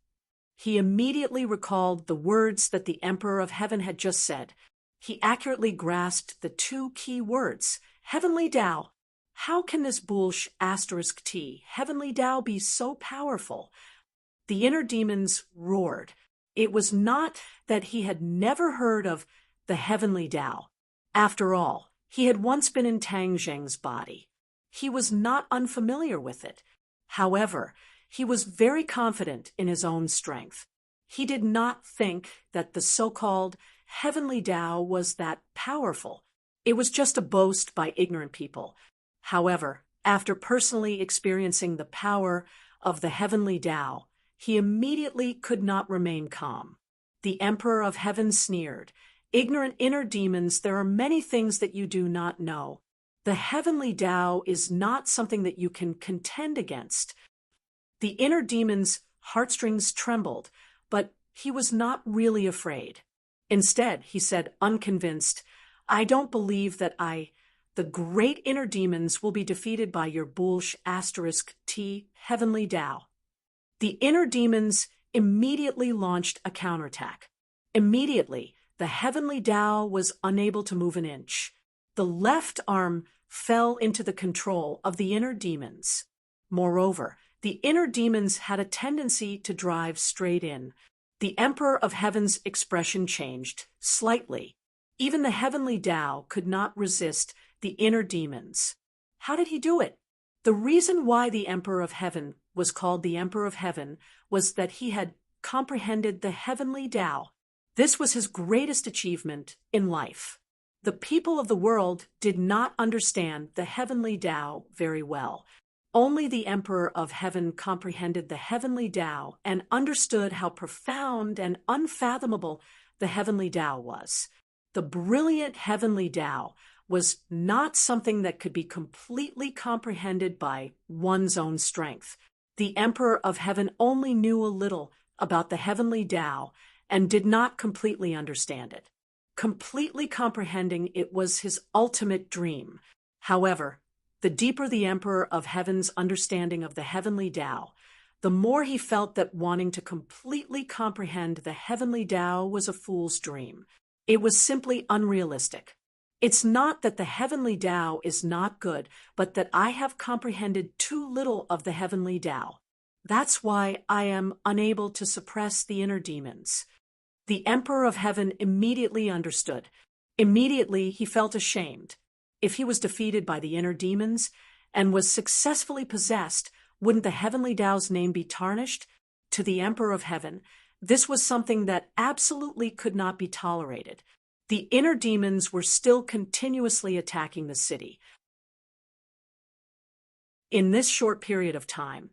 He immediately recalled the words that the Emperor of Heaven had just said. He accurately grasped the two key words, heavenly Tao. How can this bullsh *T, heavenly Tao, be so powerful? The inner demons roared. It was not that he had never heard of the heavenly Tao. After all, he had once been in Tang Zheng's body. He was not unfamiliar with it. However, he was very confident in his own strength. He did not think that the so-called heavenly Tao was that powerful. It was just a boast by ignorant people. However, after personally experiencing the power of the heavenly Tao, he immediately could not remain calm. The Emperor of Heaven sneered, "Ignorant inner demons, there are many things that you do not know. The heavenly Tao is not something that you can contend against." The inner demon's heartstrings trembled, but he was not really afraid. Instead, he said, unconvinced, "I don't believe that the great inner demons will be defeated by your bullsh *T heavenly Tao." The inner demons immediately launched a counterattack. Immediately, the heavenly Tao was unable to move an inch. The left arm fell into the control of the inner demons. Moreover, the inner demons had a tendency to drive straight in. The Emperor of Heaven's expression changed slightly. Even the heavenly Tao could not resist the inner demons. How did he do it? The reason why the Emperor of Heaven was called the Emperor of Heaven was that he had comprehended the heavenly Tao. This was his greatest achievement in life. The people of the world did not understand the heavenly Tao very well. Only the Emperor of Heaven comprehended the heavenly Tao and understood how profound and unfathomable the heavenly Tao was. The brilliant heavenly Tao was not something that could be completely comprehended by one's own strength. The Emperor of Heaven only knew a little about the heavenly Tao and did not completely understand it. Completely comprehending it was his ultimate dream. However, the deeper the Emperor of Heaven's understanding of the heavenly Tao, the more he felt that wanting to completely comprehend the heavenly Tao was a fool's dream. It was simply unrealistic. It's not that the heavenly Tao is not good, but that I have comprehended too little of the heavenly Tao. That's why I am unable to suppress the inner demons. The Emperor of Heaven immediately understood. Immediately he felt ashamed. If he was defeated by the inner demons and was successfully possessed, wouldn't the heavenly Tao's name be tarnished? To the Emperor of Heaven, this was something that absolutely could not be tolerated. The inner demons were still continuously attacking the city. In this short period of time,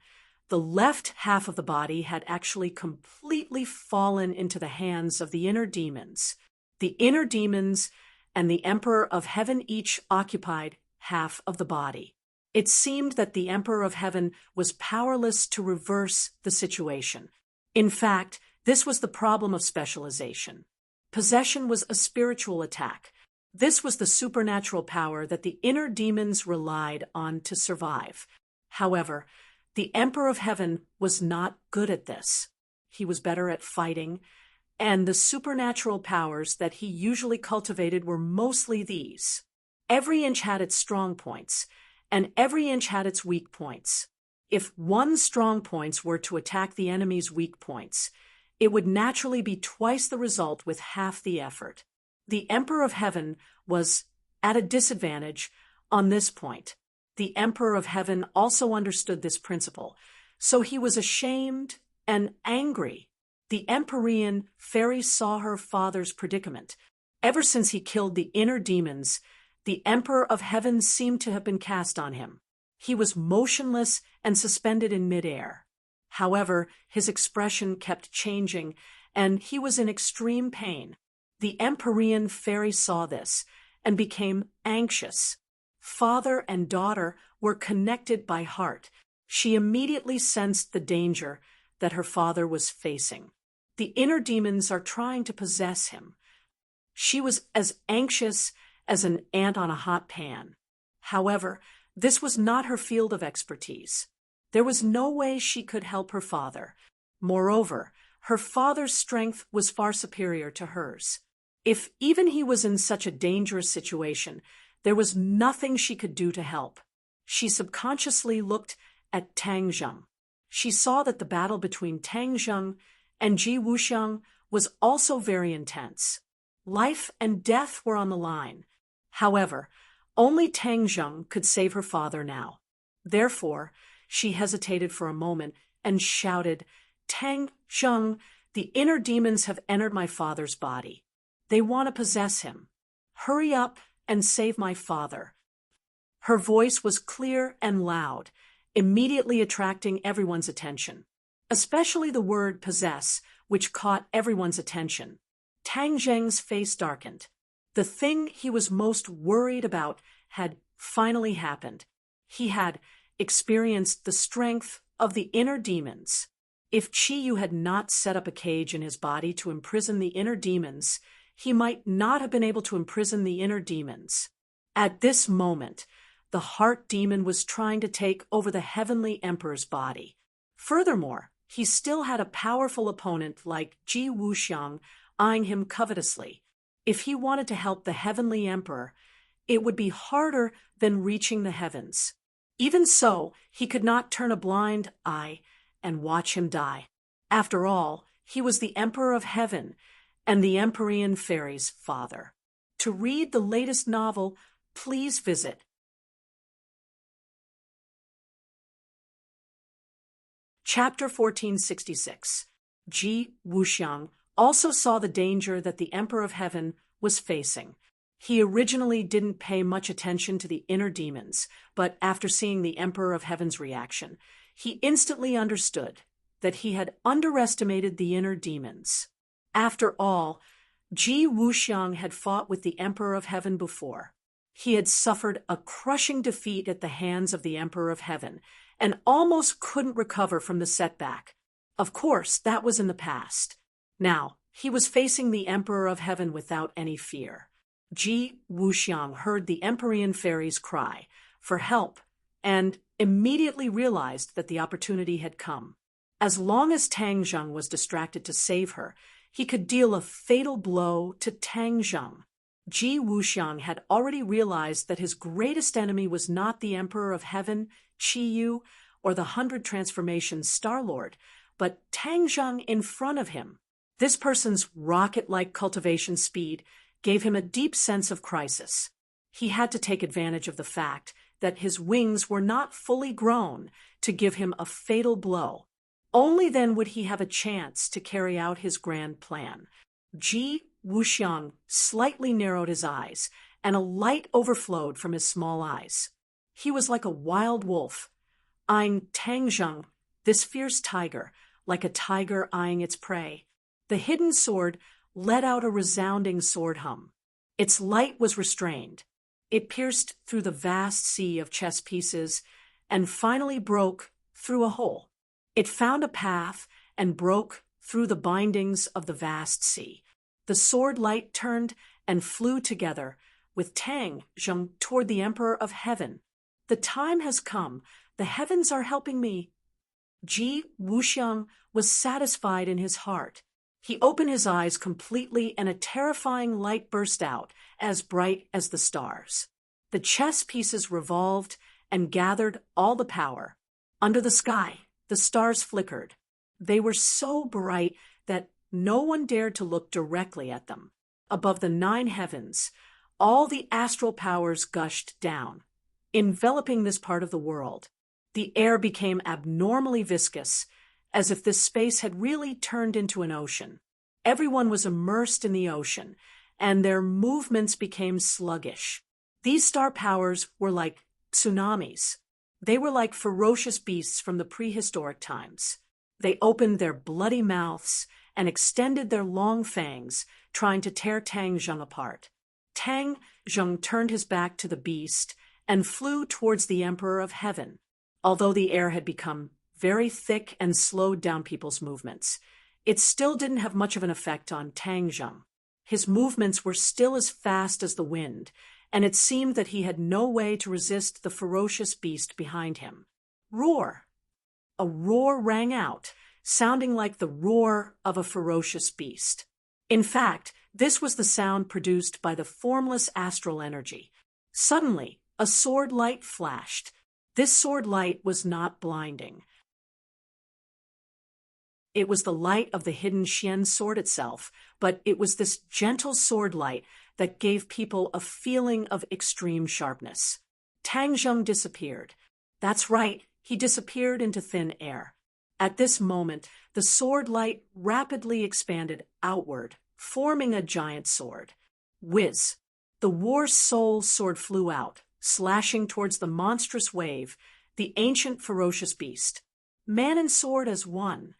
the left half of the body had actually completely fallen into the hands of the inner demons. The inner demons and the Emperor of Heaven each occupied half of the body. It seemed that the Emperor of Heaven was powerless to reverse the situation. In fact, this was the problem of specialization. Possession was a spiritual attack. This was the supernatural power that the inner demons relied on to survive. However, the Emperor of Heaven was not good at this. He was better at fighting, and the supernatural powers that he usually cultivated were mostly these. Every inch had its strong points, and every inch had its weak points. If one's strong points were to attack the enemy's weak points, it would naturally be twice the result with half the effort. The Emperor of Heaven was at a disadvantage on this point. The Emperor of Heaven also understood this principle, so he was ashamed and angry. The Empyrean fairy saw her father's predicament. Ever since he killed the inner demons, the Emperor of Heaven seemed to have been cast on him. He was motionless and suspended in midair. However, his expression kept changing, and he was in extreme pain. The Empyrean fairy saw this and became anxious. Father and daughter were connected by heart. She immediately sensed the danger that her father was facing. The inner demons are trying to possess him. She was as anxious as an ant on a hot pan. However, this was not her field of expertise. There was no way she could help her father. Moreover, her father's strength was far superior to hers. If even he was in such a dangerous situation, there was nothing she could do to help. She subconsciously looked at Tang Zheng. She saw that the battle between Tang Zheng and Ji Wuxiang was also very intense. Life and death were on the line. However, only Tang Zheng could save her father now. Therefore, she hesitated for a moment and shouted, "Tang Zheng, the inner demons have entered my father's body. They want to possess him. Hurry up and save my father." Her voice was clear and loud, immediately attracting everyone's attention, especially the word possess, which caught everyone's attention. Tang Zheng's face darkened. The thing he was most worried about had finally happened. He had experienced the strength of the inner demons. If Qi Yu had not set up a cage in his body to imprison the inner demons, he might not have been able to imprison the inner demons. At this moment, the heart demon was trying to take over the heavenly emperor's body. Furthermore, he still had a powerful opponent like Ji Wuxiang eyeing him covetously. If he wanted to help the heavenly emperor, it would be harder than reaching the heavens. Even so, he could not turn a blind eye and watch him die. After all, he was the Emperor of Heaven and the Empyrean fairy's father. To read the latest novel, please visit Chapter 1466. Ji Wuxiang also saw the danger that the Emperor of Heaven was facing. He originally didn't pay much attention to the inner demons, but after seeing the Emperor of Heaven's reaction, he instantly understood that he had underestimated the inner demons. After all, Ji Wuxiang had fought with the Emperor of Heaven before. He had suffered a crushing defeat at the hands of the Emperor of Heaven and almost couldn't recover from the setback. Of course, that was in the past. Now, he was facing the Emperor of Heaven without any fear. Ji Wuxiang heard the Empyrean fairy's cry for help and immediately realized that the opportunity had come. As long as Tang Zheng was distracted to save her, he could deal a fatal blow to Tang Zheng. Ji Wuxiang had already realized that his greatest enemy was not the Emperor of Heaven, Qi Yu, or the 100 Transformations Star-Lord, but Tang Zheng in front of him. This person's rocket-like cultivation speed gave him a deep sense of crisis. He had to take advantage of the fact that his wings were not fully grown to give him a fatal blow. Only then would he have a chance to carry out his grand plan. Ji Wuxiang slightly narrowed his eyes, and a light overflowed from his small eyes. He was like a wild wolf, eyeing Tang Zheng, this fierce tiger, like a tiger eyeing its prey. The hidden sword let out a resounding sword hum. Its light was restrained. It pierced through the vast sea of chess pieces and finally broke through a hole. It found a path and broke through the bindings of the vast sea. The sword light turned and flew together with Tang Zheng toward the Emperor of Heaven. The time has come. The heavens are helping me. Ji Wuxiang was satisfied in his heart. He opened his eyes completely, and a terrifying light burst out, as bright as the stars. The chess pieces revolved and gathered all the power. Under the sky, the stars flickered. They were so bright that no one dared to look directly at them. Above the 9 heavens, all the astral powers gushed down, enveloping this part of the world. The air became abnormally viscous, as if this space had really turned into an ocean. Everyone was immersed in the ocean, and their movements became sluggish. These star powers were like tsunamis. They were like ferocious beasts from the prehistoric times. They opened their bloody mouths and extended their long fangs, trying to tear Tang Zheng apart. Tang Zheng turned his back to the beast and flew towards the Emperor of Heaven. Although the air had become very thick and slowed down people's movements, it still didn't have much of an effect on Tang Zheng. His movements were still as fast as the wind, and it seemed that he had no way to resist the ferocious beast behind him. Roar! A roar rang out, sounding like the roar of a ferocious beast. In fact, this was the sound produced by the formless astral energy. Suddenly, a sword light flashed. This sword light was not blinding. It was the light of the hidden Xian sword itself, but it was this gentle sword light that gave people a feeling of extreme sharpness. Tang Zheng disappeared. That's right, he disappeared into thin air. At this moment, the sword light rapidly expanded outward, forming a giant sword. Whiz! The war soul sword flew out, slashing towards the monstrous wave, the ancient ferocious beast. Man and sword as one.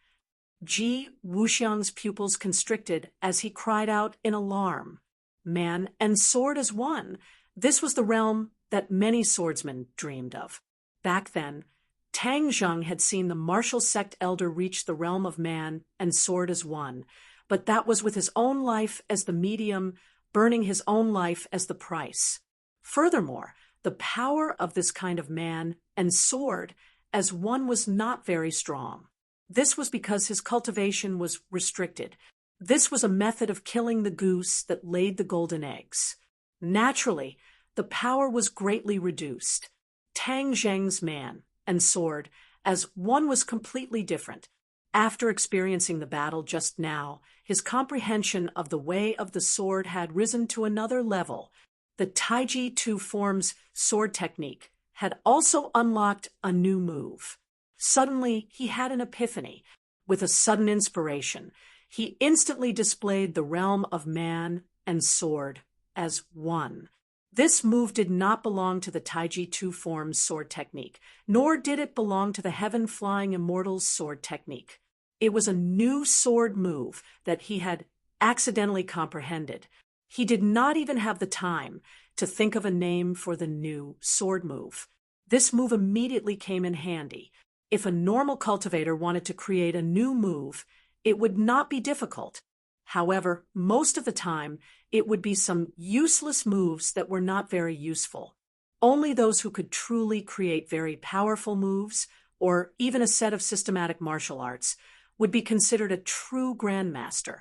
Ji Wuxiang's pupils constricted as he cried out in alarm. Man and sword as one. This was the realm that many swordsmen dreamed of. Back then, Tang Zheng had seen the martial sect elder reach the realm of man and sword as one, but that was with his own life as the medium, burning his own life as the price. Furthermore, the power of this kind of man and sword as one was not very strong. This was because his cultivation was restricted. This was a method of killing the goose that laid the golden eggs. Naturally, the power was greatly reduced. Tang Zheng's man and sword as one was completely different. After experiencing the battle just now, his comprehension of the way of the sword had risen to another level. The Taiji Two Forms sword technique had also unlocked a new move. Suddenly, he had an epiphany. With a sudden inspiration, he instantly displayed the realm of man and sword as one. This move did not belong to the Taiji Two Forms sword technique, nor did it belong to the Heaven-Flying Immortals sword technique. It was a new sword move that he had accidentally comprehended. He did not even have the time to think of a name for the new sword move. This move immediately came in handy. If a normal cultivator wanted to create a new move, it would not be difficult. However, most of the time, it would be some useless moves that were not very useful. Only those who could truly create very powerful moves, or even a set of systematic martial arts, would be considered a true grandmaster.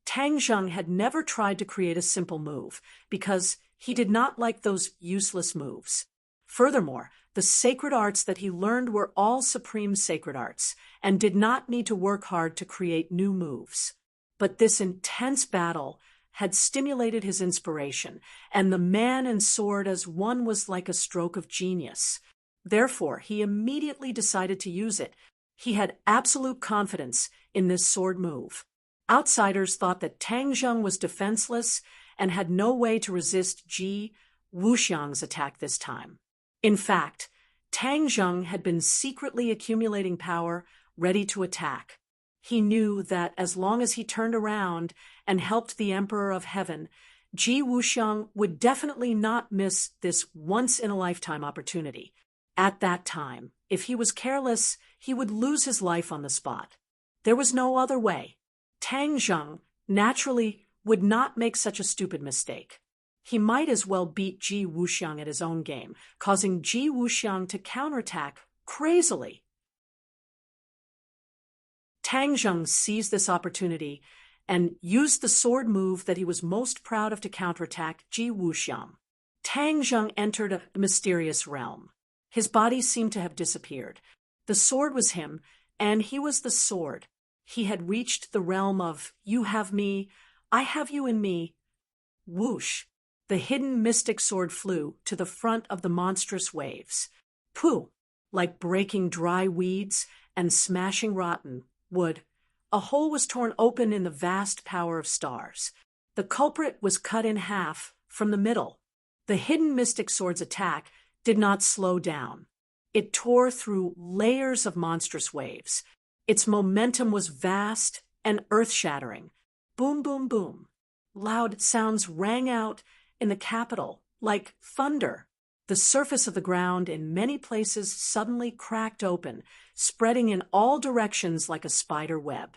Tang Zheng had never tried to create a simple move because he did not like those useless moves. Furthermore, the sacred arts that he learned were all supreme sacred arts and did not need to work hard to create new moves. But this intense battle had stimulated his inspiration, and the man and sword as one was like a stroke of genius. Therefore, he immediately decided to use it. He had absolute confidence in this sword move. Outsiders thought that Tang Zheng was defenseless and had no way to resist Ji Wuxiang's attack this time. In fact, Tang Zheng had been secretly accumulating power, ready to attack. He knew that as long as he turned around and helped the Emperor of Heaven, Ji Wuxiang would definitely not miss this once-in-a-lifetime opportunity. At that time, if he was careless, he would lose his life on the spot. There was no other way. Tang Zheng, naturally, would not make such a stupid mistake. He might as well beat Ji Wuxiang at his own game, causing Ji Wuxiang to counterattack crazily. Tang Zheng seized this opportunity and used the sword move that he was most proud of to counterattack Ji Wuxiang. Tang Zheng entered a mysterious realm. His body seemed to have disappeared. The sword was him, and he was the sword. He had reached the realm of, you have me, I have you in me. Whoosh! The hidden mystic sword flew to the front of the monstrous waves. Pooh! Like breaking dry weeds and smashing rotten wood, a hole was torn open in the vast power of stars. The culprit was cut in half from the middle. The hidden mystic sword's attack did not slow down. It tore through layers of monstrous waves. Its momentum was vast and earth-shattering. Boom, boom, boom. Loud sounds rang out in the capital like thunder. The surface of the ground in many places suddenly cracked open, spreading in all directions like a spider web.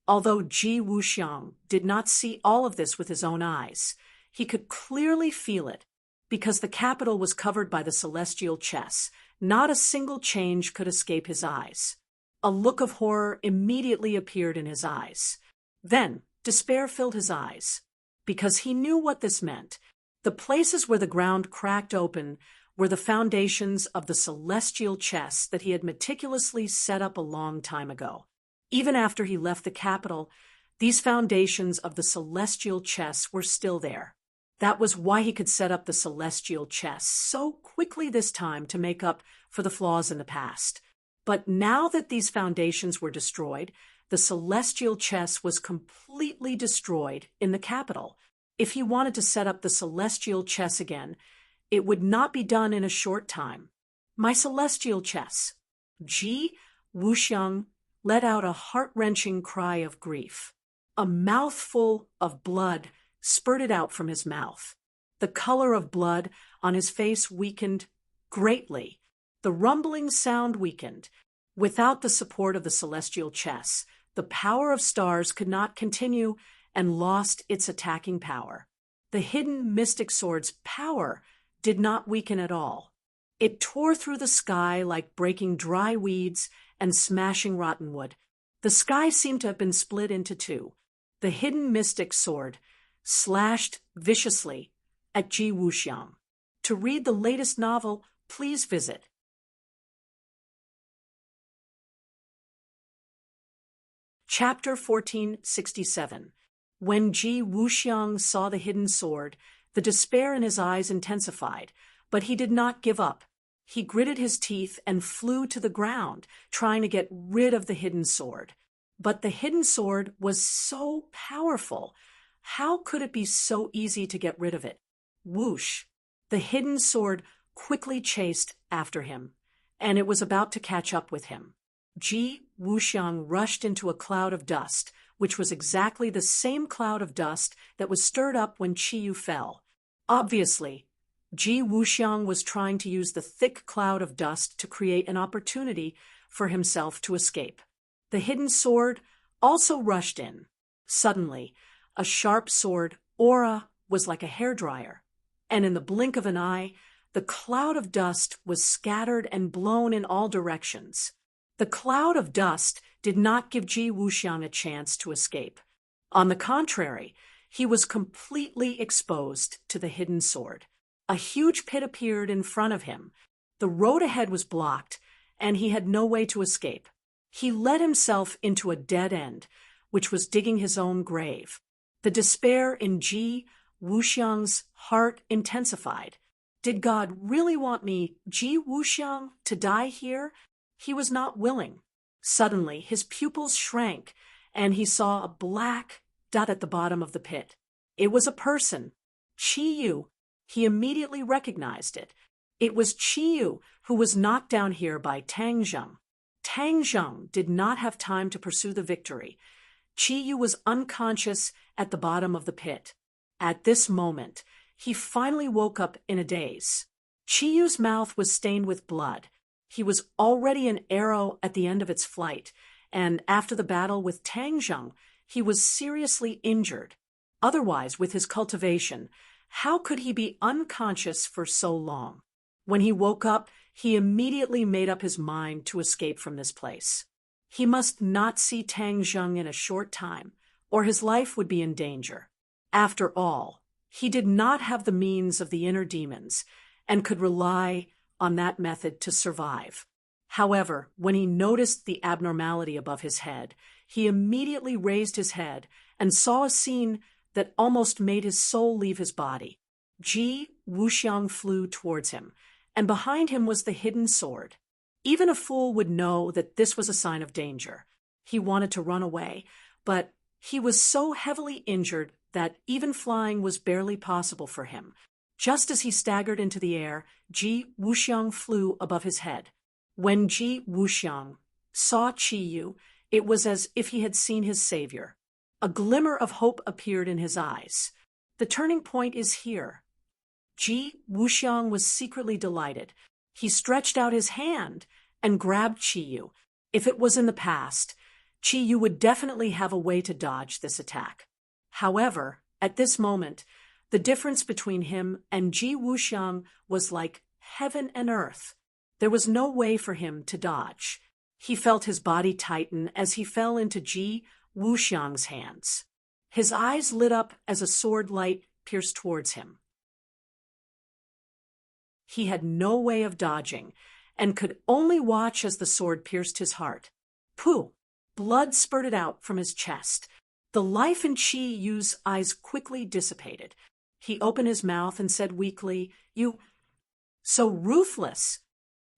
Although Ji Wuxiang did not see all of this with his own eyes, he could clearly feel it. Because the capital was covered by the celestial chess, not a single change could escape his eyes. A look of horror immediately appeared in his eyes. Then despair filled his eyes, because he knew what this meant. The places where the ground cracked open were the foundations of the celestial chess that he had meticulously set up a long time ago. Even after he left the capital, these foundations of the celestial chess were still there. That was why he could set up the celestial chess so quickly this time to make up for the flaws in the past. But now that these foundations were destroyed, the celestial chess was completely destroyed in the capital. If he wanted to set up the celestial chess again, it would not be done in a short time. My celestial chess. Ji Wuxiang let out a heart-wrenching cry of grief. A mouthful of blood spurted out from his mouth. The color of blood on his face weakened greatly. The rumbling sound weakened. Without the support of the celestial chess, the power of stars could not continue and lost its attacking power. The hidden mystic sword's power did not weaken at all. It tore through the sky like breaking dry weeds and smashing rotten wood. The sky seemed to have been split into two. The hidden mystic sword slashed viciously at Ji Wuxiang. To read the latest novel, please visit Chapter 1467. When Ji Wuxiang saw the hidden sword, the despair in his eyes intensified, but he did not give up. He gritted his teeth and flew to the ground, trying to get rid of the hidden sword. But the hidden sword was so powerful. How could it be so easy to get rid of it? Whoosh! The hidden sword quickly chased after him, and it was about to catch up with him. Ji Wuxiang rushed into a cloud of dust, which was exactly the same cloud of dust that was stirred up when Qiyu fell. Obviously, Ji Wuxiang was trying to use the thick cloud of dust to create an opportunity for himself to escape. The hidden sword also rushed in. Suddenly, a sharp sword aura was like a hairdryer, and in the blink of an eye, the cloud of dust was scattered and blown in all directions. The cloud of dust did not give Ji Wuxiang a chance to escape. On the contrary, he was completely exposed to the hidden sword. A huge pit appeared in front of him. The road ahead was blocked, and he had no way to escape. He led himself into a dead end, which was digging his own grave. The despair in Ji Wuxiang's heart intensified. Did God really want me, Ji Wuxiang, to die here? He was not willing. Suddenly, his pupils shrank, and he saw a black dot at the bottom of the pit. It was a person, Qiyu. He immediately recognized it. It was Qiyu who was knocked down here by Tang Zheng. Tang Zheng did not have time to pursue the victory. Qiyu was unconscious at the bottom of the pit. At this moment, he finally woke up in a daze. Qiyu's mouth was stained with blood. He was already an arrow at the end of its flight, and after the battle with Tang Zheng, he was seriously injured. Otherwise, with his cultivation, how could he be unconscious for so long? When he woke up, he immediately made up his mind to escape from this place. He must not see Tang Zheng in a short time, or his life would be in danger. After all, he did not have the means of the inner demons, and could rely on that method to survive. However, when he noticed the abnormality above his head, he immediately raised his head and saw a scene that almost made his soul leave his body. Ji Wuxiang flew towards him, and behind him was the hidden sword. Even a fool would know that this was a sign of danger. He wanted to run away, but he was so heavily injured that even flying was barely possible for him. Just as he staggered into the air, Ji Wuxiang flew above his head. When Ji Wuxiang saw Qi Yu, it was as if he had seen his savior. A glimmer of hope appeared in his eyes. The turning point is here. Ji Wuxiang was secretly delighted. He stretched out his hand and grabbed Qi Yu. If it was in the past, Qi Yu would definitely have a way to dodge this attack. However, at this moment, the difference between him and Ji Wuxiang was like heaven and earth. There was no way for him to dodge. He felt his body tighten as he fell into Ji Wuxiang's hands. His eyes lit up as a sword light pierced towards him. He had no way of dodging, and could only watch as the sword pierced his heart. Pooh! Blood spurted out from his chest. The life in Qi Yu's eyes quickly dissipated. He opened his mouth and said weakly, "You... so ruthless!"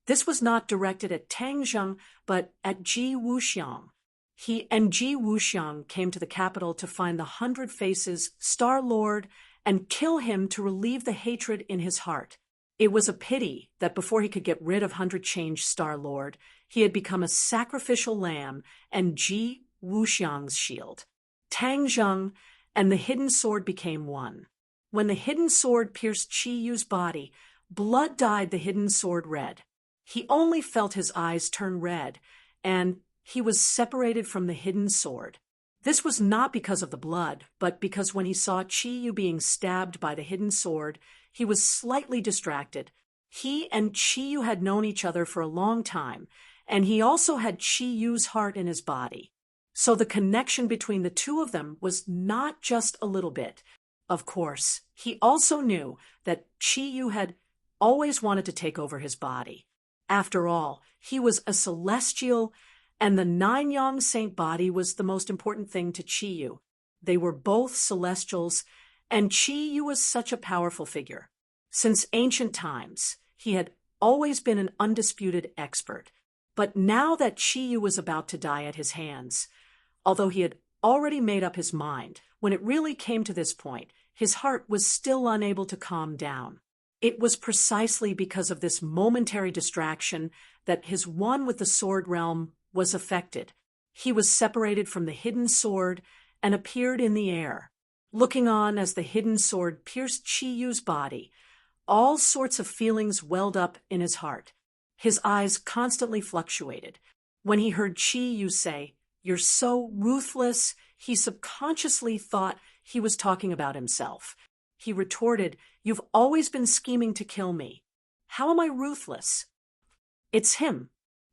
This was not directed at Tang Zheng, but at Ji Wuxiang. He and Ji Wuxiang came to the capital to find the 100 Faces Star Lord and kill him to relieve the hatred in his heart. It was a pity that before he could get rid of 100 Change Star Lord, he had become a sacrificial lamb and Ji Wuxiang's shield. Tang Zheng and the hidden sword became one. When the hidden sword pierced Qi Yu's body, blood dyed the hidden sword red. He only felt his eyes turn red, and he was separated from the hidden sword. This was not because of the blood, but because when he saw Qi Yu being stabbed by the hidden sword, he was slightly distracted. He and Qi Yu had known each other for a long time, and he also had Qi Yu's heart in his body. So the connection between the two of them was not just a little bit. Of course, he also knew that Qi Yu had always wanted to take over his body. After all, he was a celestial, and the 9-yang saint body was the most important thing to Qi Yu. They were both celestials, and Qi Yu was such a powerful figure. Since ancient times, he had always been an undisputed expert. But now that Qi Yu was about to die at his hands, although he had already made up his mind, when it really came to this point, his heart was still unable to calm down. It was precisely because of this momentary distraction that his one with the sword realm was affected. He was separated from the hidden sword and appeared in the air. Looking on as the hidden sword pierced Qi Yu's body, all sorts of feelings welled up in his heart. His eyes constantly fluctuated. When he heard Qi Yu say, "You're so ruthless," he subconsciously thought he was talking about himself. He retorted, "You've always been scheming to kill me. How am I ruthless?" "It's him."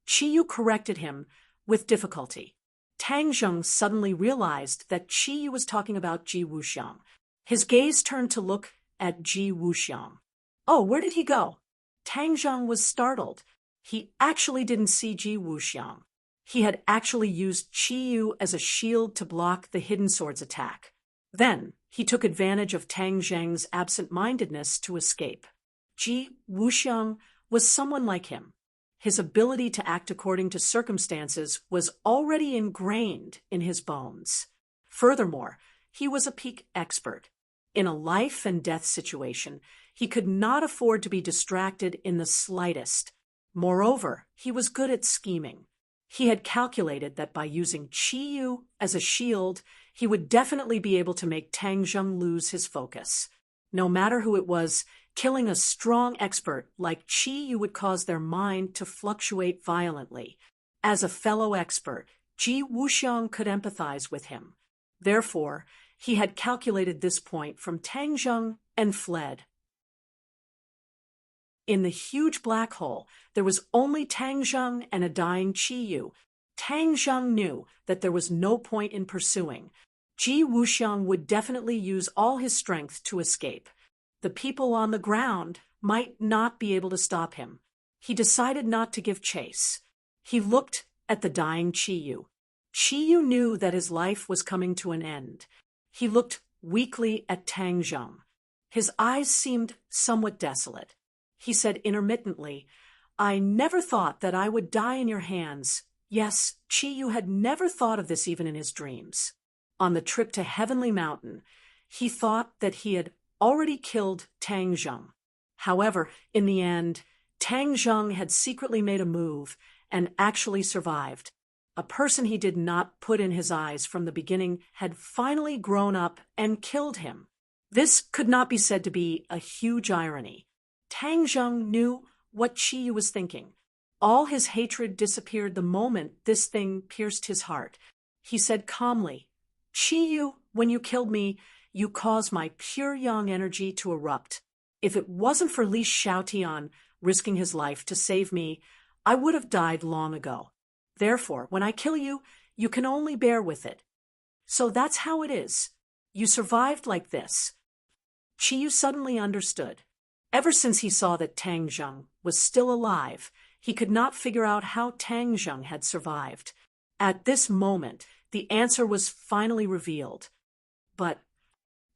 Qi Yu corrected him with difficulty. Tang Zheng suddenly realized that Qi Yu was talking about Ji Wuxiang. His gaze turned to look at Ji Wuxiang. "Oh, where did he go?" Tang Zheng was startled. He actually didn't see Ji Wuxiang. He had actually used Qi Yu as a shield to block the hidden sword's attack. Then, he took advantage of Tang Zheng's absent-mindedness to escape. Ji Wuxiang was someone like him. His ability to act according to circumstances was already ingrained in his bones. Furthermore, he was a peak expert. In a life-and-death situation, he could not afford to be distracted in the slightest. Moreover, he was good at scheming. He had calculated that by using Qi Yu as a shield, he would definitely be able to make Tang Zheng lose his focus. No matter who it was, killing a strong expert like Qi Yu would cause their mind to fluctuate violently. As a fellow expert, Ji Wuxiang could empathize with him. Therefore, he had calculated this point from Tang Zheng and fled. In the huge black hole, there was only Tang Zheng and a dying Qi Yu. Tang Zheng knew that there was no point in pursuing. Ji Wuxiang would definitely use all his strength to escape. The people on the ground might not be able to stop him. He decided not to give chase. He looked at the dying Chiyu. Chiyu knew that his life was coming to an end. He looked weakly at Tang Zheng. His eyes seemed somewhat desolate. He said intermittently, "I never thought that I would die in your hands." Yes, Chiyu had never thought of this even in his dreams. On the trip to Heavenly Mountain, he thought that he had already killed Tang Zheng. However, in the end, Tang Zheng had secretly made a move and actually survived. A person he did not put in his eyes from the beginning had finally grown up and killed him. This could not be said to be a huge irony. Tang Zheng knew what Chiyu was thinking. All his hatred disappeared the moment this thing pierced his heart. He said calmly, "Chiyu, when you killed me, you caused my pure yang energy to erupt. If it wasn't for Li Xiaotian risking his life to save me, I would have died long ago. Therefore, when I kill you, you can only bear with it. So that's how it is. You survived like this." Chiyu suddenly understood. Ever since he saw that Tang Zheng was still alive, he could not figure out how Tang Zheng had survived. At this moment, the answer was finally revealed. But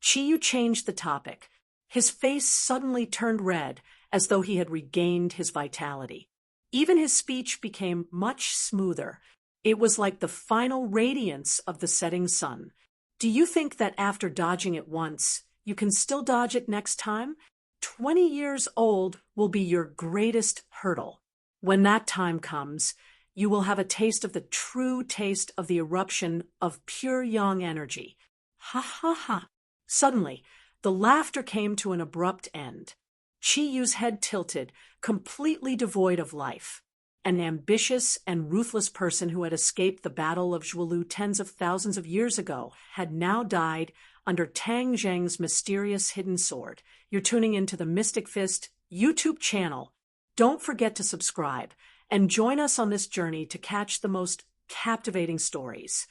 Chiyu changed the topic. His face suddenly turned red, as though he had regained his vitality. Even his speech became much smoother. It was like the final radiance of the setting sun. "Do you think that after dodging it once, you can still dodge it next time? 20 years old will be your greatest hurdle. When that time comes, you will have a taste of the true taste of the eruption of pure yang energy." Ha ha ha. Suddenly, the laughter came to an abrupt end. Chiyu's head tilted, completely devoid of life. An ambitious and ruthless person who had escaped the Battle of Zhuolu tens of thousands of years ago had now died under Tang Zheng's mysterious hidden sword. You're tuning into the Mystic Fist YouTube channel. Don't forget to subscribe and join us on this journey to catch the most captivating stories.